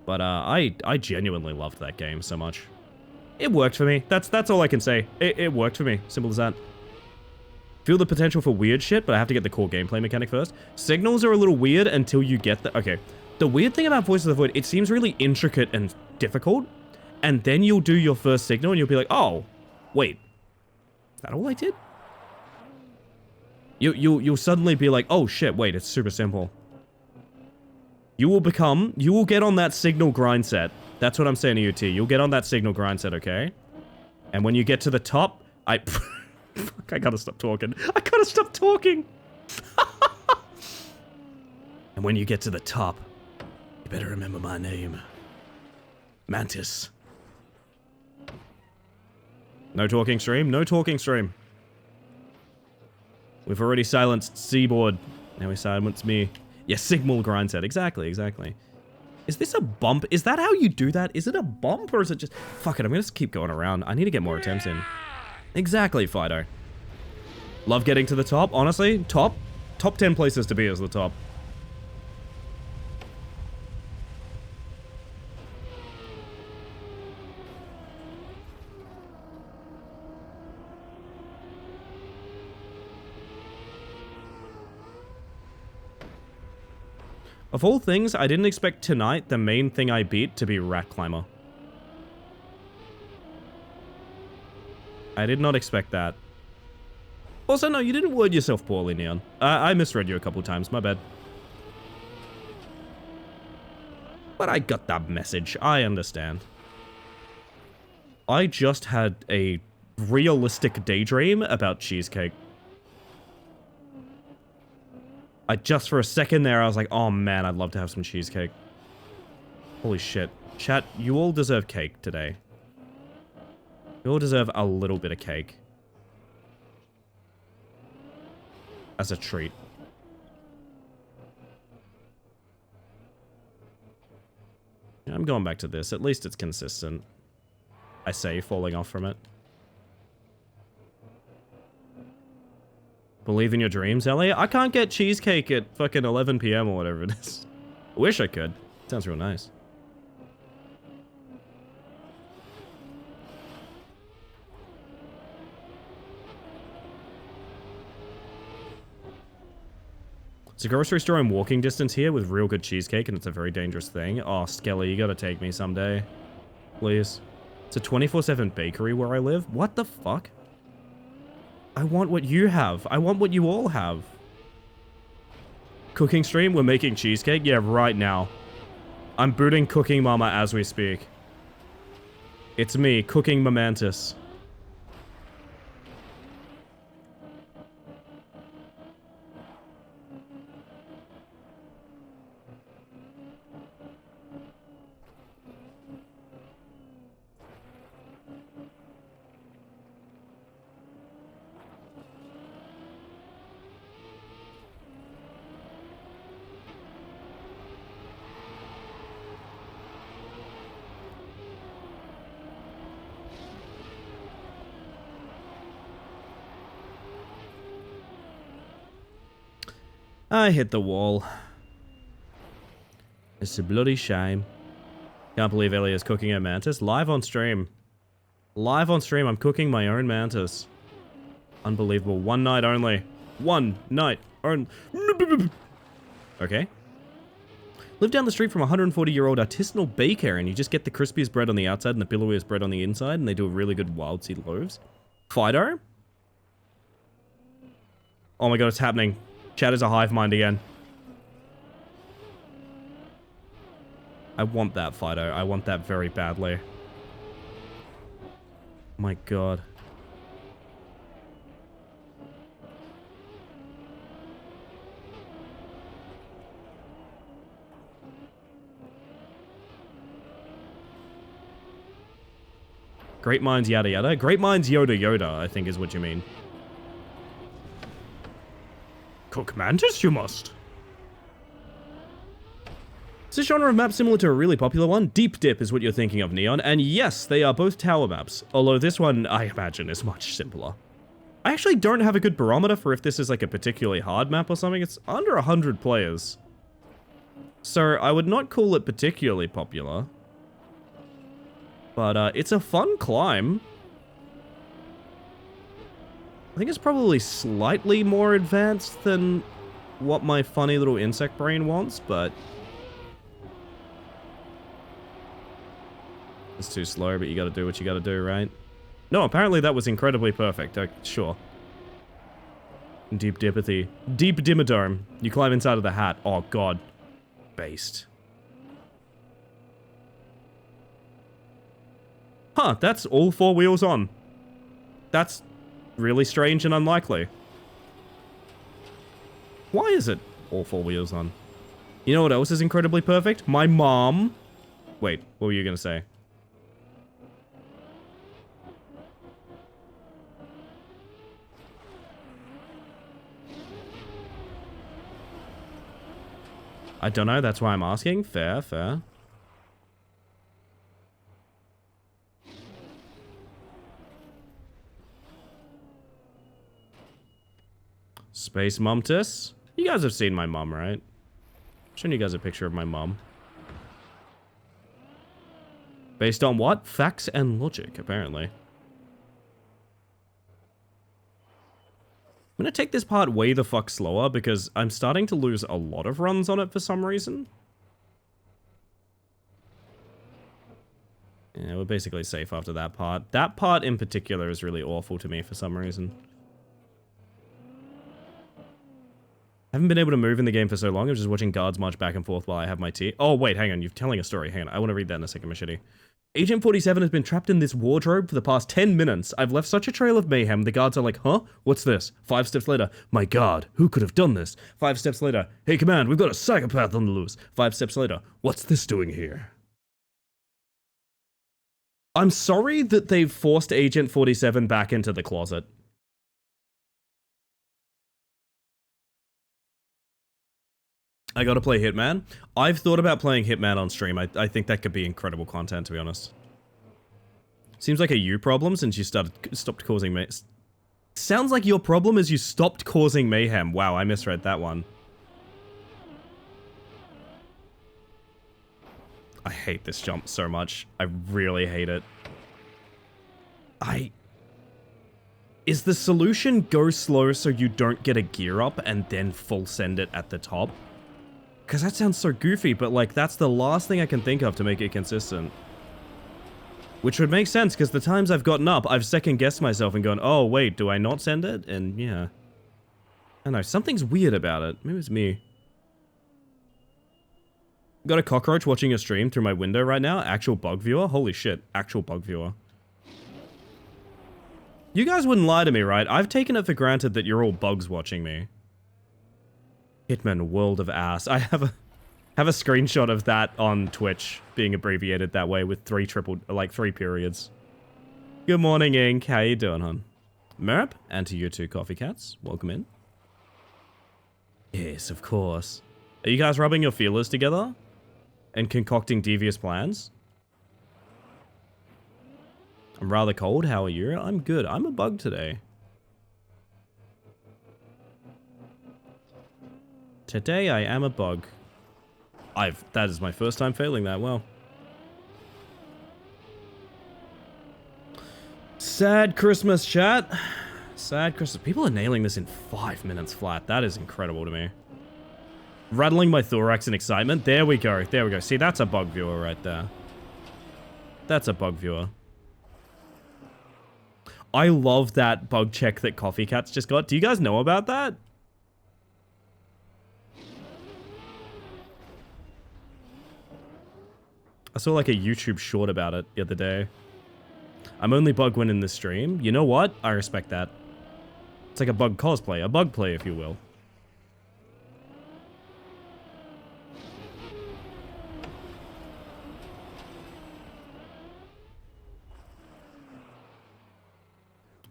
But I genuinely loved that game so much. It worked for me. That's all I can say. It worked for me. Simple as that. Feel the potential for weird shit, but I have to get the core gameplay mechanic first. Signals are a little weird until you get the... Okay. The weird thing about Voice of the Void, it seems really intricate and difficult. And then you'll do your first signal and you'll be like, oh, wait. Is that all I did? You'll suddenly be like, oh shit, wait, it's super simple. You will get on that signal grind set. That's what I'm saying to you, T. You'll get on that signal grind set, okay? And when you get to the top, Fuck, I gotta stop talking. I gotta stop talking! And when you get to the top, you better remember my name. Mantis. No talking stream? No talking stream. We've already silenced Seaboard. Now we silence me. Yeah, signal grind set. Exactly, exactly. Is this a bump? Is that how you do that? Is it a bump or is it just... Fuck it, I'm gonna just keep going around. I need to get more attempts in. Exactly, Fido. Love getting to the top. Honestly, top 10 places to be is the top. Of all things, I didn't expect tonight the main thing I beat to be Rat Climber. I did not expect that. Also, no, you didn't word yourself poorly, Neon. I misread you a couple times, my bad. But I got that message, I understand. I just had a realistic daydream about cheesecake. Just for a second there, I was like, oh man, I'd love to have some cheesecake. Holy shit. Chat, you all deserve cake today. You all deserve a little bit of cake. As a treat. I'm going back to this. At least it's consistent. I say, falling off from it. Believe in your dreams, Elliot? I can't get cheesecake at fucking 11 PM or whatever it is. I wish I could. Sounds real nice. It's a grocery store in walking distance here with real good cheesecake, and it's a very dangerous thing. Oh, Skelly, you gotta take me someday. Please. It's a 24/7 bakery where I live? What the fuck? I want what you have. I want what you all have. Cooking stream? We're making cheesecake? Yeah, right now. I'm booting Cooking Mama as we speak. It's me, Cooking Mamantis. I hit the wall. It's a bloody shame. Can't believe Ellie is cooking her mantis live on stream. Live on stream, I'm cooking my own mantis. Unbelievable. One night only. One night only. Okay. Live down the street from a 140-year-old artisanal baker, and you just get the crispiest bread on the outside and the billowiest bread on the inside, and they do a really good wild seed loaves. Fido? Oh my god, it's happening. Chat is a hive mind again. I want that, Fido. I want that very badly. Oh my god. Great minds yada yada. Great minds Yoda Yoda, I think is what you mean. Cook mantis, you must. Is this genre of map similar to a really popular one? Deep Dip is what you're thinking of, Neon. And yes, they are both tower maps. Although this one, I imagine, is much simpler. I actually don't have a good barometer for if this is like a particularly hard map or something. It's under 100 players. So I would not call it particularly popular. But it's a fun climb. I think it's probably slightly more advanced than what my funny little insect brain wants, but... It's too slow, but you gotta do what you gotta do, right? No, apparently that was incredibly perfect. Sure. Deep Dipathy. Deep Dimmadome. You climb inside of the hat. Oh, God. Based. Huh, that's all 4 wheels on. That's really strange and unlikely. Why is it all 4 wheels on? You know what else is incredibly perfect? My mom. Wait, what were you gonna say? I don't know, that's why I'm asking. Fair, fair. Space Mumtus? You guys have seen my mom, right? I'm showing you guys a picture of my mom. Based on what? Facts and logic, apparently. I'm gonna take this part way the fuck slower because I'm starting to lose a lot of runs on it for some reason. Yeah, we're basically safe after that part. That part in particular is really awful to me for some reason. I haven't been able to move in the game for so long. I'm just watching guards march back and forth while I have my tea. Oh, wait, hang on. You're telling a story. Hang on. I want to read that in a second, Machete. Agent 47 has been trapped in this wardrobe for the past 10 minutes. I've left such a trail of mayhem. The guards are like, huh? What's this? 5 steps later, my god, who could have done this? 5 steps later, hey, command, we've got a psychopath on the loose. 5 steps later, what's this doing here? I'm sorry that they've forced Agent 47 back into the closet. I gotta play Hitman. I've thought about playing Hitman on stream. I think that could be incredible content, to be honest. Seems like a you problem since you stopped causing mayhem. Sounds like your problem is you stopped causing mayhem. Wow, I misread that one. I hate this jump so much. I really hate it. Is the solution go slow so you don't get a gear up and then full send it at the top? Because that sounds so goofy, but like that's the last thing I can think of to make it consistent. Which would make sense, because the times I've gotten up, I've second-guessed myself and gone, oh wait, do I not send it? And yeah. I don't know, something's weird about it. Maybe it's me. Got a cockroach watching a stream through my window right now. Actual bug viewer? Holy shit, actual bug viewer. You guys wouldn't lie to me, right? I've taken it for granted that you're all bugs watching me. Hitman World of Ass. I have a screenshot of that on Twitch being abbreviated that way with 3 periods. Good morning, Ink. How you doing, hon? Merp, and to you two coffee cats. Welcome in. Yes, of course. Are you guys rubbing your feelers together? And concocting devious plans? I'm rather cold. How are you? I'm good. I'm a bug today. Today I am a bug. That is my first time failing that well. Sad Christmas, chat. Sad Christmas. People are nailing this in 5 minutes flat. That is incredible to me. Rattling my thorax in excitement. There we go. There we go. See, that's a bug viewer right there. That's a bug viewer. I love that bug check that Coffee Cats just got. Do you guys know about that? I saw like a YouTube short about it the other day. I'm only bug when in the stream. You know what? I respect that. It's like a bug cosplay, a bug play, if you will.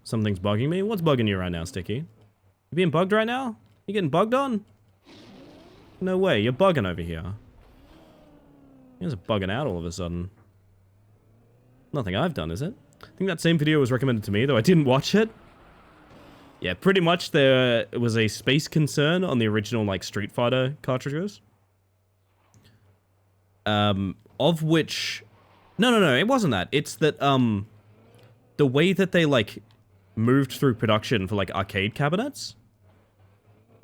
Something's bugging me? What's bugging you right now, Sticky? You being bugged right now? You getting bugged on? No way, you're bugging over here. You guys are bugging out all of a sudden. Nothing I've done, is it? I think that same video was recommended to me, though I didn't watch it. Yeah, pretty much there was a space concern on the original, like, Street Fighter cartridges. Of which... No, it wasn't that. It's that, the way that they, like, moved through production for, like, arcade cabinets,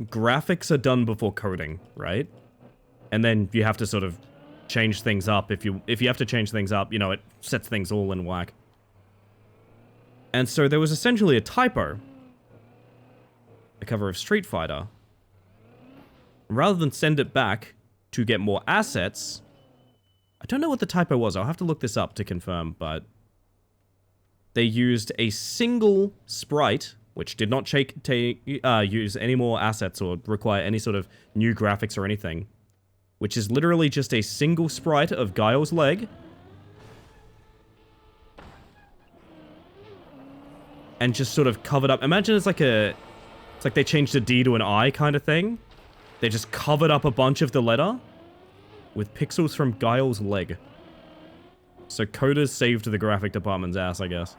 graphics are done before coding, right? And then you have to sort of change things up. If you have to change things up, you know, it sets things all in whack. And so there was essentially a typo. The cover of Street Fighter. Rather than send it back to get more assets, I don't know what the typo was. I'll have to look this up to confirm, but they used a single sprite, which did not use any more assets or require any sort of new graphics or anything, which is literally just a single sprite of Guile's leg. And just sort of covered up. Imagine it's like they changed a D to an I kind of thing. They just covered up a bunch of the letter with pixels from Guile's leg. So coders saved the graphic department's ass, I guess.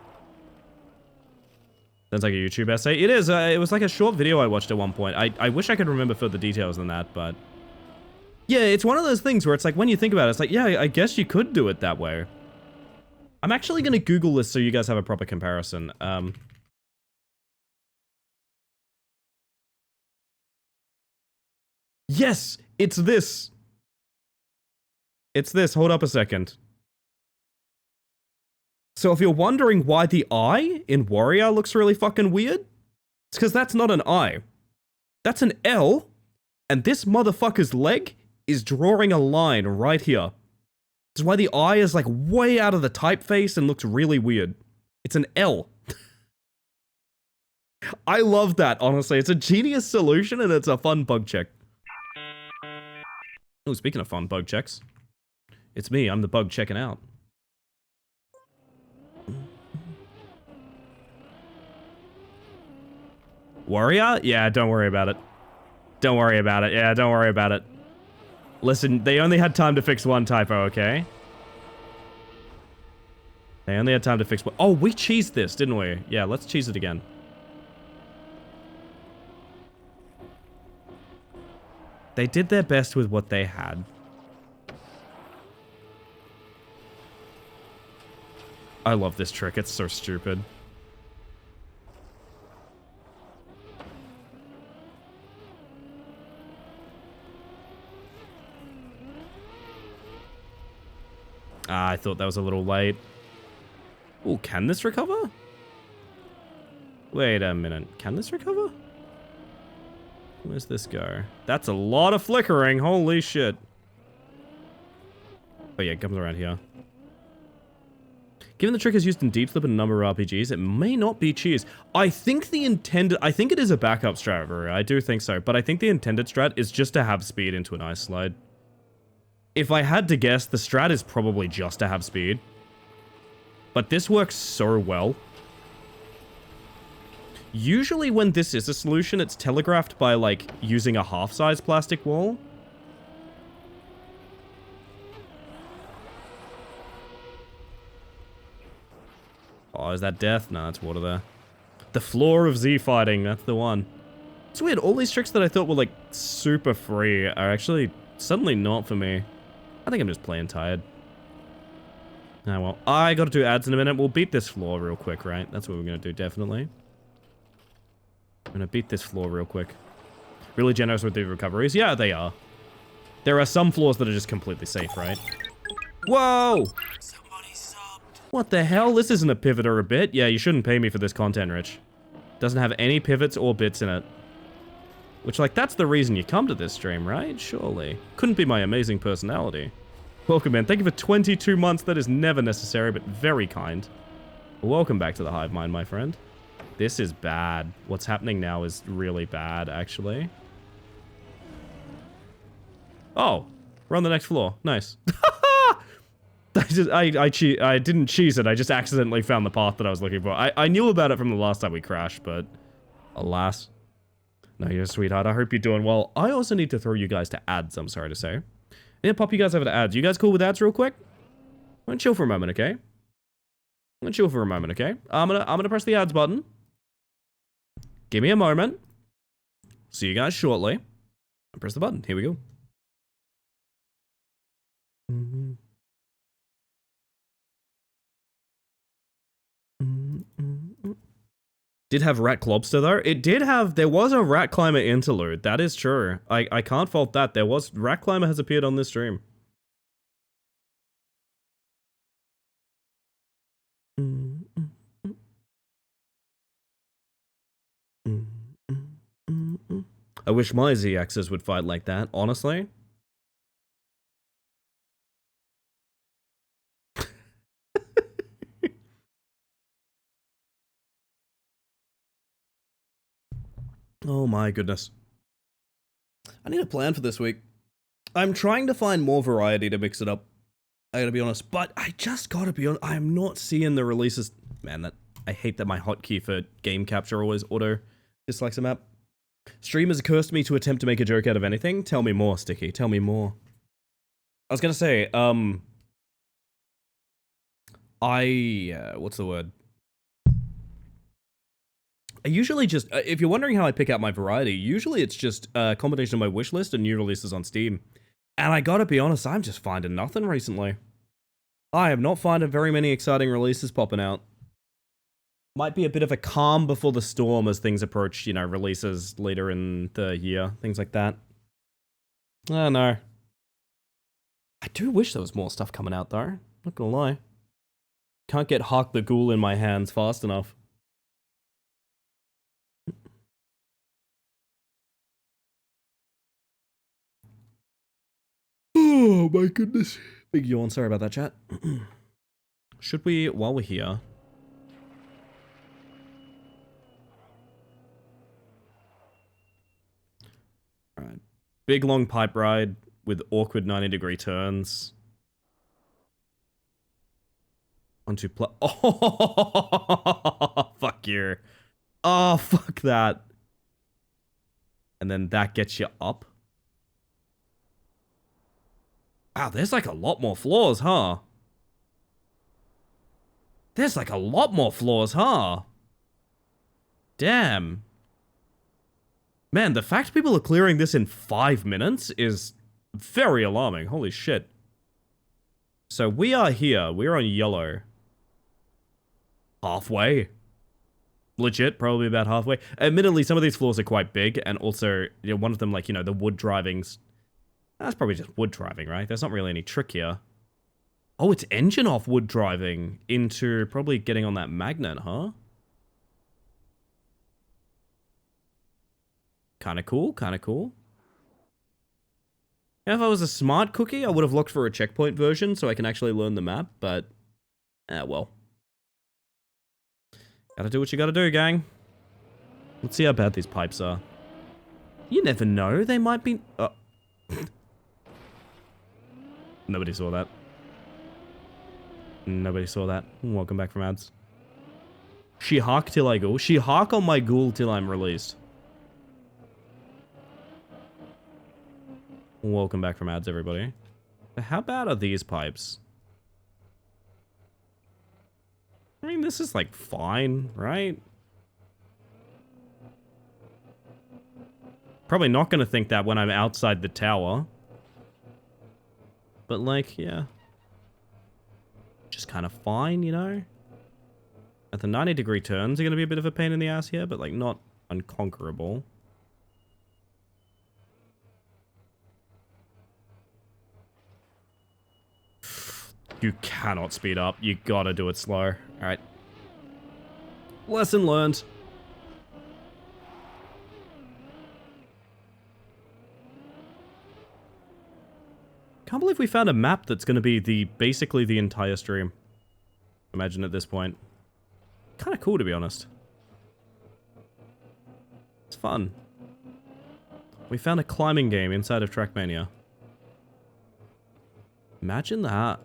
Sounds like a YouTube essay. It is. It was like a short video I watched at one point. I wish I could remember further details than that, but... yeah, it's one of those things where it's like, when you think about it, it's like, yeah, I guess you could do it that way. I'm actually going to Google this so you guys have a proper comparison. Yes, it's this. It's this. Hold up a second. So if you're wondering why the I in Warrior looks really fucking weird, it's because that's not an I. That's an L, and this motherfucker's leg is drawing a line right here. That's why the I is like way out of the typeface and looks really weird. It's an L. I love that, honestly. It's a genius solution and it's a fun bug check. Oh, speaking of fun bug checks, it's me. I'm the bug checking out. Warrior? Yeah, don't worry about it. Don't worry about it. Yeah, don't worry about it. Listen, they only had time to fix one typo, okay? They only had time to fix one. Oh, we cheesed this, didn't we? Yeah, let's cheese it again. They did their best with what they had. I love this trick. It's so stupid. Ah, I thought that was a little late. Oh, can this recover? Wait a minute. Can this recover? Where's this go? That's a lot of flickering. Holy shit. Oh yeah, it comes around here. Given the trick is used in Deep Slip and a number of RPGs, it may not be cheese. I think it is a backup strat, Ruru. I do think so, but I think the intended strat is just to have speed into an ice slide. If I had to guess, the strat is probably just to have speed. But this works so well. Usually when this is a solution, it's telegraphed by, like, using a half-size plastic wall. Oh, is that death? No, that's water there. The floor of Z fighting, that's the one. It's weird, all these tricks that I thought were, like, super free are actually suddenly not for me. I think I'm just playing tired. Ah, well, I gotta do ads in a minute. We'll beat this floor real quick, right? That's what we're gonna do, definitely. I'm gonna beat this floor real quick. Really generous with the recoveries? Yeah, they are. There are some floors that are just completely safe, right? Whoa! What the hell? This isn't a pivot or a bit. Yeah, you shouldn't pay me for this content, Rich. Doesn't have any pivots or bits in it. Which, like, that's the reason you come to this stream, right? Surely. Couldn't be my amazing personality. Welcome, man. Thank you for 22 months. That is never necessary, but very kind. Welcome back to the Hive Mind, my friend. This is bad. What's happening now is really bad, actually. Oh, we're on the next floor. Nice. I didn't cheese it. I just accidentally found the path that I was looking for. I knew about it from the last time we crashed, but alas. No, you're a sweetheart. I hope you're doing well. I also need to throw you guys to ads, I'm sorry to say. Yeah, pop you guys over to ads. You guys cool with ads real quick? I'm gonna chill for a moment, okay? I'm gonna press the ads button. Give me a moment. See you guys shortly. Press the button. Here we go. Did have Rat Clobster though? It did have, there was a Rat Climber interlude. That is true. I can't fault that. There was, Rat Climber has appeared on this stream. I wish my ZXs would fight like that, honestly. Oh my goodness. I need a plan for this week. I'm trying to find more variety to mix it up. I gotta be honest, but I just gotta be honest, I'm not seeing the releases. Man, that I hate that my hotkey for game capture always auto dislikes a map. Streamers cursed me to attempt to make a joke out of anything. Tell me more, Sticky. Tell me more. I was gonna say, what's the word? I usually just, if you're wondering how I pick out my variety, usually it's just a combination of my wish list and new releases on Steam. And I gotta be honest, I'm just finding nothing recently. I am not finding very many exciting releases popping out. Might be a bit of a calm before the storm as things approach, you know, releases later in the year, things like that. I don't know. I do wish there was more stuff coming out though, not gonna lie. Can't get Hark the Ghoul in my hands fast enough. Oh my goodness. Big yawn, sorry about that, chat. Should we, while we're here... Alright. Big long pipe ride with awkward 90-degree turns. Onto oh, fuck you. Oh, fuck that. And then that gets you up. Wow, there's like a lot more floors, huh? There's like a lot more floors, huh? Damn. Man, the fact people are clearing this in 5 minutes is very alarming. Holy shit. So we are here. We're on yellow. Halfway. Legit, probably about halfway. Admittedly, some of these floors are quite big, and also, you know, one of them, like, you know, the wood drivings. That's probably just wood driving, right? There's not really any trick here. Oh, it's engine off wood driving into probably getting on that magnet, huh? Kinda cool, kinda cool. Yeah, if I was a smart cookie, I would have looked for a checkpoint version so I can actually learn the map, but... well. Gotta do what you gotta do, gang. Let's see how bad these pipes are. You never know, they might be... Nobody saw that. Nobody saw that. Welcome back from ads. She hark till I go. She hark on my ghoul till I'm released. Welcome back from ads, everybody. How bad are these pipes? I mean, this is like fine, right? Probably not gonna think that when I'm outside the tower. But like, yeah. is kind of fine, you know? At the 90-degree turns are going to be a bit of a pain in the ass here, but, like, not unconquerable. You cannot speed up. You gotta do it slow. Alright. Lesson learned. Can't believe we found a map that's gonna be basically the entire stream. Imagine at this point. Kinda cool, to be honest. It's fun. We found a climbing game inside of Trackmania. Imagine that.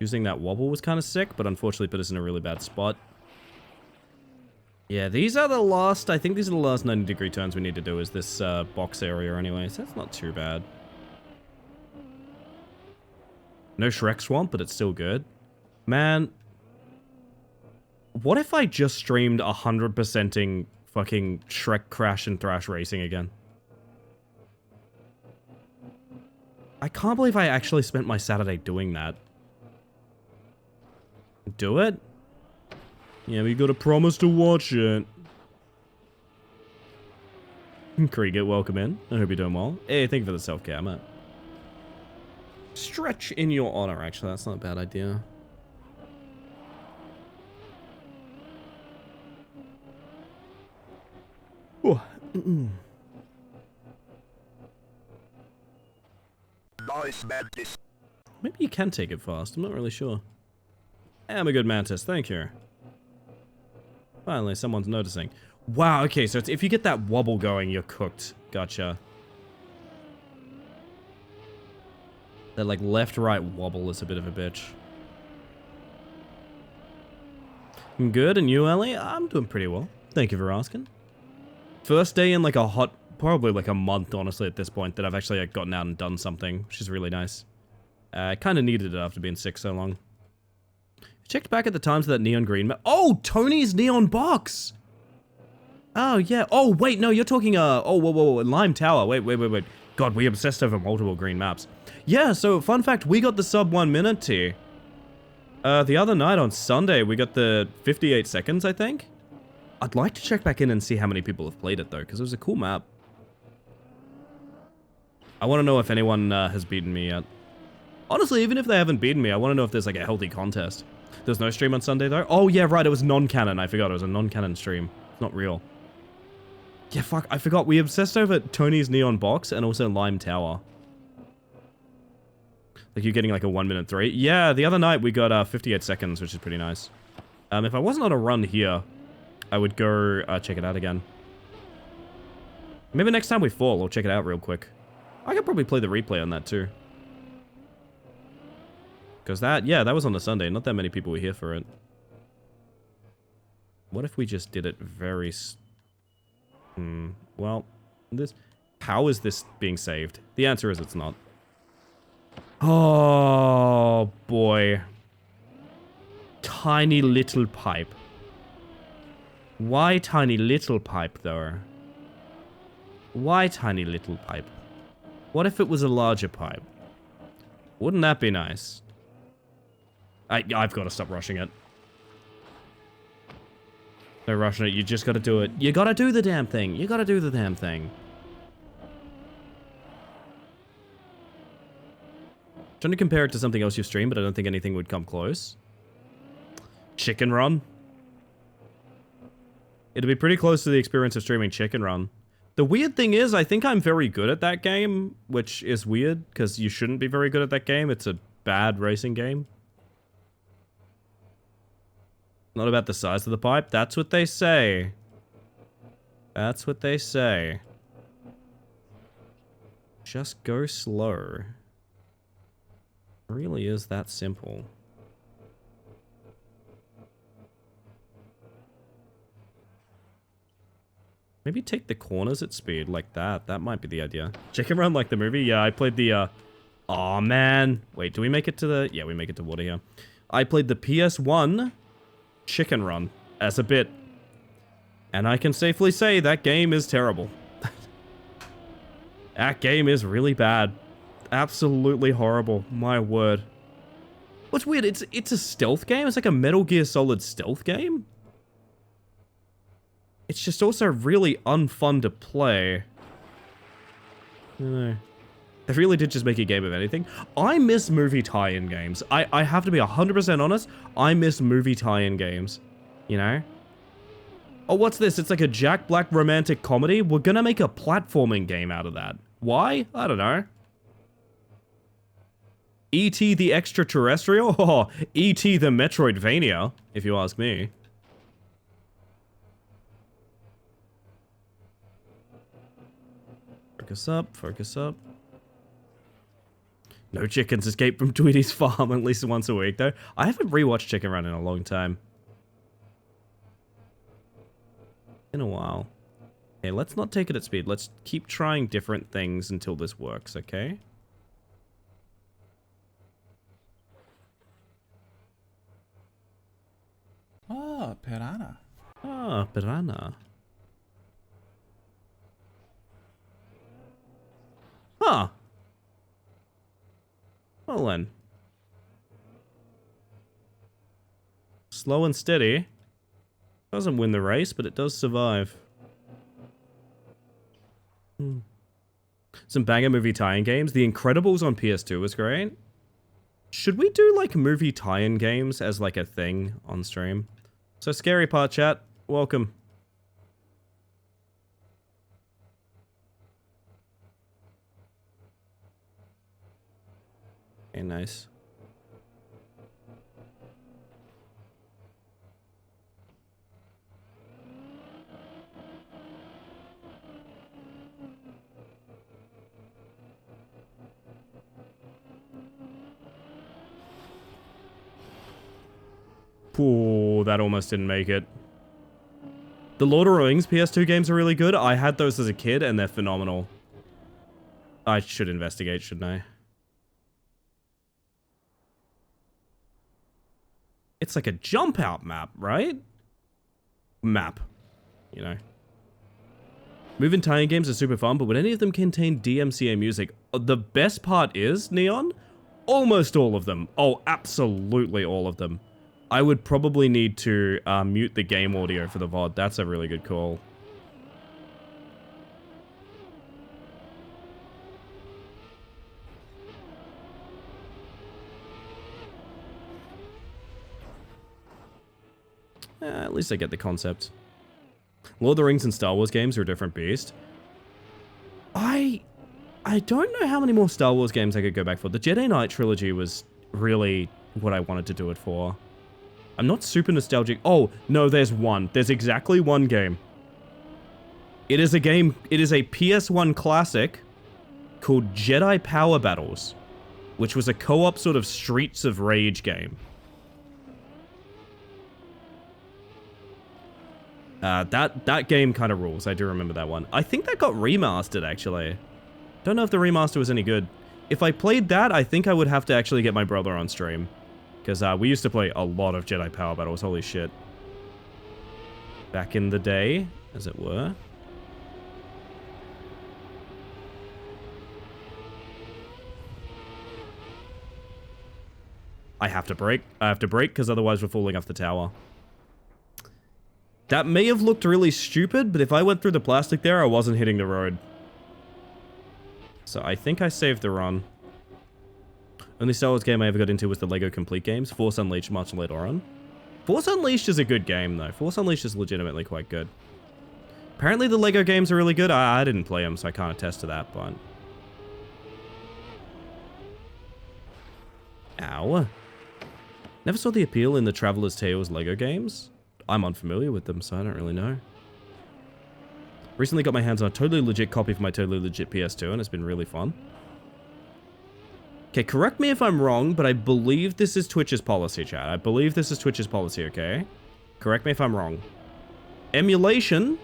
Using that wobble was kind of sick, but unfortunately put us in a really bad spot. Yeah, these are the last, I think these are the last 90-degree turns we need to do is this box area anyway, so that's not too bad. No Shrek Swamp, but it's still good. Man, what if I just streamed 100%ing fucking Shrek Crash and Thrash Racing again? I can't believe I actually spent my Saturday doing that. Do it? Yeah, we gotta promise to watch it. Cricket, welcome in. I hope you're doing well. Hey, thank you for the self-care, mate. Stretch in your honor, actually. That's not a bad idea. Oh. Maybe you can take it fast. I'm not really sure. I'm a good mantis, thank you. Finally, someone's noticing. Wow, okay, so it's, if you get that wobble going, you're cooked. Gotcha. That, like, left-right wobble is a bit of a bitch. I'm good, and you, Ellie? I'm doing pretty well. Thank you for asking. First day in, like, a hot, probably, like, a month, honestly, at this point, that I've actually like, gotten out and done something, which is really nice. I kind of needed it after being sick so long. Checked back at the times of that neon green map. Oh, Tony's neon box! Oh, yeah. Oh, wait, no, you're talking, oh, whoa, Lime Tower. Wait. God, we obsessed over multiple green maps. Yeah, so, fun fact, we got the sub 1 minute tier. The other night on Sunday, we got the 58 seconds, I think. I'd like to check back in and see how many people have played it, though, because it was a cool map. I want to know if anyone has beaten me yet. Honestly, even if they haven't beaten me, I want to know if there's, like, a healthy contest. There's no stream on Sunday, though? Oh, yeah, right, it was non-canon. I forgot, it was a non-canon stream. Not real. Yeah, fuck, I forgot. We obsessed over Tony's neon box and also Lime Tower. Like, you're getting, like, a 1 minute 3. Yeah, the other night we got 58 seconds, which is pretty nice. If I wasn't on a run here, I would go check it out again. Maybe next time we fall, I'll check it out real quick. I could probably play the replay on that, too. Because that, yeah, that was on a Sunday. Not that many people were here for it. What if we just did it very... well, this... How is this being saved? The answer is it's not. Oh, boy. Tiny little pipe. Why tiny little pipe, though? Why tiny little pipe? What if it was a larger pipe? Wouldn't that be nice? I've got to stop rushing it. No rushing it, you just got to do it. You got to do the damn thing. You got to do the damn thing. Trying to compare it to something else you've streamed, but I don't think anything would come close. Chicken Run. It'd be pretty close to the experience of streaming Chicken Run. The weird thing is, I think I'm very good at that game, which is weird, because you shouldn't be very good at that game. It's a bad racing game. Not about the size of the pipe. That's what they say. That's what they say. Just go slow. It really is that simple. Maybe take the corners at speed like that. That might be the idea. Chicken Run like the movie? Yeah, I played the, Aw, man. Wait, do we make it to the... Yeah, we make it to water here. I played the PS1... Chicken Run as a bit, and I can safely say that game is terrible. That game is really bad. Absolutely horrible. My word. What's weird, it's a stealth game? It's like a Metal Gear Solid stealth game? It's just also really unfun to play. I don't know. They really did just make a game of anything. I miss movie tie-in games. I have to be 100% honest. I miss movie tie-in games. You know? Oh, what's this? It's like a Jack Black romantic comedy? We're gonna make a platforming game out of that. Why? I don't know. E.T. the Extraterrestrial? Oh, E.T. the Metroidvania, if you ask me. Focus up, focus up. No chickens escape from Tweety's farm at least once a week, though. I haven't rewatched Chicken Run in a long time. In a while. Okay, let's not take it at speed. Let's keep trying different things until this works, okay? Oh, piranha. Ah, piranha. Huh. Well then. Slow and steady. Doesn't win the race, but it does survive. Some banger movie tie-in games. The Incredibles on PS2 was great. Should we do like movie tie-in games as like a thing on stream? So Scary Part chat, welcome. Okay, nice. Ooh, that almost didn't make it. The Lord of the Rings PS2 games are really good. I had those as a kid and they're phenomenal. I should investigate, shouldn't I? It's like a jump out map, right? Map. You know. Moving tie-in games are super fun, but would any of them contain DMCA music? The best part is, Neon, almost all of them. Oh, absolutely all of them. I would probably need to mute the game audio for the VOD. That's a really good call. At least I get the concept. Lord of the Rings and Star Wars games are a different beast. I don't know how many more Star Wars games I could go back for. The Jedi Knight trilogy was really what I wanted to do it for. I'm not super nostalgic. Oh, no, there's one. There's exactly one game. It is a game, it is a PS1 classic called Jedi Power Battles, which was a co-op sort of Streets of Rage game. That game kind of rules. I do remember that one. I think that got remastered, actually. Don't know if the remaster was any good. If I played that, I think I would have to actually get my brother on stream. Because we used to play a lot of Jedi Power Battles, holy shit. Back in the day, as it were. I have to brake. I have to brake because otherwise we're falling off the tower. That may have looked really stupid, but if I went through the plastic there, I wasn't hitting the road. So I think I saved the run. Only Star Wars game I ever got into was the Lego Complete games. Force Unleashed much later on. Force Unleashed is a good game, though. Force Unleashed is legitimately quite good. Apparently the Lego games are really good. I didn't play them, so I can't attest to that, but... Ow. Never saw the appeal in the Traveler's Tales Lego games. I'm unfamiliar with them, so I don't really know. Recently got my hands on a totally legit copy of my totally legit PS2, and it's been really fun. Okay, correct me if I'm wrong, but I believe this is Twitch's policy, chat. I believe this is Twitch's policy, okay? Correct me if I'm wrong. Emulation,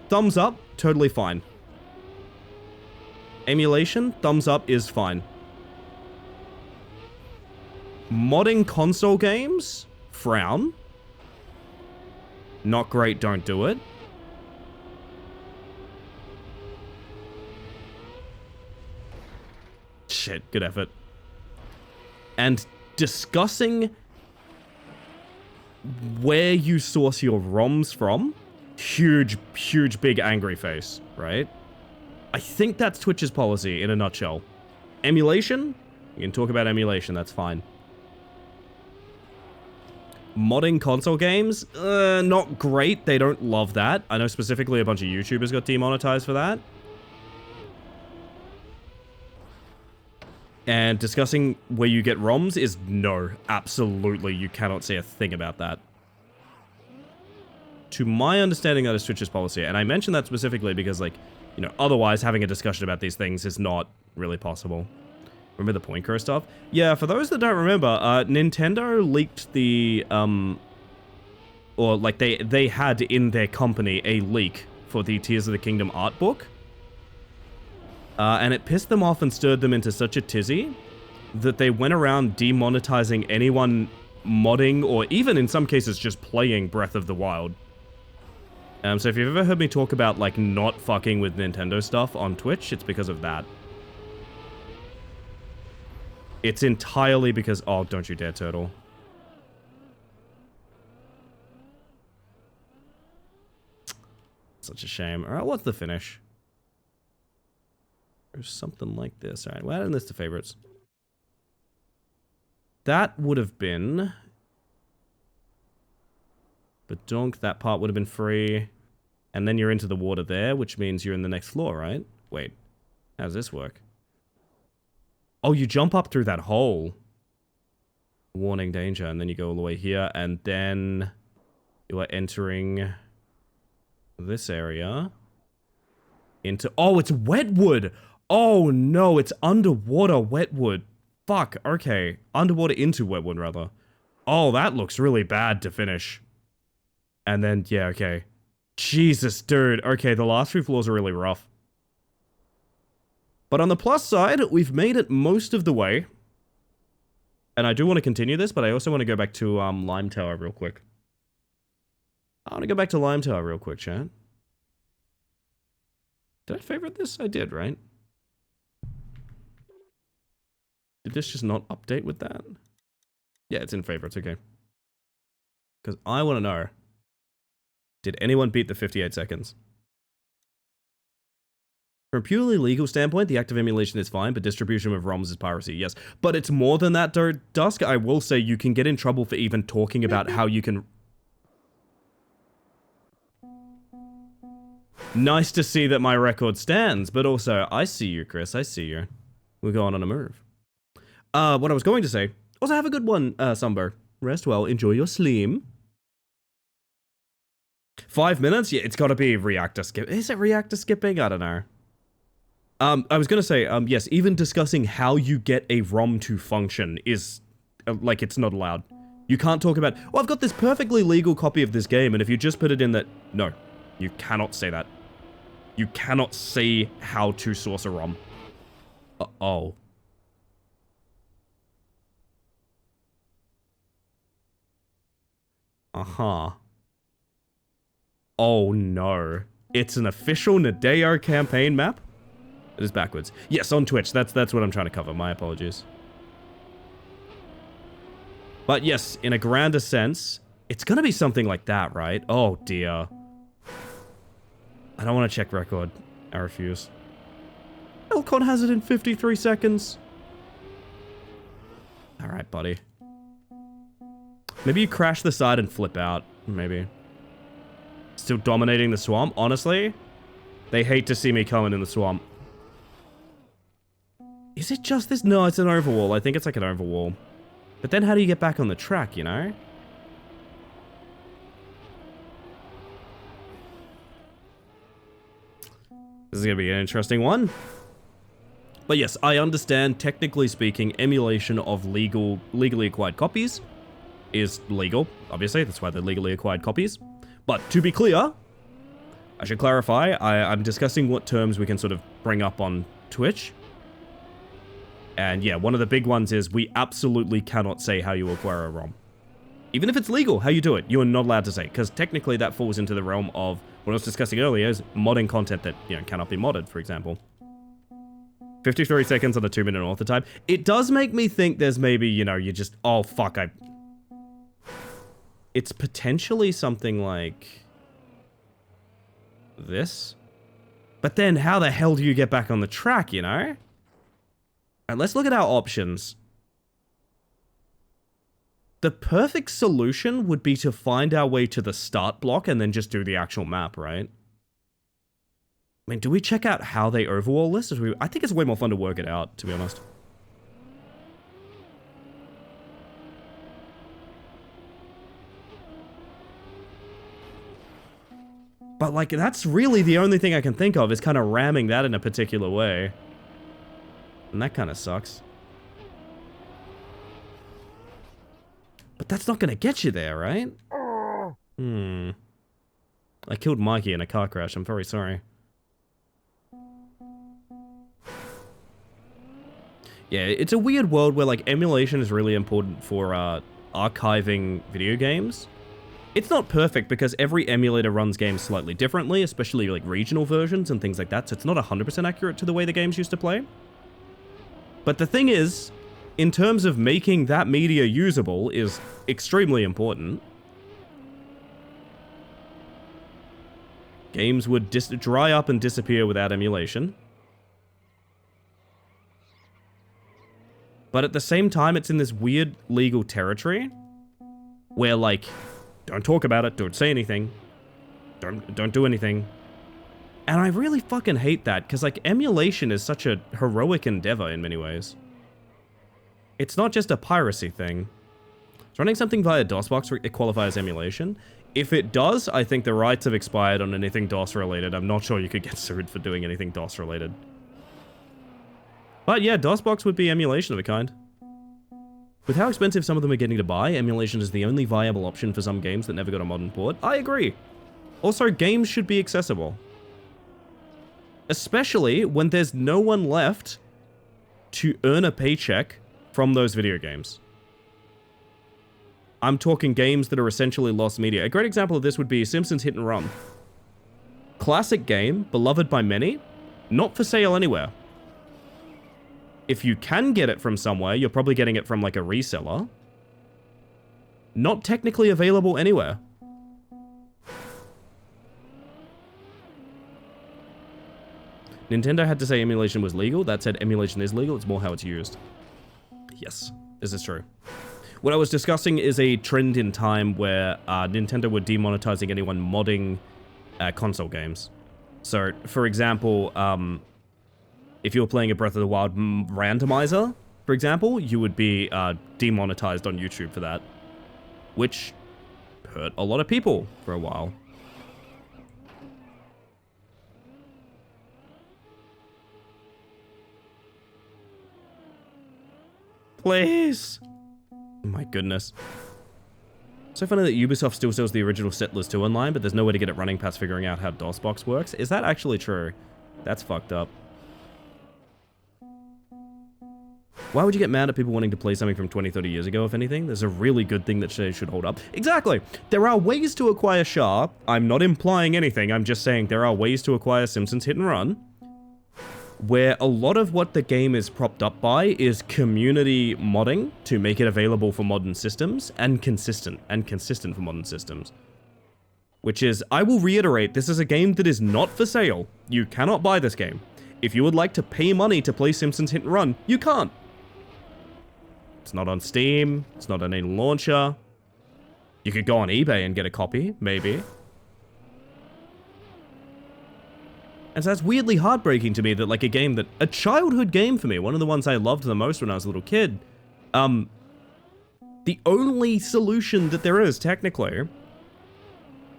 thumbs up, totally fine. Emulation, thumbs up is fine. Modding console games, frown. Not great, don't do it. Shit, good effort. And discussing where you source your ROMs from, huge, big angry face, right? I think that's Twitch's policy in a nutshell. Emulation? You can talk about emulation, that's fine. Modding console games? Not great. They don't love that. I know specifically a bunch of YouTubers got demonetized for that. And discussing where you get ROMs is no. Absolutely, you cannot say a thing about that. To my understanding, that is Twitch's policy. And I mention that specifically because, like, you know, otherwise having a discussion about these things is not really possible. Remember the Point Crow stuff? Yeah, for those that don't remember, Nintendo leaked the, or like they had in their company a leak for the Tears of the Kingdom art book. And it pissed them off and stirred them into such a tizzy that they went around demonetizing anyone modding or even in some cases just playing Breath of the Wild. So if you've ever heard me talk about like not fucking with Nintendo stuff on Twitch, it's because of that. It's entirely because... Oh, don't you dare, turtle. Such a shame. Alright, what's the finish? There's something like this. Alright, we'll add in this to favorites. That would have been... But donk, that part would have been free. And then you're into the water there, which means you're in the next floor, right? Wait. How does this work? Oh, you jump up through that hole. Warning danger, and then you go all the way here, and then you are entering this area into... Oh, it's Wetwood! Oh, no, it's underwater Wetwood. Fuck, okay. Underwater into Wetwood, rather. Oh, that looks really bad to finish. And then, yeah, okay. Jesus, dude. Okay, the last few floors are really rough. But on the plus side, we've made it most of the way. And I do want to continue this, but I also want to go back to Lime Tower real quick. I want to go back to Lime Tower real quick, chat. Did I favorite this? I did, right? Did this just not update with that? Yeah, it's in favorites, okay. Because I want to know, did anyone beat the 58 seconds? From a purely legal standpoint, the act of emulation is fine, but distribution of ROMs is piracy, yes. But it's more than that, Dusk. I will say you can get in trouble for even talking about how you can... Nice to see that my record stands, but also, I see you, Chris, I see you. We're going on a move. What I was going to say, also have a good one, Sumber. Rest well, enjoy your sleep. 5 minutes? Yeah, it's gotta be reactor skip. Is it reactor skipping? I don't know. I was gonna say, yes, even discussing how you get a ROM to function is, like, it's not allowed. You can't talk about, oh, I've got this perfectly legal copy of this game, and if you just put it in that, no, you cannot say that. You cannot say how to source a ROM. Uh-oh. Uh-huh. Oh, no. It's an official Nadeo campaign map? It is backwards. Yes, on Twitch. That's what I'm trying to cover. My apologies. But yes, in a grander sense, it's gonna be something like that, right? Oh, dear. I don't want to check record. I refuse. Elcon has it in 53 seconds. Alright, buddy. Maybe you crash the side and flip out. Maybe. Still dominating the swamp? Honestly, they hate to see me coming in the swamp. Is it just this? No, it's an overwall. I think it's like an overwall. But then how do you get back on the track, you know? This is going to be an interesting one. But yes, I understand, technically speaking, emulation of legally acquired copies is legal. Obviously, that's why they're legally acquired copies. But to be clear, I should clarify, I'm discussing what terms we can sort of bring up on Twitch. And yeah, one of the big ones is we absolutely cannot say how you acquire a ROM. Even if it's legal, how you do it, you are not allowed to say, because technically that falls into the realm of what I was discussing earlier, is modding content that, you know, cannot be modded, for example. 53 seconds on the 2-minute author time. It does make me think there's maybe, you know, you just, oh fuck, it's potentially something like this. But then how the hell do you get back on the track, you know? And let's look at our options. The perfect solution would be to find our way to the start block and then just do the actual map, right? I mean, do we check out how they overhaul this? I think it's way more fun to work it out, to be honest. But, like, that's really the only thing I can think of is kind of ramming that in a particular way. And that kind of sucks. But that's not going to get you there, right? I killed Mikey in a car crash. I'm very sorry. Yeah, it's a weird world where, like, emulation is really important for archiving video games. It's not perfect because every emulator runs games slightly differently, especially, like, regional versions and things like that, so it's not 100% accurate to the way the games used to play. But the thing is, in terms of making that media usable is extremely important. Games would dry up and disappear without emulation. But at the same time, it's in this weird legal territory where, like, don't talk about it, don't say anything, don't do anything. And I really fucking hate that, because, like, emulation is such a heroic endeavor in many ways. It's not just a piracy thing. Is running something via DOSBox, it qualifies as emulation? If it does, I think the rights have expired on anything DOS related. I'm not sure you could get sued for doing anything DOS related. But yeah, DOSBox would be emulation of a kind. With how expensive some of them are getting to buy, emulation is the only viable option for some games that never got a modern port. I agree. Also, games should be accessible. Especially when there's no one left to earn a paycheck from those video games. I'm talking games that are essentially lost media. A great example of this would be Simpsons Hit and Run. Classic game, beloved by many, not for sale anywhere. If you can get it from somewhere, you're probably getting it from, like, a reseller. Not technically available anywhere. Nintendo had to say emulation was legal. That said, emulation is legal. It's more how it's used. Yes, this is true. What I was discussing is a trend in time where Nintendo were demonetizing anyone modding console games. So, for example, if you were playing a Breath of the Wild randomizer, for example, you would be demonetized on YouTube for that, which hurt a lot of people for a while. Please. Oh my goodness. So funny that Ubisoft still sells the original Settlers 2 online, but there's no way to get it running past figuring out how DOSBox works. Is that actually true? That's fucked up. Why would you get mad at people wanting to play something from 20, 30 years ago, if anything? There's a really good thing that should hold up. Exactly! There are ways to acquire SHA. I'm not implying anything, I'm just saying there are ways to acquire Simpsons Hit and Run, where a lot of what the game is propped up by is community modding to make it available for modern systems, and consistent for modern systems. Which is, I will reiterate, this is a game that is not for sale. You cannot buy this game. If you would like to pay money to play Simpsons Hit and Run, you can't. It's not on Steam, it's not on any launcher. You could go on eBay and get a copy, maybe. And so that's weirdly heartbreaking to me that, like, a childhood game for me, one of the ones I loved the most when I was a little kid, the only solution that there is, technically,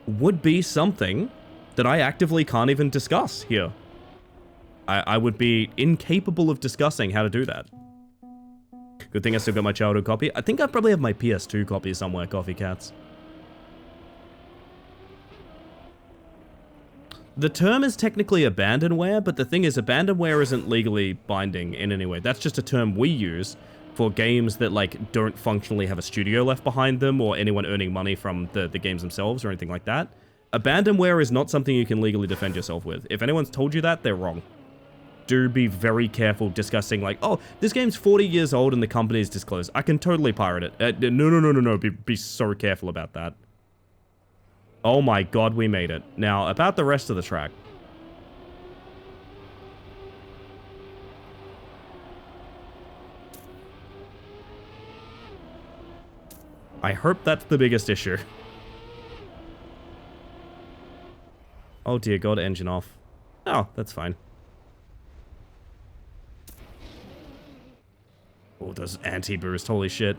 would be something that I actively can't even discuss here. I would be incapable of discussing how to do that. Good thing I still got my childhood copy. I think I probably have my PS2 copy somewhere, Coffee Cats. The term is technically abandonware, but the thing is, abandonware isn't legally binding in any way. That's just a term we use for games that, like, don't functionally have a studio left behind them or anyone earning money from the games themselves or anything like that. Abandonware is not something you can legally defend yourself with. If anyone's told you that, they're wrong. do be very careful discussing like, oh, this game's 40 years old and the company is disclosed. I can totally pirate it. No. Be so careful about that. Oh my god, we made it. Now, about the rest of the track. I hope that's the biggest issue. Oh dear god, engine off. Oh, that's fine. Oh, those anti-boost, holy shit.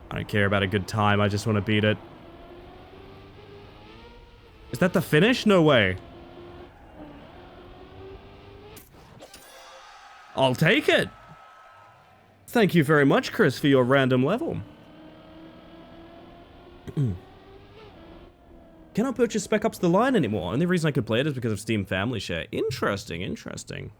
I don't care about a good time, I just want to beat it. Is that the finish? No way. I'll take it. Thank you very much, Chris, for your random level. Cannot purchase Spec Ops The Line anymore. Only reason I could play it is because of Steam Family Share. Interesting, interesting.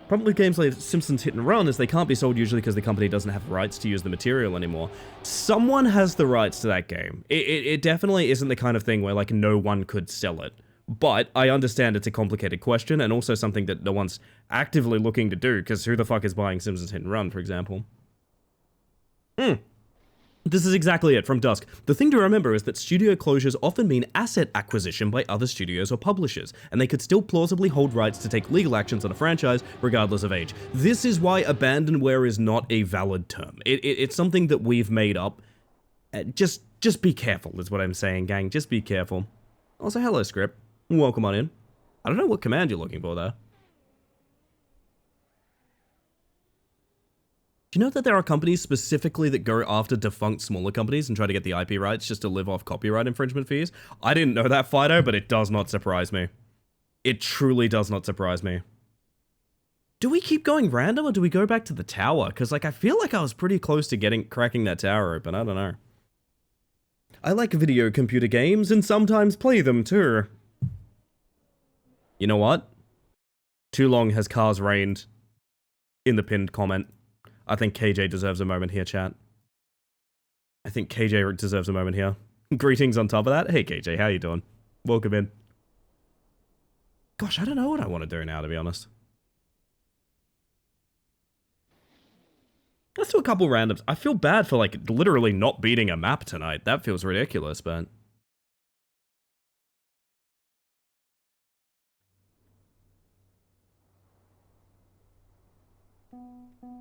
Problem with games like Simpsons Hit and Run is they can't be sold usually because the company doesn't have rights to use the material anymore. Someone has the rights to that game. It definitely isn't the kind of thing where like no one could sell it. But I understand it's a complicated question and also something that no one's actively looking to do because who the fuck is buying Simpsons Hit and Run, for example? This is exactly it from Dusk. The thing to remember is that studio closures often mean asset acquisition by other studios or publishers, and they could still plausibly hold rights to take legal actions on a franchise regardless of age. This is why abandonware is not a valid term. It's something that we've made up. Just be careful is what I'm saying, gang. Just be careful. Also, hello, Script. Welcome on in. I don't know what command you're looking for there. Do you know that there are companies specifically that go after defunct smaller companies and try to get the IP rights just to live off copyright infringement fees? I didn't know that, Fido, but it does not surprise me. It truly does not surprise me. Do we keep going random or do we go back to the tower? Because like I feel like I was pretty close to cracking that tower open. I don't know. I like video computer games and sometimes play them too. You know what? Too long has Cars reigned in the pinned comment. I think KJ deserves a moment here, chat. I think KJ deserves a moment here. Greetings on top of that. Hey, KJ, how you doing? Welcome in. Gosh, I don't know what I want to do now, to be honest. Let's do a couple randoms. I feel bad for, like, literally not beating a map tonight. That feels ridiculous, but...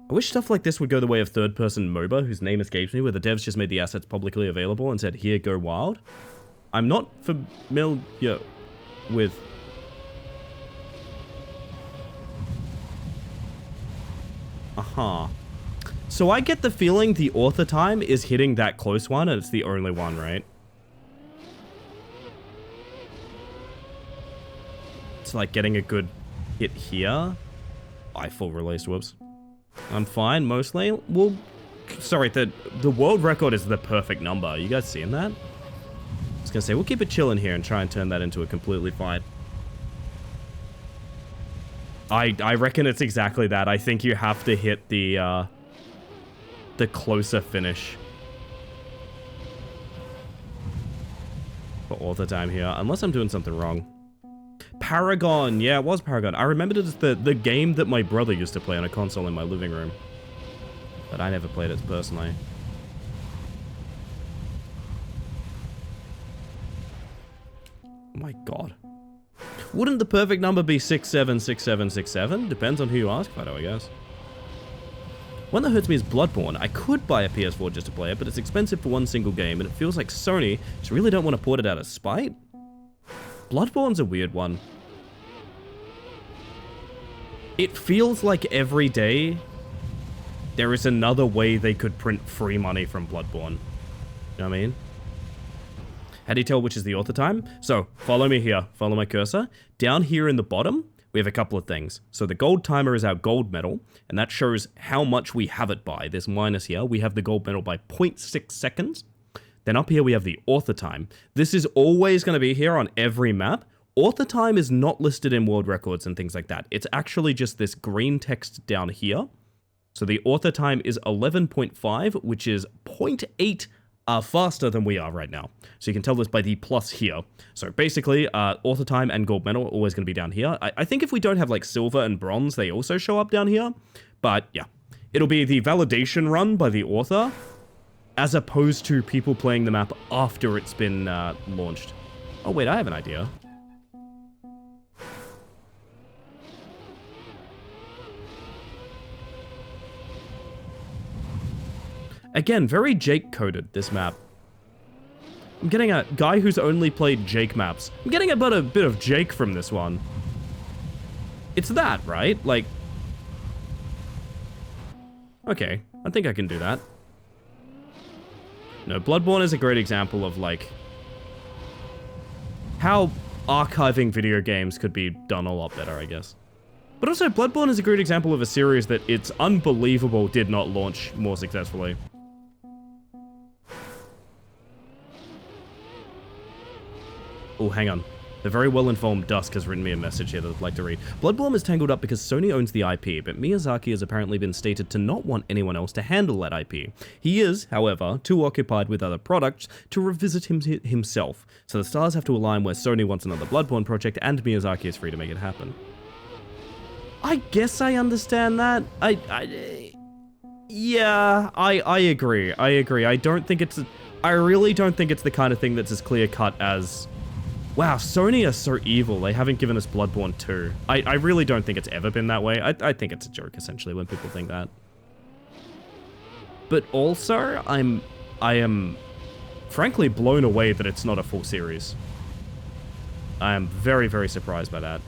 I wish stuff like this would go the way of third-person MOBA, whose name escapes me, where the devs just made the assets publicly available and said, here, go wild. I'm not familiar with... Aha. So I get the feeling the author time is hitting that close one, and it's the only one, right? It's like getting a good hit here. I full release, whoops. I'm fine, mostly. Well, sorry, the world record is the perfect number. You guys seeing that? I was gonna say, we'll keep it chilling here and try and turn that into a completely fine. I reckon it's exactly that. I think you have to hit the closer finish for author time here, unless I'm doing something wrong. Paragon, yeah, it was Paragon. I remembered it as the game that my brother used to play on a console in my living room. But I never played it personally. Oh my god. Wouldn't the perfect number be 676767? Depends on who you ask, Fido, I guess. One that hurts me is Bloodborne. I could buy a PS4 just to play it, but it's expensive for one single game, and it feels like Sony just really don't want to port it out of spite. Bloodborne's a weird one. It feels like every day there is another way they could print free money from Bloodborne. You know what I mean? How do you tell which is the author time? So, follow me here. Follow my cursor. Down here in the bottom, we have a couple of things. So the gold timer is our gold medal, and that shows how much we have it by. This minus here, we have the gold medal by 0.6 seconds. Then up here we have the author time. This is always going to be here on every map. author time is not listed in world records and things like that. It's actually just this green text down here. So the author time is 11.5, which is 0.8 faster than we are right now. So you can tell this by the plus here. So basically, author time and gold medal are always going to be down here. I think if we don't have like silver and bronze, they also show up down here. But yeah, it'll be the validation run by the author, as opposed to people playing the map after it's been launched. Oh wait, I have an idea. Again, very Jake-coded, this map. I'm getting a guy who's only played Jake maps. I'm getting about a bit of Jake from this one. It's that, right? Like... Okay, I think I can do that. No, Bloodborne is a great example of, like... how archiving video games could be done a lot better, I guess. But also, Bloodborne is a great example of a series that it's unbelievable did not launch more successfully. Oh, hang on. The very well-informed Dusk has written me a message here that I'd like to read. Bloodborne is tangled up because Sony owns the IP, but Miyazaki has apparently been stated to not want anyone else to handle that IP. He is, however, too occupied with other products to revisit himself, so the stars have to align where Sony wants another Bloodborne project and Miyazaki is free to make it happen. I guess I understand that. Yeah, I agree. I agree. I really don't think it's the kind of thing that's as clear-cut as... Wow, Sony are so evil. They haven't given us Bloodborne 2. I really don't think it's ever been that way. I think it's a joke, essentially, when people think that. But also, I am frankly blown away that it's not a full series. I am very, very surprised by that.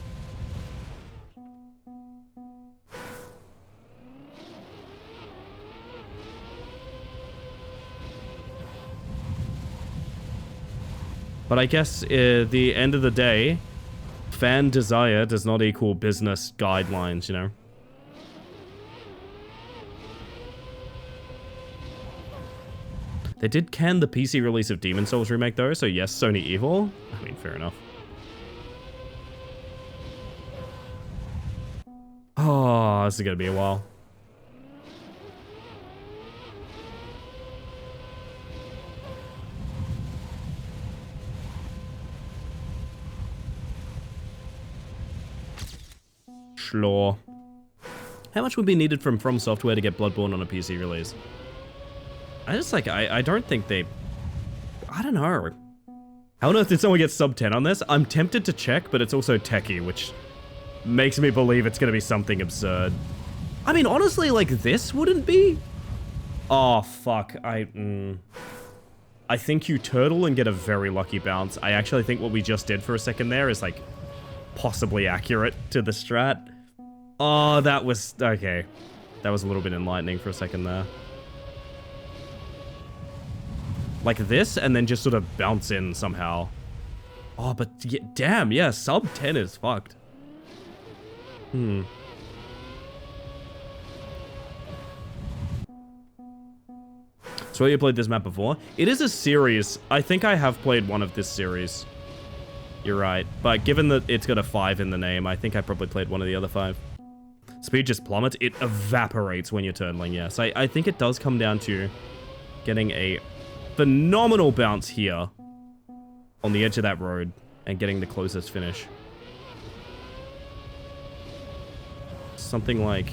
But I guess, the end of the day, fan desire does not equal business guidelines, you know? They did can the PC release of Demon's Souls Remake, though, so yes, Sony evil. I mean, fair enough. Oh, this is gonna be a while. Sure. How much would be needed from Software to get Bloodborne on a PC release? I don't think they... I don't know. How on earth did someone get sub 10 on this? I'm tempted to check, but it's also techie, which makes me believe it's gonna be something absurd. I mean, honestly, like, this wouldn't be? Oh, fuck. I think you turtle and get a very lucky bounce. I actually think what we just did for a second there is, like, possibly accurate to the strat. Oh, that was... Okay. That was a little bit enlightening for a second there. Like this, and then just sort of bounce in somehow. Oh, but yeah, damn, yeah, sub 10 is fucked. So you played this map before? It is a series. I think I have played one of this series. You're right. But given that it's got a 5 in the name, I think I probably played one of the other 5. Speed just plummets. It evaporates when you're turtling, yes. I think it does come down to getting a phenomenal bounce here on the edge of that road and getting the closest finish. Something like...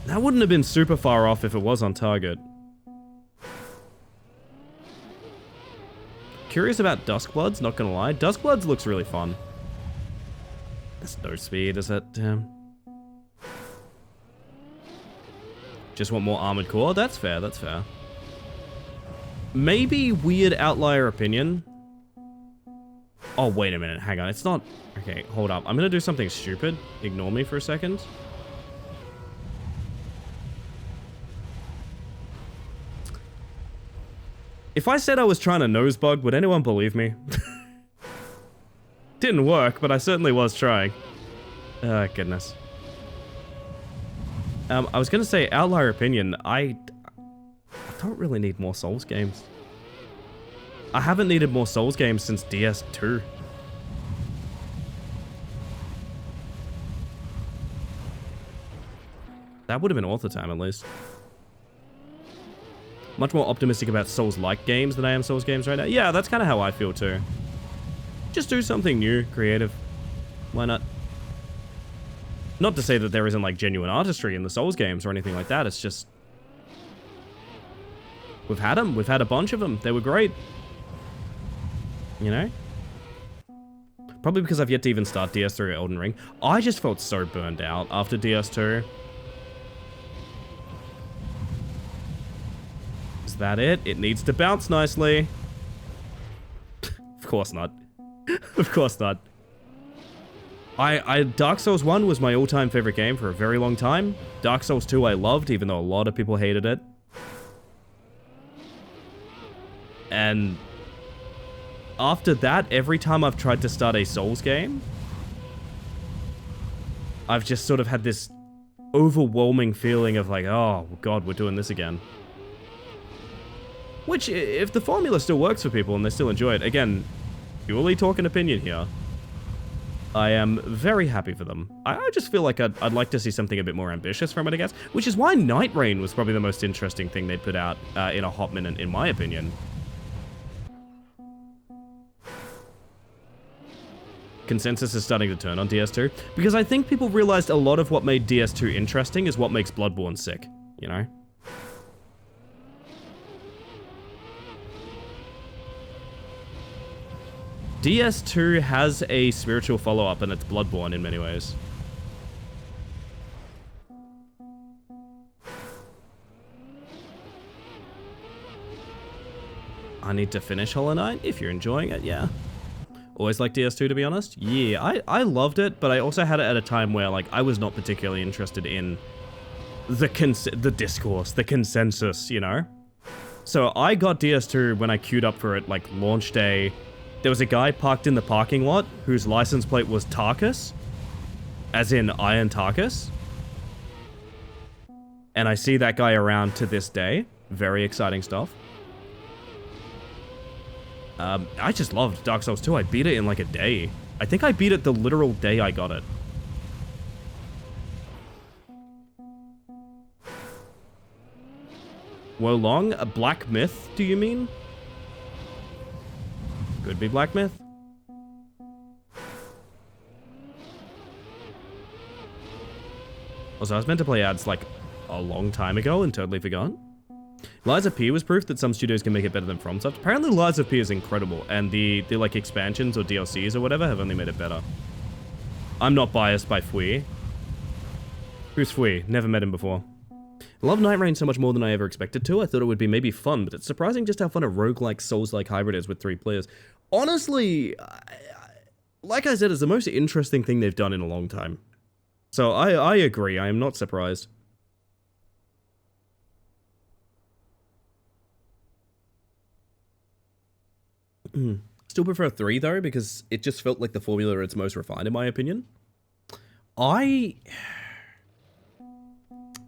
That wouldn't have been super far off if it was on target. Curious about Duskbloods, not gonna lie. Duskbloods looks really fun. There's no speed, is it? Just want more armored core? That's fair, that's fair. Maybe weird outlier opinion. Oh, wait a minute, hang on. It's not... Okay, hold up. I'm gonna do something stupid. Ignore me for a second. If I said I was trying to nosebug, would anyone believe me? Didn't work, but I certainly was trying. Oh, goodness. I was gonna say, outlier opinion, I don't really need more Souls games. I haven't needed more Souls games since DS2. That would have been author time, at least. Much more optimistic about Souls-like games than I am Souls games right now. Yeah, that's kind of how I feel, too. Just do something new, creative. Why not? Not to say that there isn't, like, genuine artistry in the Souls games or anything like that. It's just... We've had them. We've had a bunch of them. They were great. You know? Probably because I've yet to even start DS3 or Elden Ring. I just felt so burned out after DS2. Is that it? It needs to bounce nicely. Of course not. Of course not. Dark Souls 1 was my all-time favorite game for a very long time. Dark Souls 2 I loved, even though a lot of people hated it. And after that, every time I've tried to start a Souls game, I've just sort of had this overwhelming feeling of like, oh god, we're doing this again. Which, if the formula still works for people and they still enjoy it, again, purely talking opinion here, I am very happy for them. I just feel like I'd like to see something a bit more ambitious from it, I guess. Which is why Night Rain was probably the most interesting thing they put out in a hot minute, in my opinion. Consensus is starting to turn on DS2, because I think people realized a lot of what made DS2 interesting is what makes Bloodborne sick, you know? DS2 has a spiritual follow-up, and it's Bloodborne in many ways. I need to finish Hollow Knight, if you're enjoying it, yeah. Always liked DS2, to be honest. Yeah, I loved it, but I also had it at a time where, like, I was not particularly interested in the discourse, the consensus, you know? So I got DS2 when I queued up for it, like, launch day. There was a guy parked in the parking lot whose license plate was Tarkus, as in Iron Tarkus. And I see that guy around to this day. Very exciting stuff. I just loved Dark Souls 2. I beat it in like a day. I think I beat it the literal day I got it. Wolong? A Black Myth, do you mean? Could be Black Myth. Also, I was meant to play ads like a long time ago and totally forgot. Lies of P was proof that some studios can make it better than FromSoft. Apparently Lies of P is incredible, and the like expansions or DLCs or whatever have only made it better. I'm not biased by Fui. Who's Fui? Never met him before. I love Night Rain so much more than I ever expected to. I thought it would be maybe fun, but it's surprising just how fun a roguelike, Souls-like hybrid is with 3 players. Honestly, like I said, it's the most interesting thing they've done in a long time. So I agree, I am not surprised. Still prefer 3 though, because it just felt like the formula it's most refined in my opinion.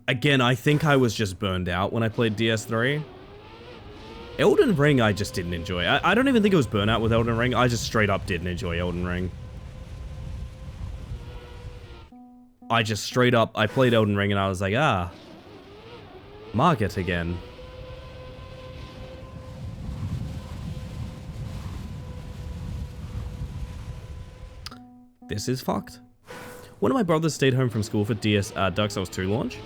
Again, I think I was just burned out when I played DS3. Elden Ring I just didn't enjoy. I don't even think it was burnout with Elden Ring, I just straight up didn't enjoy Elden Ring. I just straight up, I played Elden Ring and I was like, ah, Margit again. This is fucked. One of my brothers stayed home from school for Dark Souls 2 launch.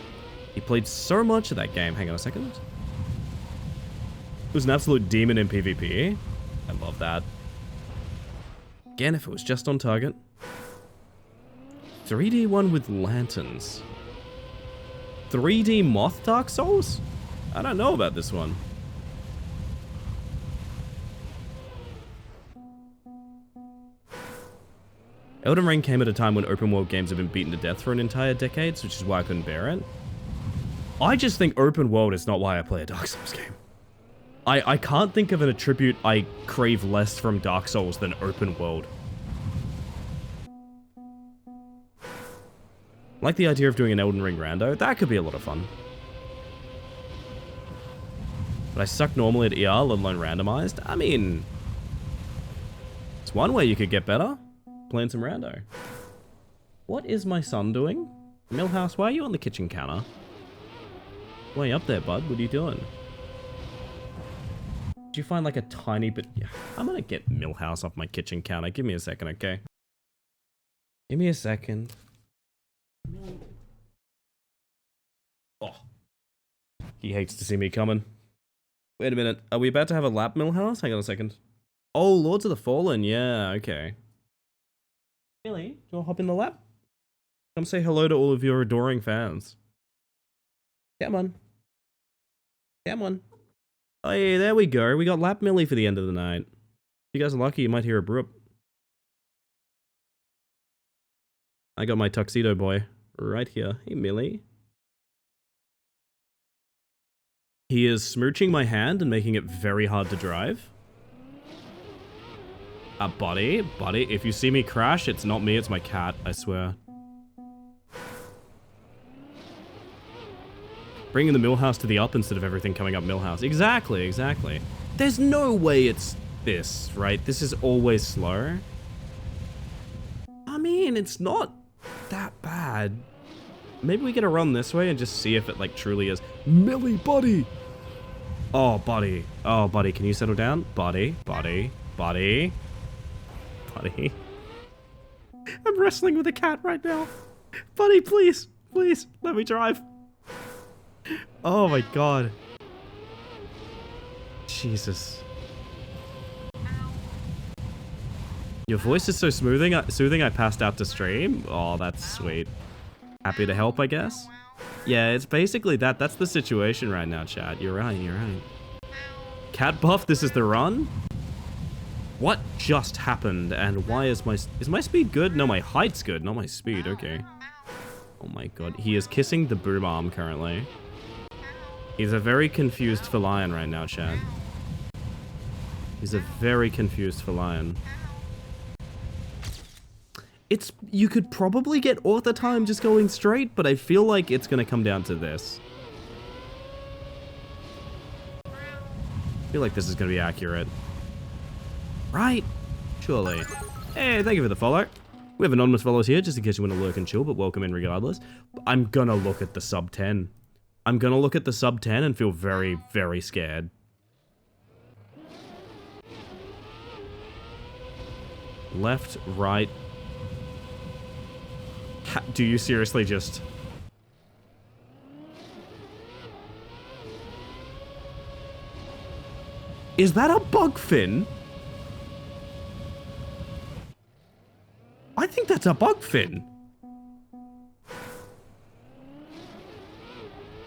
He played so much of that game. Hang on a second. It was an absolute demon in PvP. I love that. Again, if it was just on target. 3D one with lanterns. 3D Moth Dark Souls? I don't know about this one. Elden Ring came at a time when open world games have been beaten to death for an entire decade, which is why I couldn't bear it. I just think open world is not why I play a Dark Souls game. I can't think of an attribute I crave less from Dark Souls than open world. Like the idea of doing an Elden Ring rando, that could be a lot of fun. But I suck normally at ER, let alone randomized. I mean, it's one way you could get better. Playing some rando. What is my son doing? Millhouse, why are you on the kitchen counter? Way up there, bud. What are you doing? Did you find like a tiny bit? Yeah, I'm gonna get Millhouse off my kitchen counter. Give me a second, okay? Give me a second. Oh. He hates to see me coming. Wait a minute. Are we about to have a lap, Millhouse? Hang on a second. Oh, Lords of the Fallen. Yeah, okay. Really? Do you want to hop in the lap? Come say hello to all of your adoring fans. Come on. Come on. Oh yeah, there we go. We got Lap Millie for the end of the night. If you guys are lucky, you might hear a broop. I got my tuxedo boy right here. Hey, Millie. He is smooching my hand and making it very hard to drive. Buddy, if you see me crash, it's not me, it's my cat, I swear. Bringing the Millhouse to the up instead of everything coming up Millhouse. Exactly, exactly. There's no way it's this, right? This is always slow. I mean, it's not that bad. Maybe we get a run this way and just see if it, like, truly is. Millie, buddy! Oh, buddy. Oh, buddy, can you settle down? Buddy. I'm wrestling with a cat right now. Buddy, please, let me drive. Oh my god. Jesus. Your voice is so soothing I passed out to stream. Oh, that's sweet. Happy to help, I guess. Yeah, it's basically that. That's the situation right now, chat. You're right. Cat buff, this is the run? What just happened, and why is my speed good? No, my height's good, not my speed. Okay. Oh my god. He is kissing the boom arm currently. He's a very confused feline right now, chat. He's a very confused feline. You could probably get author time just going straight, but I feel like it's gonna come down to this. I feel like this is gonna be accurate. Right? Surely. Hey, thank you for the follow. We have anonymous follows here, just in case you want to lurk and chill, but welcome in regardless. I'm gonna look at the sub 10. I'm gonna look at the sub 10 and feel very, very scared. Left, right. Do you seriously just... Is that a bug fin? I think that's a bug fin.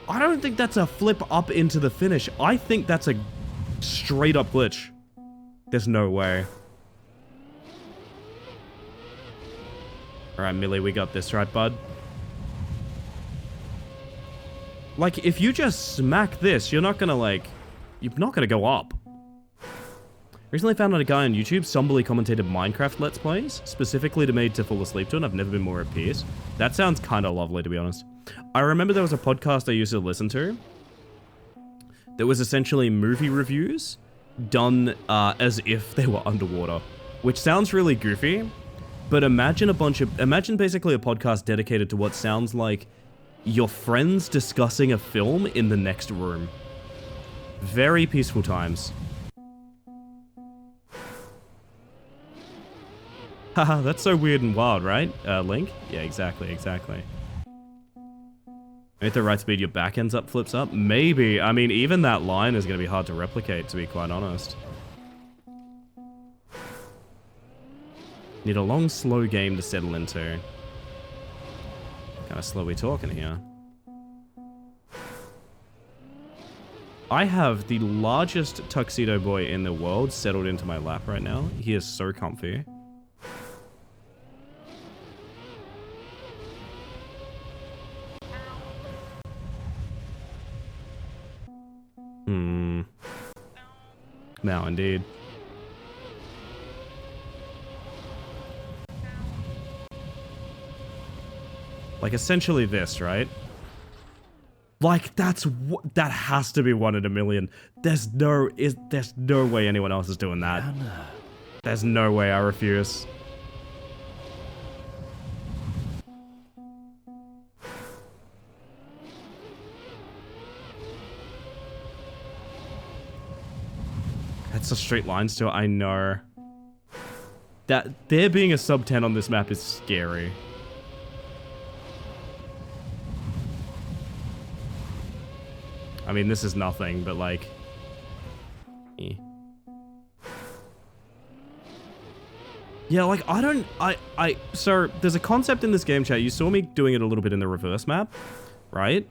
I don't think that's a flip up into the finish. I think that's a straight up glitch. There's no way. Alright, Millie, we got this, right, bud? Like, if you just smack this, you're not gonna, like... You're not gonna go up. Recently found out a guy on YouTube somberly commentated Minecraft Let's Plays, specifically made to fall asleep to, and I've never been more at peace. That sounds kind of lovely, to be honest. I remember there was a podcast I used to listen to that was essentially movie reviews done as if they were underwater, which sounds really goofy, but imagine basically a podcast dedicated to what sounds like your friends discussing a film in the next room. Very peaceful times. Haha, that's so weird and wild, right? Link? Yeah, exactly. At the right speed, your back ends up, flips up? Maybe. I mean, even that line is going to be hard to replicate, to be quite honest. Need a long, slow game to settle into. Kind of slow we talking here. I have the largest tuxedo boy in the world settled into my lap right now. He is so comfy. Now, indeed. Like, essentially this, right? Like, that has to be 1 in a million. There's no way anyone else is doing that. There's no way. I refuse. That's a straight line still. I know. That there being a sub 10 on this map is scary. I mean, this is nothing, but like... Yeah, like, so, there's a concept in this game chat. You saw me doing it a little bit in the reverse map, right?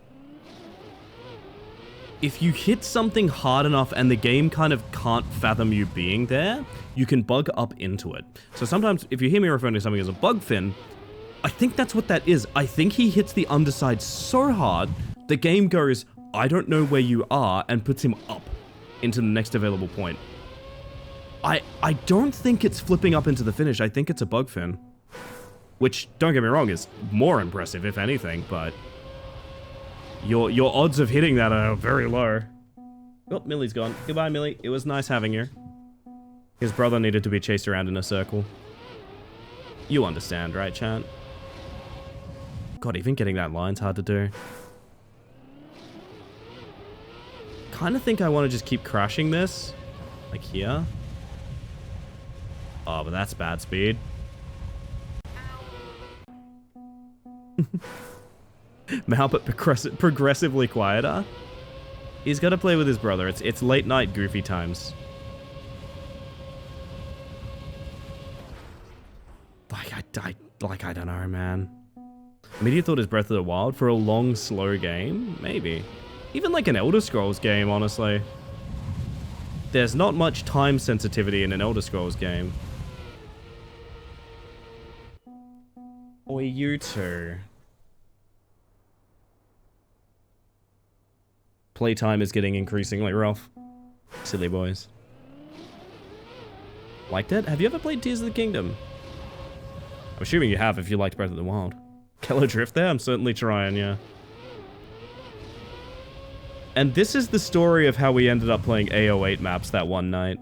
If you hit something hard enough and the game kind of can't fathom you being there, you can bug up into it. So sometimes, if you hear me referring to something as a bug fin, I think that's what that is. I think he hits the underside so hard, the game goes, I don't know where you are, and puts him up into the next available point. I don't think it's flipping up into the finish. I think it's a bug fin. Which, don't get me wrong, is more impressive, if anything, but... Your odds of hitting that are very low. Oh, Millie's gone. Goodbye, Millie. It was nice having you. His brother needed to be chased around in a circle. You understand, right, chat? God, even getting that line's hard to do. Kind of think I want to just keep crashing this. Like here. Oh, but that's bad speed. Mal, but progressively quieter. He's got to play with his brother. It's late night goofy times. I don't know, man. Media thought his Breath of the Wild for a long, slow game? Maybe. Even like an Elder Scrolls game, honestly. There's not much time sensitivity in an Elder Scrolls game. Or you two. Playtime is getting increasingly rough. Silly boys. Liked it? Have you ever played Tears of the Kingdom? I'm assuming you have if you liked Breath of the Wild. Kello Drift there? I'm certainly trying, yeah. And this is the story of how we ended up playing AO8 maps that one night.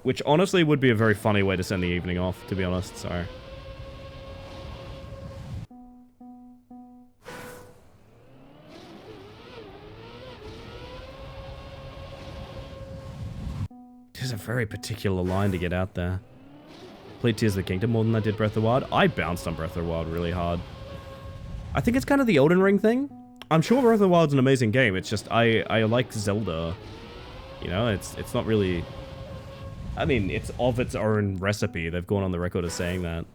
Which honestly would be a very funny way to send the evening off, to be honest, so... There's a very particular line to get out there. Played Tears of the Kingdom more than I did Breath of the Wild. I bounced on Breath of the Wild really hard. I think it's kind of the Elden Ring thing. I'm sure Breath of the Wild's an amazing game. It's just, I like Zelda. You know, it's not really... I mean, it's of its own recipe. They've gone on the record as saying that.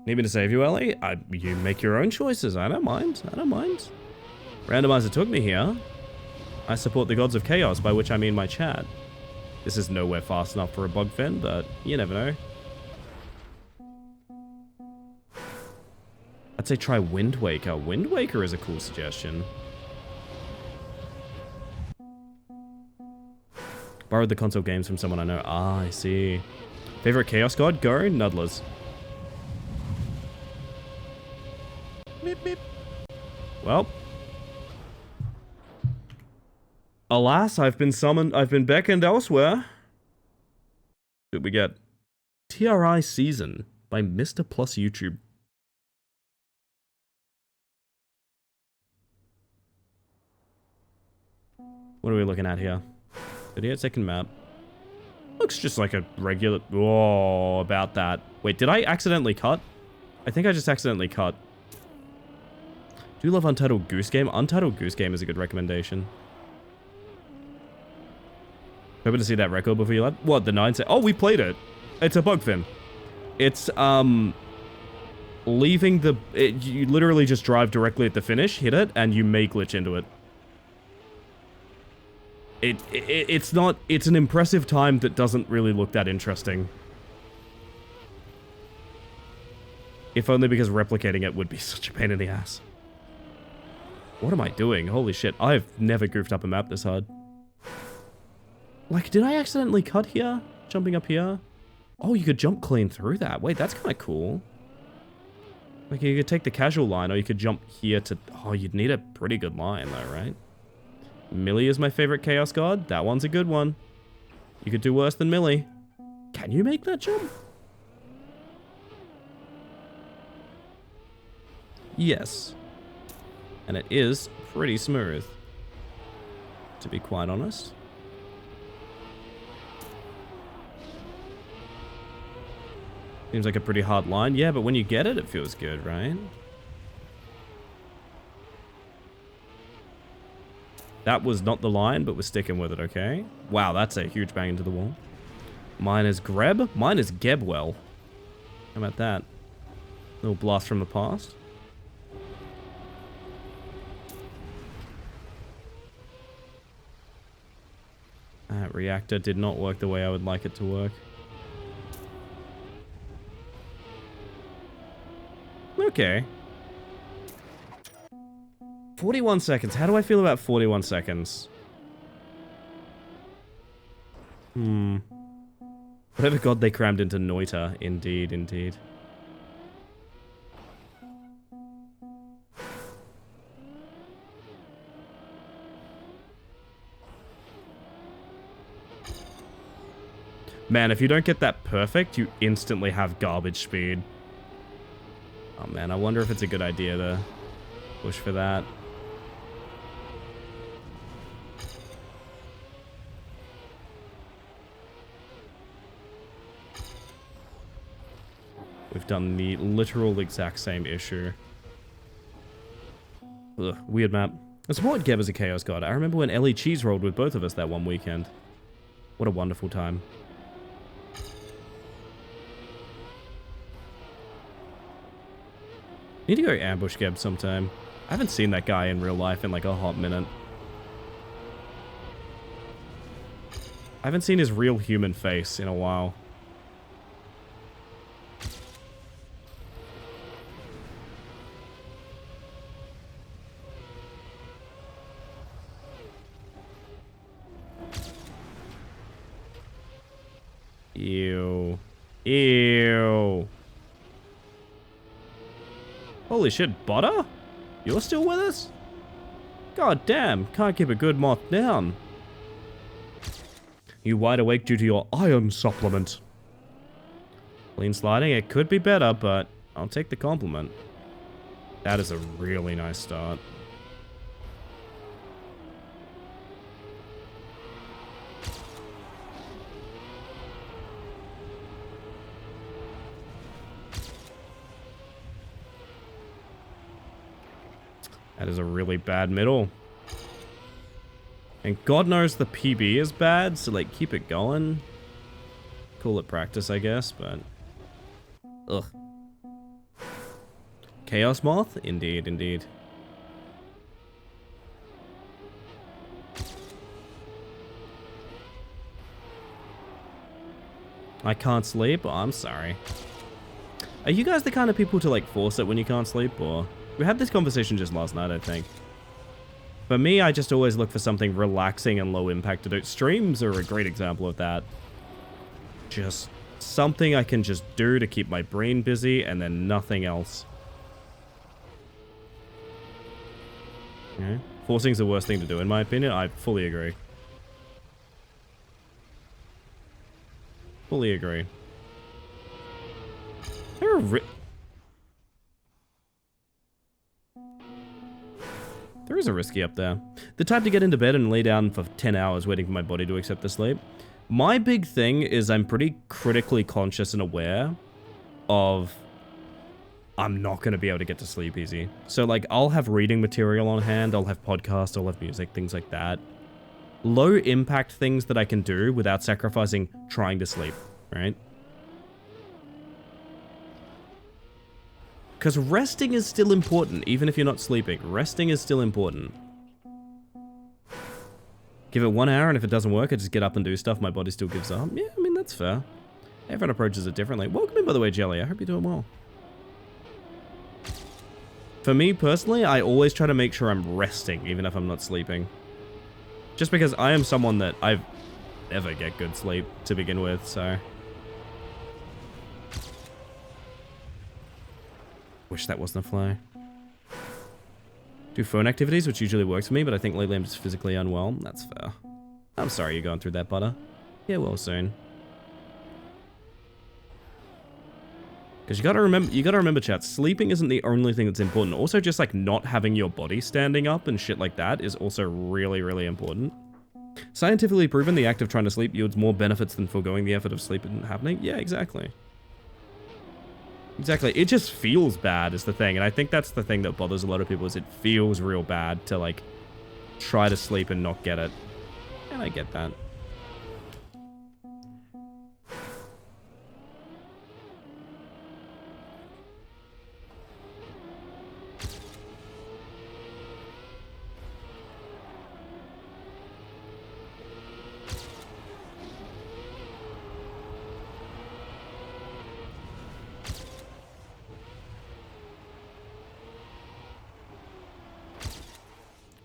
Need me to save you, Ellie? You make your own choices. I don't mind. I don't mind. Randomizer took me here. I support the gods of chaos, by which I mean my chat. This is nowhere fast enough for a bug fin, but you never know. I'd say try Wind Waker. Wind Waker is a cool suggestion. Borrowed the console games from someone I know. Ah, I see. Favorite Chaos God? Go, Nudlers. Beep, beep. Well. Alas, I've been summoned, I've been beckoned elsewhere. What did we get? TRI Season by Mr. Plus YouTube. What are we looking at here? 38-second map. Looks just like a regular... Oh, about that. Wait, did I accidentally cut? I think I just accidentally cut. Do you love Untitled Goose Game? Untitled Goose Game is a good recommendation. Hoping to see that record before you left. What, the 9 set? Oh, we played it. It's a bug fin. It's, leaving the... you literally just drive directly at the finish, hit it, and you may glitch into it. It's not... It's an impressive time that doesn't really look that interesting. If only because replicating it would be such a pain in the ass. What am I doing? Holy shit, I've never goofed up a map this hard. Like, did I accidentally cut here? Jumping up here? Oh, you could jump clean through that. Wait, that's kind of cool. Like, you could take the casual line, or you could jump here to... Oh, you'd need a pretty good line, though, right? Millie is my favorite Chaos God. That one's a good one. You could do worse than Millie. Can you make that jump? Yes. And it is pretty smooth, to be quite honest. Seems like a pretty hard line. Yeah, but when you get it, it feels good, right? That was not the line, but we're sticking with it, okay? Wow, that's a huge bang into the wall. Mine is Greb. Mine is Gebwell. How about that? Little blast from the past. That reactor did not work the way I would like it to work. Okay. 41 seconds. How do I feel about 41 seconds? Whatever god they crammed into Noita. Indeed, indeed. Man, if you don't get that perfect, you instantly have garbage speed. Oh man, I wonder if it's a good idea to push for that. We've done the literal exact same issue. Ugh, weird map. I support Geb as a Chaos God. I remember when Ellie cheese rolled with both of us that one weekend. What a wonderful time. Need to go ambush Geb sometime. I haven't seen that guy in real life in like a hot minute. I haven't seen his real human face in a while. Ew. Ew. Holy shit, Butter? You're still with us? God damn, can't keep a good moth down. You wide awake due to your iron supplement. Clean sliding, it could be better, but I'll take the compliment. That is a really nice start. That is a really bad middle. And God knows the PB is bad, so like keep it going. Call it practice, I guess, but... Ugh. Chaos Moth? Indeed, indeed. I can't sleep? Oh, I'm sorry. Are you guys the kind of people to like force it when you can't sleep, or... We had this conversation just last night, I think. For me, I just always look for something relaxing and low impact to do. Streams are a great example of that. Just something I can just do to keep my brain busy and then nothing else. Yeah. Forcing's the worst thing to do, in my opinion. I fully agree. Fully agree. There is a risky up there. The type to get into bed and lay down for 10 hours waiting for my body to accept the sleep. My big thing is I'm pretty critically conscious and aware of I'm not going to be able to get to sleep easy. So like I'll have reading material on hand, I'll have podcasts, I'll have music, things like that. Low impact things that I can do without sacrificing trying to sleep, right? Because resting is still important, even if you're not sleeping. Resting is still important. Give it 1 hour, and if it doesn't work, I just get up and do stuff. My body still gives up. Yeah, I mean, that's fair. Everyone approaches it differently. Welcome in, by the way, Jelly. I hope you're doing well. For me, personally, I always try to make sure I'm resting, even if I'm not sleeping. Just because I am someone that I never get good sleep to begin with, so... Wish that wasn't a fly. Do phone activities, which usually works for me, but I think lately I'm just physically unwell. That's fair. I'm sorry you're going through that, butter. Yeah, well soon. Because you gotta remember, chat, sleeping isn't the only thing that's important. Also, just like not having your body standing up and shit like that is also really, really important. Scientifically proven, the act of trying to sleep yields more benefits than foregoing the effort of sleeping happening. Yeah, exactly. Exactly. It just feels bad is the thing, and I think that's the thing that bothers a lot of people is it feels real bad to like try to sleep and not get it. And I get that.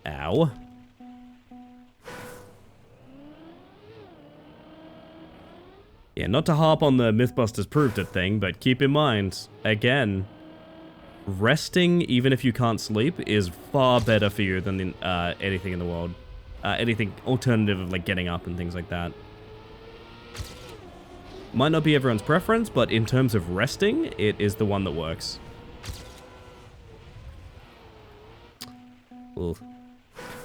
Ow. Yeah, not to harp on the Mythbusters proved it thing, but keep in mind, again, resting, even if you can't sleep, is far better for you than anything in the world. Anything alternative of like getting up and things like that. Might not be everyone's preference, but in terms of resting, it is the one that works. Ooh.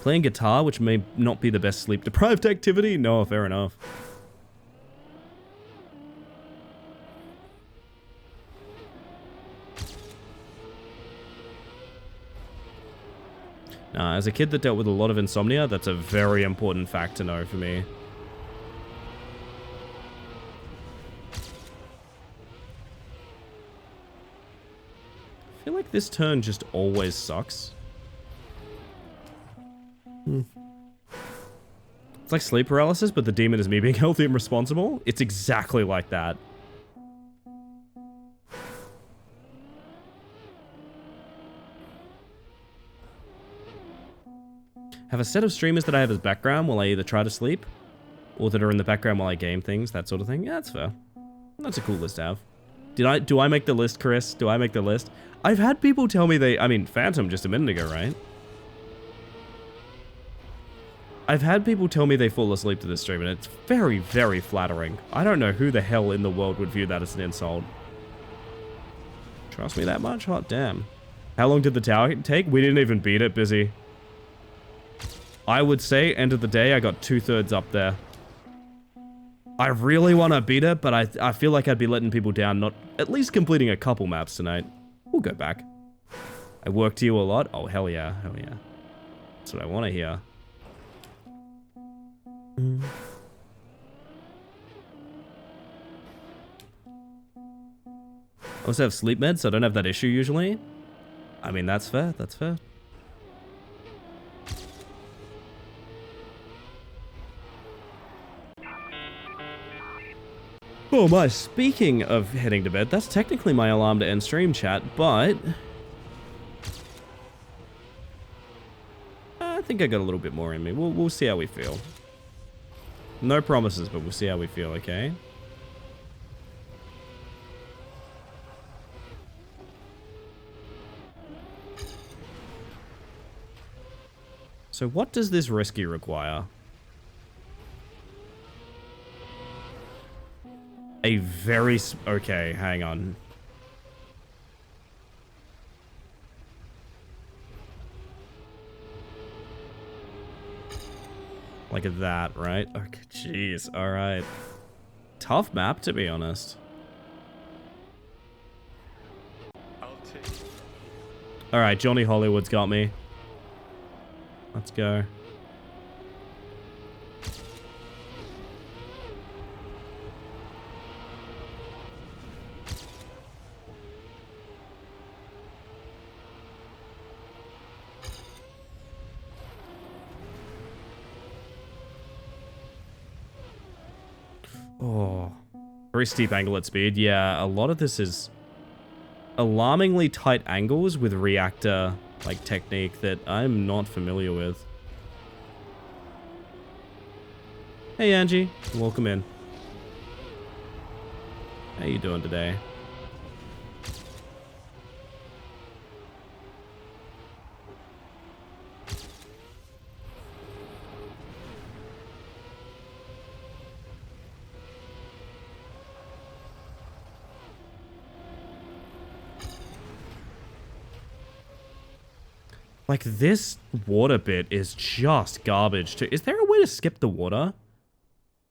Playing guitar, which may not be the best sleep-deprived activity? No, fair enough. As a kid that dealt with a lot of insomnia, that's a very important fact to know for me. I feel like this turn just always sucks. It's like sleep paralysis, but the demon is me being healthy and responsible. It's exactly like that. Have a set of streamers that I have as background while I either try to sleep, or that are in the background while I game things, that sort of thing. Yeah, that's fair. That's a cool list to have. Do I make the list, Chris? Do I make the list? I've had people tell me I mean, Phantom just a minute ago, right? I've had people tell me they fall asleep to this stream, and it's very, very flattering. I don't know who the hell in the world would view that as an insult. Trust me that much? Hot damn. How long did the tower take? We didn't even beat it, busy. I would say, end of the day, I got 2/3 up there. I really want to beat it, but I feel like I'd be letting people down, not at least completing a couple maps tonight. We'll go back. I work to you a lot? Oh, hell yeah. Hell yeah. That's what I want to hear. I also have sleep meds, so I don't have that issue usually. I mean, that's fair. That's fair. Oh my, speaking of heading to bed, that's technically my alarm to end stream, chat, but I think I got a little bit more in me. We'll see how we feel. No promises, but we'll see how we feel, okay? So what does this risky require? A very... Okay, hang on. Like that, right? Okay, jeez, alright. Tough map, to be honest. Alright, Johnny Hollywood's got me. Let's go. Oh, very steep angle at speed. Yeah, a lot of this is alarmingly tight angles with reactor like technique that I'm not familiar with. Hey Angie, welcome in. How you doing today? Like, this water bit is just garbage too. Is there a way to skip the water?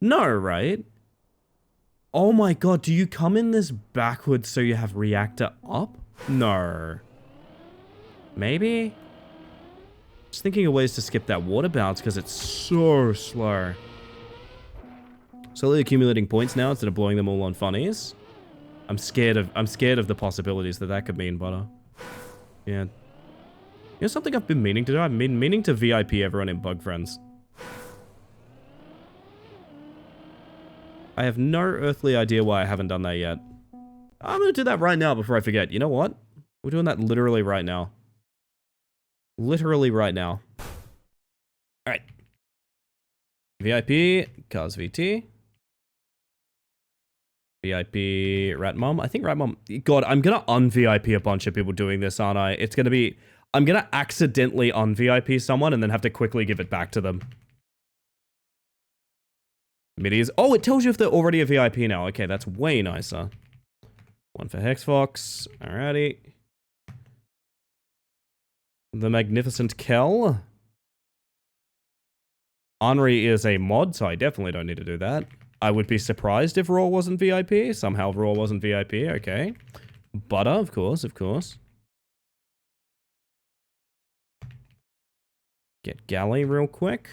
No, right? Oh my god, do you come in this backwards so you have reactor up? No. Maybe? Just thinking of ways to skip that water bounce because it's so slow. Slowly accumulating points now instead of blowing them all on funnies. I'm scared of the possibilities that could mean, butter. Yeah. You know something I've been meaning to do? I've been meaning to VIP everyone in Bug Friends. I have no earthly idea why I haven't done that yet. I'm gonna do that right now before I forget. You know what? We're doing that literally right now. Literally right now. Alright. VIP, Cars VT. VIP, Ratmom. I think Ratmom... God, I'm gonna un-VIP a bunch of people doing this, aren't I? It's gonna be... I'm gonna accidentally un-VIP someone and then have to quickly give it back to them. Middies. Oh, it tells you if they're already a VIP now. Okay, that's way nicer. One for Hexfox. Alrighty. The Magnificent Kel. Henri is a mod, so I definitely don't need to do that. I would be surprised if Raw wasn't VIP. Somehow Raw wasn't VIP. Okay. Butter, of course, of course. Get Galley real quick.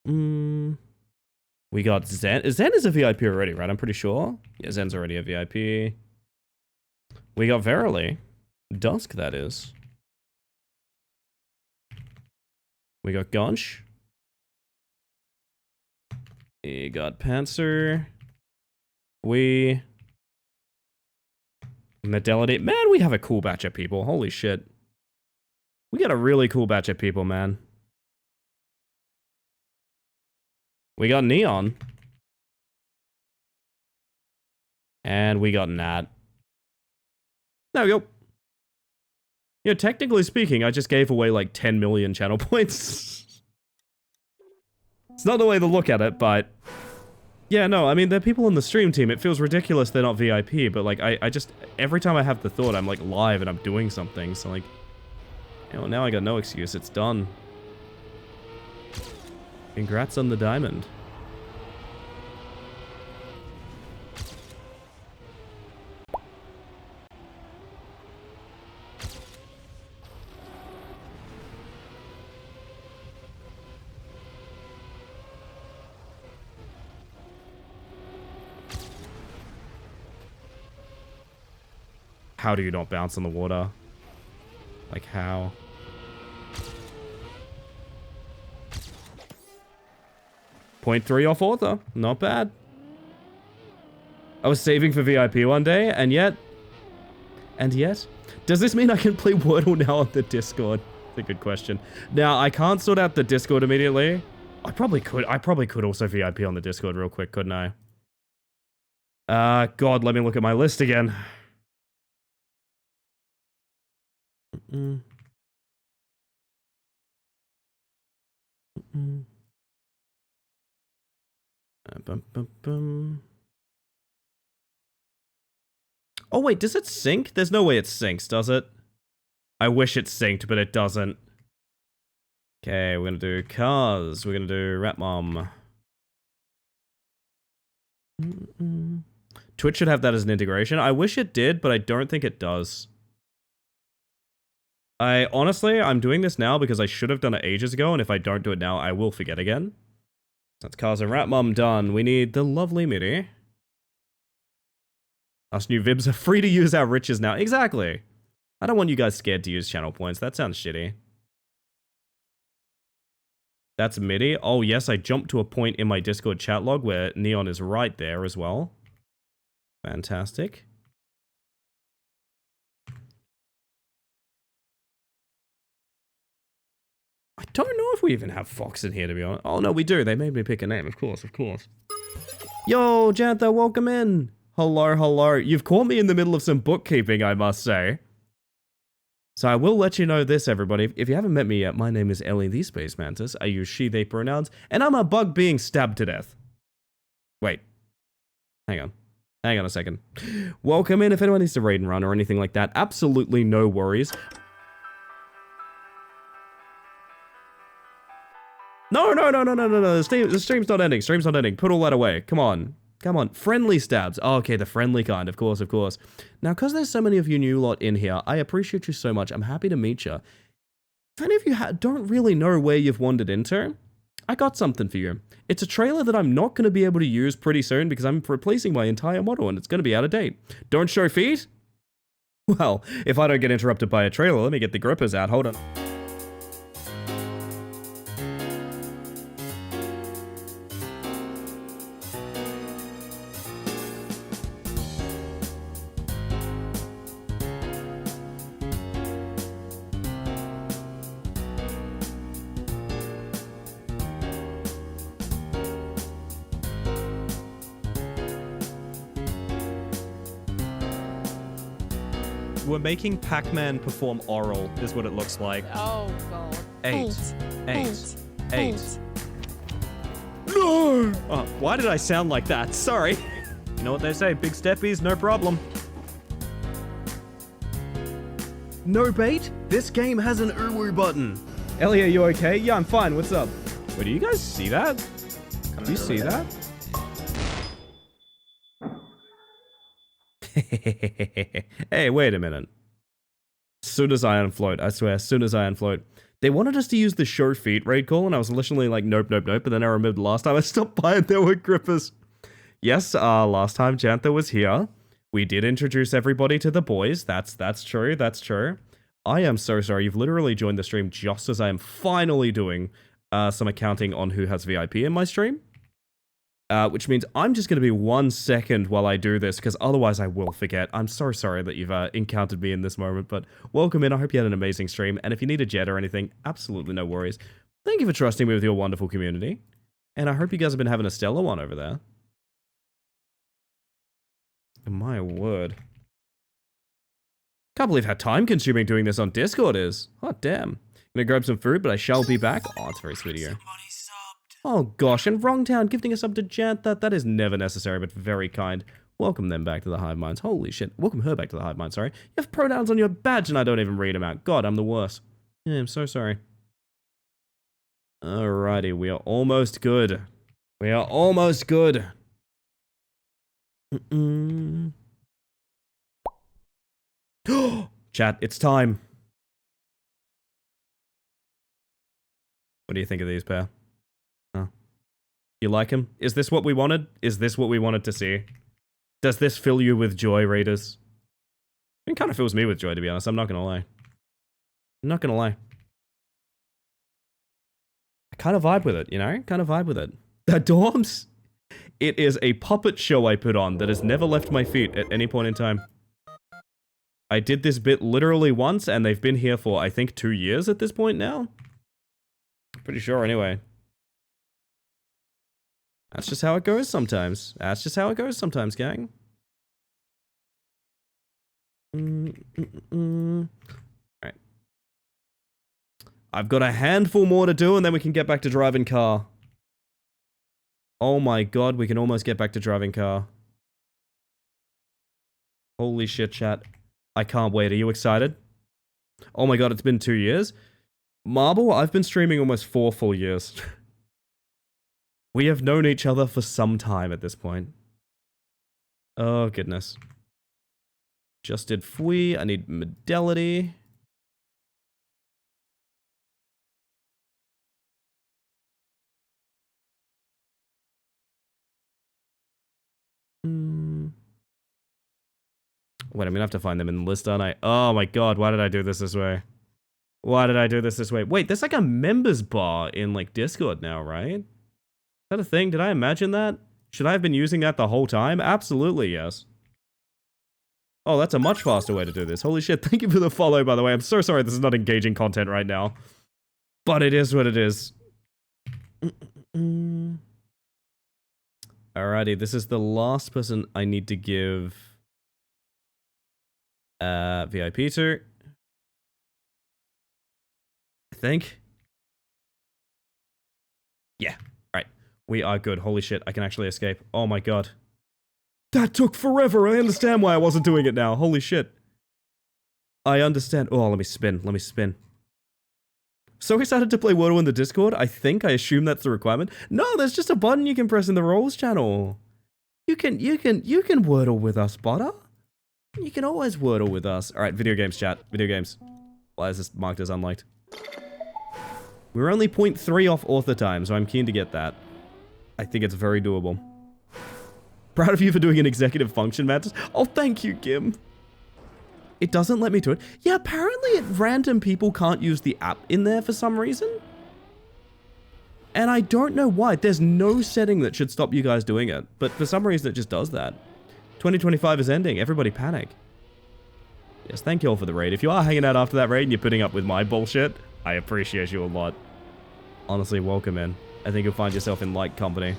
We got Zen. Zen is a VIP already, right? I'm pretty sure. Yeah, Zen's already a VIP. We got Verily. Dusk, that is. We got Gunch. We got Panzer. We... Medelity. Man, we have a cool batch of people. Holy shit. We got a really cool batch of people, man. We got Neon. And we got Nat. There we go. Yeah, technically speaking, I just gave away like 10 million channel points. It's not the way to look at it, but... Yeah, no, I mean, they're people on the stream team. It feels ridiculous they're not VIP, but like, I just... Every time I have the thought, I'm like live and I'm doing something, so like... You know, now I got no excuse, it's done. Congrats on the diamond. How do you not bounce on the water? Like, how? .3 off author. Not bad. I was saving for VIP one day, and yet... Does this mean I can play Wordle now on the Discord? That's a good question. Now, I can't sort out the Discord immediately. I probably could also VIP on the Discord real quick, couldn't I? God, let me look at my list again. Oh wait, does it sync? There's no way it syncs, does it? I wish it synced, but it doesn't. Okay, we're gonna do Cars. We're gonna do Ratmom. Twitch should have that as an integration. I wish it did, but I don't think it does. Honestly, I'm doing this now because I should have done it ages ago, and if I don't do it now, I will forget again. That's Cars and Ratmom done. We need the lovely MIDI. Us new Vibs are free to use our riches now. Exactly. I don't want you guys scared to use channel points. That sounds shitty. That's MIDI. Oh, yes, I jumped to a point in my Discord chat log where Neon is right there as well. Fantastic. I don't know if we even have Fox in here, to be honest. Oh, no, we do. They made me pick a name. Of course, of course. Yo, Jantha, welcome in. Hello, hello. You've caught me in the middle of some bookkeeping, I must say. So I will let you know this, everybody. If you haven't met me yet, my name is Ellie the Space Mantis. I use she, they pronouns, and I'm a bug being stabbed to death. Wait. Hang on. Hang on a second. Welcome in. If anyone needs to raid and run or anything like that, absolutely no worries. No. The stream's not ending. Stream's not ending. Put all that away. Come on. Come on. Friendly stabs. Oh, okay, the friendly kind. Of course. Now, because there's so many of you new lot in here, I appreciate you so much. I'm happy to meet you. If any of you don't really know where you've wandered into, I got something for you. It's a trailer that I'm not going to be able to use pretty soon because I'm replacing my entire model and it's going to be out of date. Don't show feet? Well, if I don't get interrupted by a trailer, let me get the grippers out. Hold on. We're making Pac-Man perform oral, is what it looks like. Oh, God. Eight. No! Oh, why did I sound like that? Sorry. You know what they say, big steppies, no problem. No bait? This game has an uwu button. Ellie, are you okay? Yeah, I'm fine. What's up? Wait, do you guys see that? Do you see that? Hey, wait a minute. As soon as I unfloat, I swear, as soon as I unfloat. They wanted us to use the show feet raid call, and I was literally like, nope, but then I remembered last time I stopped by and there were grippers. Yes, last time Jantha was here, we did introduce everybody to the boys. That's true. I am so sorry, you've literally joined the stream just as I am finally doing some accounting on who has VIP in my stream. Which means I'm just going to be 1 second while I do this, because otherwise I will forget. I'm so sorry that you've encountered me in this moment, but welcome in. I hope you had an amazing stream, and if you need a jet or anything, absolutely no worries. Thank you for trusting me with your wonderful community, and I hope you guys have been having a stellar one over there. My word. Can't believe how time-consuming doing this on Discord is. Oh, damn. I'm gonna grab some food, but I shall be back. Oh, it's very sweet of you. Oh gosh, and Wrongtown gifting us up to Jantha. That is never necessary, but very kind. Welcome them back to the Hive Minds. Holy shit. Welcome her back to the Hive Minds, sorry. You have pronouns on your badge and I don't even read them out. God, I'm the worst. Yeah, I'm so sorry. Alrighty, we are almost good. We are almost good. Chat, it's time. What do you think of these pair? You like him? Is this what we wanted? Is this what we wanted to see? Does this fill you with joy, Raiders? It kind of fills me with joy, to be honest. I'm not gonna lie. I'm not gonna lie. I kind of vibe with it, you know? Kind of vibe with it. The dorms? It is a puppet show I put on that has never left my feet at any point in time. I did this bit literally once, and they've been here for, I think, 2 years at this point now. Pretty sure, anyway. That's just how it goes sometimes. That's just how it goes sometimes, gang. Alright. I've got a handful more to do and then we can get back to driving car. Oh my god, we can almost get back to driving car. Holy shit, chat. I can't wait. Are you excited? Oh my god, it's been 2 years? Marble, I've been streaming almost 4 full years. We have known each other for some time at this point. Oh, goodness. Just did Fui. I need Medality. Wait, I'm gonna have to find them in the list, aren't I? Oh my god, why did I do this way? Why did I do this way? Wait, there's like a members bar in like Discord now, right? Is that a thing? Did I imagine that? Should I have been using that the whole time? Absolutely, yes. Oh, that's a much faster way to do this. Holy shit, thank you for the follow, by the way. I'm so sorry this is not engaging content right now. But it is what it is. Alrighty, this is the last person I need to give VIP to. I think. Yeah, right. We are good. Holy shit, I can actually escape. Oh my god. That took forever. I understand why I wasn't doing it now. Holy shit. I understand. Oh, let me spin. So excited to play Wordle in the Discord. I assume that's the requirement. No, there's just a button you can press in the roles channel. You can Wordle with us, Butter. You can always Wordle with us. All right, video games chat. Video games. Why is this marked as unliked? We're only 0.3 off author time, so I'm keen to get that. I think it's very doable. Proud of you for doing an executive function, Matt. Oh, thank you, Kim. It doesn't let me do it. Yeah, apparently random people can't use the app in there for some reason. And I don't know why. There's no setting that should stop you guys doing it. But for some reason, it just does that. 2025 is ending. Everybody panic. Yes, thank you all for the raid. If you are hanging out after that raid and you're putting up with my bullshit, I appreciate you a lot. Honestly, welcome in. I think you'll find yourself in like company.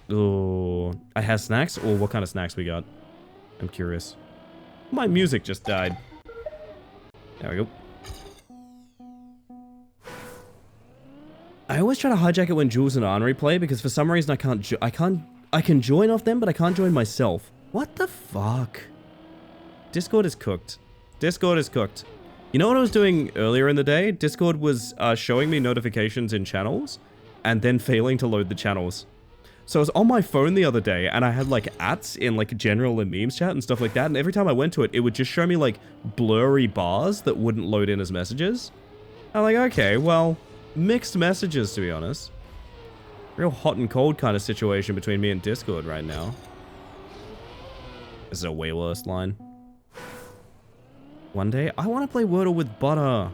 Oh, I have snacks? Or what kind of snacks we got? I'm curious. My music just died. There we go. I always try to hijack it when Jules and Henri play because for some reason I can join off them, but I can't join myself. What the fuck? Discord is cooked. Discord is cooked. You know what I was doing earlier in the day? Discord was showing me notifications in channels and then failing to load the channels. So I was on my phone the other day and I had like ats in like general and memes chat and stuff like that. And every time I went to it, it would just show me like blurry bars that wouldn't load in as messages. I'm like, okay, well, mixed messages to be honest. Real hot and cold kind of situation between me and Discord right now. This is a way worse line. One day, I want to play Wordle with Butter.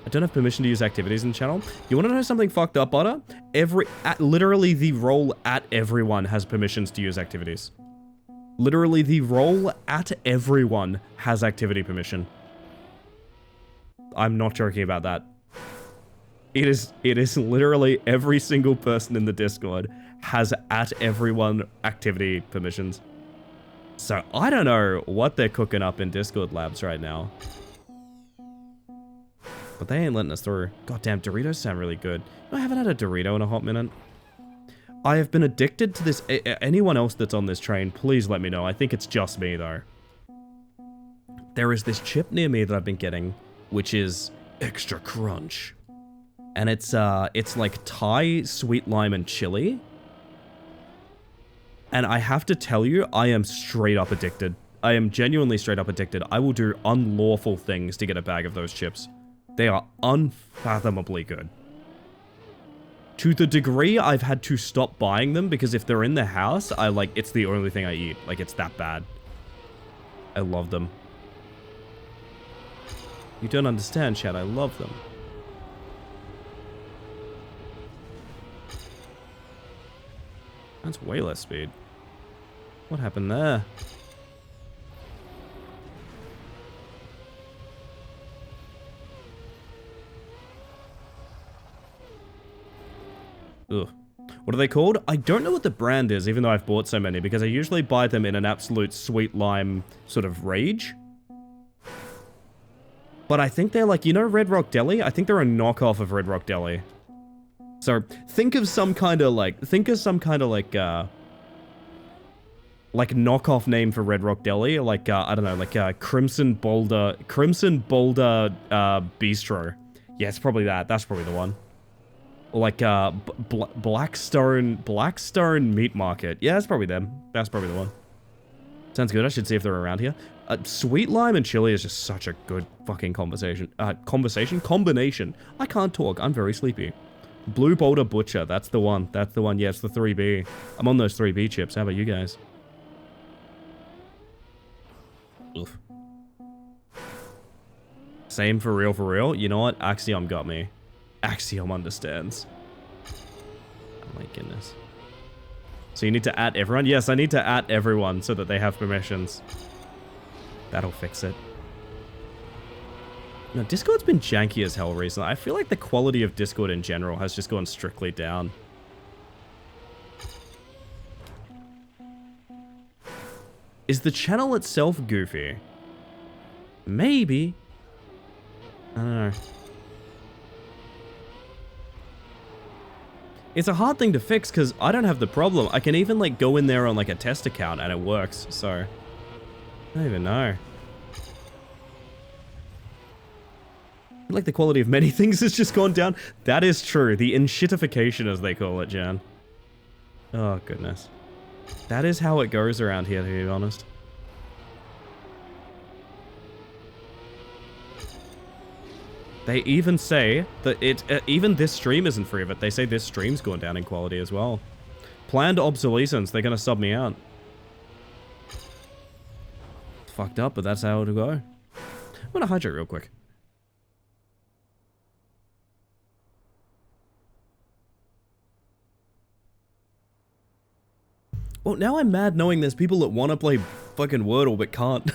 I don't have permission to use activities in the channel. You want to know something fucked up, Butter? Literally the role at everyone has permissions to use activities. Literally the role at everyone has activity permission. I'm not joking about that. It is literally every single person in the Discord has at everyone activity permissions. So I don't know what they're cooking up in Discord labs right now. But they ain't letting us through. Goddamn, Doritos sound really good. I haven't had a Dorito in a hot minute. I have been addicted to this. Anyone else that's on this train, please let me know. I think it's just me, though. There is this chip near me that I've been getting, which is extra crunch. And it's like Thai, sweet lime, and chili. And I have to tell you, I am straight up addicted. I am genuinely straight up addicted. I will do unlawful things to get a bag of those chips. They are unfathomably good. To the degree I've had to stop buying them because if they're in the house, it's the only thing I eat. Like, it's that bad. I love them. You don't understand, Chad. I love them. That's way less speed. What happened there? Ugh. What are they called? I don't know what the brand is, even though I've bought so many, because I usually buy them in an absolute sweet lime sort of rage. But I think they're like, you know Red Rock Deli? I think they're a knockoff of Red Rock Deli. So, think of some kind of like knockoff name for Red Rock Deli, like, I don't know, like, Crimson Boulder Bistro. Yeah, it's probably that. That's probably the one. Or like, Blackstone Meat Market. Yeah, that's probably them. That's probably the one. Sounds good. I should see if they're around here. Sweet lime and chili is just such a good fucking combination. Combination. I can't talk. I'm very sleepy. Blue Boulder Butcher. That's the one. That's the one. Yeah, it's the 3B. I'm on those 3B chips. How about you guys? Oof. Same for real, for real. You know what? Axiom got me. Axiom understands. Oh my goodness. So you need to add everyone? Yes, I need to add everyone so that they have permissions. That'll fix it. No, Discord's been janky as hell recently. I feel like the quality of Discord in general has just gone strictly down. Is the channel itself goofy? Maybe. I don't know. It's a hard thing to fix because I don't have the problem. I can even like go in there on like a test account and it works, so I don't even know. I feel like the quality of many things has just gone down. That is true. The enshittification, as they call it, Jan. Oh, goodness. That is how it goes around here, to be honest. They even say that even this stream isn't free of it. They say this stream's gone down in quality as well. Planned obsolescence. They're going to sub me out. It's fucked up, but that's how it'll go. I'm going to hydrate real quick. Well, now I'm mad knowing there's people that want to play fucking Wordle but can't.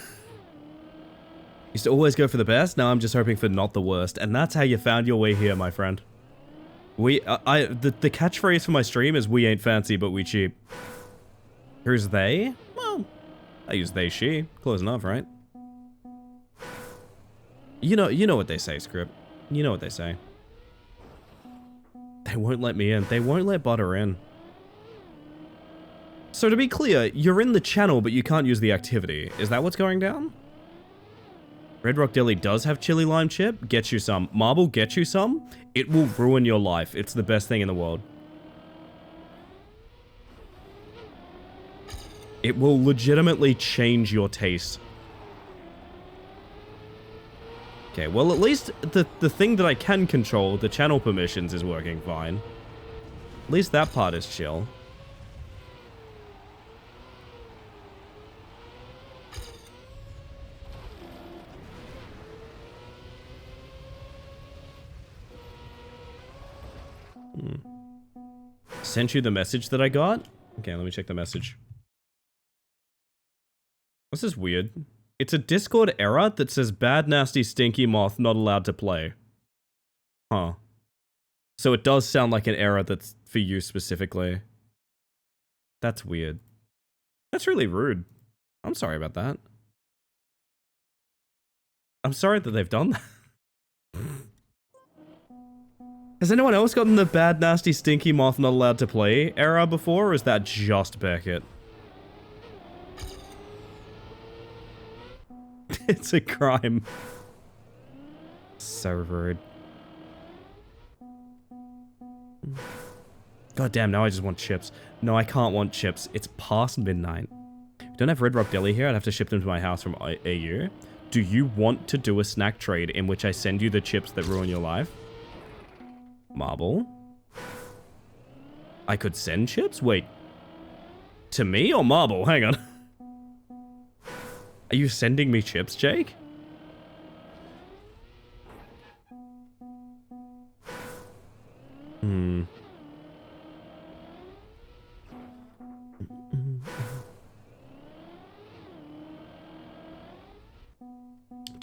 Used to always go for the best, now I'm just hoping for not the worst. And that's how you found your way here, my friend. The catchphrase for my stream is we ain't fancy, but we cheap. Who's they? Well, I use they, she. Close enough, right? You know what they say, Script. You know what they say. They won't let me in. They won't let Butter in. So to be clear, you're in the channel, but you can't use the activity. Is that what's going down? Red Rock Deli does have chili lime chip. Get you some. Marble, get you some. It will ruin your life. It's the best thing in the world. It will legitimately change your taste. Okay, well at least the thing that I can control, the channel permissions, is working fine. At least that part is chill. Sent you the message that I got? Okay, let me check the message. What's this weird? It's a Discord error that says bad, nasty, stinky moth not allowed to play. Huh. So it does sound like an error that's for you specifically. That's weird. That's really rude. I'm sorry about that. I'm sorry that they've done that. Has anyone else gotten the bad, nasty, stinky moth not allowed to play error before, or is that just Beckett? It's a crime. So rude. God damn, now I just want chips. No, I can't want chips. It's past midnight. We don't have Red Rock Deli here. I'd have to ship them to my house from AU. Do you want to do a snack trade in which I send you the chips that ruin your life? Marble? I could send chips? Wait. To me or Marble? Hang on. Are you sending me chips, Jake?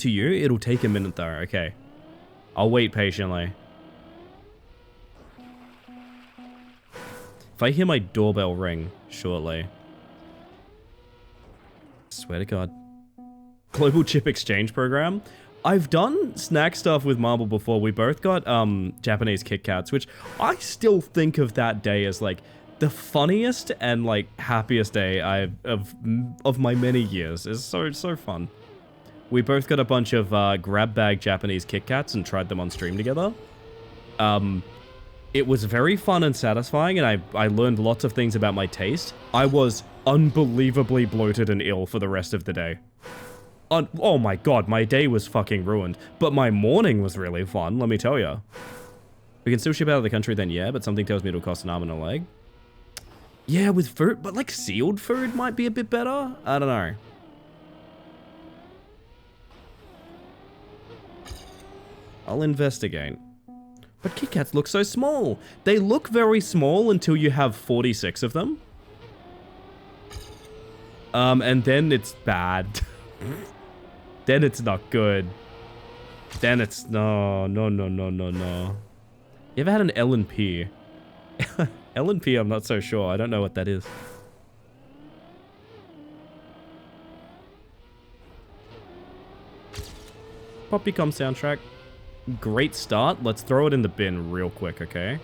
To you, it'll take a minute though. Okay. I'll wait patiently. If I hear my doorbell ring shortly. Swear to God. Global Chip Exchange Program. I've done snack stuff with Marble before. We both got Japanese Kit Kats, which I still think of that day as like the funniest and like happiest day of my many years. It's so fun. We both got a bunch of grab bag Japanese Kit Kats and tried them on stream together. It was very fun and satisfying, and I learned lots of things about my taste. I was unbelievably bloated and ill for the rest of the day. Oh my god, my day was fucking ruined. But my morning was really fun, let me tell you. We can still ship out of the country then, yeah, but something tells me it'll cost an arm and a leg. Yeah, with food, but like sealed food might be a bit better? I don't know. I'll investigate. But Kit Kats look so small. They look very small until you have 46 of them. And then it's bad. Then it's not good. Then it's no. You ever had an L&P? L&P, I'm not so sure. I don't know what that is. Poppycom soundtrack. Great start. Let's throw it in the bin real quick, okay?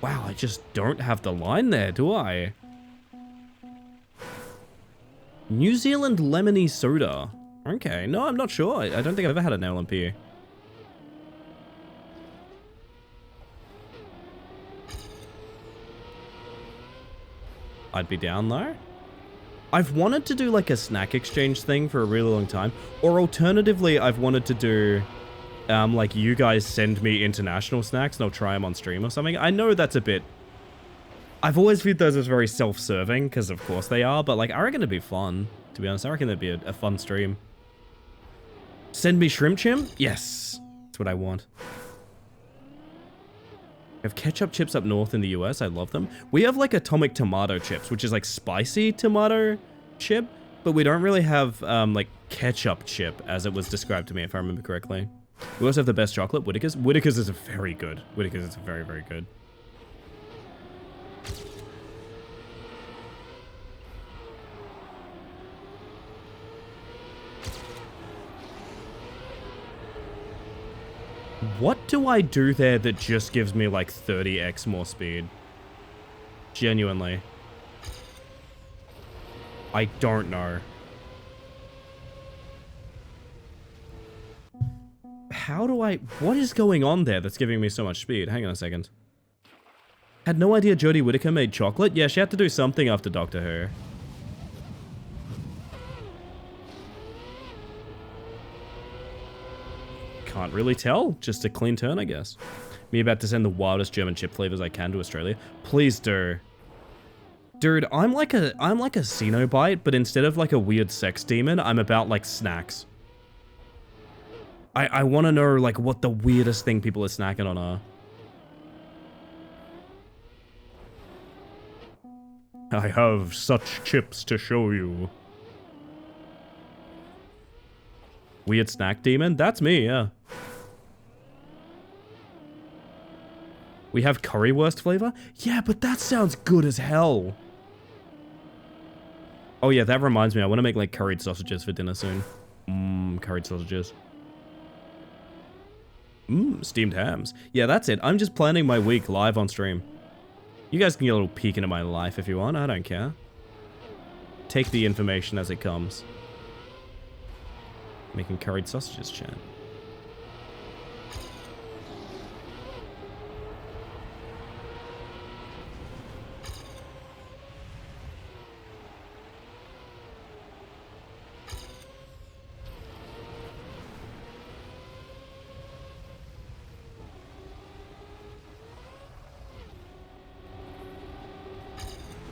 Wow, I just don't have the line there, do I? New Zealand lemony soda. Okay, no, I'm not sure. I don't think I've ever had an LMP. I'd be down though. I've wanted to do like a snack exchange thing for a really long time. Or alternatively, I've wanted to do like you guys send me international snacks and I'll try them on stream or something. I know that's a bit... I've always viewed those as very self-serving, because of course they are, but like I reckon it'd be fun, to be honest. I reckon it'd be a fun stream. Send me shrimp chim? Yes, that's what I want. We have ketchup chips up north in the US, I love them. We have like atomic tomato chips, which is like spicy tomato chip, but we don't really have like ketchup chip as it was described to me, if I remember correctly. We also have the best chocolate, Whittaker's. Whittaker's is very good. Whittaker's is very, very good. What do I do there that just gives me like 30x more speed? Genuinely. I don't know. How do I... What is going on there that's giving me so much speed? Hang on a second. Had no idea Jodie Whittaker made chocolate? Yeah, she had to do something after Doctor Who. Can't really tell. Just a clean turn, I guess. Me about to send the wildest German chip flavors I can to Australia. Please do. Dude, I'm like a Cenobite, but instead of like a weird sex demon, I'm about like snacks. I want to know like what the weirdest thing people are snacking on are. I have such chips to show you. Weird snack demon? That's me, yeah. We have currywurst flavor? Yeah, but that sounds good as hell. Oh yeah, that reminds me. I want to make like curried sausages for dinner soon. Curried sausages. Steamed hams. Yeah, that's it. I'm just planning my week live on stream. You guys can get a little peek into my life if you want. I don't care. Take the information as it comes. Making curried sausages, chat.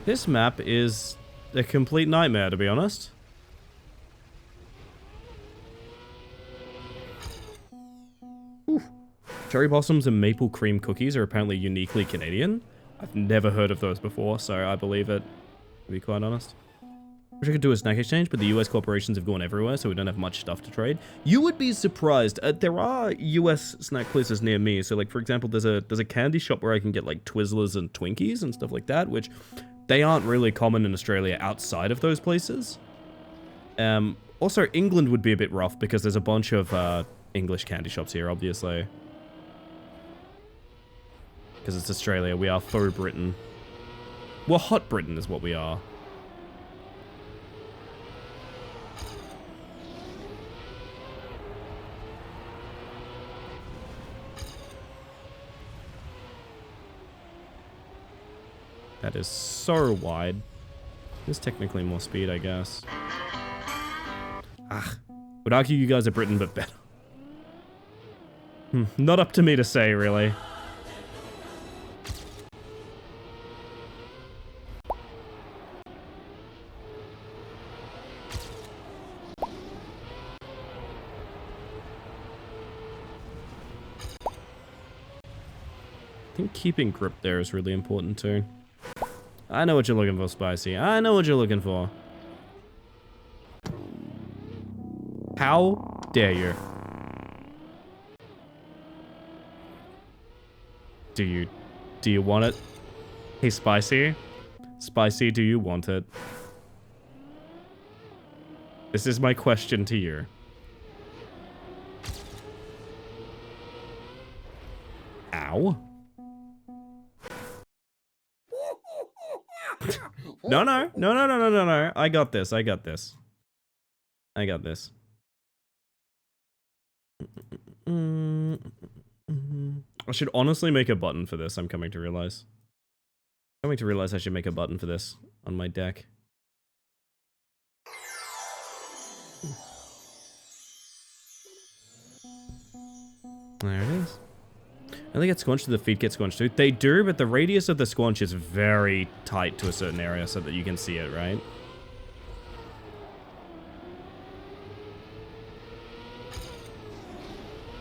This map is a complete nightmare, to be honest. Ooh. Cherry blossoms and maple cream cookies are apparently uniquely Canadian. I've never heard of those before, so I believe it, to be quite honest. Wish I could do a snack exchange, but the US corporations have gone everywhere, so we don't have much stuff to trade. You would be surprised. There are US snack places near me. So, like, for example, there's a candy shop where I can get, like, Twizzlers and Twinkies and stuff like that, which they aren't really common in Australia outside of those places. Also, England would be a bit rough because there's a bunch of English candy shops here, obviously. Because it's Australia. We are faux Britain. Well, hot Britain is what we are. That is so wide. There's technically more speed, I guess. Would argue you guys are Britain, but better. Not up to me to say, really. I think keeping grip there is really important too. I know what you're looking for, Spicy. I know what you're looking for. How dare you? Do you want it? Hey, Spicy? Spicy, do you want it? This is my question to you. Ow. No. I got this. I got this. I should honestly make a button for this, I'm coming to realize. I should make a button for this on my deck. There it is. I think it's squanched, the feet get squanched too. They do, but the radius of the squanch is very tight to a certain area so that you can see it, right?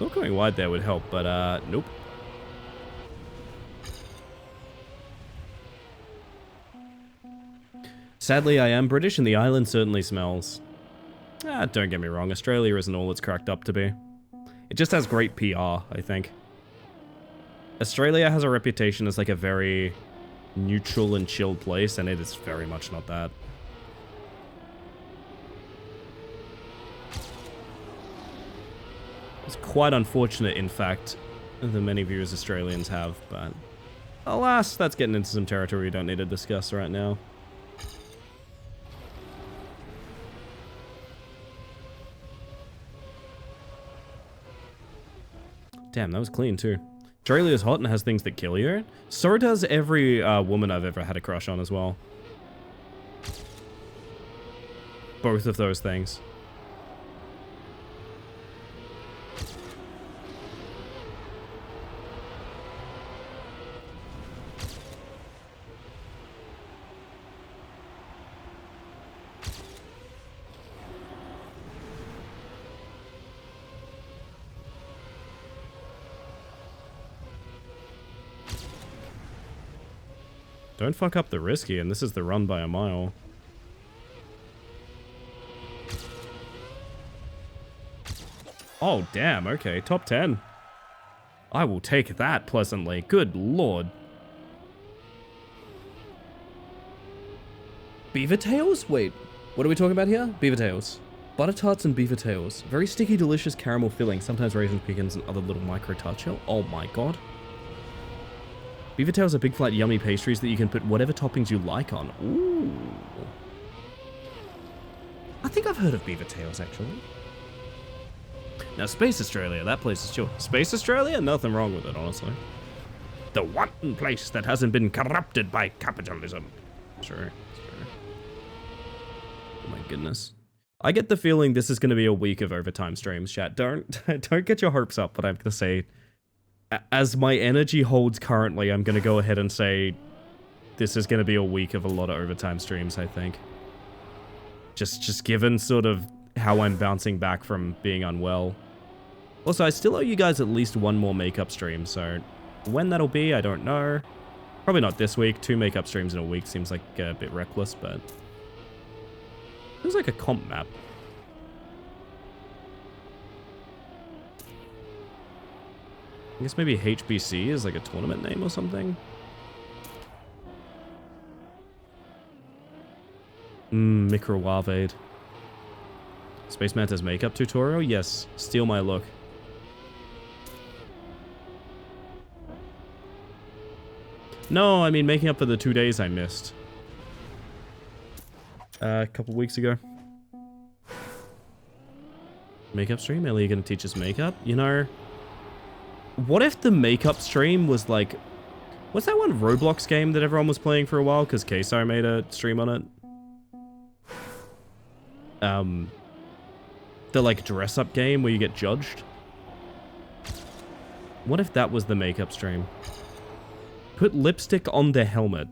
Not going wide there would help, but nope. Sadly, I am British and the island certainly smells. Don't get me wrong, Australia isn't all it's cracked up to be. It just has great PR, I think. Australia has a reputation as like a very neutral and chill place, and it is very much not that. It's quite unfortunate, in fact, the many views Australians have, but alas, that's getting into some territory we don't need to discuss right now. Damn, that was clean too. Australia's hot and has things that kill you. So does every woman I've ever had a crush on as well. Both of those things. Don't fuck up the risky, and this is the run by a mile. Oh, damn, okay, top 10. I will take that pleasantly, good lord. Beaver tails? Wait, what are we talking about here? Beaver tails. Butter tarts and beaver tails. Very sticky, delicious caramel filling, sometimes raisins, pecans, and other little micro tarts. Oh my god. Beaver tails are big flat yummy pastries that you can put whatever toppings you like on. Ooh. I think I've heard of beaver tails, actually. Now, Space Australia, that place is chill. Space Australia? Nothing wrong with it, honestly. The one place that hasn't been corrupted by capitalism. Sure. Oh my goodness. I get the feeling this is going to be a week of overtime streams, chat. Don't get your hopes up, but I'm going to say... As my energy holds currently, I'm going to go ahead and say this is going to be a week of a lot of overtime streams, I think. Just given sort of how I'm bouncing back from being unwell. Also, I still owe you guys at least one more makeup stream, so when that'll be, I don't know. Probably not this week. 2 makeup streams in a week seems like a bit reckless, but... Feels like a comp map. I guess maybe HBC is like a tournament name or something. Microwavade. Space Manta's makeup tutorial? Yes. Steal my look. No, I mean making up for the 2 days I missed. A couple weeks ago. Makeup stream? Ellie, you gonna teach us makeup? You know... What if the makeup stream was like... What's that one Roblox game that everyone was playing for a while? Because Queso made a stream on it. The like dress-up game where you get judged. What if that was the makeup stream? Put lipstick on the helmet.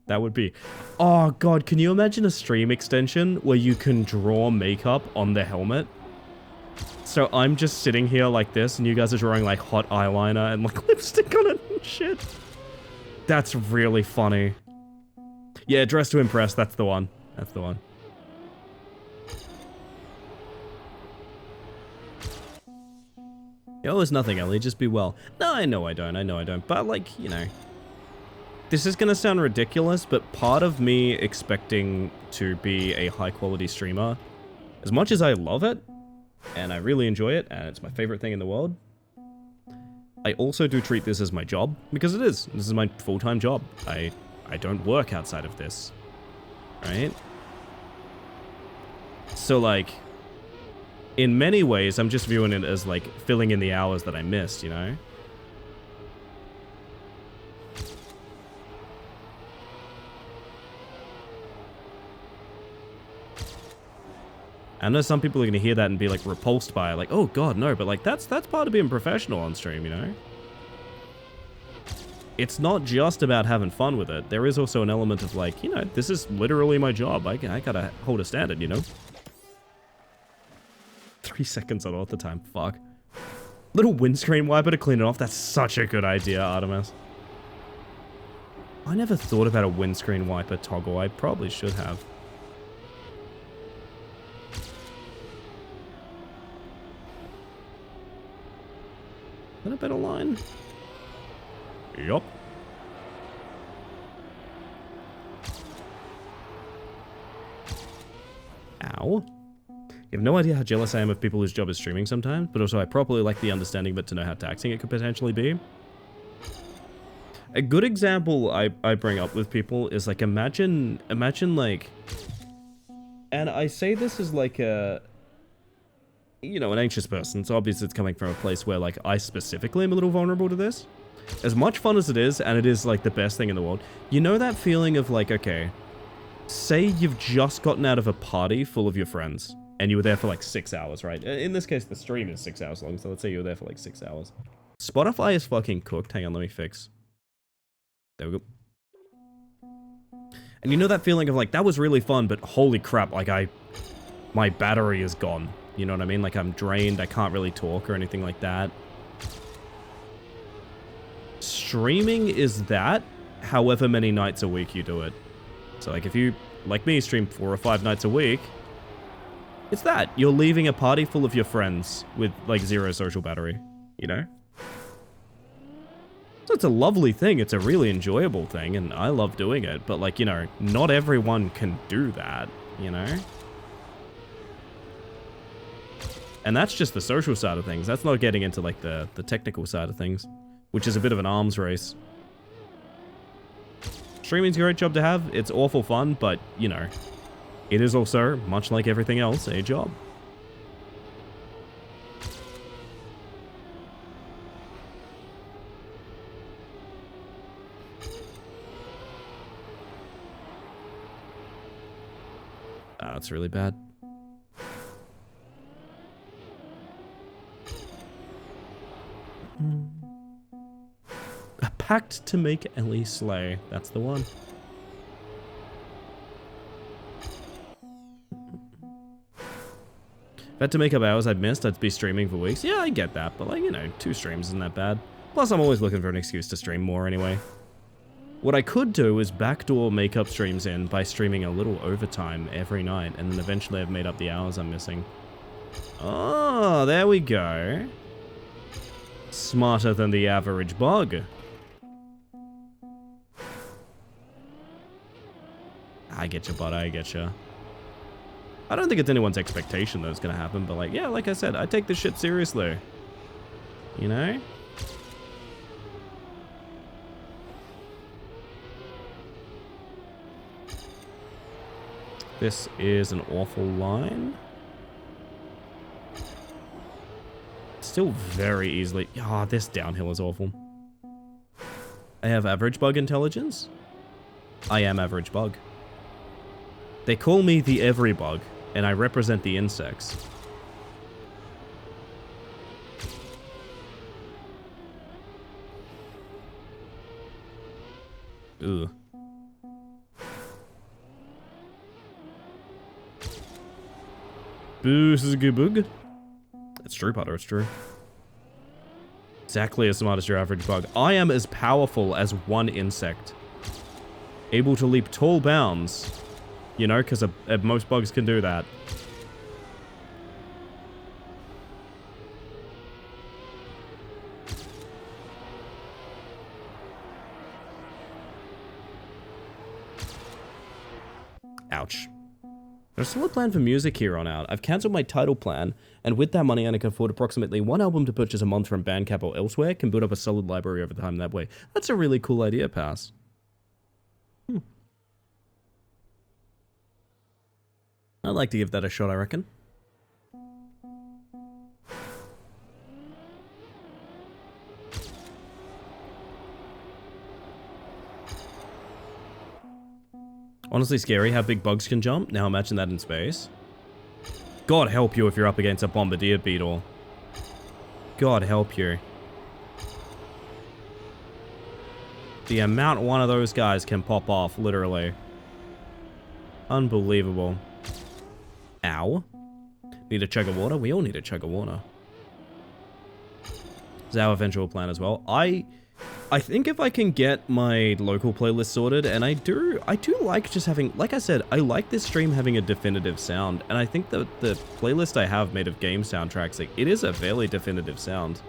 That would be... Oh god, can you imagine a stream extension where you can draw makeup on the helmet? So I'm just sitting here like this, and you guys are drawing like hot eyeliner and like lipstick on it and shit. That's really funny. Yeah, Dress to Impress, that's the one. That's the one. You owe us nothing, Ellie, just be well. No, I know I don't, but like, you know. This is gonna sound ridiculous, but part of me expecting to be a high-quality streamer, as much as I love it, and I really enjoy it, and it's my favorite thing in the world, I also do treat this as my job, because it is. This is my full-time job. I don't work outside of this, right? So, like, in many ways, I'm just viewing it as, like, filling in the hours that I missed, you know? I know some people are going to hear that and be, like, repulsed by it, like, oh god, no, but, like, that's part of being professional on stream, you know? It's not just about having fun with it. There is also an element of, like, you know, this is literally my job. I gotta hold a standard, you know? 3 seconds on auto time, fuck. Little windscreen wiper to clean it off, that's such a good idea, Artemis. I never thought about a windscreen wiper toggle, I probably should have. Is that a better line? Yup. Ow. You have no idea how jealous I am of people whose job is streaming sometimes, but also I properly like the understanding of it to know how taxing it could potentially be. A good example I bring up with people is like imagine like, and I say this as like a, you know, an anxious person, so obviously it's coming from a place where like I specifically am a little vulnerable to this. As much fun as it is, and it is like the best thing in the world, you know that feeling of like, okay, say you've just gotten out of a party full of your friends, and you were there for like 6 hours, right? In this case, the stream is 6 hours long, so let's say you were there for like 6 hours. Spotify is fucking cooked. Hang on, let me fix. There we go. And you know that feeling of like, that was really fun, but holy crap, like my battery is gone. You know what I mean? Like I'm drained, I can't really talk or anything like that. Streaming is that, however many nights a week you do it. So like if you, like me, stream 4 or 5 nights a week, it's that. You're leaving a party full of your friends with like 0 social battery, you know? So it's a lovely thing, it's a really enjoyable thing, and I love doing it, but like, you know, not everyone can do that, you know? And that's just the social side of things. That's not getting into like the technical side of things, which is a bit of an arms race. Streaming's a great job to have. It's awful fun, but, you know, it is also, much like everything else, a job. Ah, that's really bad. A pact to make Ellie slay. That's the one. If I had to make up hours I'd missed, I'd be streaming for weeks. Yeah, I get that, but like, you know, 2 streams isn't that bad. Plus, I'm always looking for an excuse to stream more anyway. What I could do is backdoor makeup streams in by streaming a little overtime every night, and then eventually I've made up the hours I'm missing. Oh, there we go. Smarter than the average bug. I get you, bud, I get you. I don't think it's anyone's expectation that it's gonna happen, but like, yeah, like I said, I take this shit seriously. You know? This is an awful line. Still very easily. Ah, this downhill is awful. I have average bug intelligence. I am average bug. They call me the every bug, and I represent the insects. Ugh. Boo, this is a good bug. It's true, Potter, it's true. Exactly as smart as your average bug. I am as powerful as one insect. Able to leap tall bounds. You know, because most bugs can do that. Ouch. There's a solid plan for music here on out. I've cancelled my title plan, and with that money I can afford approximately one album to purchase a month from Bandcamp or elsewhere, can build up a solid library over time that way. That's a really cool idea, Pass. I'd like to give that a shot, I reckon. Honestly scary how big bugs can jump. Now imagine that in space. God help you if you're up against a bombardier beetle. God help you. The amount one of those guys can pop off, literally. Unbelievable. Ow. Need a chug of water? We all need a chug of water. It's our eventual plan as well. I think if I can get my local playlist sorted, and I do like just having, like I said, I like this stream having a definitive sound, and I think that the playlist I have made of game soundtracks, like, it is a fairly definitive sound.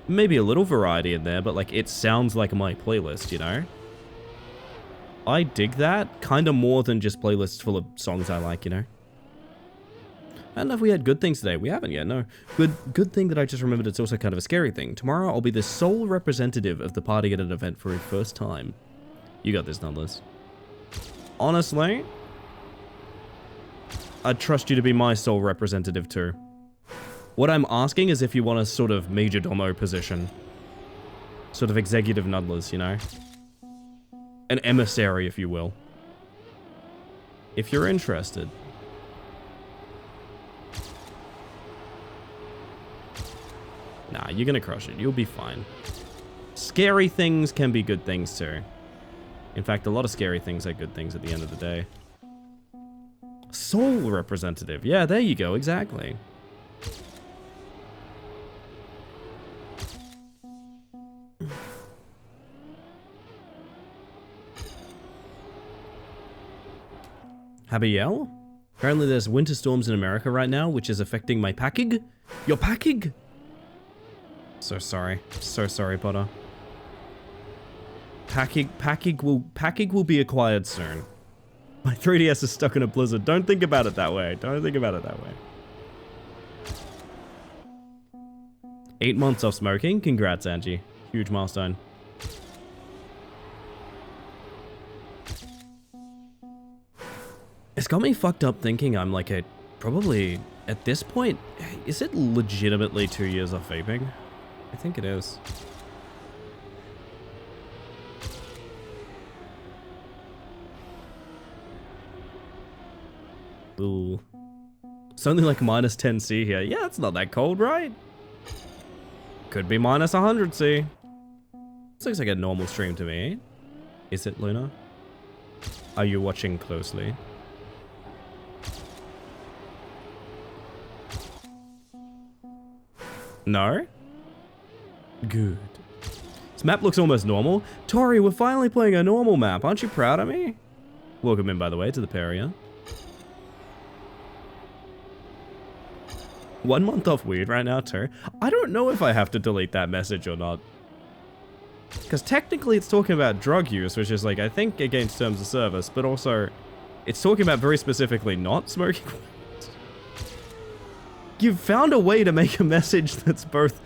Maybe a little variety in there, but like, it sounds like my playlist, you know? I dig that, kind of more than just playlists full of songs I like, you know? I don't know if we had good things today. We haven't yet, no. Good thing that I just remembered, it's also kind of a scary thing. Tomorrow, I'll be the sole representative of the party at an event for the first time. You got this, Nudless. Honestly, I'd trust you to be my sole representative too. What I'm asking is if you want a sort of major domo position. Sort of executive Nudless, you know? An emissary, if you will. If you're interested. Nah, you're gonna crush it. You'll be fine. Scary things can be good things too. In fact, a lot of scary things are good things at the end of the day. Soul representative. Yeah, there you go. Exactly. Habiel? Apparently there's winter storms in America right now, which is affecting my packing. Your packing? So sorry. So sorry, Potter. Packing will be acquired soon. My 3DS is stuck in a blizzard. Don't think about it that way. Don't think about it that way. 8 months off smoking. Congrats, Angie. Huge milestone. It's got me fucked up thinking I'm like probably, at this point, is it legitimately 2 years off vaping? I think it is. Ooh. It's only like minus 10 C here. Yeah, it's not that cold, right? Could be minus 100 C. This looks like a normal stream to me. Is it, Luna? Are you watching closely? No? Good. This map looks almost normal. Tori, we're finally playing a normal map. Aren't you proud of me? Welcome in, by the way, to the Peria. 1 month off weed right now, too. I don't know if I have to delete that message or not. Because technically it's talking about drug use, which is like, I think against terms of service, but also it's talking about very specifically not smoking weed. You've found a way to make a message that's both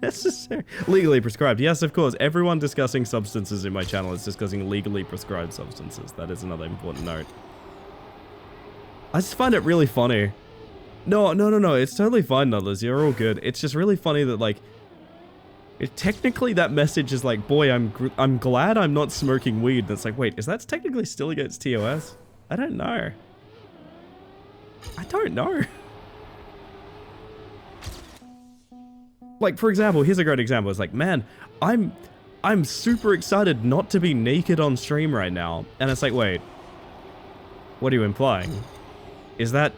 necessary, legally prescribed. Yes, of course, everyone discussing substances in my channel is discussing legally prescribed substances. That is another important note. I just find it really funny. No, it's totally fine, Nudlers. You're all good. It's just really funny that, like, technically that message is like, boy, I'm glad I'm not smoking weed. And it's like, wait, is that technically still against TOS? I don't know. I don't know. Like, for example, here's a great example. It's like, man, I'm super excited not to be naked on stream right now. And it's like, wait, what are you implying? Is that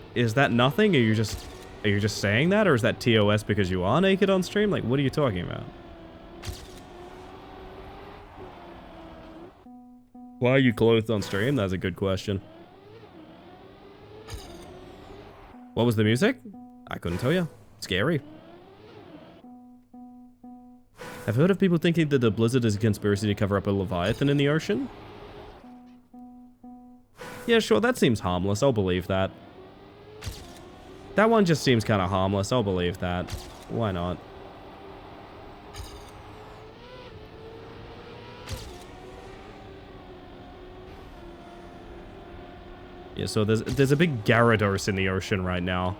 nothing? Are you just Are you just saying that, or is that TOS because you are naked on stream? Like, what are you talking about? Why are you clothed on stream? That's a good question. What was the music? I couldn't tell you. Scary. I've heard of people thinking that the blizzard is a conspiracy to cover up a leviathan in the ocean. Yeah, sure, that seems harmless. I'll believe that. That one just seems kind of harmless. I'll believe that. Why not? Yeah, so there's a big Gyarados in the ocean right now.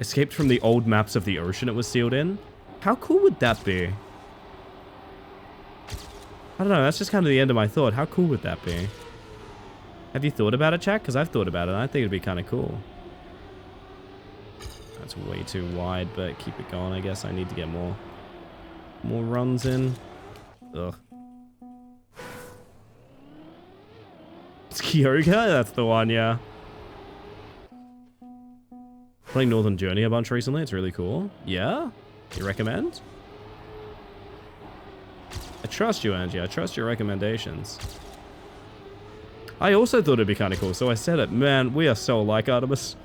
Escaped from the old maps of the ocean it was sealed in. How cool would that be? I don't know, that's just kind of the end of my thought. How cool would that be? Have you thought about it, chat? Because I've thought about it, and I think it'd be kind of cool. That's way too wide, but keep it going, I guess. I need to get more runs in. Ugh. It's Kyogre? That's the one, yeah. Playing Northern Journey a bunch recently. It's really cool. Yeah? You recommend? I trust you, Angie. I trust your recommendations. I also thought it'd be kind of cool, so I said it. Man, we are so alike, Artemis.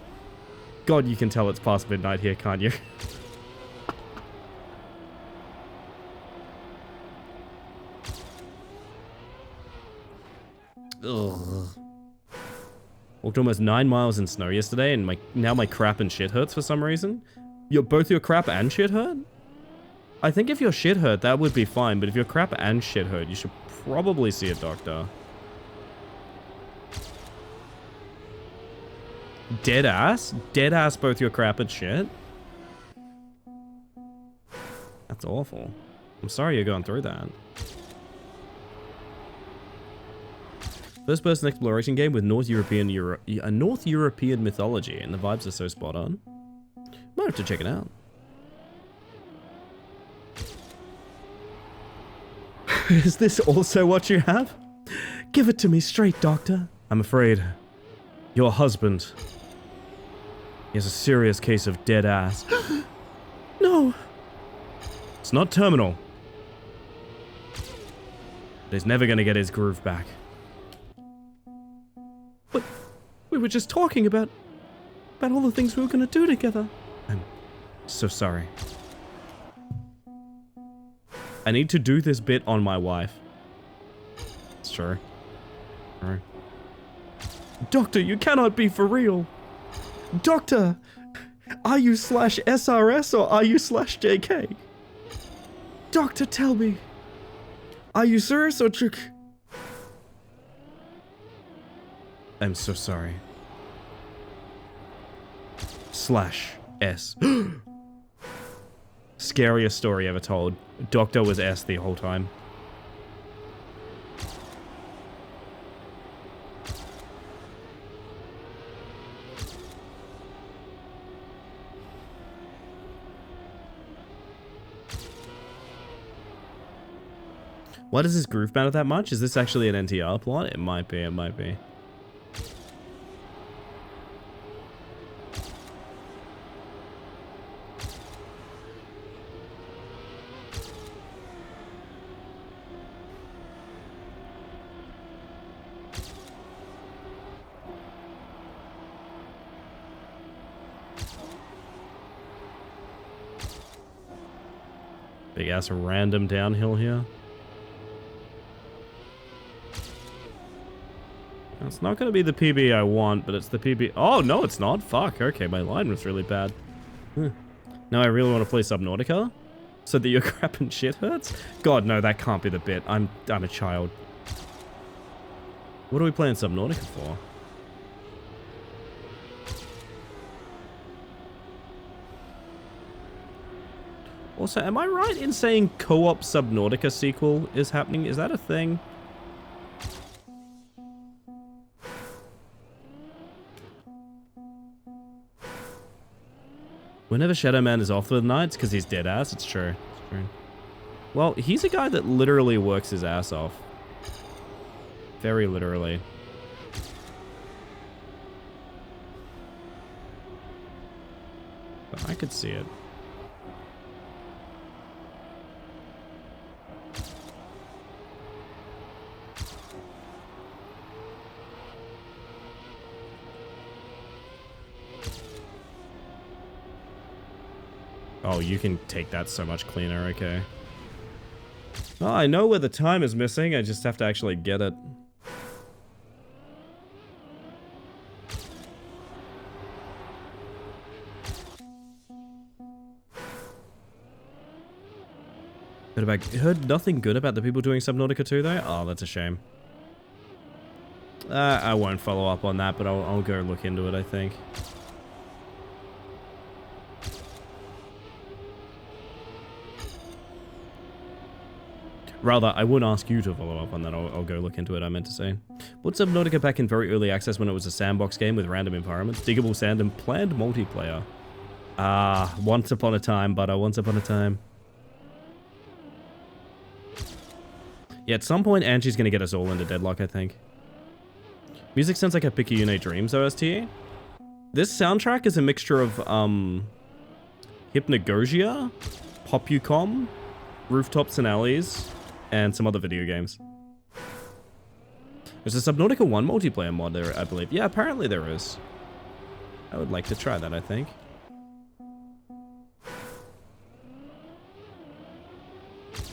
God, you can tell it's past midnight here, can't you? Ugh. Walked almost 9 miles in snow yesterday, and now my crap and shit hurts for some reason. Both your crap and shit hurt? I think if your shit hurt, that would be fine, but if your crap and shit hurt, you should probably see a doctor. Dead ass? Dead ass both your crap and shit? That's awful. I'm sorry you're going through that. First person exploration game with North European mythology, and the vibes are so spot on. Might have to check it out. Is this also what you have? Give it to me straight, Doctor. I'm afraid your husband, he has a serious case of dead ass. No. It's not terminal. But he's never gonna get his groove back. But we were just talking about all the things we were gonna do together. I'm so sorry. I need to do this bit on my wife. Sure. Alright. Doctor, you cannot be for real. Doctor, are you /SRS or are you /JK? Doctor, tell me. Are you serious or trick? I'm so sorry. /S. Scariest story ever told. Doctor was S the whole time. Why does this groove matter that much? Is this actually an NTR plot? It might be, it might be. Big ass random downhill here. It's not going to be the PB I want, but it's the PB. Oh, no, it's not. Fuck. Okay, my line was really bad. Now I really want to play Subnautica? So that your crap and shit hurts? God, no, that can't be the bit. I'm a child. What are we playing Subnautica for? Also, am I right in saying co-op Subnautica sequel is happening? Is that a thing? Whenever Shadow Man is off for the night, it's because he's dead ass. It's true. It's true. Well, he's a guy that literally works his ass off. Very literally. But I could see it. Oh, you can take that so much cleaner, okay. Well, I know where the time is missing, I just have to actually get it. Heard nothing good about the people doing Subnautica 2 though? Oh, that's a shame. I won't follow up on that, but I'll go look into it, I think. Rather, I wouldn't ask you to follow up on that. I'll go look into it, I meant to say. Put Subnautica back in very early access when it was a sandbox game with random environments, diggable sand, and planned multiplayer. Ah, once upon a time, butter, once upon a time. Yeah, at some point, Angie's gonna get us all into Deadlock, I think. Music sounds like a Picayune Dreams OST. This soundtrack is a mixture of, Hypnagogia, Popucom, Rooftops and Alleys, and some other video games. There's a Subnautica 1 multiplayer mod there, I believe. Yeah, apparently there is. I would like to try that, I think.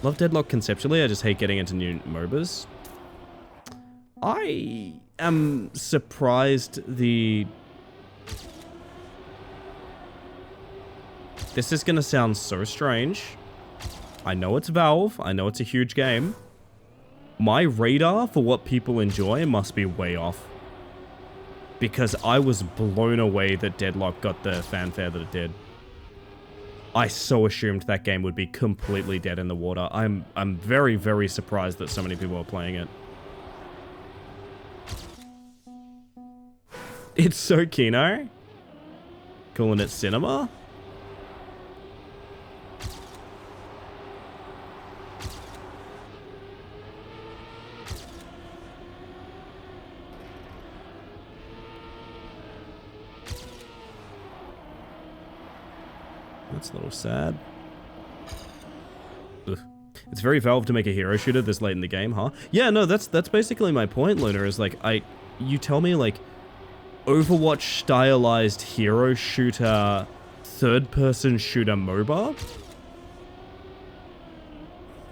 Love Deadlock conceptually, I just hate getting into new MOBAs. I am surprised the... This is gonna sound so strange. I know it's Valve, I know it's a huge game. My radar for what people enjoy must be way off. Because I was blown away that Deadlock got the fanfare that it did. I so assumed that game would be completely dead in the water. I'm very, very surprised that so many people are playing it. It's so Kino. Calling it cinema? That's a little sad. Ugh. It's very Valve to make a hero shooter this late in the game, huh? Yeah, no, that's basically my point, Luna, is like, you tell me, like, Overwatch stylized hero shooter, third-person shooter MOBA,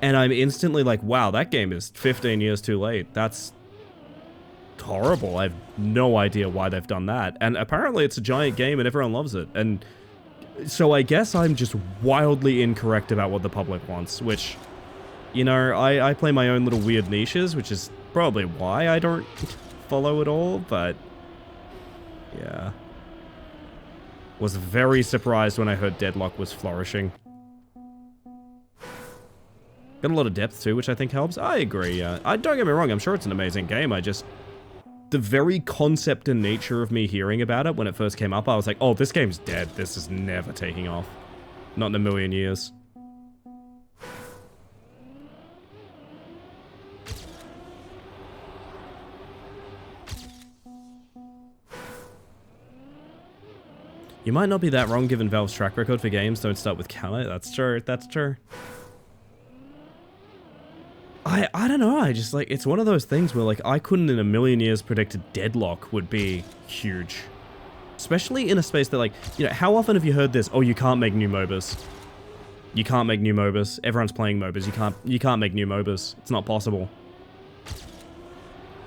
and I'm instantly like, wow, that game is 15 years too late. That's horrible. I have no idea why they've done that. And apparently it's a giant game and everyone loves it. And so I guess I'm just wildly incorrect about what the public wants, which, you know, I play my own little weird niches, which is probably why I don't follow it all, but yeah. Was very surprised when I heard Deadlock was flourishing. Got a lot of depth too, which I think helps. I agree, yeah. Don't get me wrong, I'm sure it's an amazing game, the very concept and nature of me hearing about it when it first came up, I was like, oh, this game's dead. This is never taking off. Not in a million years. You might not be that wrong given Valve's track record for games don't start with Kali. That's true, that's true. I don't know, I just like, it's one of those things where like, I couldn't in a million years predict Deadlock would be huge. Especially in a space that like, you know, how often have you heard this? Oh, you can't make new MOBAs. You can't make new MOBAs. Everyone's playing MOBAs. You can't make new MOBAs. It's not possible.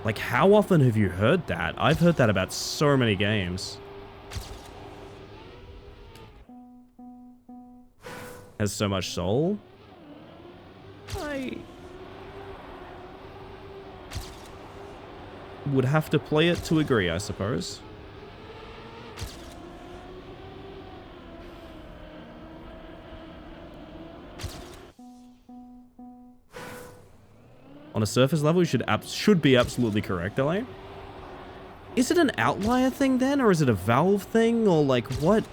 Like, how often have you heard that? I've heard that about so many games. Has so much soul. I would have to play it to agree, I suppose. On a surface level, you should be absolutely correct, LA. Is it an outlier thing then, or is it a Valve thing, or like what?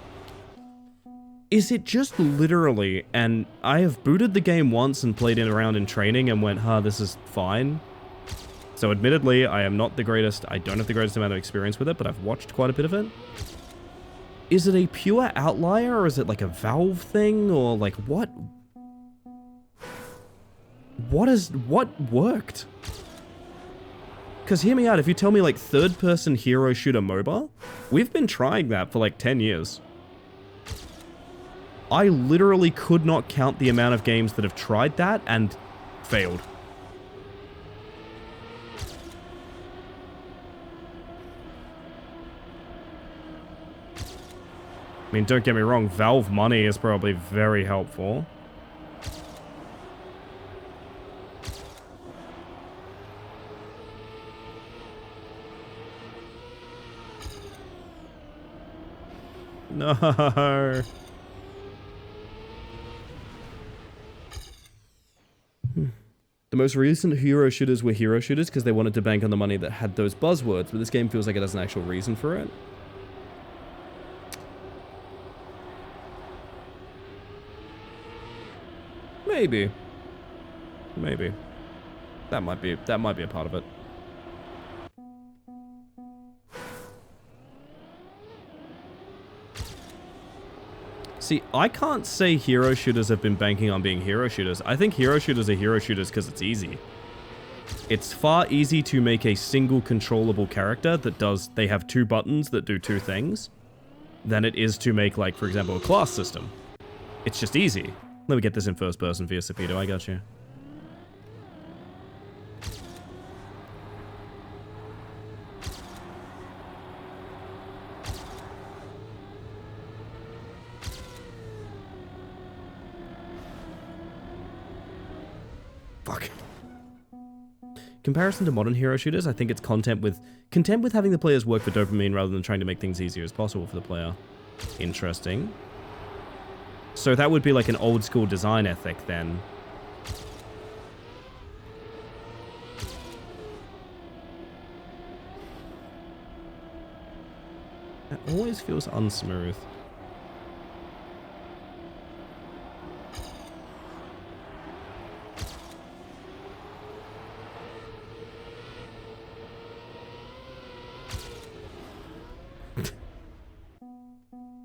Is it just literally, and I have booted the game once and played it around in training and went, huh, this is fine. So admittedly, I am not the greatest, I don't have the greatest amount of experience with it, but I've watched quite a bit of it. Is it a pure outlier, or is it like a Valve thing, or like what? What worked? Because hear me out, if you tell me like third-person hero shooter MOBA, we've been trying that for like 10 years. I literally could not count the amount of games that have tried that and failed. I mean, don't get me wrong, Valve money is probably very helpful. No. The most recent hero shooters were hero shooters because they wanted to bank on the money that had those buzzwords, but this game feels like it has an actual reason for it. Maybe. Maybe. That might be a part of it. See, I can't say hero shooters have been banking on being hero shooters. I think hero shooters are hero shooters because it's easy. It's far easy to make a single controllable character that does, they have 2 buttons that do 2 things, than it is to make, like, for example, a class system. It's just easy. Let me get this in first person via Sapido, I got you. Fuck. Comparison to modern hero shooters, I think it's content with having the players work for dopamine rather than trying to make things easier as possible for the player. Interesting. So that would be like an old school design ethic then. That always feels unsmooth.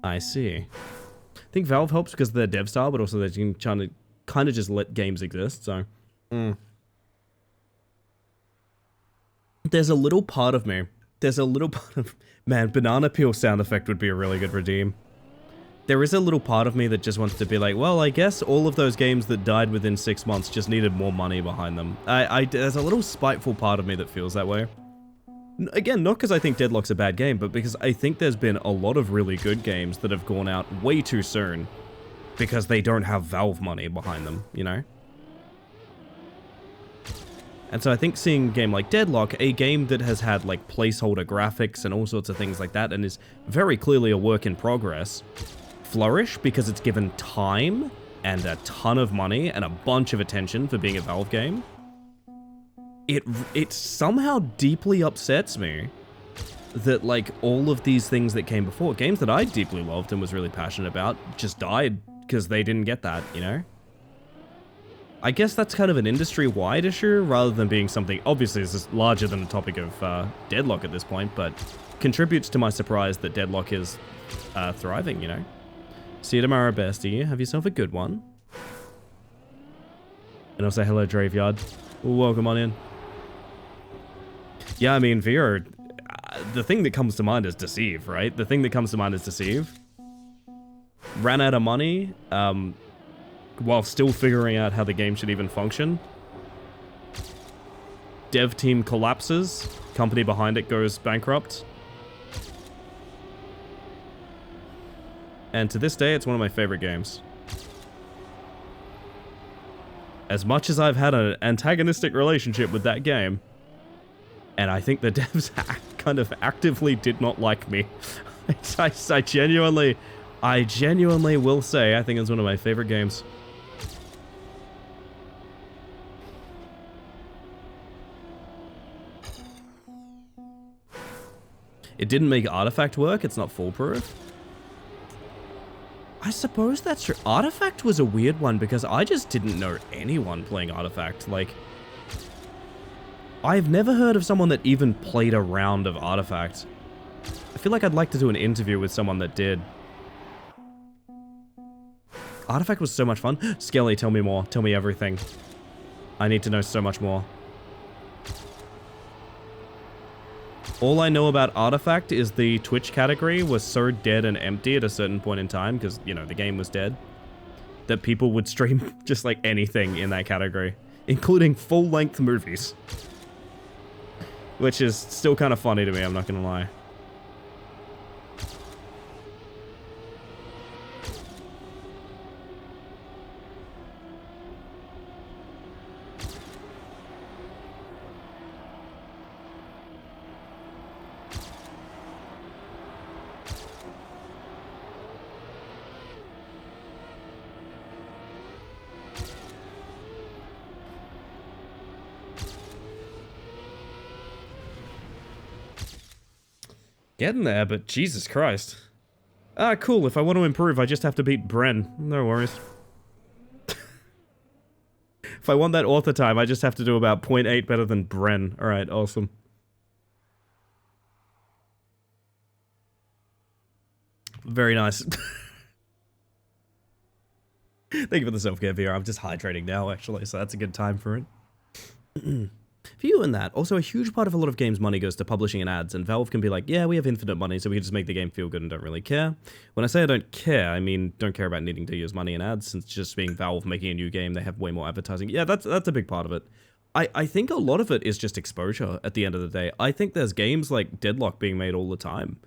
I see. I think Valve helps because of their dev style, but also they can kind of just let games exist, so... There's a little part of me. Man, banana peel sound effect would be a really good redeem. There is a little part of me that just wants to be like, well, I guess all of those games that died within 6 months just needed more money behind them. There's a little spiteful part of me that feels that way. Again, not because I think Deadlock's a bad game, but because I think there's been a lot of really good games that have gone out way too soon because they don't have Valve money behind them, you know? And so I think seeing a game like Deadlock, a game that has had like placeholder graphics and all sorts of things like that and is very clearly a work in progress, flourish because it's given time and a ton of money and a bunch of attention for being a Valve game. It somehow deeply upsets me that like all of these things that came before, games that I deeply loved and was really passionate about, just died because they didn't get that, you know? I guess that's kind of an industry-wide issue rather than being something, obviously this is larger than the topic of Deadlock at this point, but contributes to my surprise that Deadlock is thriving, you know? See you tomorrow, bestie. Have yourself a good one. And I'll say hello, Draveyard. Welcome on in. Yeah, I mean, Vero, the thing that comes to mind is Deceive, right? The thing that comes to mind is Deceive. Ran out of money, while still figuring out how the game should even function. Dev team collapses, company behind it goes bankrupt. And to this day, it's one of my favorite games. As much as I've had an antagonistic relationship with that game, and I think the devs kind of actively did not like me. I genuinely will say I think it's one of my favorite games. It didn't make Artifact work, it's not foolproof. I suppose that's true. Artifact was a weird one because I just didn't know anyone playing Artifact. Like, I've never heard of someone that even played a round of Artifact. I feel like I'd like to do an interview with someone that did. Artifact was so much fun. Skelly, tell me more. Tell me everything. I need to know so much more. All I know about Artifact is the Twitch category was so dead and empty at a certain point in time, because, you know, the game was dead, that people would stream just like anything in that category, including full-length movies. Which is still kind of funny to me, I'm not gonna lie. Getting there, but Jesus Christ. Ah, cool. If I want to improve, I just have to beat Bren. No worries. If I want that author time, I just have to do about 0.8 better than Bren. Alright, awesome. Very nice. Thank you for the self-care VR. I'm just hydrating now, actually, so that's a good time for it. For you and that, also a huge part of a lot of games' money goes to publishing and ads, and Valve can be like, yeah, we have infinite money, so we can just make the game feel good and don't really care. When I say I don't care, I mean don't care about needing to use money in ads, since just being Valve making a new game, they have way more advertising. Yeah, that's a big part of it. I think a lot of it is just exposure at the end of the day. I think there's games like Deadlock being made all the time,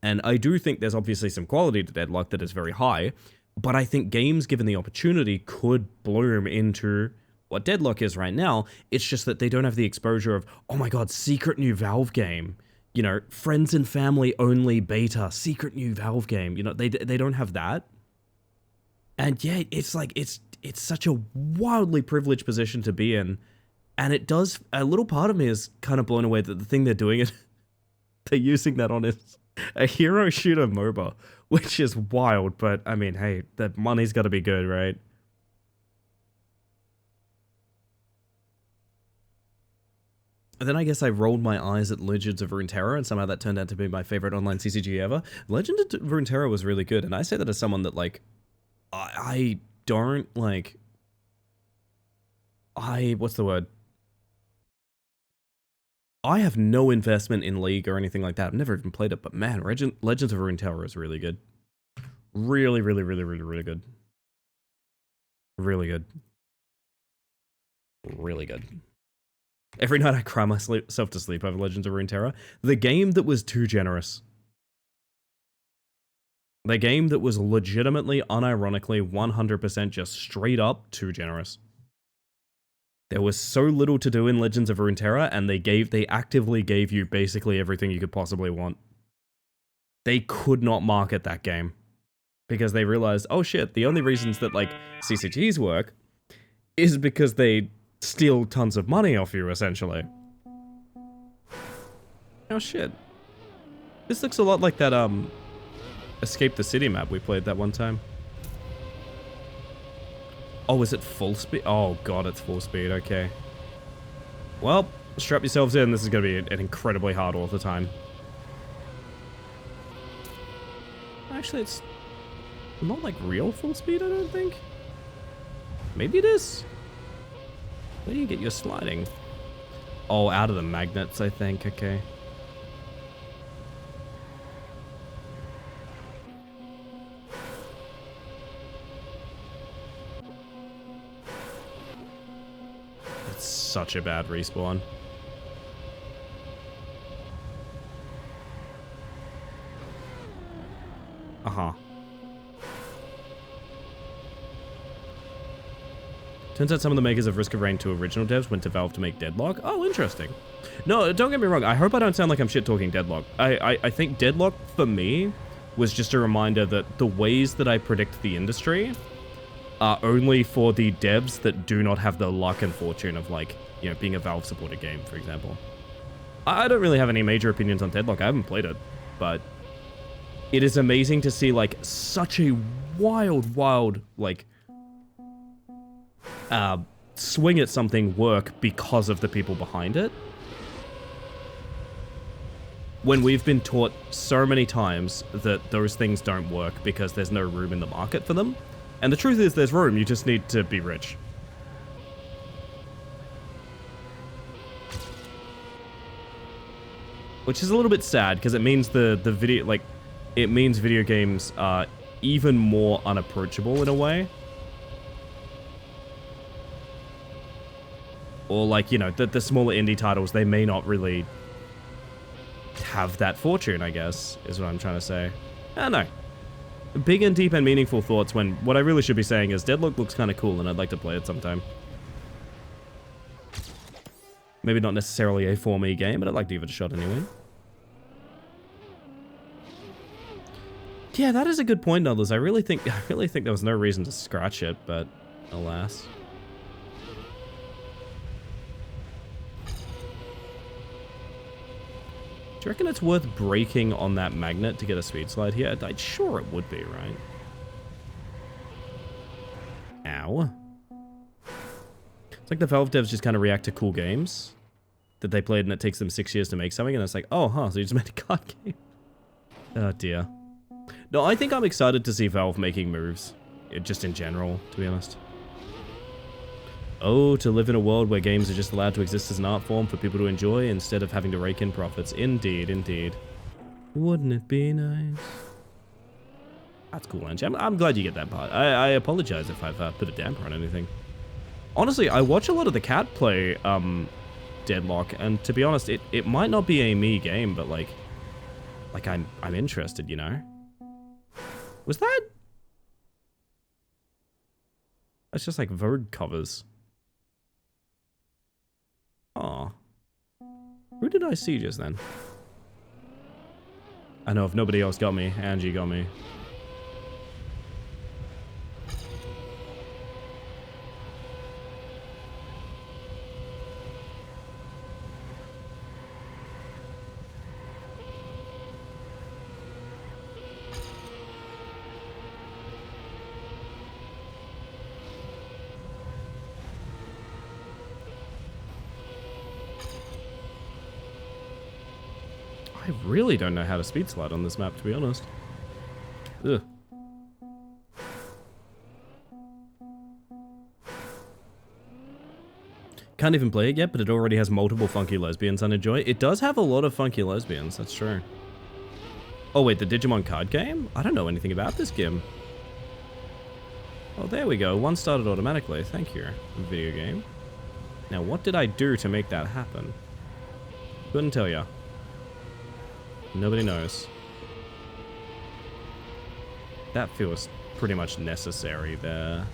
and I do think there's obviously some quality to Deadlock that is very high, but I think games, given the opportunity, could bloom into what Deadlock is right now. It's just that they don't have the exposure of, oh my god, secret new Valve game. You know, friends and family only beta, secret new Valve game. You know, they don't have that. And yeah, it's like, it's such a wildly privileged position to be in. And it does, a little part of me is kind of blown away that the thing they're doing it, they're using that on is a hero shooter MOBA, which is wild, but I mean, hey, the money's gotta be good, right? And then I guess I rolled my eyes at Legends of Runeterra, and somehow that turned out to be my favorite online CCG ever. Legend of Runeterra was really good, and I say that as someone that, like, I don't, like, what's the word? I have no investment in League or anything like that. I've never even played it, but man, Legends of Runeterra is really good. Really, really, really, really, really good. Really good. Really good. Every night I cry myself to sleep over Legends of Runeterra. The game that was too generous. The game that was legitimately, unironically, 100% just straight up too generous. There was so little to do in Legends of Runeterra, and they actively gave you basically everything you could possibly want. They could not market that game. Because they realized, oh shit, the only reasons that, like, CCGs work is because they steal tons of money off you, essentially. Oh shit. This looks a lot like that, Escape the City map we played that one time. Oh, is it full speed? Oh god, it's full speed, okay. Well, strap yourselves in, this is gonna be an incredibly hard all the time. Actually, it's not like real full speed, I don't think. Maybe it is. Where do you get your sliding? Oh, out of the magnets, I think, okay. It's such a bad respawn. Uh-huh. Turns out some of the makers of Risk of Rain 2 original devs went to Valve to make Deadlock. Oh, interesting. No, don't get me wrong. I hope I don't sound like I'm shit-talking Deadlock. I think Deadlock, for me, was just a reminder that the ways that I predict the industry are only for the devs that do not have the luck and fortune of, like, you know, being a Valve-supported game, for example. I don't really have any major opinions on Deadlock. I haven't played it, but it is amazing to see, like, such a wild, like, swing at something work because of the people behind it. When we've been taught so many times that those things don't work because there's no room in the market for them. And the truth is there's room, you just need to be rich. Which is a little bit sad because it means it means video games are even more unapproachable in a way. Or like, you know, the smaller indie titles, they may not really have that fortune, I guess, is what I'm trying to say. I don't know. Big and deep and meaningful thoughts when what I really should be saying is Deadlock looks kind of cool and I'd like to play it sometime. Maybe not necessarily a 4me game, but I'd like to give it a shot anyway. Yeah, that is a good point, Others. I really think there was no reason to scratch it, but alas. Do you reckon it's worth breaking on that magnet to get a speed slide here? I'm sure it would be, right? Ow. It's like the Valve devs just kind of react to cool games that they played and it takes them 6 years to make something and it's like, oh, huh, so you just made a card game. Oh, dear. No, I think I'm excited to see Valve making moves. Just in general, to be honest. Oh, to live in a world where games are just allowed to exist as an art form for people to enjoy instead of having to rake in profits. Indeed, indeed. Wouldn't it be nice? That's cool, Angie. I'm glad you get that part. I apologize if I've put a damper on anything. Honestly, I watch a lot of the cat play Deadlock, and to be honest, it might not be a me game, but like I'm interested, you know? Was that? That's just like Vogue covers. Aw. Who did I see just then? I know if nobody else got me, Angie got me. I really don't know how to speed slide on this map, to be honest. Ugh. Can't even play it yet, but it already has multiple funky lesbians I enjoy. It does have a lot of funky lesbians, that's true. Oh wait, the Digimon card game? I don't know anything about this game. Oh, there we go. One started automatically. Thank you, video game. Now, what did I do to make that happen? Couldn't tell ya. Nobody knows. That feels pretty much necessary there.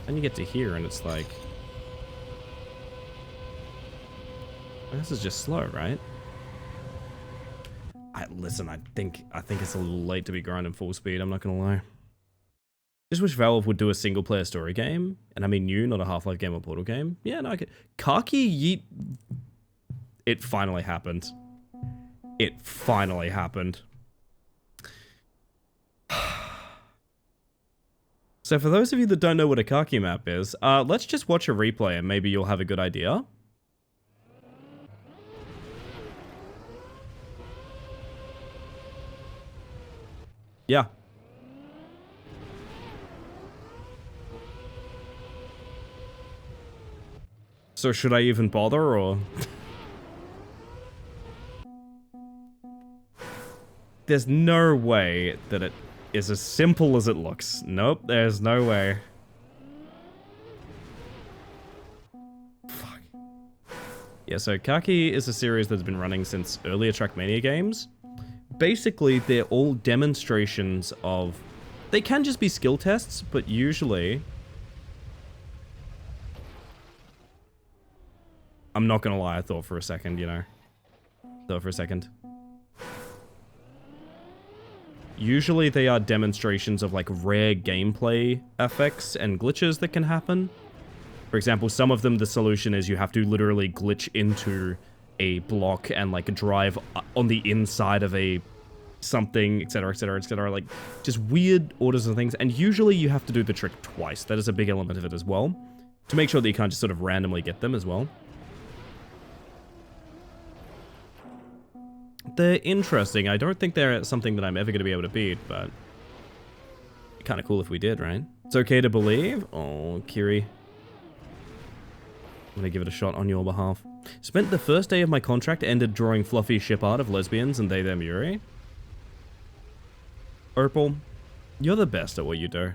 And you get to here and it's like... This is just slow, right? Listen, I think it's a little late to be grinding full speed, I'm not gonna lie. Just wish Valve would do a single player story game. And I mean you, not a Half-Life game or Portal game. Yeah, no, I could... Kaki Yeet... It finally happened. It finally happened. So for those of you that don't know what a Kaki map is, let's just watch a replay and maybe you'll have a good idea. Yeah. So should I even bother, or... There's no way that it is as simple as it looks. Nope, there's no way. Fuck. Yeah, so Kaki is a series that's been running since earlier Trackmania games. Basically, they're all demonstrations of... They can just be skill tests, but usually... I'm not gonna lie, I thought for a second, you know. Thought for a second. Usually they are demonstrations of like rare gameplay effects and glitches that can happen. For example, some of them, the solution is you have to literally glitch into a block and like drive on the inside of a something, etc., etc., etc. Like, just weird orders and things. And usually you have to do the trick twice. That is a big element of it as well. To make sure that you can't just sort of randomly get them as well. They're interesting. I don't think they're something that I'm ever going to be able to beat, but kind of cool if we did, right? It's okay to believe. Oh, Kiri. I'm going to give it a shot on your behalf. Spent the first day of my contract ended drawing fluffy ship art of lesbians and they, them, Yuri. Opal, you're the best at what you do.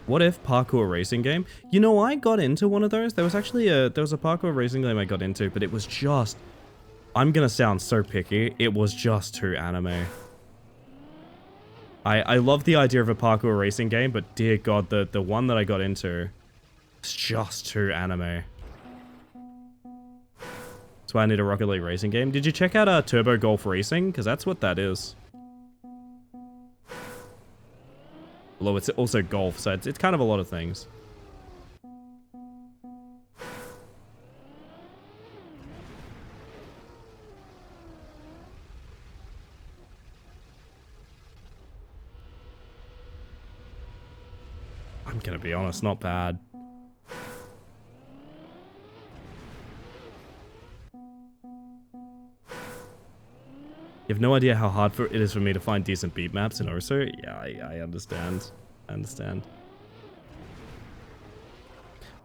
What if parkour racing game? You know, I got into one of those. There was actually a parkour racing game I got into, but it was just, I'm gonna sound so picky, it was just too anime. I love the idea of a parkour racing game, but dear god, the one that I got into is just too anime. That's why I need a Rocket League racing game. Did you check out Turbo Golf Racing? Because that's what that is. Although it's also golf, so it's kind of a lot of things. I'm gonna be honest, not bad. You have no idea how hard it is for me to find decent beat maps in Osu? Yeah, I understand. I understand.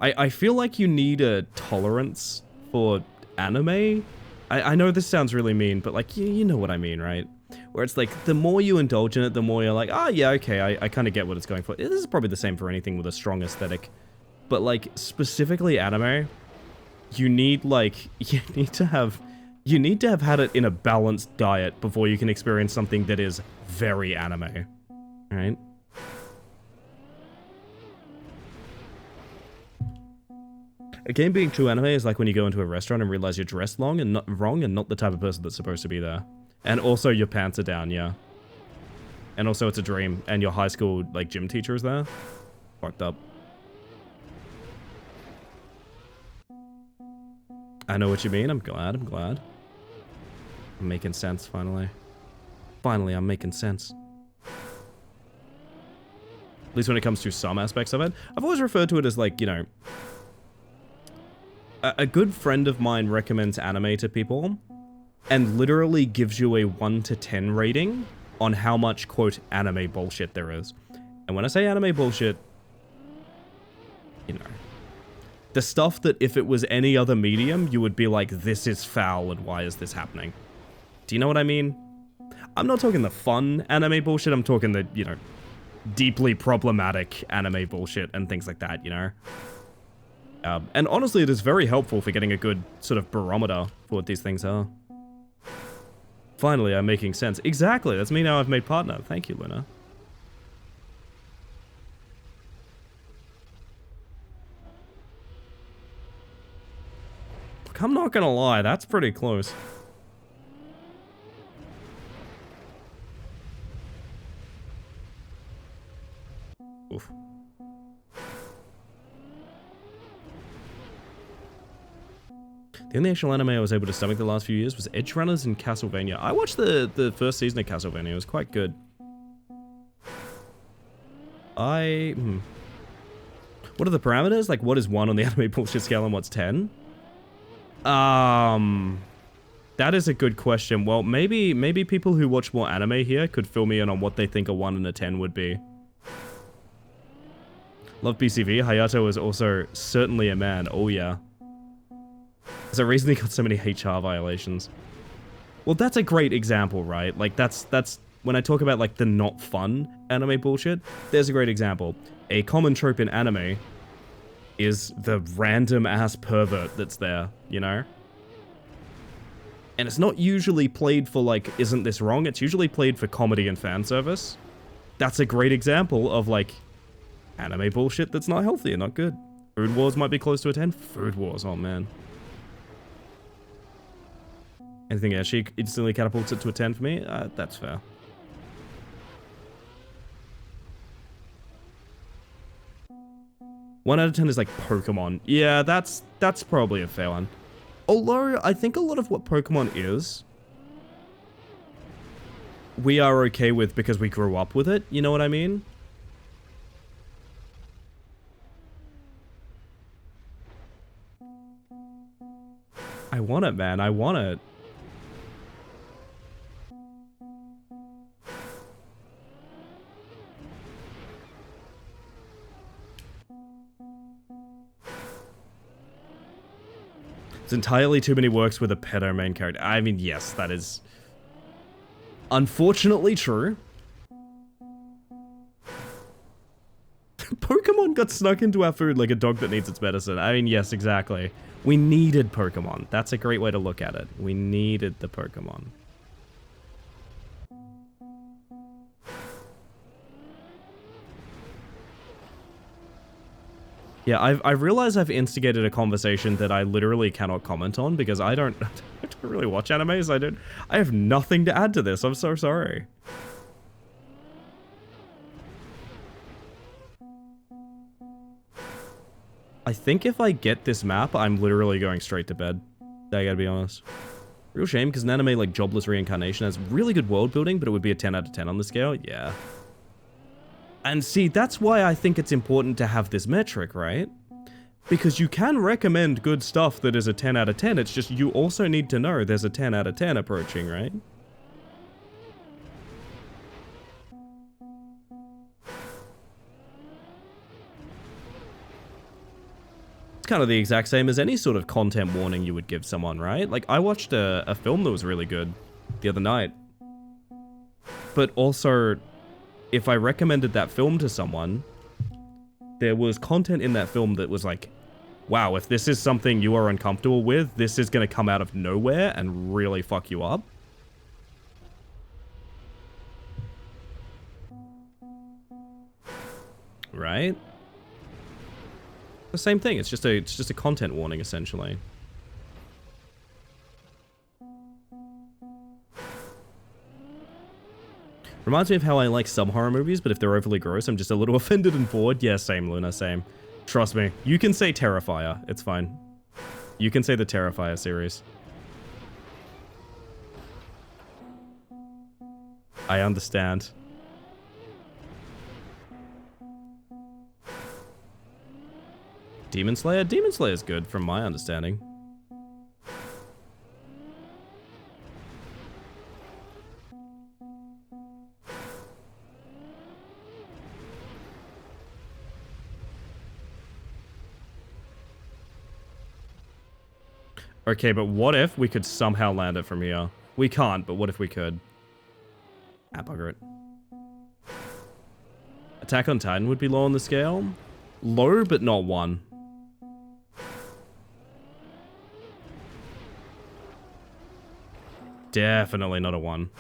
I feel like you need a tolerance for anime. I know this sounds really mean, but like, you know what I mean, right? Where it's like, the more you indulge in it, the more you're like, oh yeah, okay, I kind of get what it's going for. This is probably the same for anything with a strong aesthetic. But like, specifically anime, you need like, you need to have had it in a balanced diet before you can experience something that is very anime. Alright? A game being true anime is like when you go into a restaurant and realize you're dressed wrong and not the type of person that's supposed to be there. And also your pants are down, yeah. And also it's a dream, and your high school like gym teacher is there. Fucked up. I know what you mean, I'm glad. I'm making sense, finally. Finally, I'm making sense. At least when it comes to some aspects of it. I've always referred to it as like, you know, a good friend of mine recommends anime to people and literally gives you a 1 to 10 rating on how much, quote, anime bullshit there is. And when I say anime bullshit, you know, the stuff that if it was any other medium, you would be like, this is foul and why is this happening? Do you know what I mean? I'm not talking the fun anime bullshit, I'm talking the, you know, deeply problematic anime bullshit and things like that, you know? And honestly, it is very helpful for getting a good sort of barometer for what these things are. Finally, I'm making sense. Exactly, that's me now I've made partner. Thank you, Luna. Look, I'm not gonna lie, that's pretty close. Oof. The only actual anime I was able to stomach the last few years was Edge Runners and Castlevania. I watched the first season of Castlevania. It was quite good. What are the parameters? Like, what is 1 on the anime bullshit scale and what's 10? That is a good question. Well, maybe people who watch more anime here could fill me in on what they think a 1 and a 10 would be. Love PCV. Hayato is also certainly a man. Oh, yeah. There's a reason he got so many HR violations. Well, that's a great example, right? Like, that's when I talk about, like, the not fun anime bullshit, there's a great example. A common trope in anime is the random-ass pervert that's there, you know? And it's not usually played for, like, isn't this wrong? It's usually played for comedy and fan service. That's a great example of, like, anime bullshit that's not healthy and not good. Food Wars might be close to a 10. Food Wars, oh man. Anything actually instantly catapults it to a 10 for me? That's fair. One out of 10 is like Pokemon. Yeah, that's probably a fair one. Although, I think a lot of what Pokemon is, we are okay with because we grew up with it, you know what I mean? I want it, man. I want it. It's entirely too many works with a pedo main character. I mean, yes, that is unfortunately true. Pokemon got snuck into our food like a dog that needs its medicine. I mean, yes, exactly. We needed Pokemon. That's a great way to look at it. We needed the Pokemon. Yeah, I've realized I've instigated a conversation that I literally cannot comment on because I don't really watch animes. I have nothing to add to this. I'm so sorry. I think if I get this map, I'm literally going straight to bed. I gotta be honest. Real shame, because an anime like Jobless Reincarnation has really good world building, but it would be a 10 out of 10 on the scale. Yeah. And see, that's why I think it's important to have this metric, right? Because you can recommend good stuff that is a 10 out of 10, it's just you also need to know there's a 10 out of 10 approaching, right? It's kind of the exact same as any sort of content warning you would give someone, right? Like, I watched a film that was really good the other night. But also, if I recommended that film to someone, there was content in that film that was like, wow, if this is something you are uncomfortable with, this is going to come out of nowhere and really fuck you up. Right? The same thing. It's just a content warning, essentially. Reminds me of how I like some horror movies, but if they're overly gross, I'm just a little offended and bored. Yeah, same, Luna, same. Trust me. You can say Terrifier. It's fine. You can say the Terrifier series. I understand. Demon Slayer? Demon Slayer is good, from my understanding. Okay, but what if we could somehow land it from here? We can't, but what if we could? Ah, bugger it. Attack on Titan would be low on the scale. Low, but not 1. Definitely not a 1.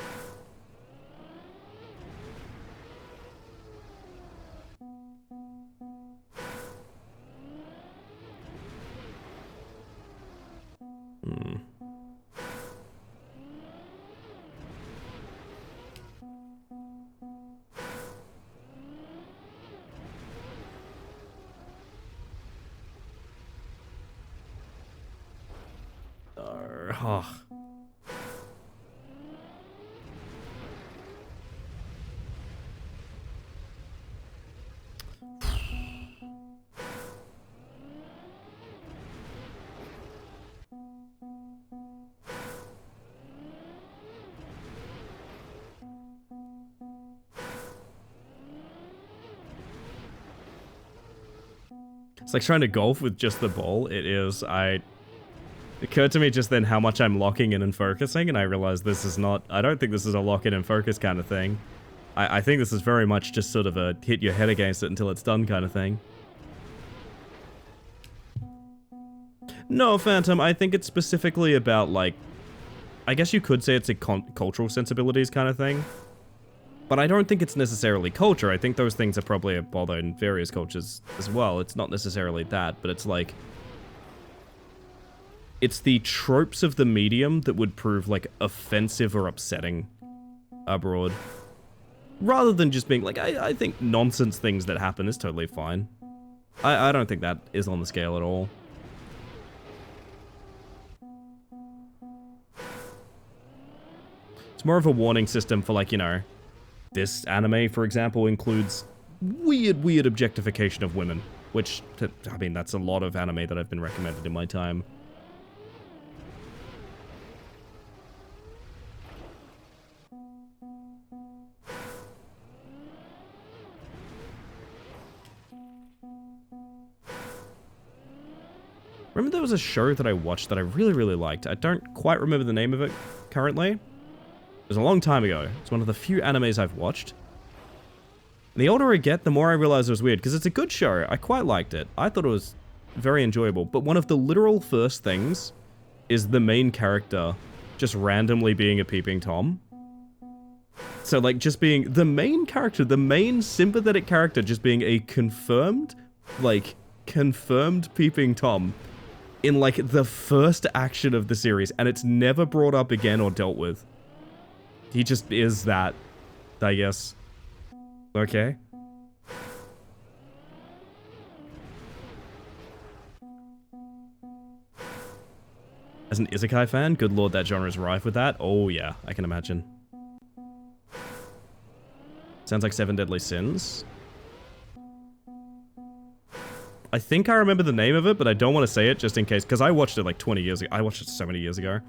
Oh. It's like trying to golf with just the ball. It is. It occurred to me just then how much I'm locking in and focusing, and I realized this is not... I don't think this is a lock in and focus kind of thing. I think this is very much just sort of a hit your head against it until it's done kind of thing. No, Phantom, I think it's specifically about, like... I guess you could say it's a cultural sensibilities kind of thing. But I don't think it's necessarily culture. I think those things are probably, although in various cultures as well, it's not necessarily that, but it's like... It's the tropes of the medium that would prove, like, offensive or upsetting abroad. Rather than just being like, I think nonsense things that happen is totally fine. I don't think that is on the scale at all. It's more of a warning system for, like, you know, this anime, for example, includes weird objectification of women. Which, I mean, that's a lot of anime that I've been recommended in my time. Remember there was a show that I watched that I really liked. I don't quite remember the name of it currently. It was a long time ago. It's one of the few animes I've watched. And the older I get, the more I realize it was weird, because it's a good show. I quite liked it. I thought it was very enjoyable. But one of the literal first things is the main character just randomly being a peeping Tom. So, like, just being the main character, the main sympathetic character just being a confirmed peeping Tom in, like, the first action of the series, and it's never brought up again or dealt with. He just is that, I guess. Okay. As an isekai fan, good lord, that genre is rife with that. Oh yeah, I can imagine. Sounds like Seven Deadly Sins. I think I remember the name of it, but I don't want to say it just in case, because I watched it like 20 years ago. I watched it so many years ago.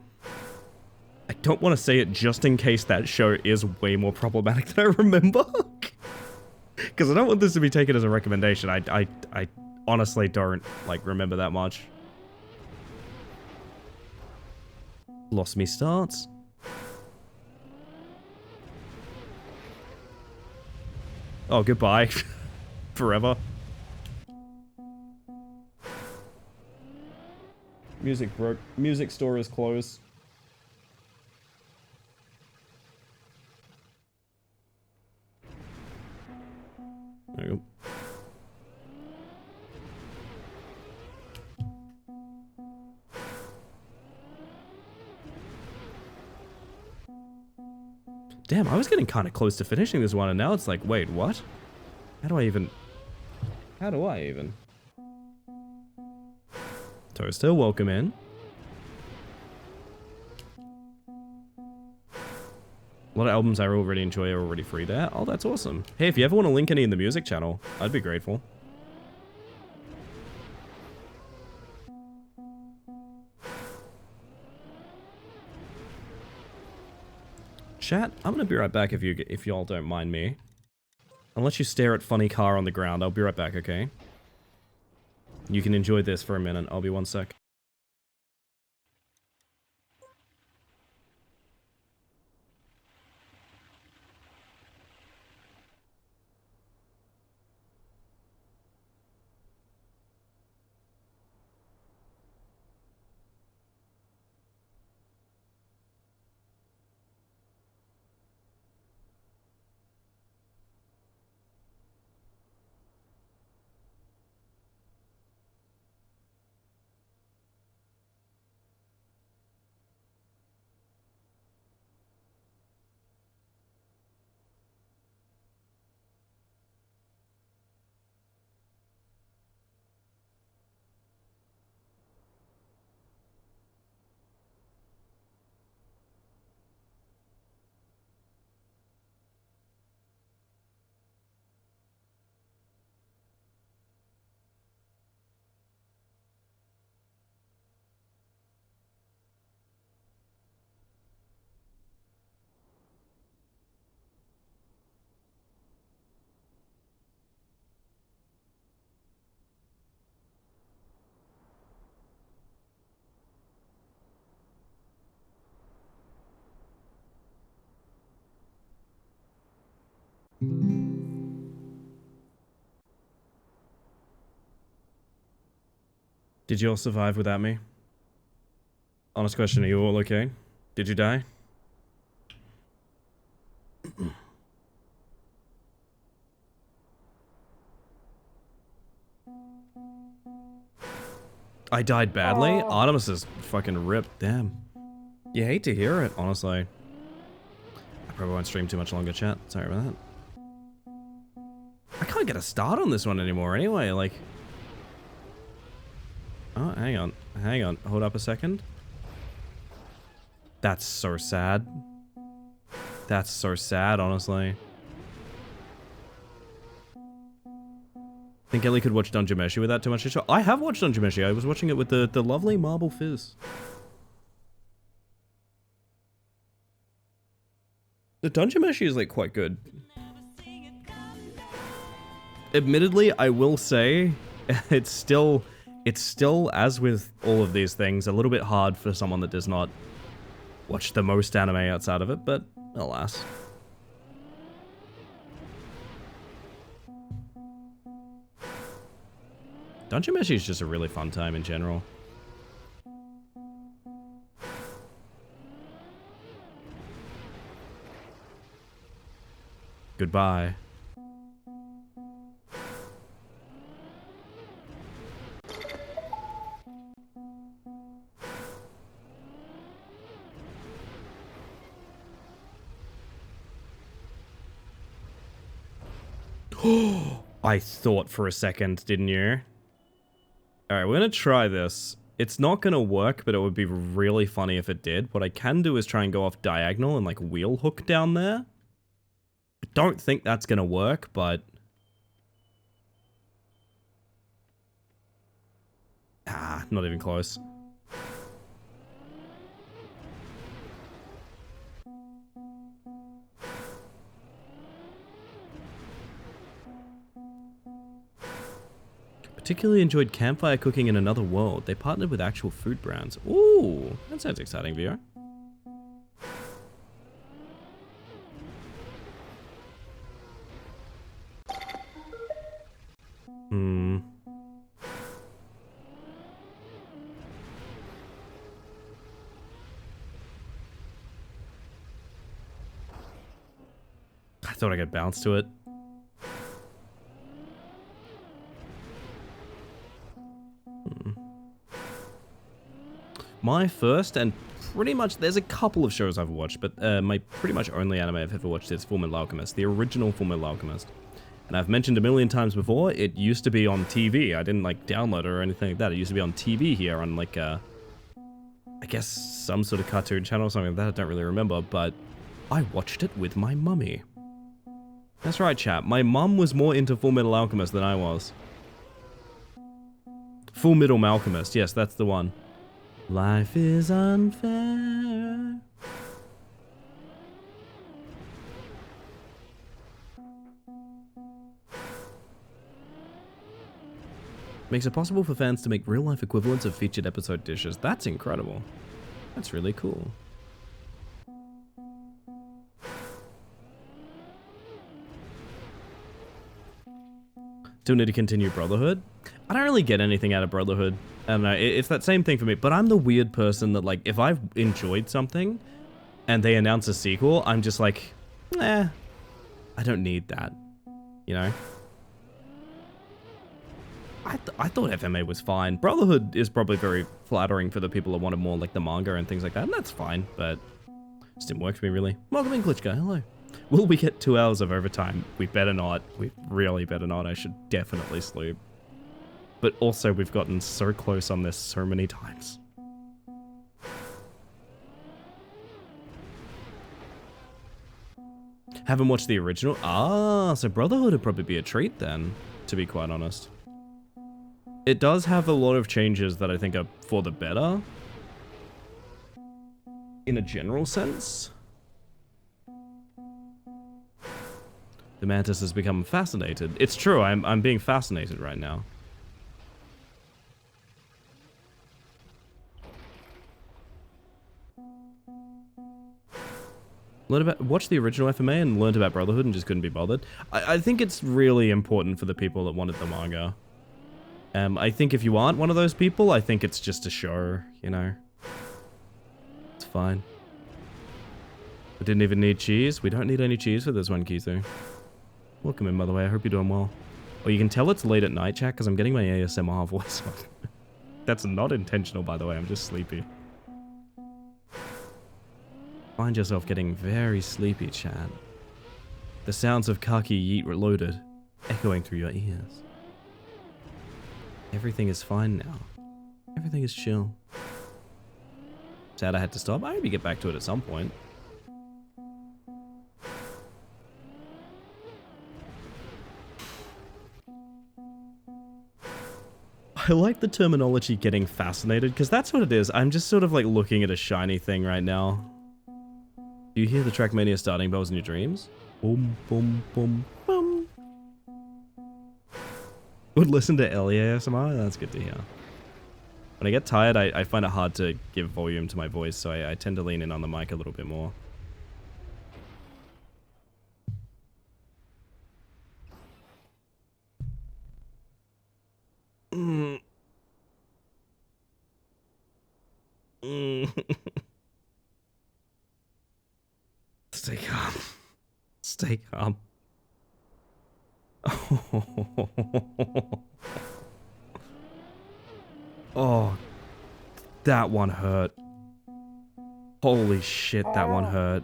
I don't want to say it just in case that show is way more problematic than I remember. Because I don't want this to be taken as a recommendation. I honestly don't, like, remember that much. Lost me starts. Oh, goodbye. Forever. Music broke. Music store is closed. There you go. Damn, I was getting kind of close to finishing this one, and now it's like, wait, what? How do I even... Toaster, welcome in. A lot of albums I already enjoy are already free there. Oh, that's awesome. Hey, if you ever want to link any in the music channel, I'd be grateful. Chat, I'm gonna be right back if y'all don't mind me. Unless you stare at funny car on the ground, I'll be right back, okay? You can enjoy this for a minute. I'll be 1 sec. Did you all survive without me? Honest question, are you all okay? Did you die? I died badly? Artemis is fucking ripped, damn. You hate to hear it, honestly. I probably won't stream too much longer, chat. Sorry about that. I can't get a start on this one anymore anyway, like... Oh, hang on, hold up a second. That's so sad. That's so sad, honestly. Think Ellie could watch Dungeon Meshi without too much issue? I have watched Dungeon Meshi. I was watching it with the lovely Marble Fizz. The Dungeon Meshi is like quite good. Admittedly, I will say it's still, as with all of these things, a little bit hard for someone that does not watch the most anime outside of it, but alas. Dungeon Meshi is just a really fun time in general. Goodbye. I thought for a second, didn't you? Alright, we're gonna try this. It's not gonna work, but it would be really funny if it did. What I can do is try and go off diagonal and like wheel hook down there. I don't think that's gonna work, but... Ah, not even close. Particularly enjoyed campfire cooking in another world. They partnered with actual food brands. Ooh, that sounds exciting, VR. I thought I could bounce to it. My first and pretty much, there's a couple of shows I've watched, but my pretty much only anime I've ever watched is Fullmetal Alchemist, the original Fullmetal Alchemist. And I've mentioned a million times before, it used to be on TV. I didn't like download it or anything like that. It used to be on TV here on like I guess some sort of cartoon channel or something like that. I don't really remember, but I watched it with my mummy. That's right, chat. My mum was more into Fullmetal Alchemist than I was. Fullmetal Alchemist, yes, that's the one. Life is unfair. Makes it possible for fans to make real-life equivalents of featured episode dishes. That's incredible. That's really cool. Still need to continue Brotherhood? I don't really get anything out of Brotherhood. I don't know, it's that same thing for me, but I'm the weird person that, like, if I've enjoyed something and they announce a sequel, I'm just like, I don't need that, you know? I thought FMA was fine. Brotherhood is probably very flattering for the people that wanted more, like, the manga and things like that, and that's fine, but it just didn't work for me, really. Welcome in, Glitch Guy, hello. Will we get 2 hours of overtime? We better not. We really better not. I should definitely sleep. But also, we've gotten so close on this so many times. Haven't watched the original? Ah, so Brotherhood would probably be a treat then, to be quite honest. It does have a lot of changes that I think are for the better. In a general sense. The Mantis has become fascinated. It's true, I'm being fascinated right now. Watched the original FMA and learned about Brotherhood and just couldn't be bothered. I think it's really important for the people that wanted the manga. I think if you aren't one of those people, I think it's just a show, you know. It's fine. I didn't even need cheese. We don't need any cheese for this one, Kizu. Welcome in, by the way. I hope you're doing well. Oh, you can tell it's late at night, chat, because I'm getting my ASMR voice on. That's not intentional, by the way. I'm just sleepy. Find yourself getting very sleepy, chat. The sounds of Kaki Yeet Reloaded echoing through your ears. Everything is fine now. Everything is chill. Sad I had to stop. I hope you get back to it at some point. I like the terminology getting fascinated, because that's what it is. I'm just sort of like looking at a shiny thing right now. Do you hear the Trackmania starting bells in your dreams? Boom, boom, boom, boom. Would listen to Ellie ASMR? That's good to hear. When I get tired, I find it hard to give volume to my voice, so I tend to lean in on the mic a little bit more. Mm. Mm. Stay calm. Stay calm. Oh, that one hurt. Holy shit, that one hurt.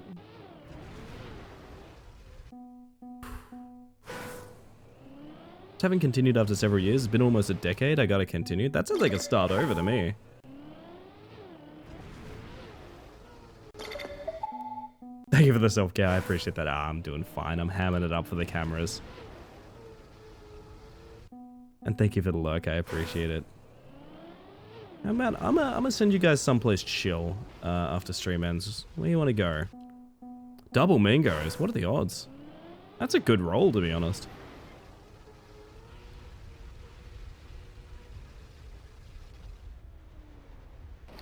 Having continued after several years, it's been almost a decade, I gotta continue. That sounds like a start over to me. Thank you for the self-care, I appreciate that. I'm doing fine, I'm hamming it up for the cameras. And thank you for the lurk, I appreciate it. Now, man, I'm gonna send you guys someplace chill after stream ends. Where you wanna go? Double Mingos, what are the odds? That's a good roll, to be honest.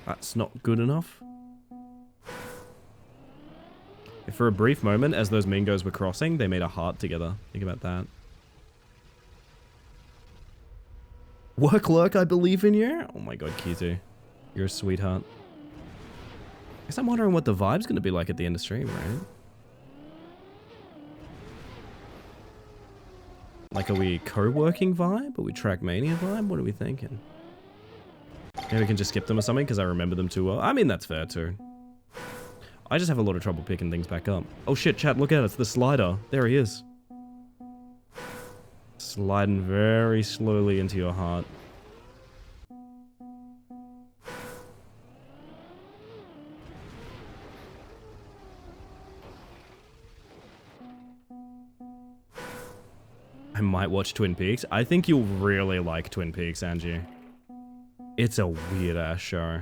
That's not good enough. If for a brief moment, as those Mingos were crossing, they made a heart together. Think about that. Work lurk, I believe in you. Oh my god, Kizu. You're a sweetheart. I guess I'm wondering what the vibe's gonna be like at the end of stream, right? Like, are we co-working vibe? Are we Trackmania vibe? What are we thinking? Maybe we can just skip them or something because I remember them too well. I mean, that's fair too. I just have a lot of trouble picking things back up. Oh shit, chat, look at it. It's the slider. There he is. Sliding very slowly into your heart. I might watch Twin Peaks. I think you'll really like Twin Peaks, Angie. It's a weird-ass show.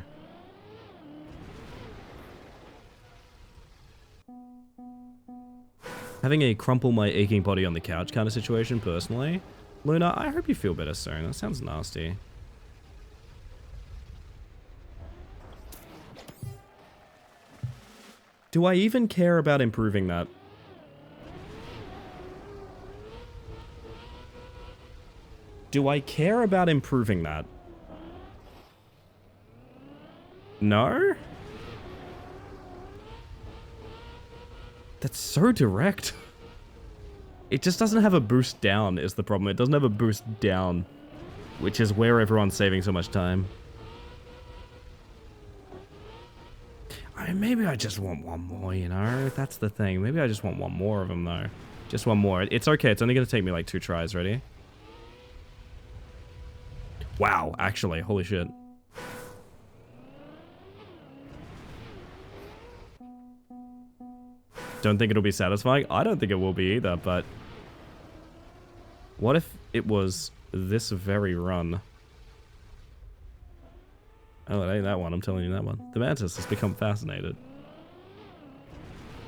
Having a crumple my aching body on the couch kind of situation, personally. Luna, I hope you feel better soon. That sounds nasty. Do I even care about improving that? Do I care about improving that? No? That's so direct. It just doesn't have a boost down is the problem. It doesn't have a boost down, which is where everyone's saving so much time. I mean, maybe I just want one more, you know? That's the thing. Maybe I just want one more of them, though. Just one more. It's okay. It's only going to take me like 2 tries. Ready? Wow, actually. Holy shit. Don't think it'll be satisfying? I don't think it will be either, but... What if it was this very run? Oh, it ain't that one, I'm telling you that one. The Mantis has become fascinated.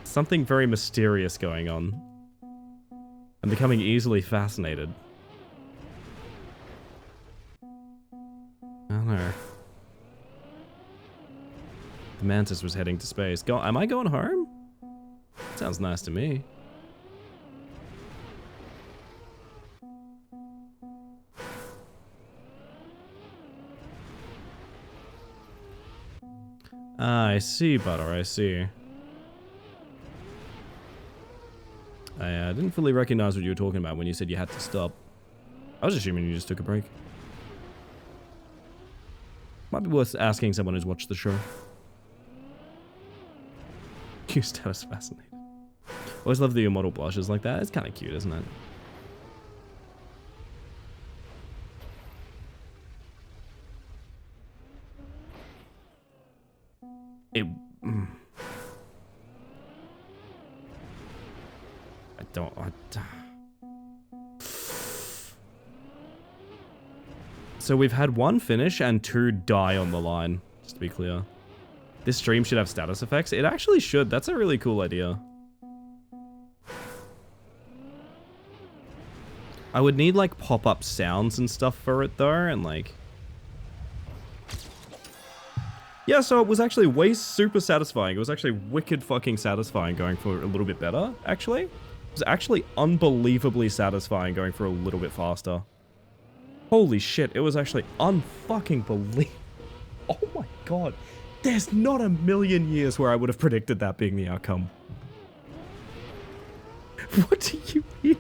Something very mysterious going on. I'm becoming easily fascinated. I don't know. The Mantis was heading to space. Am I going home? Sounds nice to me. Ah, I see, Butter, I see. I didn't fully recognize what you were talking about when you said you had to stop. I was assuming you just took a break. Might be worth asking someone who's watched the show. You status fascinated. Always love the immortal blushes like that. It's kind of cute, isn't it? So we've had 1 finish and 2 die on the line, just to be clear. This stream should have status effects. It actually should. That's a really cool idea. I would need like pop-up sounds and stuff for it though, and like... Yeah, so it was actually way super satisfying. It was actually wicked fucking satisfying going for a little bit better, actually. It was actually unbelievably satisfying going for a little bit faster. Holy shit, it was actually unfucking believable. Oh my god. There's not a million years where I would have predicted that being the outcome. What do you mean?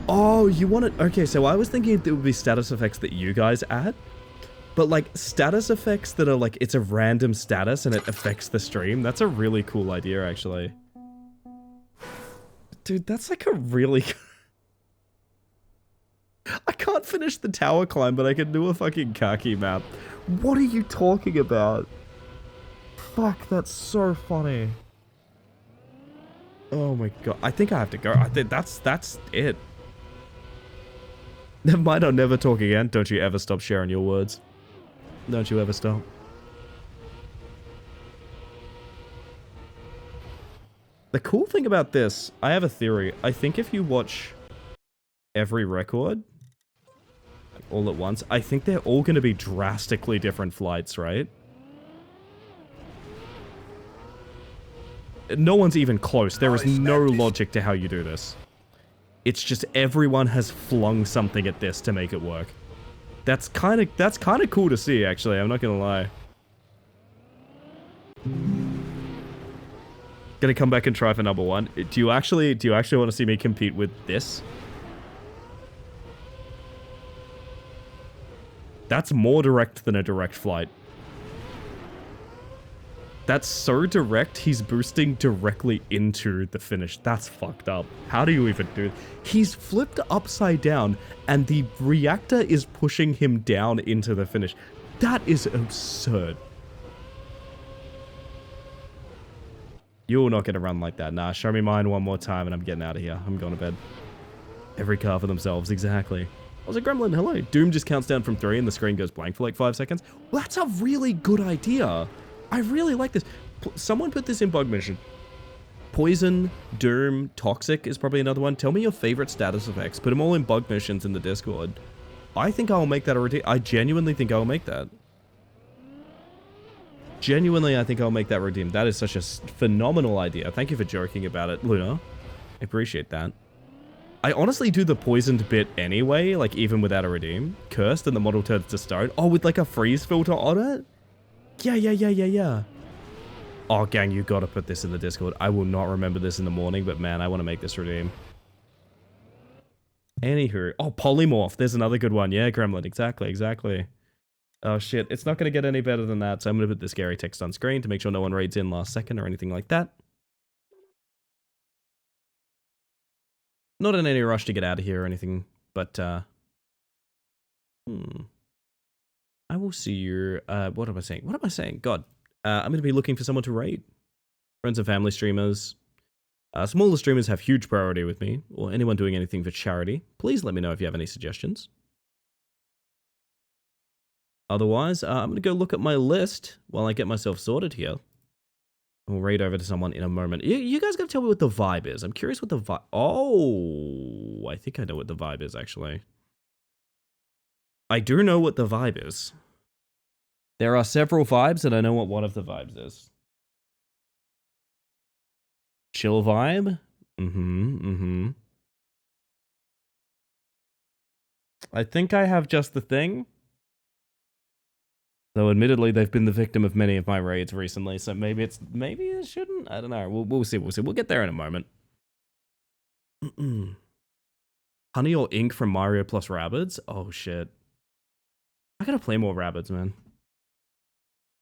Oh, you want it? Okay, so I was thinking it would be status effects that you guys add. But like status effects that are like, it's a random status and it affects the stream. That's a really cool idea, actually. Dude, that's like a really... I can't finish the tower climb, but I can do a fucking khaki map. What are you talking about? Fuck, that's so funny. Oh my god. I think I have to go. I think that's it. Never mind, I'll never talk again. Don't you ever stop sharing your words. Don't you ever stop. The cool thing about this, I have a theory. I think if you watch every record, like all at once, I think they're all going to be drastically different flights, right? No one's even close. There is no logic to how you do this. It's just everyone has flung something at this to make it work. That's kind of cool to see, actually. I'm not gonna lie. Gonna come back and try for number 1. Do you actually want to see me compete with this? That's more direct than a direct flight. That's so direct, he's boosting directly into the finish. That's fucked up. How do you even do it? He's flipped upside down, and the reactor is pushing him down into the finish. That is absurd. You're not going to run like that. Nah, show me mine one more time, and I'm getting out of here. I'm going to bed. Every car for themselves, exactly. I was a gremlin, hello. Doom just counts down from 3, and the screen goes blank for like 5 seconds. Well, that's a really good idea. I really like this. Someone put this in Bug Mission. Poison, Doom, Toxic is probably another one. Tell me your favorite status effects. Put them all in Bug Missions in the Discord. I think I'll make that a redeem. I genuinely think I'll make that. Genuinely, I think I'll make that redeem. That is such a phenomenal idea. Thank you for joking about it, Luna. I appreciate that. I honestly do the poisoned bit anyway, like even without a redeem. Cursed and the model turns to stone. Oh, with like a freeze filter on it? Yeah. Oh, gang, you gotta put this in the Discord. I will not remember this in the morning, but man, I want to make this redeem. Anywho. Oh, Polymorph. There's another good one. Yeah, Gremlin. Exactly. Oh, shit. It's not going to get any better than that, so I'm going to put the scary text on screen to make sure no one raids in last second or anything like that. Not in any rush to get out of here or anything, but, I will see you. What am I saying? God. I'm going to be looking for someone to raid. Friends and family streamers. Smaller streamers have huge priority with me, or anyone doing anything for charity. Please let me know if you have any suggestions. Otherwise, I'm going to go look at my list while I get myself sorted here. We'll raid over to someone in a moment. You guys got to tell me what the vibe is. I'm curious what the vibe... Oh, I think I know what the vibe is, actually. I do know what the vibe is. There are several vibes, and I know what one of the vibes is. Chill vibe? I think I have just the thing. Though admittedly, they've been the victim of many of my raids recently, so maybe it shouldn't? I don't know. We'll see. We'll get there in a moment. Honey or ink from Mario plus Rabbids? Oh, shit. I gotta play more Rabbids, man.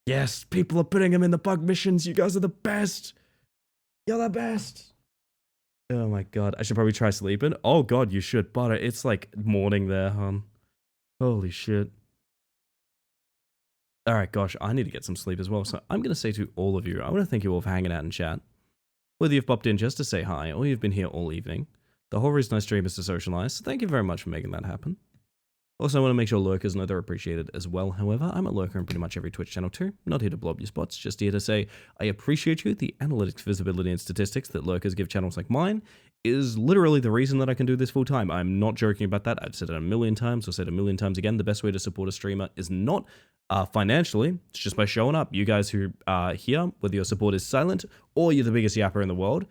Yes, people are putting them in the bug missions. You guys are the best. You're the best. Oh my god. I should probably try sleeping. Oh god, you should. But it's like morning there, hon. Holy shit. Alright, gosh, I need to get some sleep as well. So I'm going to say to all of you, I want to thank you all for hanging out in chat. Whether you've popped in just to say hi, or you've been here all evening. The whole reason I stream is to socialize, so thank you very much for making that happen. Also, I want to make sure lurkers know they're appreciated as well. However, I'm a lurker in pretty much every Twitch channel too. Not here to blow up your spots, just here to say I appreciate you. The analytics, visibility, and statistics that lurkers give channels like mine is literally the reason that I can do this full time. I'm not joking about that. I've said it a million times. I'll say it a million times again. The best way to support a streamer is not financially. It's just by showing up. You guys who are here, whether your support is silent or you're the biggest yapper in the world,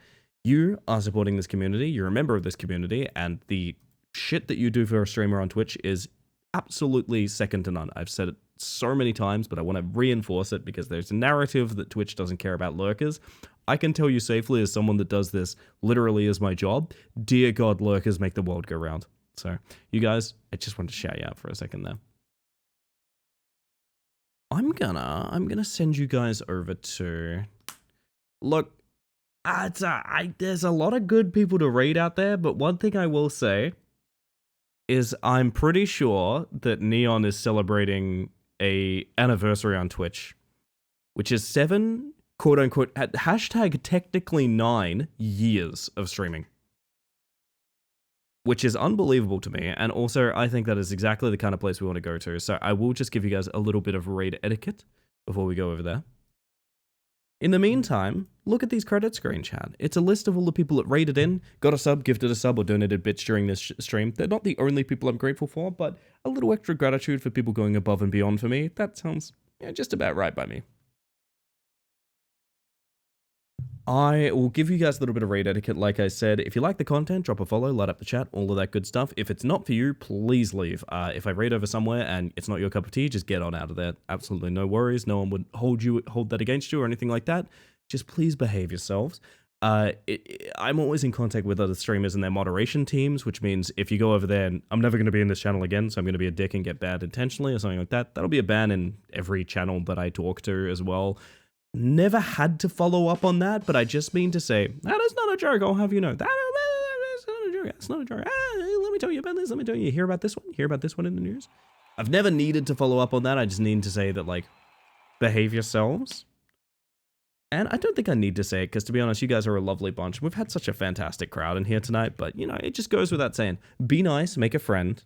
you are supporting this community. You're a member of this community, and the shit that you do for a streamer on Twitch is absolutely second to none. I've said it so many times, but I want to reinforce it because there's a narrative that Twitch doesn't care about lurkers. I can tell you safely, as someone that does this literally as my job, dear God, lurkers make the world go round. So, you guys, I just wanted to shout you out for a second there. I'm gonna send you guys over to... Look, there's a lot of good people to read out there, but one thing I will say is I'm pretty sure that Neon is celebrating a anniversary on Twitch, which is 7, quote unquote, at hashtag technically 9 years of streaming, which is unbelievable to me. And also, I think that is exactly the kind of place we want to go to. So I will just give you guys a little bit of raid etiquette before we go over there. In the meantime, look at these credit screen, chat. It's a list of all the people that raided in, got a sub, gifted a sub, or donated bits during this stream. They're not the only people I'm grateful for, but a little extra gratitude for people going above and beyond for me. That sounds just about right by me. I will give you guys a little bit of raid etiquette, like I said. If you like the content, drop a follow, light up the chat, all of that good stuff. If it's not for you, please leave. If I raid over somewhere and it's not your cup of tea, just get on out of there. Absolutely no worries. No one would hold that against you or anything like that. Just please behave yourselves. I'm always in contact with other streamers and their moderation teams, which means if you go over there and I'm never going to be in this channel again, so I'm going to be a dick and get banned intentionally or something like that, that'll be a ban in every channel that I talk to as well. Never had to follow up on that, but I just mean to say, that is not a joke, I'll have you know. That's not a joke, that's not a joke. Let me tell you about this, let me tell you, hear about this one in the news. I've never needed to follow up on that, I just need to say that, like, behave yourselves. And I don't think I need to say it, because to be honest, you guys are a lovely bunch. We've had such a fantastic crowd in here tonight, but, you know, it just goes without saying. Be nice, make a friend.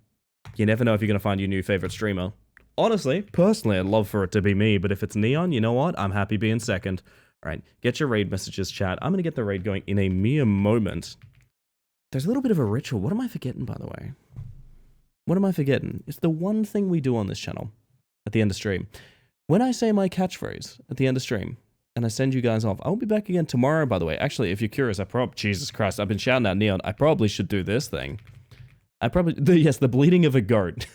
You never know if you're going to find your new favorite streamer. Honestly, personally, I'd love for it to be me, but if it's Neon, you know what? I'm happy being second. All right, get your raid messages, chat. I'm going to get the raid going in a mere moment. There's a little bit of a ritual. What am I forgetting, by the way? What am I forgetting? It's the one thing we do on this channel at the end of stream. When I say my catchphrase at the end of stream, and I send you guys off, I'll be back again tomorrow, by the way. Actually, if you're curious, Jesus Christ, I've been shouting out Neon. I probably should do this thing. Yes, the bleeding of a goat.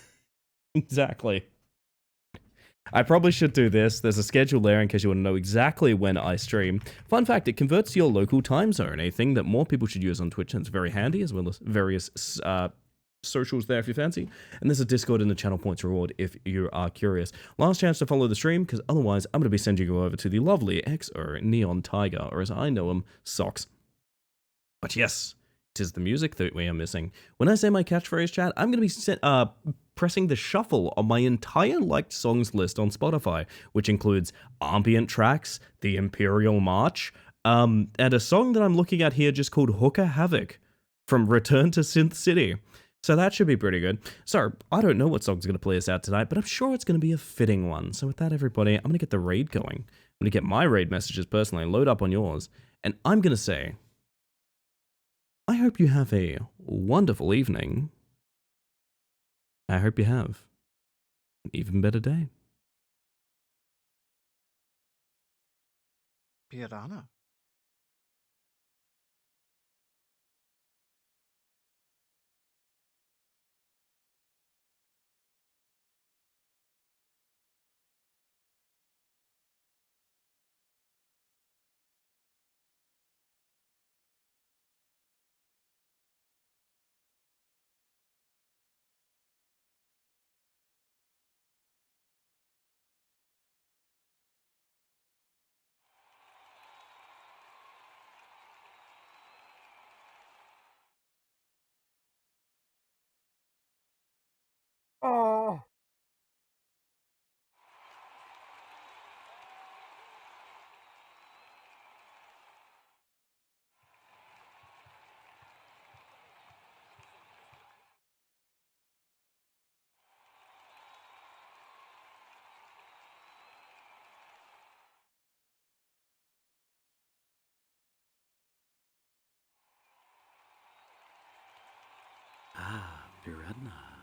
Exactly. I probably should do this. There's a schedule there in case you want to know exactly when I stream. Fun fact, it converts to your local time zone, a thing that more people should use on Twitch, and it's very handy, as well as various socials there if you fancy. And there's a Discord in the channel points reward if you are curious. Last chance to follow the stream, because otherwise I'm going to be sending you over to the lovely XO Neon Tiger, or as I know him, Socks. But yes, it is the music that we are missing. When I say my catchphrase, chat, I'm going to be pressing the shuffle on my entire liked songs list on Spotify, which includes ambient tracks, the Imperial March, and a song that I'm looking at here just called Hooker Havoc from Return to Synth City. So that should be pretty good. So, I don't know what song's going to play us out tonight, but I'm sure it's going to be a fitting one. So with that, everybody, I'm going to get the raid going. I'm going to get my raid messages personally, load up on yours, and I'm going to say, I hope you have a wonderful evening. I hope you have an even better day. Piranha. Oh. Piranha.